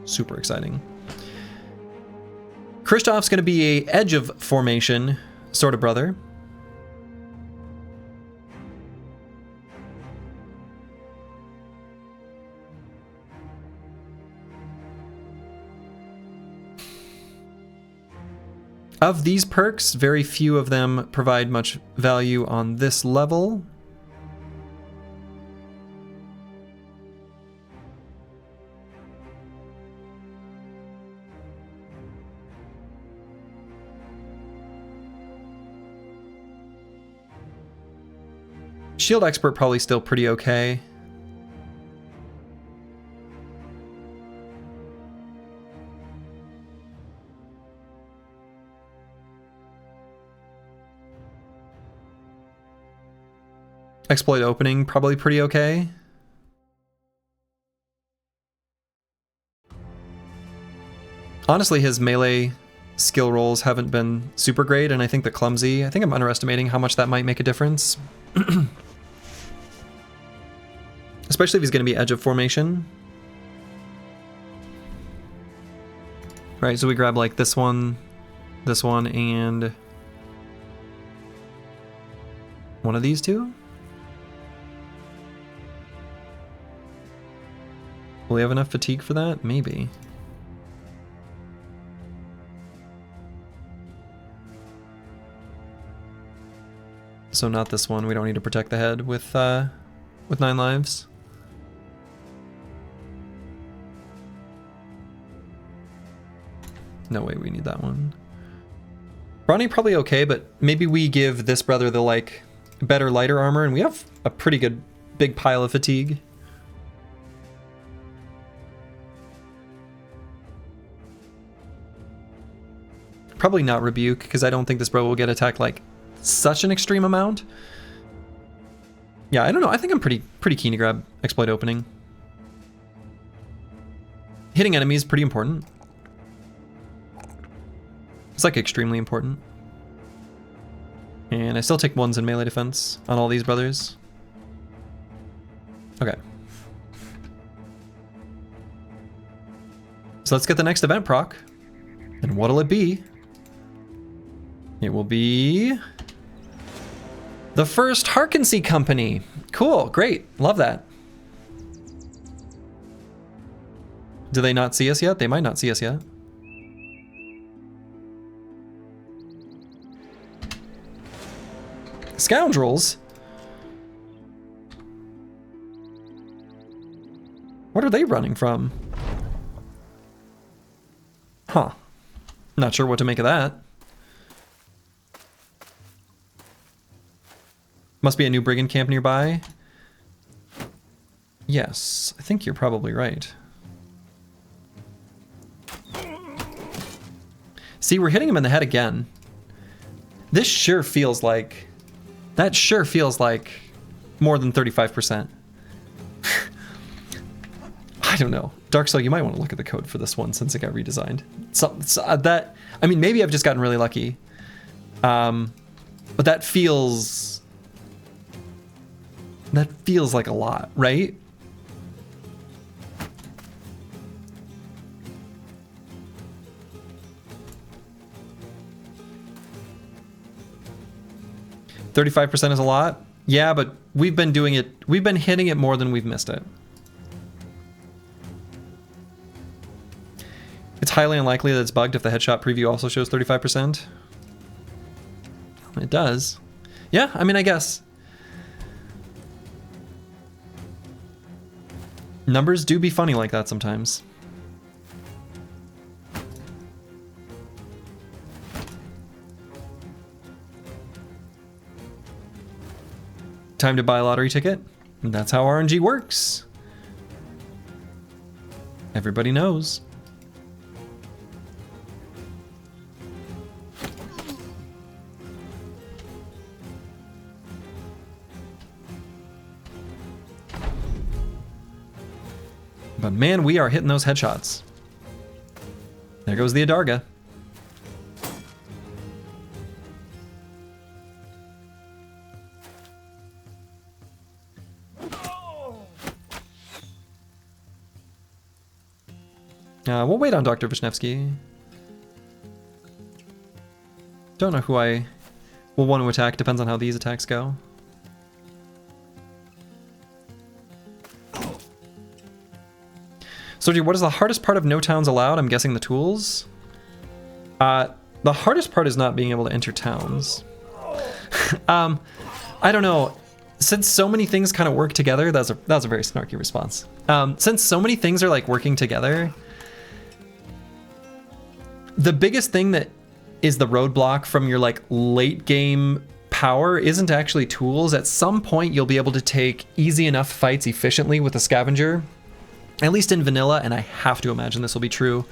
super exciting. Kristoff's going to be a edge of formation sort of brother. Of these perks, very few of them provide much value on this level. Shield Expert probably still pretty okay. Exploit Opening probably pretty okay. Honestly, his melee skill rolls haven't been super great, and I think the clumsy, I think I'm underestimating how much that might make a difference. Especially if he's going to be edge of formation. Right, so we grab like this one, and one of these two? Will we have enough fatigue for that? Maybe. So not this one. We don't need to protect the head with 9 lives. No way we need that one. Brawny probably okay, but maybe we give this brother the like better lighter armor, and we have a pretty good big pile of fatigue. Probably not rebuke, because I don't think this bro will get attacked like such an extreme amount. Yeah, I don't know. I think I'm pretty keen to grab exploit opening. Hitting enemies is pretty important. It's like extremely important. And I still take 1s in melee defense on all these brothers. Okay. So let's get the next event proc. And what'll it be? It will be the first Harkency Company. Cool, great, love that. Do they not see us yet? They might not see us yet. Scoundrels? What are they running from? Huh. Not sure what to make of that. Must be a new brigand camp nearby. Yes, I think you're probably right. See, we're hitting him in the head again. This sure feels like... That sure feels like more than 35%. I don't know. Dark Soul, you might want to look at the code for this one since it got redesigned. So that, I mean, maybe I've just gotten really lucky. But that feels like a lot, right? $35% is a lot. Yeah, but we've been doing it. We've been hitting it more than we've missed it. It's highly unlikely that it's bugged if the headshot preview also shows 35%. It does. Yeah, I mean, I guess. Numbers do be funny like that sometimes. Time to buy a lottery ticket. And that's how RNG works. Everybody knows. But man, we are hitting those headshots. There goes the Adarga. We'll wait on Dr. Vishnevsky. Don't know who I will want to attack. Depends on how these attacks go. So, what is the hardest part of No Towns Allowed? I'm guessing the tools. The hardest part is not being able to enter towns. I don't know. Since so many things kind of work together, that was a very snarky response. Since so many things are like working together, the biggest thing that is the roadblock from your like late game power isn't actually tools. At some point, you'll be able to take easy enough fights efficiently with a scavenger. At least in vanilla, and I have to imagine this will be true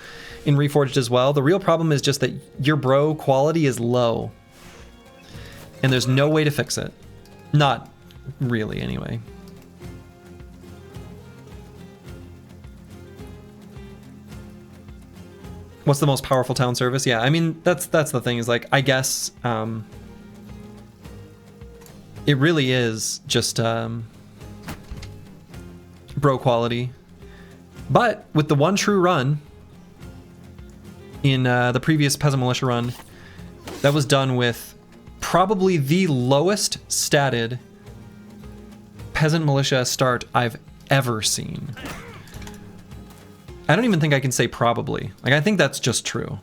in Reforged as well. The real problem is just that your bro quality is low. And there's no way to fix it. Not really, anyway. What's the most powerful town service? Yeah, I mean, that's the thing is like, I guess it really is just bro quality. But with the one true run in the previous Peasant Militia run, that was done with probably the lowest statted Peasant Militia start I've ever seen. I don't even think I can say probably. Like, I think that's just true.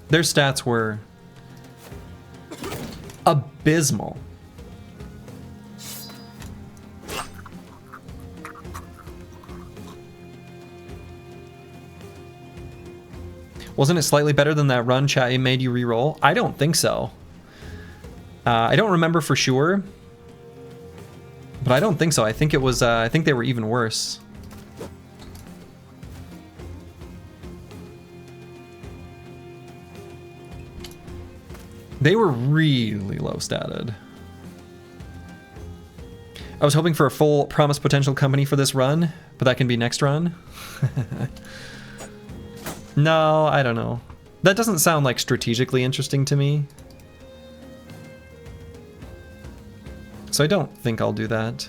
Their stats were abysmal. Wasn't it slightly better than that run chat it made you re-roll? I don't think so. I don't remember for sure, but I don't think so. I think it was, I think they were even worse. They were really low statted. I was hoping for a full promise potential company for this run, but that can be next run. No, I don't know. That doesn't sound like strategically interesting to me. So I don't think I'll do that.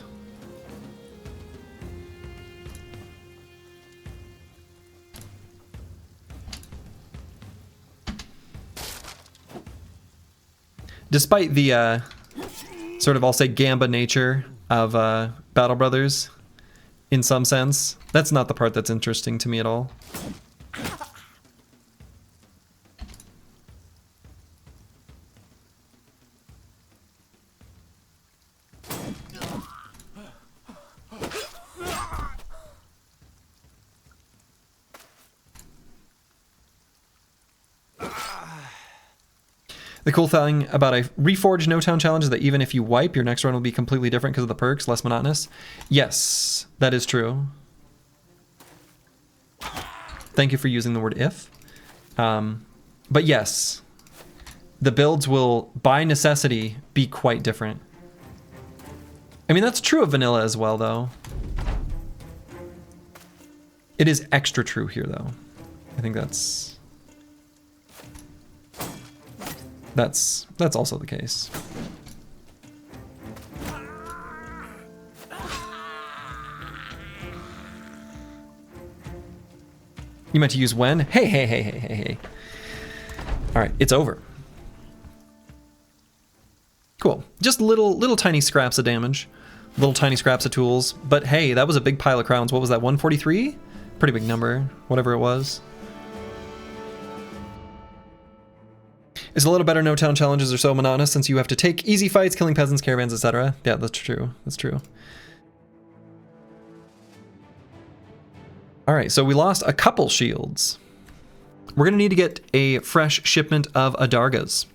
Despite the sort of, I'll say, Gamba nature of Battle Brothers, in some sense, that's not the part that's interesting to me at all. The cool thing about a Reforged No Town challenge is that even if you wipe, your next run will be completely different because of the perks, less monotonous. Yes, that is true. Thank you for using the word if. But yes, the builds will, by necessity, be quite different. I mean, that's true of vanilla as well, though. It is extra true here, though. I think that's also the case. You meant to use when? Hey. All right, it's over. Cool. Just little tiny scraps of damage, little tiny scraps of tools. But hey, that was a big pile of crowns. What was that? 143? Pretty big number, whatever it was. It's a little better. No town challenges are so monotonous since you have to take easy fights, killing peasants, caravans, etc. Yeah, that's true. That's true. All right, so we lost a couple shields. We're gonna need to get a fresh shipment of Adargas.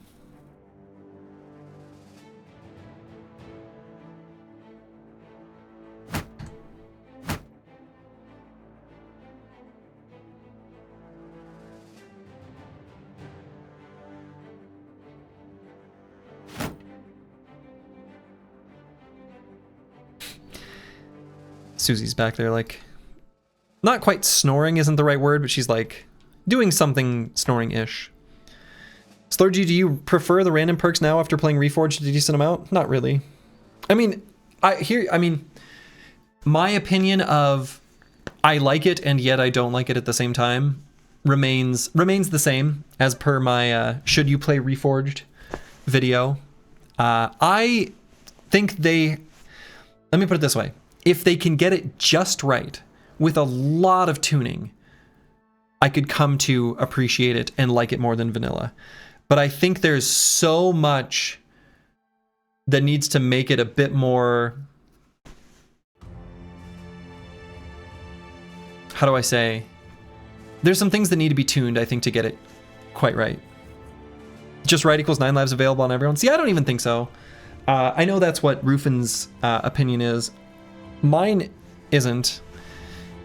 Susie's back there, like, not quite snoring isn't the right word, but she's like doing something snoring-ish. Slurgy, do you prefer the random perks now after playing Reforged a decent amount? Not really. I mean, my opinion of I like it and yet I don't like it at the same time remains the same as per my should you play Reforged video. I think let me put it this way. If they can get it just right, with a lot of tuning, I could come to appreciate it and like it more than vanilla. But I think there's so much that needs to make it a bit more... How do I say? There's some things that need to be tuned, I think, to get it quite right. Just right equals 9 lives available on everyone. See, I don't even think so. I know that's what Rufin's opinion is. Mine isn't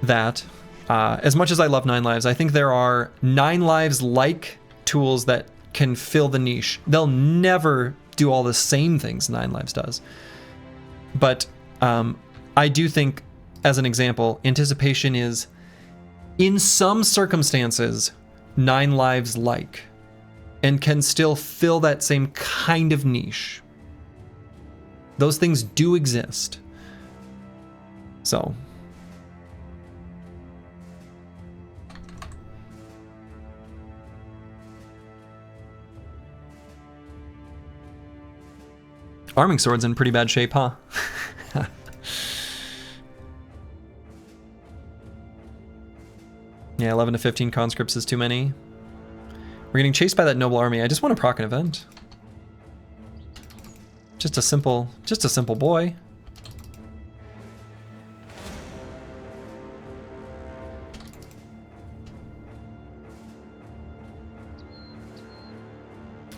that. As much as I love 9 lives, I think there are 9 lives-like tools that can fill the niche. They'll never do all the same things 9 lives does. But I do think as an example, anticipation is, in some circumstances, 9 lives like, and can still fill that same kind of niche. Those things do exist. So. Arming Sword's in pretty bad shape, huh? Yeah, 11 to 15 conscripts is too many. We're getting chased by that noble army. I just want to proc an event. Just a simple boy.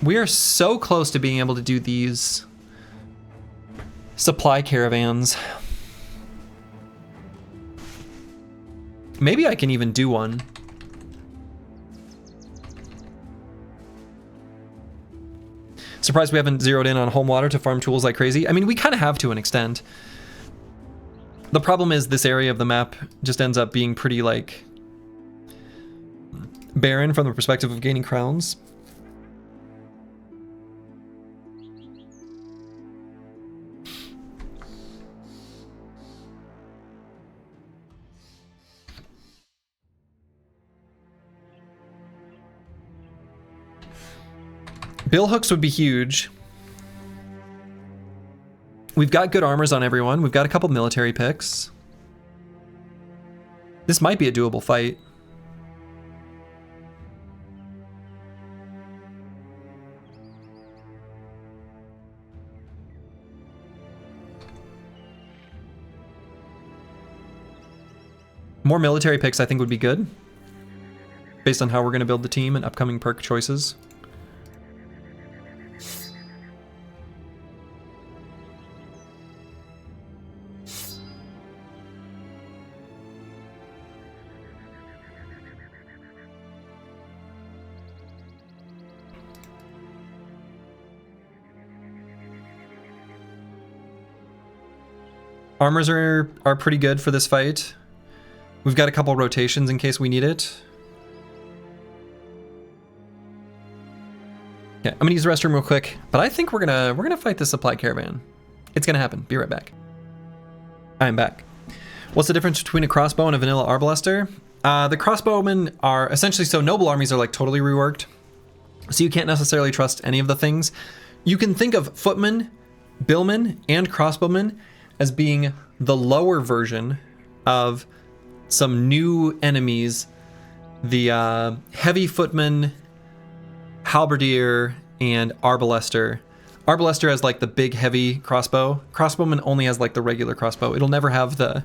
We are so close to being able to do these supply caravans. Maybe I can even do one. Surprised we haven't zeroed in on home water to farm tools like crazy. I mean, we kind of have to an extent. The problem is this area of the map just ends up being pretty, like, barren from the perspective of gaining crowns. Bill hooks would be huge. We've got good armors on everyone. We've got a couple military picks. This might be a doable fight. More military picks I think would be good, based on how we're going to build the team and upcoming perk choices. Armors are pretty good for this fight. We've got a couple rotations in case we need it. Yeah, I'm gonna use the restroom real quick, but I think we're gonna fight this supply caravan. It's gonna happen. Be right back. I am back. What's the difference between a crossbow and a vanilla arbalaster? The crossbowmen are essentially, so noble armies are like totally reworked, so you can't necessarily trust any of the things. You can think of footmen, billmen, and crossbowmen as being the lower version of some new enemies. The heavy footman, halberdier, and arbalester. Arbalester has like the big heavy crossbow. Crossbowman only has like the regular crossbow. It'll never have the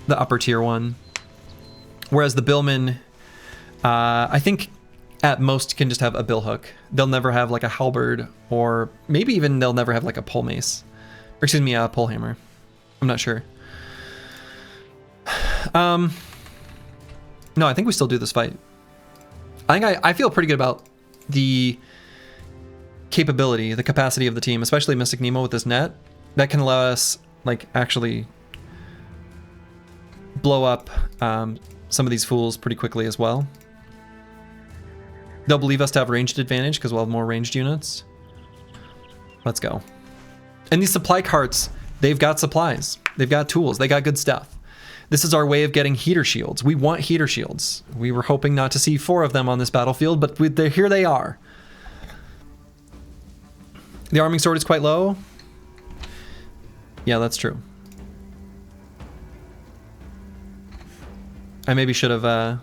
upper tier one. Whereas the billmen, I think at most can just have a bill hook. They'll never have like a halberd, or maybe even they'll never have like a pole mace. Or excuse me, a pole hammer. I'm not sure. No, I think we still do this fight. I feel pretty good about the capability, the capacity of the team, especially Mystic Nemo with this net. That can allow us, like, actually blow up some of these fools pretty quickly as well. They'll believe us to have ranged advantage because we'll have more ranged units. Let's go. And these supply carts, they've got supplies. They've got tools. They got good stuff. This is our way of getting heater shields. We want heater shields. We were hoping not to see 4 of them on this battlefield, but here they are. The arming sword is quite low. Yeah, that's true. I maybe should have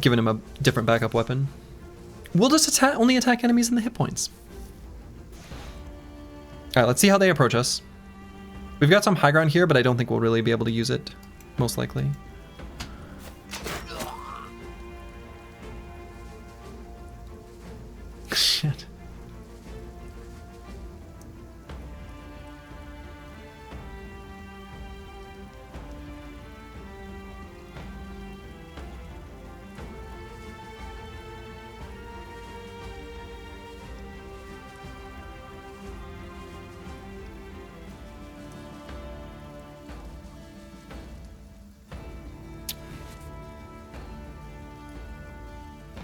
given him a different backup weapon. We'll just only attack enemies in the hit points. All right, let's see how they approach us. We've got some high ground here, but I don't think we'll really be able to use it, most likely. Shit.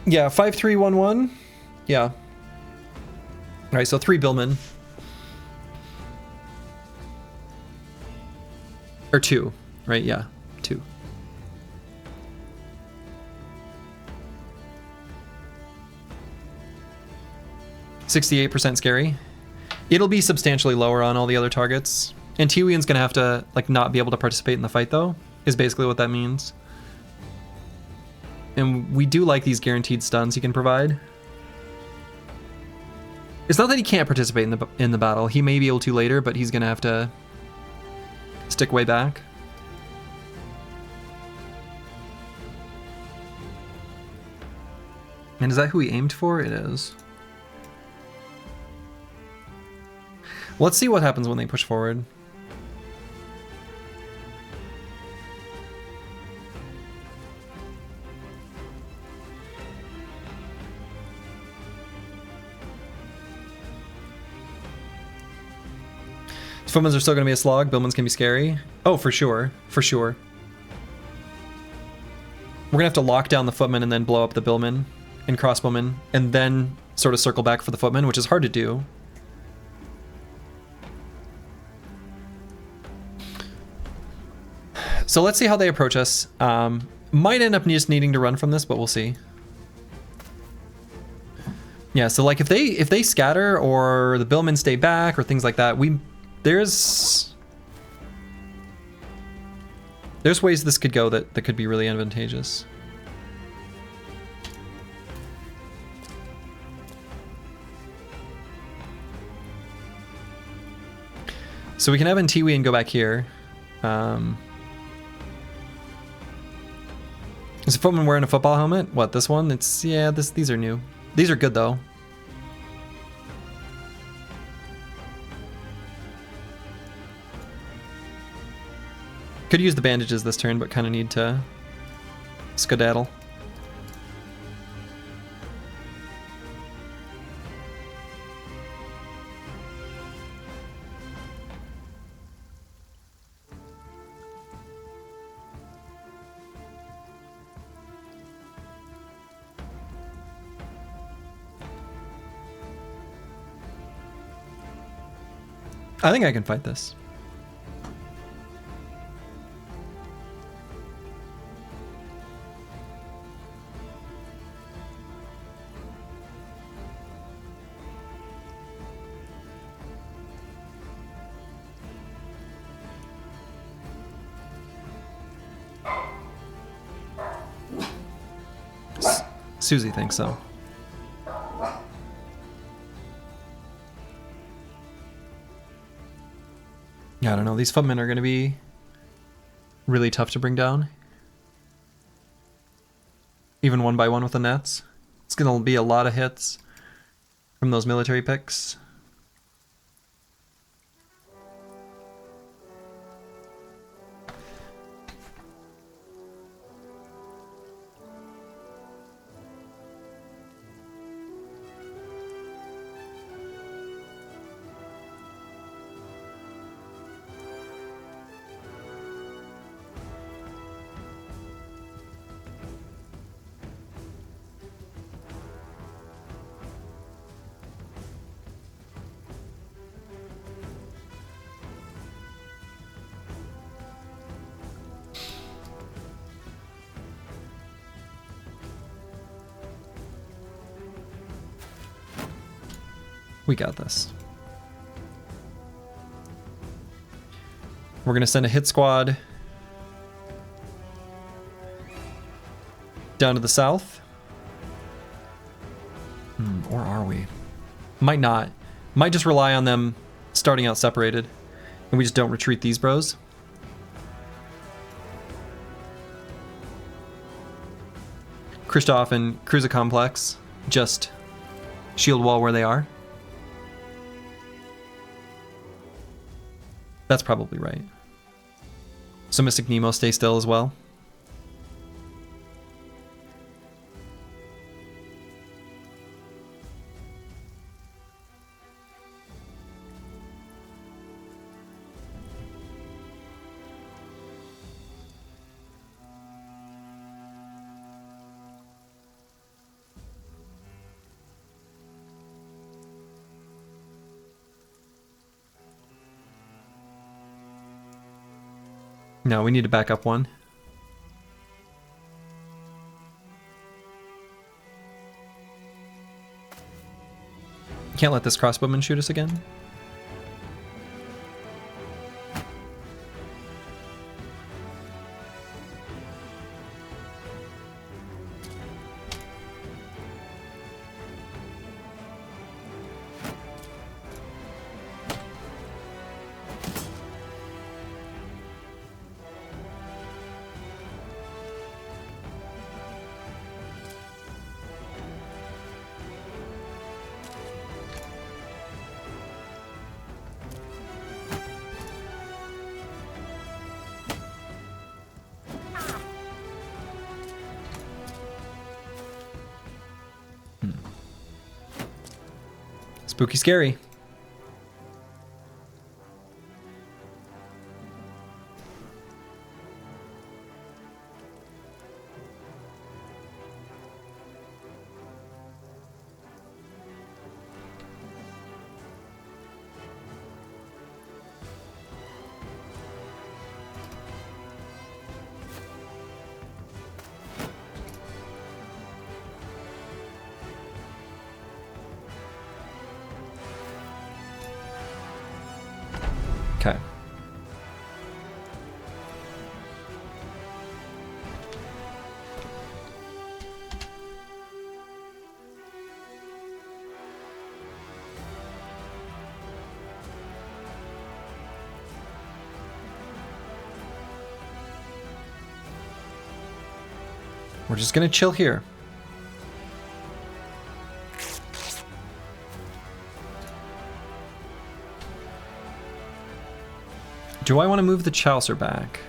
Yeah, 5311. Yeah. All right, so 3 Billmen. Or 2, right? Yeah, 2. %68 scary. It'll be substantially lower on all the other targets. And Tiwian's gonna have to like not be able to participate in the fight though, is basically what that means. And we do like these guaranteed stuns he can provide. It's not that he can't participate in the battle. He may be able to later, but he's gonna have to stick way back. And is that who he aimed for? It is. Let's see what happens when they push forward. Footmans are still going to be a slog. Billmans can be scary. Oh, for sure. For sure. We're going to have to lock down the footman and then blow up the billman and crossbowman and then sort of circle back for the footman, which is hard to do. So let's see how they approach us. Might end up just needing to run from this, but we'll see. Yeah, so like if they scatter or the billmen stay back or things like that, there's ways this could go that could be really advantageous. So we can have Ntiwi and go back here. Is the footman wearing a football helmet? What, this one? It's, yeah, these are new. These are good though. Could use the bandages this turn, but kind of need to skedaddle. I think I can fight this. Susie thinks so. Yeah, I don't know. These footmen are going to be really tough to bring down. Even one by one with the nets. It's going to be a lot of hits from those military picks. We got this. We're going to send a hit squad down to the south. Or are we? Might not. Might just rely on them starting out separated. And we just don't retreat these bros. Kristoff and Cruiser Complex just shield wall where they are. That's probably right. So Mystic Nemo stay still as well. No, we need to back up one. Can't let this crossbowman shoot us again. Spooky scary. Okay. We're just gonna chill here. Do I want to move the Chaucer back?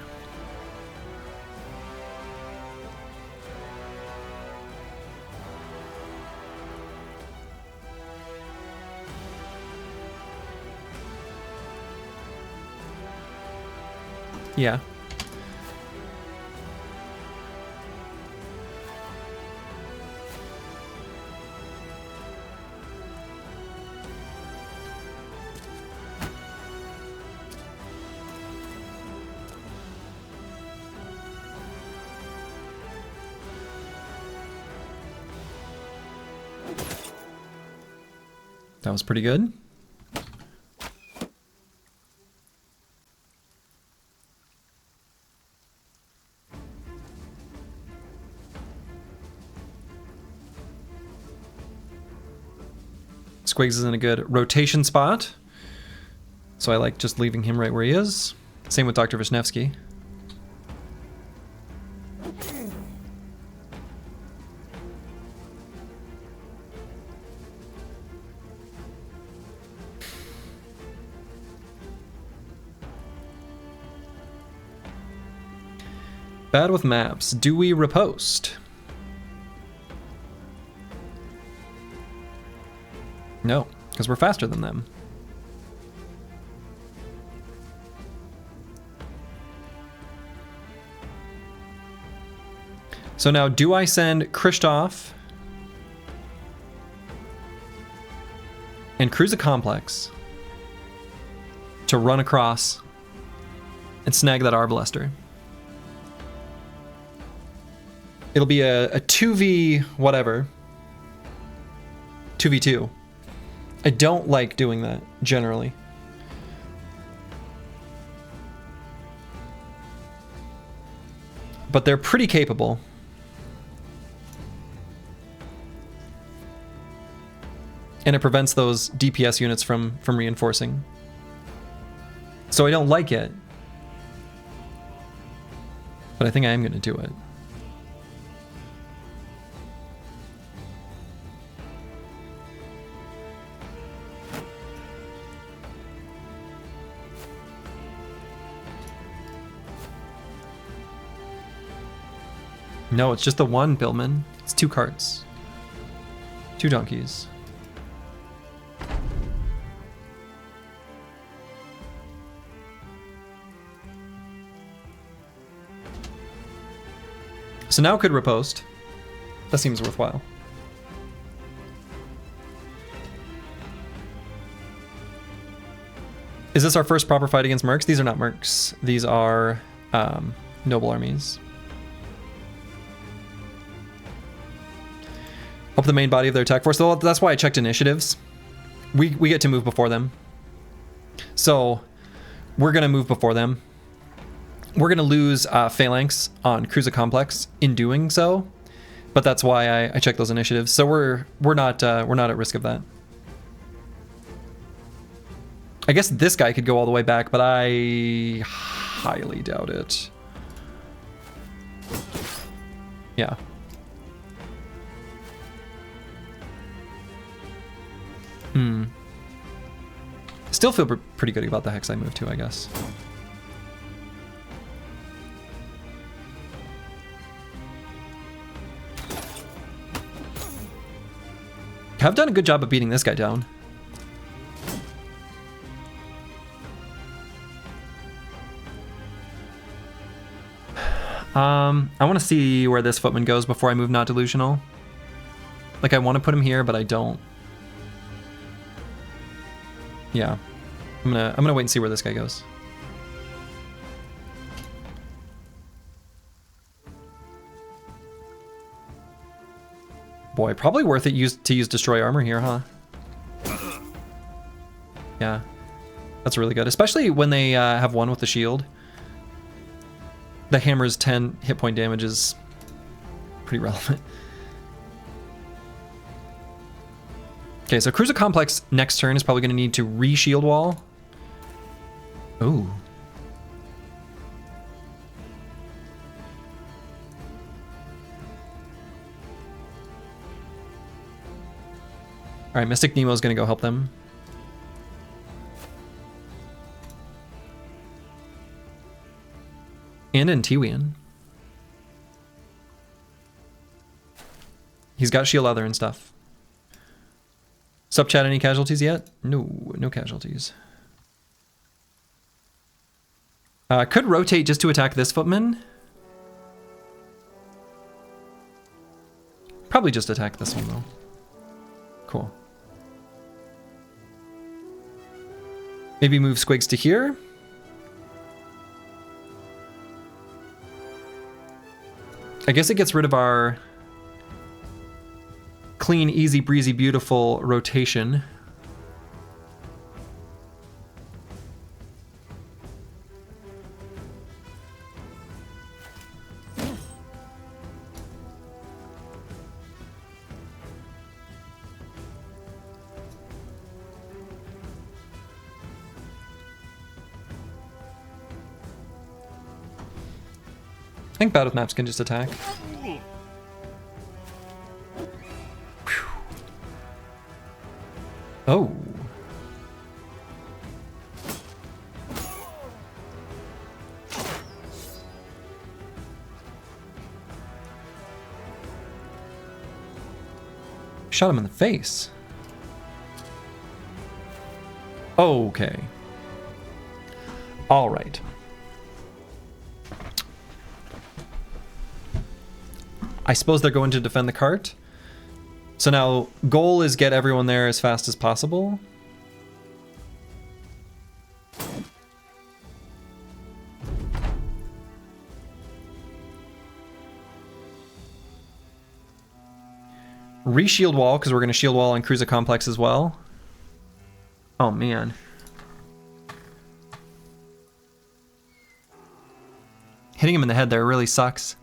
Yeah. That was pretty good. Squigs is in a good rotation spot, so I like just leaving him right where he is. Same with Dr. Vishnevsky. Bad with maps. Do we riposte? No, because we're faster than them. So now, do I send Kristoff and cruise a complex to run across and snag that Arbalester? It'll be a 2v whatever. 2v2. I don't like doing that, generally. But they're pretty capable. And it prevents those DPS units from reinforcing. So I don't like it. But I think I am going to do it. No, it's just the one, Billman. It's 2 carts. 2 donkeys. So now could riposte. That seems worthwhile. Is this our first proper fight against mercs? These are not mercs. These are noble armies. Up the main body of their attack force. So that's why I checked initiatives. We get to move before them. So we're going to move before them. We're going to lose phalanx on Cruiser Complex in doing so. But that's why I checked those initiatives. So we're not at risk of that. I guess this guy could go all the way back, but I highly doubt it. Yeah. Still feel pretty good about the hex I moved to, I guess. I've done a good job of beating this guy down. I want to see where this footman goes before I move not delusional. Like, I want to put him here, but I don't. Yeah. I'm gonna wait and see where this guy goes. Boy, probably worth it to use destroy armor here, huh? Yeah. That's really good, especially when they have one with the shield. The hammer's 10 hit point damage is pretty relevant. Okay, so Cruiser Complex next turn is probably going to need to re-shield wall. Ooh. Alright, Mystic Nemo's going to go help them. And Antiwian. He's got shield leather and stuff. Sup chat, any casualties yet? No, no casualties. Could rotate just to attack this footman. Probably just attack this one though. Cool. Maybe move Squigs to here. I guess it gets rid of our clean, easy, breezy, beautiful rotation. I think Bad with Maps can just attack. Oh. Shot him in the face. Okay. All right. I suppose they're going to defend the cart. So now, goal is get everyone there as fast as possible. Re-shield wall, because we're going to shield wall on Cruiser Complex as well. Oh, man. Hitting him in the head there really sucks.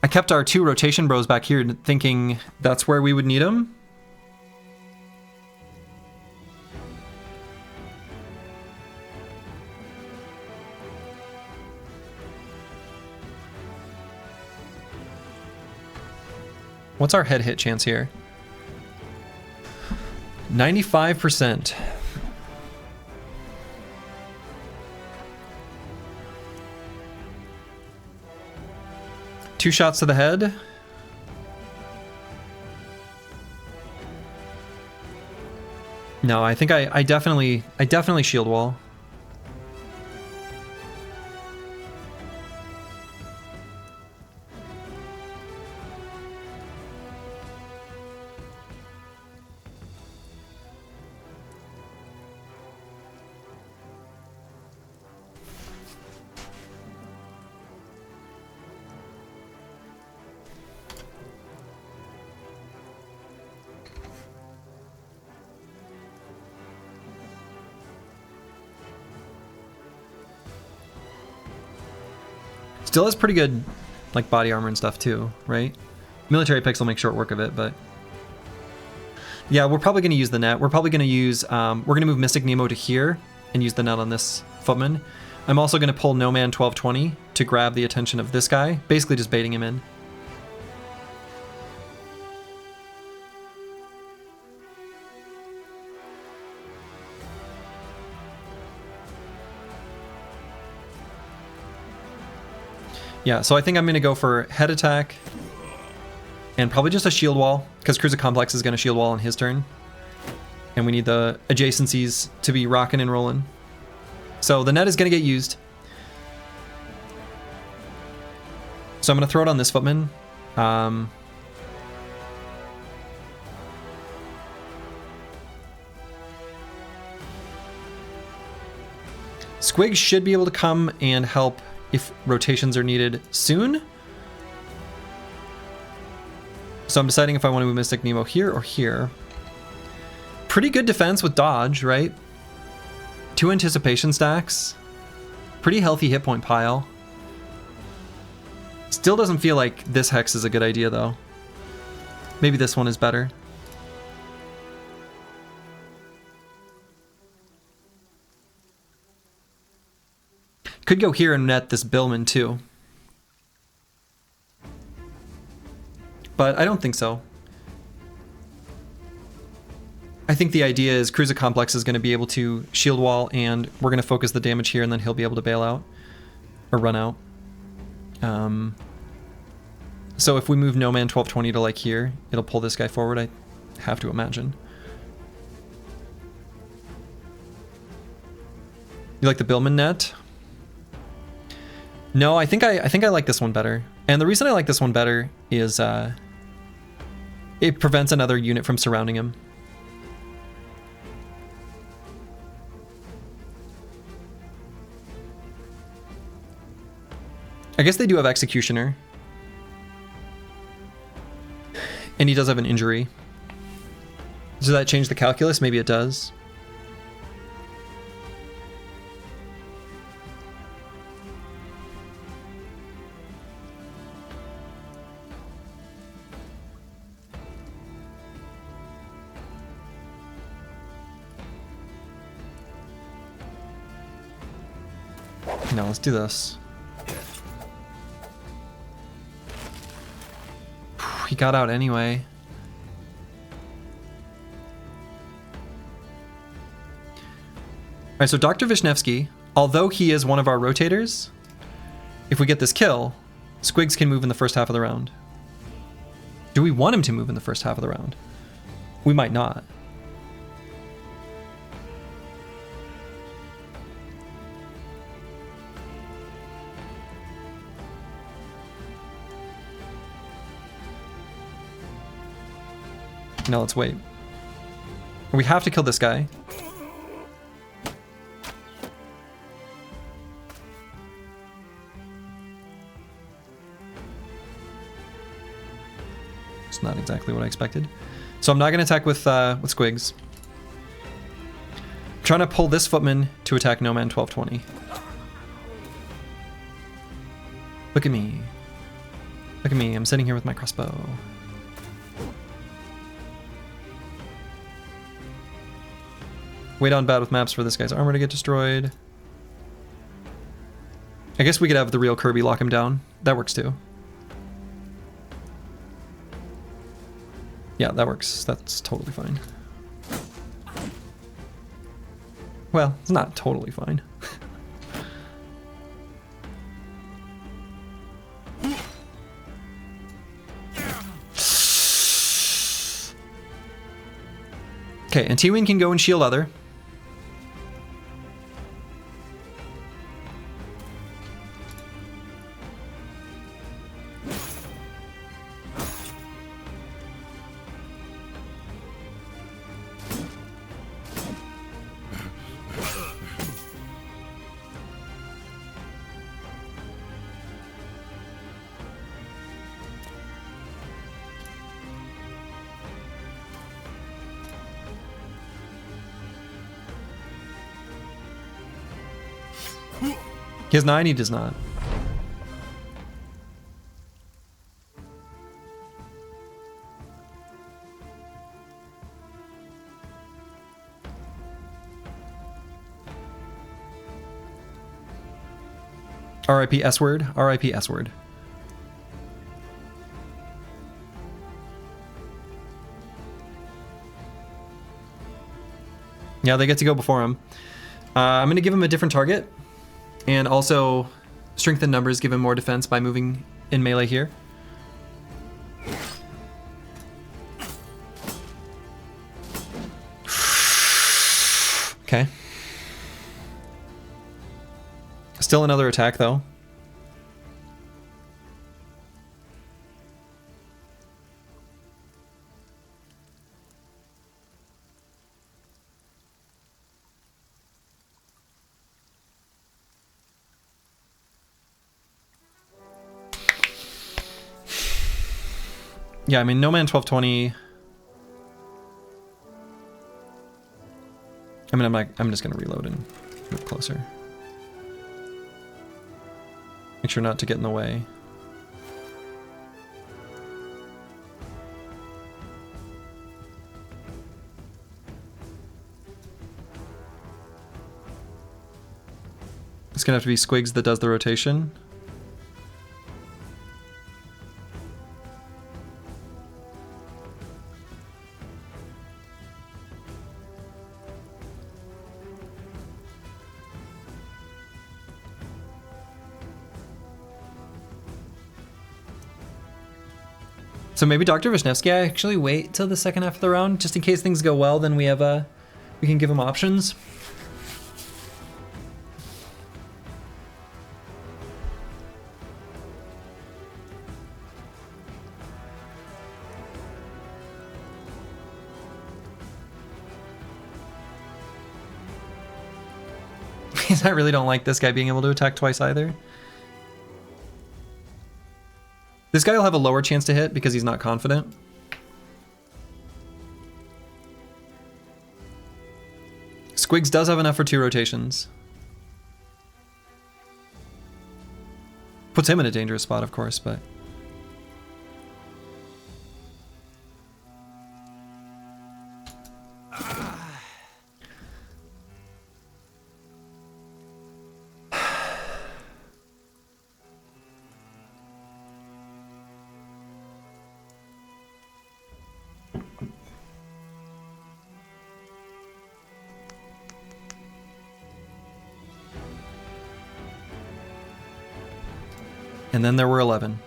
I kept our 2 rotation bros back here thinking that's where we would need them. What's our head hit chance here? 95%. Two shots to the head. No, I think I definitely shield wall. Still has pretty good like body armor and stuff too, right? Military picks will make short work of it, but yeah, we're probably going to use the net. We're probably going to use, we're going to move Mystic Nemo to here and use the net on this footman. I'm also going to pull No Man 1220 to grab the attention of this guy, basically just baiting him in. Yeah, so I think I'm going to go for head attack and probably just a shield wall, because Cruiser Complex is going to shield wall on his turn. And we need the adjacencies to be rocking and rolling. So the net is going to get used. So I'm going to throw it on this footman. Squig should be able to come and help if rotations are needed soon. So I'm deciding if I want to move Mystic Nemo here or here. Pretty good defense with dodge, right? 2 anticipation stacks. Pretty healthy hit point pile. Still doesn't feel like this hex is a good idea though. Maybe this one is better. Could go here and net this Billman too. But I don't think so. I think the idea is Cruiser Complex is going to be able to shield wall, and we're going to focus the damage here, and then he'll be able to bail out or run out. So if we move No Man 1220 to like here, it'll pull this guy forward, I have to imagine. You like the Billman net? No, I think I like this one better. And the reason I like this one better is it prevents another unit from surrounding him. I guess they do have Executioner. And he does have an injury. Does that change the calculus? Maybe it does. No, let's do this. He got out anyway. Alright, so Dr. Vishnevsky, although he is one of our rotators, if we get this kill, Squigs can move in the first half of the round. Do we want him to move in the first half of the round? We might not. No, let's wait. We have to kill this guy. It's not exactly what I expected. So I'm not going to attack with Squigs. I'm trying to pull this footman to attack No Man 1220. Look at me. Look at me. I'm sitting here with my crossbow. Wait on bad with maps for this guy's armor to get destroyed. I guess we could have the real Kirby lock him down. That works too. Yeah, that works. That's totally fine. Well, it's not totally fine. Okay, and T-Wing can go and shield other. He has 9, he does not. R.I.P. S-word. R.I.P. S-word. Yeah, they get to go before him. I'm going to give him a different target. And also strengthen numbers, give him more defense by moving in melee here. Okay. Still another attack, though. Yeah, I mean, no man 1220. I mean, I'm just gonna reload and move closer. Make sure not to get in the way. It's gonna have to be Squigs that does the rotation. So maybe Dr. Vishnevsky, I actually wait till the second half of the round, just in case things go well, then we have we can give him options. Because I really don't like this guy being able to attack twice either. This guy will have a lower chance to hit because he's not confident. Squigs does have enough for 2 rotations. Puts him in a dangerous spot, of course, but... And then there were 11.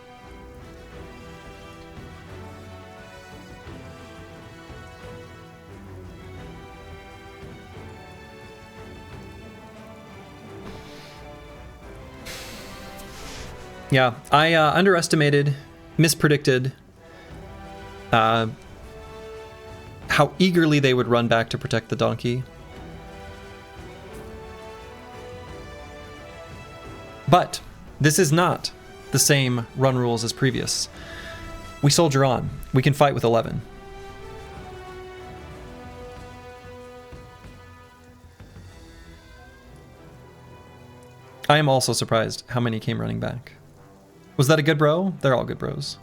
Yeah, I underestimated, mispredicted how eagerly they would run back to protect the donkey. But this is not the same run rules as previous. We soldier on. We can fight with 11. I am also surprised how many came running back. Was that a good bro? They're all good bros.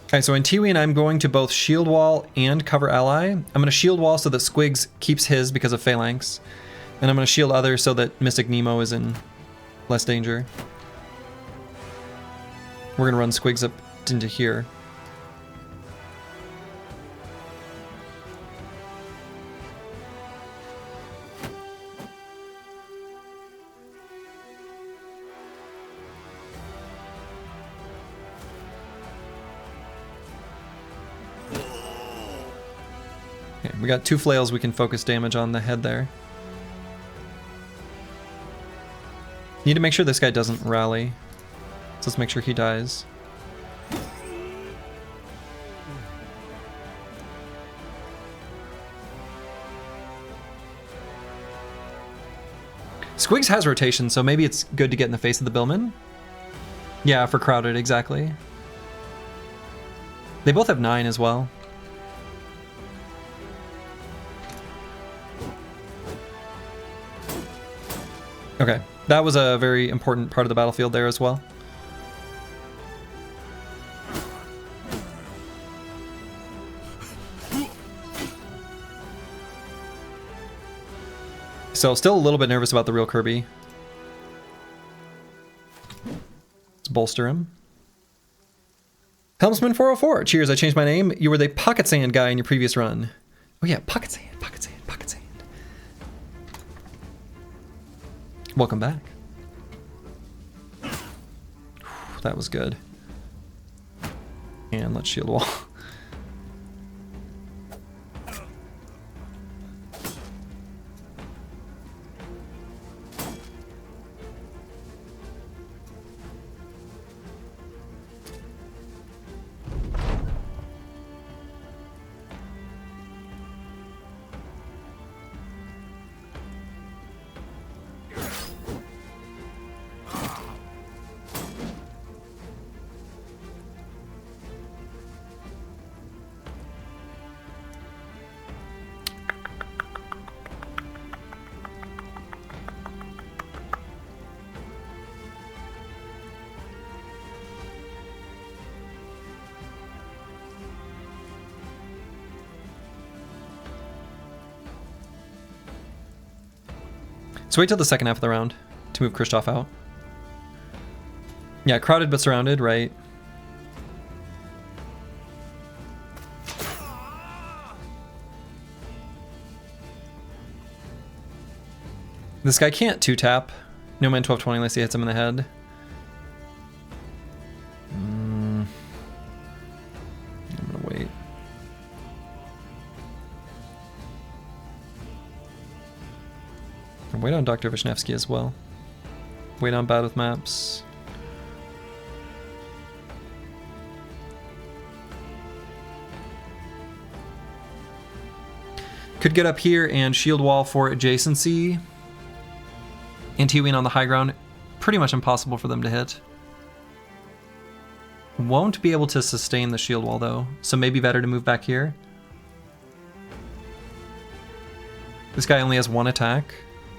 Okay, so in Tiwin, I'm going to both shield wall and cover ally. I'm going to shield wall so that Squigs keeps his because of Phalanx. And I'm going to shield other so that Mystic Nemo is in less danger. We're going to run Squigs up into here. Okay, we got 2 flails we can focus damage on the head there. Need to make sure this guy doesn't rally. So let's make sure he dies. Squigs has rotation, so maybe it's good to get in the face of the Billman. Yeah, for crowded, exactly. They both have 9 as well. Okay, that was a very important part of the battlefield there as well. So still a little bit nervous about the real Kirby. Let's bolster him. Helmsman 404. Cheers, I changed my name. You were the Pocket Sand guy in your previous run. Oh yeah, Pocket Sand, Pocket Sand, Pocket Sand. Welcome back. That was good. And let's shield wall. So wait till the second half of the round to move Kristoff out. Yeah, crowded but surrounded, right? This guy can't 2-tap. No man 1220 unless he hits him in the head. I'm gonna wait. Wait on Dr. Vishnevsky as well. Wait on Bad with Maps. Could get up here and shield wall for adjacency. Anti-wing on the high ground. Pretty much impossible for them to hit. Won't be able to sustain the shield wall though, so maybe better to move back here. This guy only has one attack.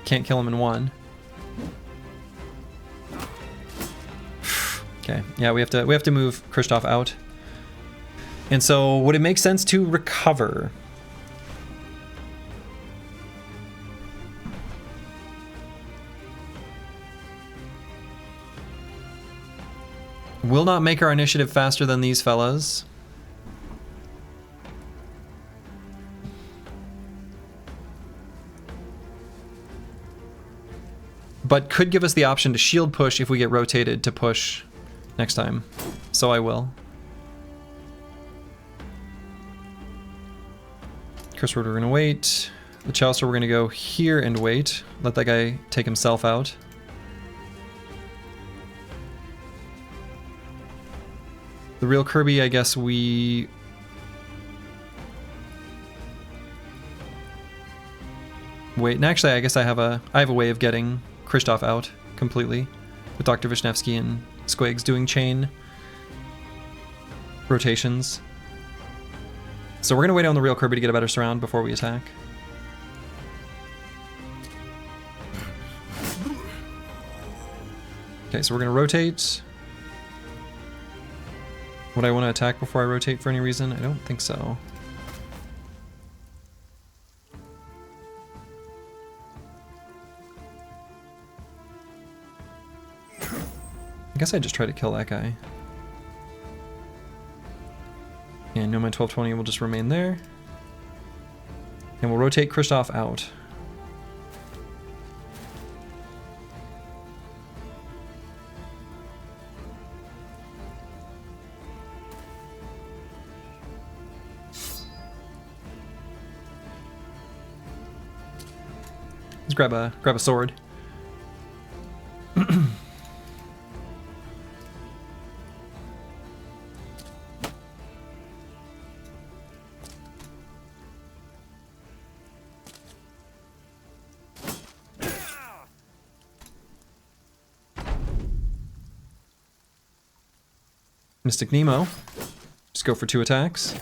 Can't kill him in one. Okay, yeah, we have to move Kristoff out. And so would it make sense to recover? Will not make our initiative faster than these fellas. But could give us the option to shield push if we get rotated to push next time. So I will. Chris, we're gonna wait. The Chalicer, we're gonna go here and wait. Let that guy take himself out. The real Kirby, I guess we... Wait, and actually I guess I have a way of getting Kristoff out completely with Dr. Vishnevsky and Squigs doing chain rotations. So we're gonna wait on the real Kirby to get a better surround before we attack. Okay, so we're gonna rotate. Would I want to attack before I rotate for any reason? I don't think so. I guess I just try to kill that guy. And no man 1220 will just remain there. And we'll rotate Kristoff out. Let's grab a sword. Mystic Nemo. Just go for 2 attacks.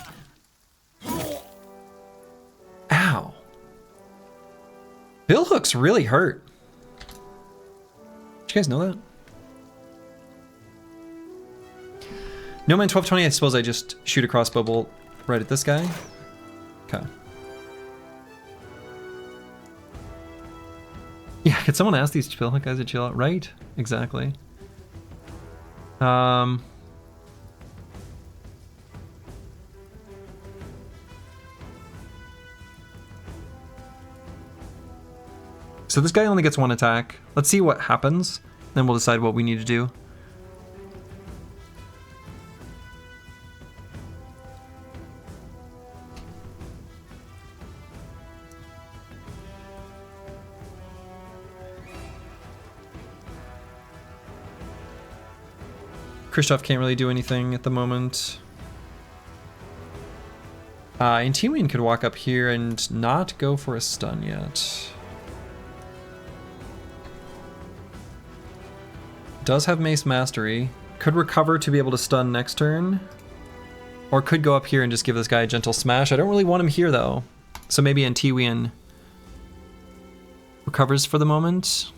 Ow. Bill Hook's really hurt. Did you guys know that? No man 1220, I suppose I just shoot a crossbow bolt right at this guy. Okay. Yeah, could someone ask these chill guys to chill out? Right? Exactly. So this guy only gets one attack. Let's see what happens. Then we'll decide what we need to do. Kristoff can't really do anything at the moment. And Tiwian could walk up here and not go for a stun yet. Does have Mace Mastery. Could recover to be able to stun next turn. Or could go up here and just give this guy a gentle smash. I don't really want him here though. So maybe Antiwian recovers for the moment.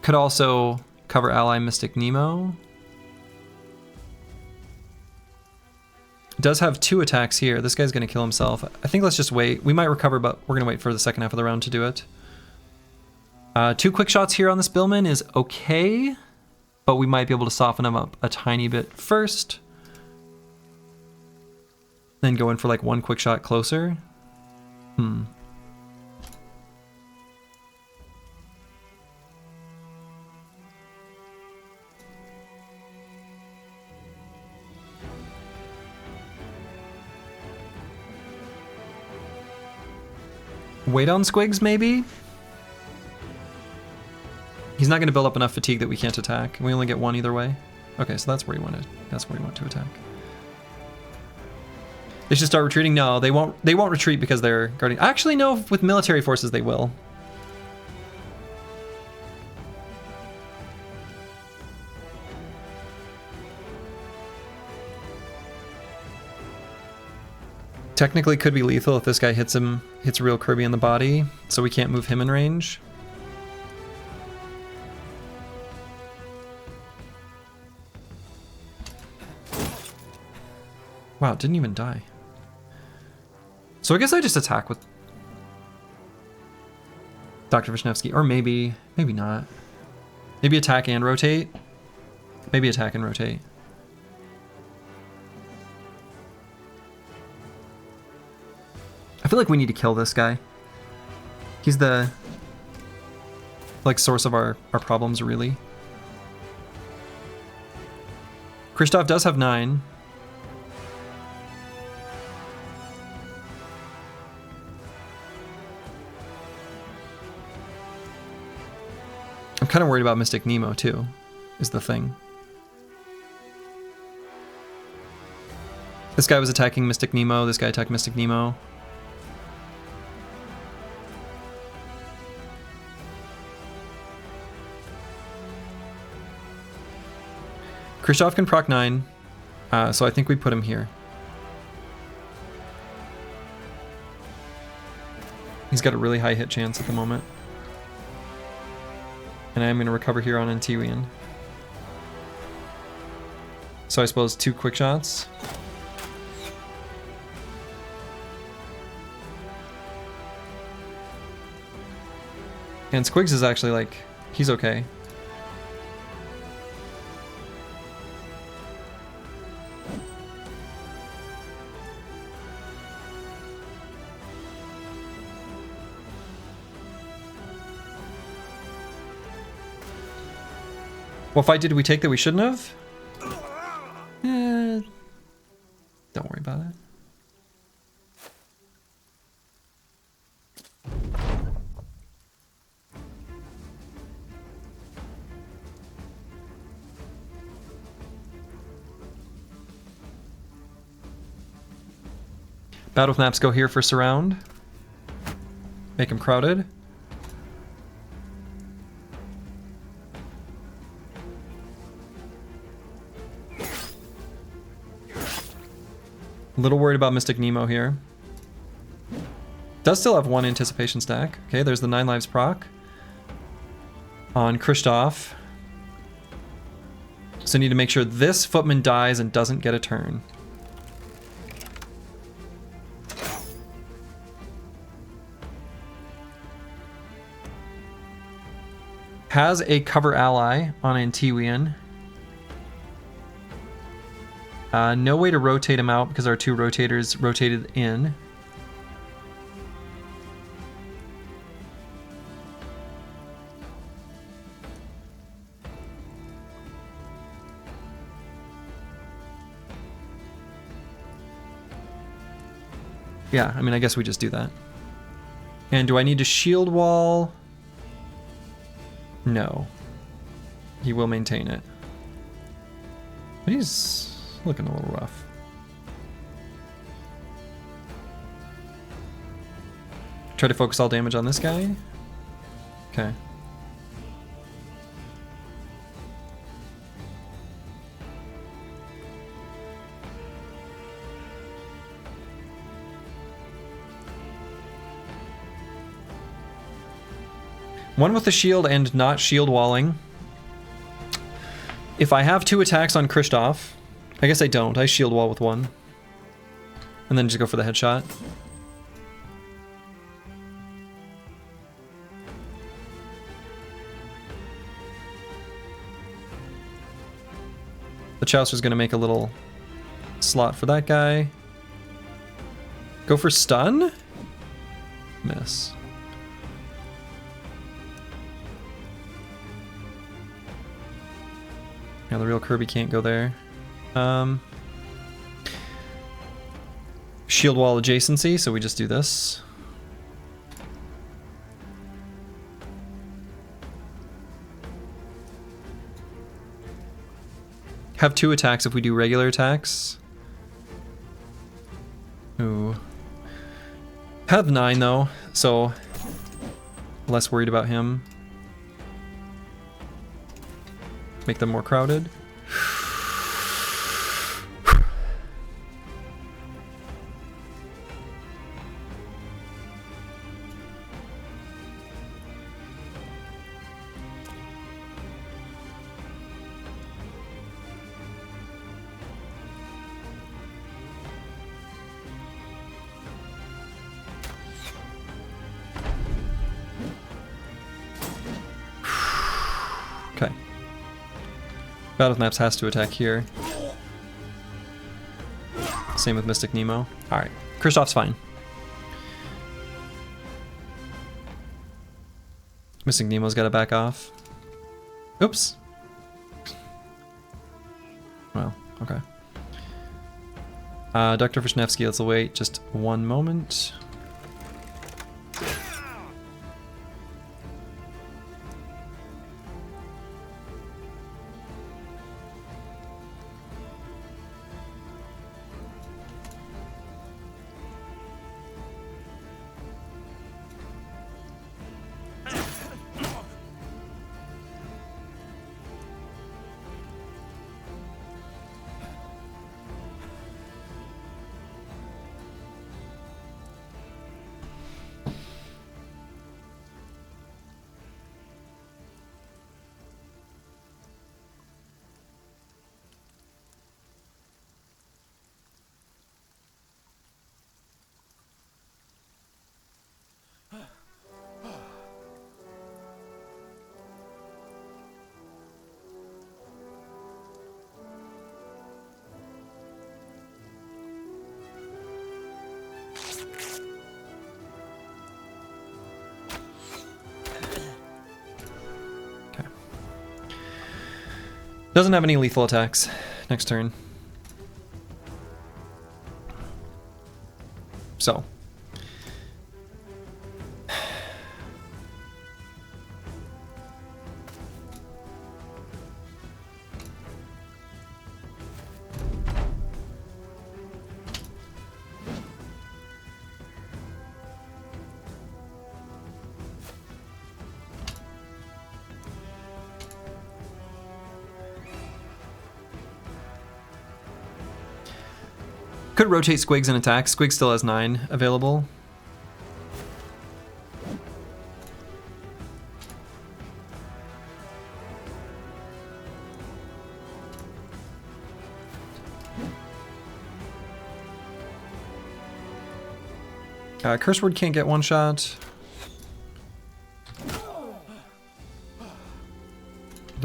Could also cover ally Mystic Nemo. Does have 2 attacks here. This guy's gonna kill himself. I think let's just wait. We might recover, but we're gonna wait for the second half of the round to do it. 2 quick shots here on this Billman is okay, but we might be able to soften him up a tiny bit first. Then go in for like 1 quick shot closer. Wait on Squigs, maybe? He's not going to build up enough fatigue that we can't attack. We only get 1 either way. Okay, so that's where he wanted. That's where he wanted to attack. They should start retreating? No, they won't. They won't retreat because they're guarding. Actually, no. With military forces, they will. Technically could be lethal if this guy hits real Kirby in the body, so we can't move him in range. Wow, it didn't even die. So I guess I just attack with Dr. Vishnevsky, or maybe not. Maybe attack and rotate. Maybe attack and rotate. I feel like we need to kill this guy. He's the like source of our problems, really. Kristoff does have 9. I'm kind of worried about Mystic Nemo too, is the thing. This guy was attacking Mystic Nemo, this guy attacked Mystic Nemo. Kristoff can proc 9, so I think we put him here. He's got a really high hit chance at the moment. And I'm going to recover here on Antiwian. So I suppose 2 quick shots. And Squigs is actually like, he's okay. What fight did we take that we shouldn't have? Don't worry about it. Battle with maps go here for surround. Make them crowded. A little worried about Mystic Nemo here. Does still have 1 anticipation stack. Okay, there's the 9 lives proc on Kristoff. So need to make sure this footman dies and doesn't get a turn. has a cover ally on Antiwian. No way to rotate him out because our 2 rotators rotated in. Yeah, I mean, I guess we just do that. And do I need to shield wall? No. He will maintain it. But he's looking a little rough. Try to focus all damage on this guy. Okay. One with the shield and not shield walling. If I have 2 attacks on Kristoff, I guess I don't. I shield wall with 1. And then just go for the headshot. The Chouster's gonna make a little slot for that guy. Go for stun? Miss. Yeah, the real Kirby can't go there. Shield wall adjacency, so we just do this. Have 2 attacks if we do regular attacks. Ooh. Have 9 though, so less worried about him. Make them more crowded. Okay. Battle with Maps has to attack here. Same with Mystic Nemo. Alright. Kristoff's fine. Mystic Nemo's gotta back off. Oops. Well, okay. Dr. Vishnevsky, let's wait just 1 moment. Doesn't have any lethal attacks next turn. So. Could rotate Squigs and attack. Squig still has 9 available. Curse Word can't get one shot.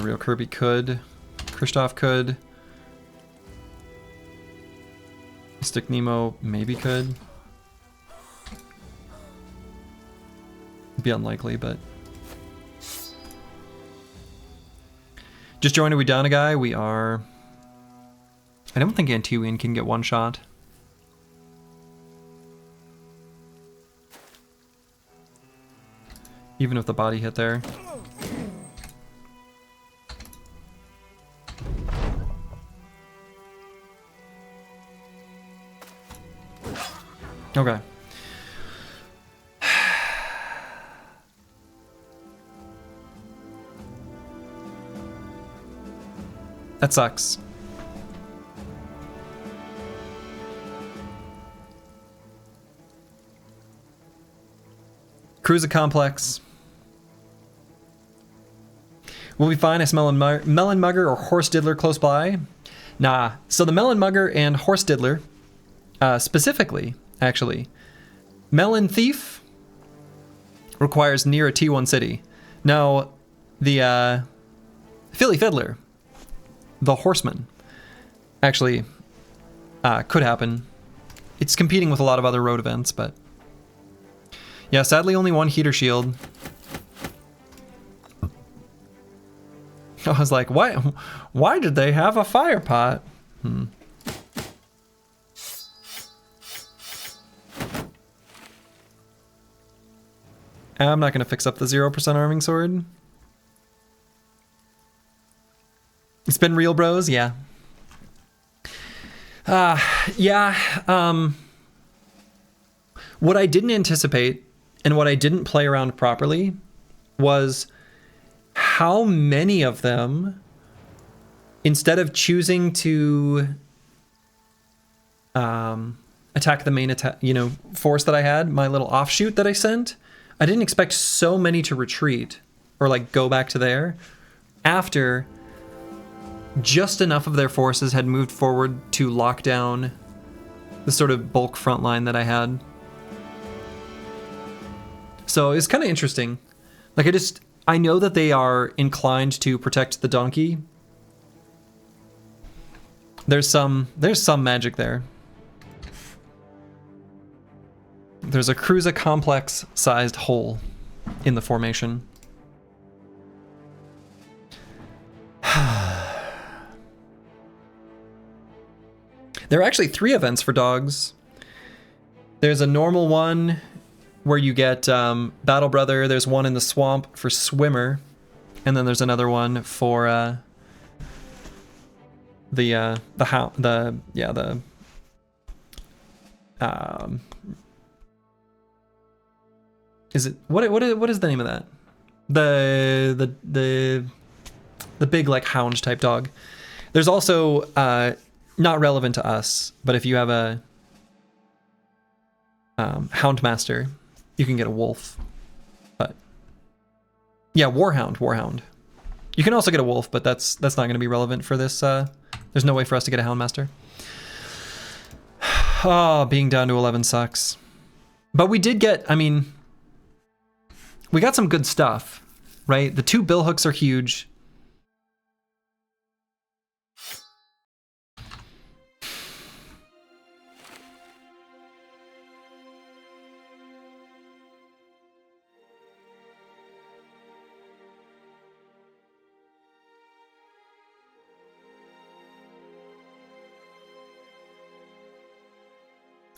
the real Kirby could. Kristoff could. Mystic Nemo maybe could. It'd be unlikely, but... Just joined. Are we down a guy? We are... I don't think Antuian can get one shot. Even if the body hit there. Okay. That sucks. Cruiser Complex. Will be fine. I smell a Melon Mugger or Horse Diddler close by. Nah. So the Melon Mugger and Horse Diddler, specifically, actually, Melon Thief requires near a T1 city. Now, the Philly Fiddler, the Horseman, actually could happen. It's competing with a lot of other road events, but yeah, sadly only one heater shield. I was like, why did they have a fire pot? I'm not gonna fix up the 0% arming sword. It's been real, bros, yeah. Yeah, what I didn't anticipate and what I didn't play around properly was how many of them, instead of choosing to attack the main attack, force that I had, my little offshoot that I sent, I didn't expect so many to retreat or like go back to there after just enough of their forces had moved forward to lock down the sort of bulk front line that I had. So it's kind of interesting. Like I know that they are inclined to protect the donkey. There's some magic there. There's a Cruiser Complex sized hole in the formation. There are actually 3 events for dogs. There's a normal one where you get Battle Brother. There's one in the swamp for Swimmer, and then there's another one for is it what is the name of that? The big like hound type dog. There's also not relevant to us, but if you have a Hound Master, you can get a wolf. But yeah, Warhound. You can also get a wolf, but that's not going to be relevant for this. There's no way for us to get a Hound Master. Oh, being down to 11 sucks. But we did get, we got some good stuff, right? The 2 bill hooks are huge.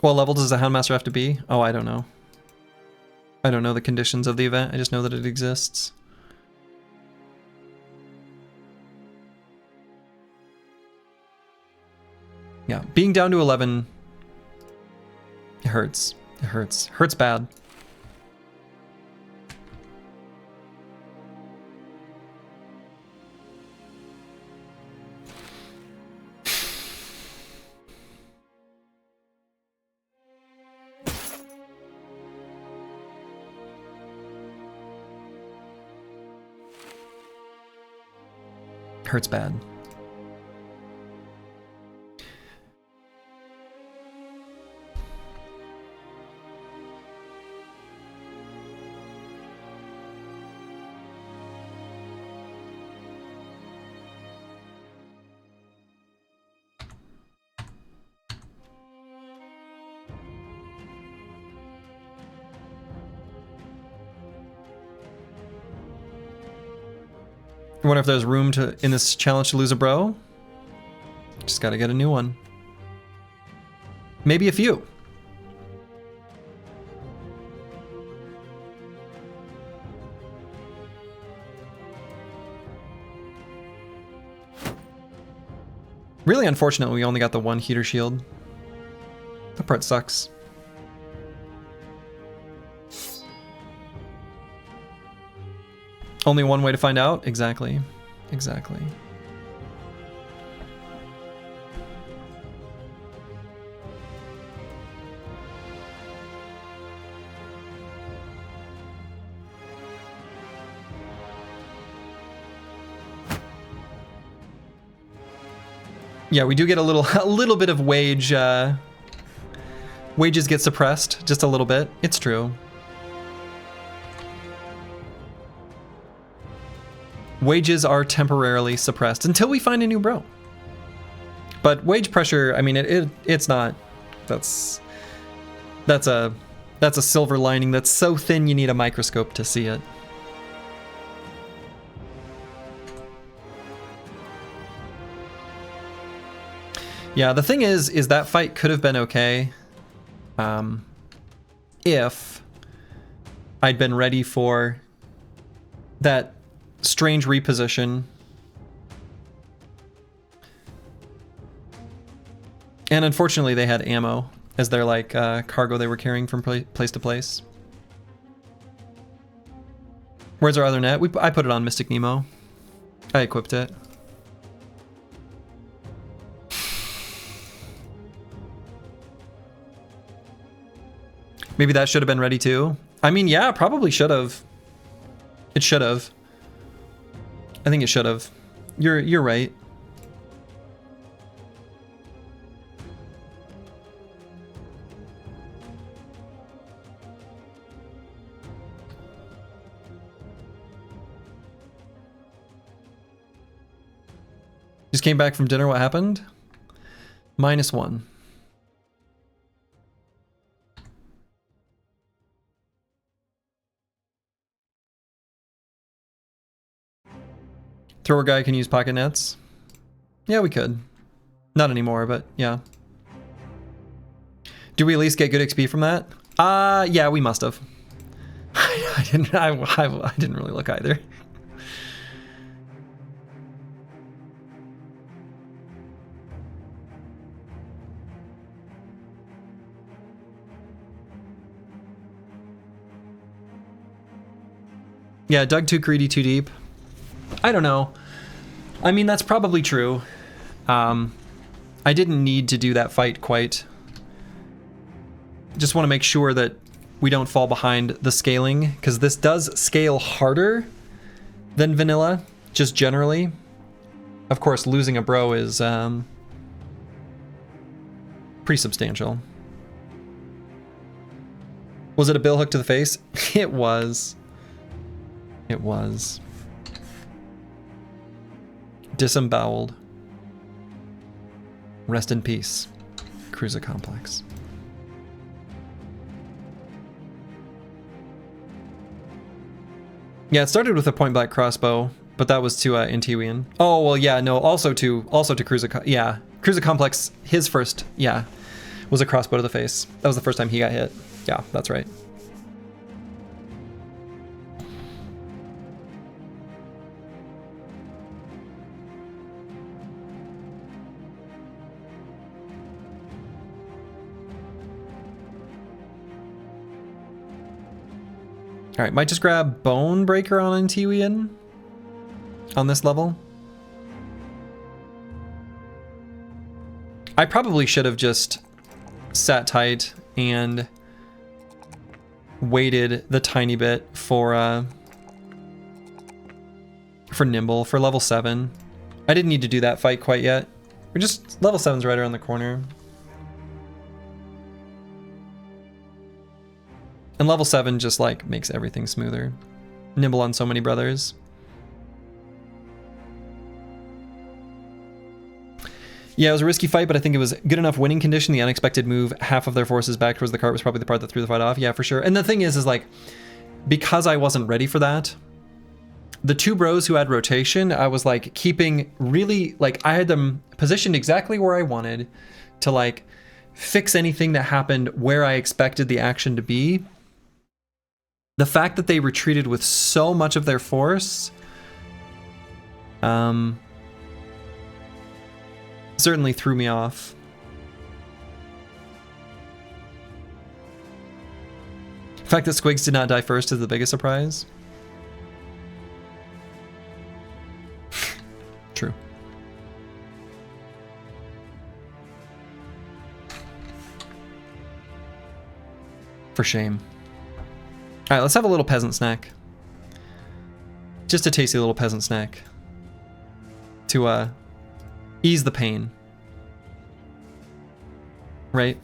What level does the Houndmaster have to be? Oh, I don't know. I don't know the conditions of the event. I just know that it exists. Yeah, being down to 11, it hurts. It hurts. Hurts bad. Hurts bad. I wonder if there's room to in this challenge to lose a bro. Just gotta get a new one. Maybe a few. Really unfortunate we only got the one heater shield. That part sucks. Only one way to find out? Exactly. Exactly. Yeah, we do get a little bit of wage. Wages get suppressed just a little bit. It's true. Wages are temporarily suppressed until we find a new bro. But wage pressure, I mean, it's not. That's a silver lining that's so thin you need a microscope to see it. Yeah, the thing is that fight could have been okay if I'd been ready for that strange reposition. And unfortunately they had ammo as their like cargo they were carrying from place to place. Where's our other net? I put it on Mystic Nemo. I equipped it. Maybe that should have been ready too. I mean, yeah, probably should have. It should have. I think it should have. You're right. Just came back from dinner. What happened? -1. Thrower guy can use pocket nets. Yeah, we could. Not anymore, but yeah. Do we at least get good XP from that? Yeah, we must have. I didn't really look either. Yeah, dug too greedy, too deep. I don't know. I mean, that's probably true. I didn't need to do that fight quite. Just want to make sure that we don't fall behind the scaling, because this does scale harder than vanilla, just generally. Of course, losing a bro is pretty substantial. Was it a bill hook to the face? It was. It was. Disemboweled. Rest in peace, Cruiser Complex. Yeah, it started with a point blank crossbow, but that was to Intiwian. Oh well, yeah, no, also to Cruiser. Yeah, Cruiser Complex. His first, yeah, was a crossbow to the face. That was the first time he got hit. Yeah, that's right. All right, might just grab Bone Breaker on Intiwian on this level. I probably should have just sat tight and waited the tiny bit for Nimble for level 7. I didn't need to do that fight quite yet. We're just level 7's right around the corner. And level 7 just like makes everything smoother. Nimble on so many brothers. Yeah, it was a risky fight, but I think it was good enough winning condition. The unexpected move, half of their forces back towards the cart was probably the part that threw the fight off. Yeah, for sure. And the thing is like, because I wasn't ready for that, the two bros who had rotation, I was like keeping really, like I had them positioned exactly where I wanted to like fix anything that happened where I expected the action to be. The fact that they retreated with so much of their force certainly threw me off. The fact that Squigs did not die first is the biggest surprise. True. For shame. Alright, let's have a little peasant snack. Just a tasty little peasant snack. To, ease the pain. Right?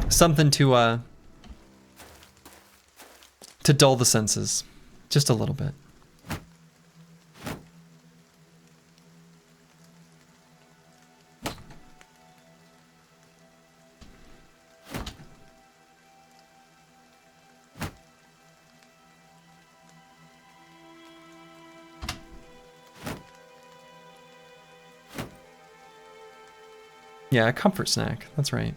Something to dull the senses. Just a little bit. Yeah, a comfort snack. That's right.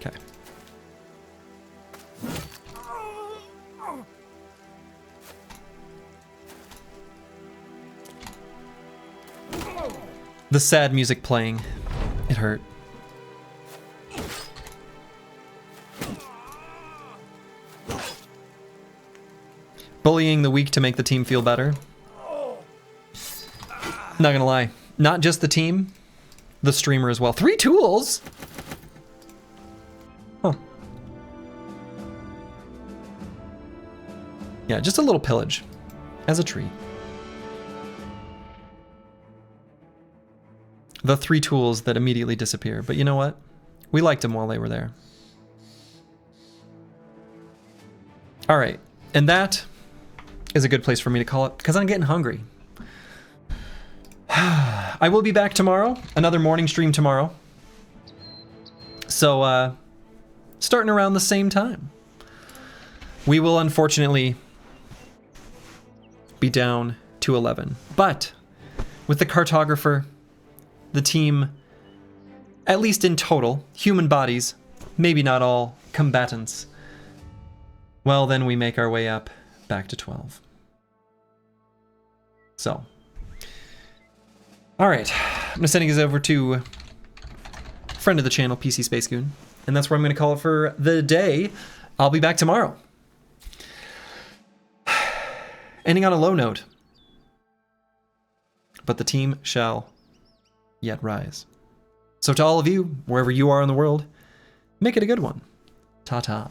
Okay. The sad music playing. It hurt. Bullying the weak to make the team feel better. Not gonna lie. Not just the team, the streamer as well. 3 tools? Huh. Yeah, just a little pillage. As a treat. The 3 tools that immediately disappear. But you know what? We liked them while they were there. Alright. And that is a good place for me to call it, because I'm getting hungry. I will be back tomorrow. Another morning stream tomorrow. So, starting around the same time. We will unfortunately be down to 11. But with the cartographer, the team, at least in total, human bodies, maybe not all combatants, well, then we make our way up back to 12. So, all right, I'm gonna send you guys over to friend of the channel, PC Space Goon, and that's where I'm gonna call it for the day. I'll be back tomorrow. Ending on a low note, but the team shall yet rise. So to all of you, wherever you are in the world, make it a good one. Ta-ta.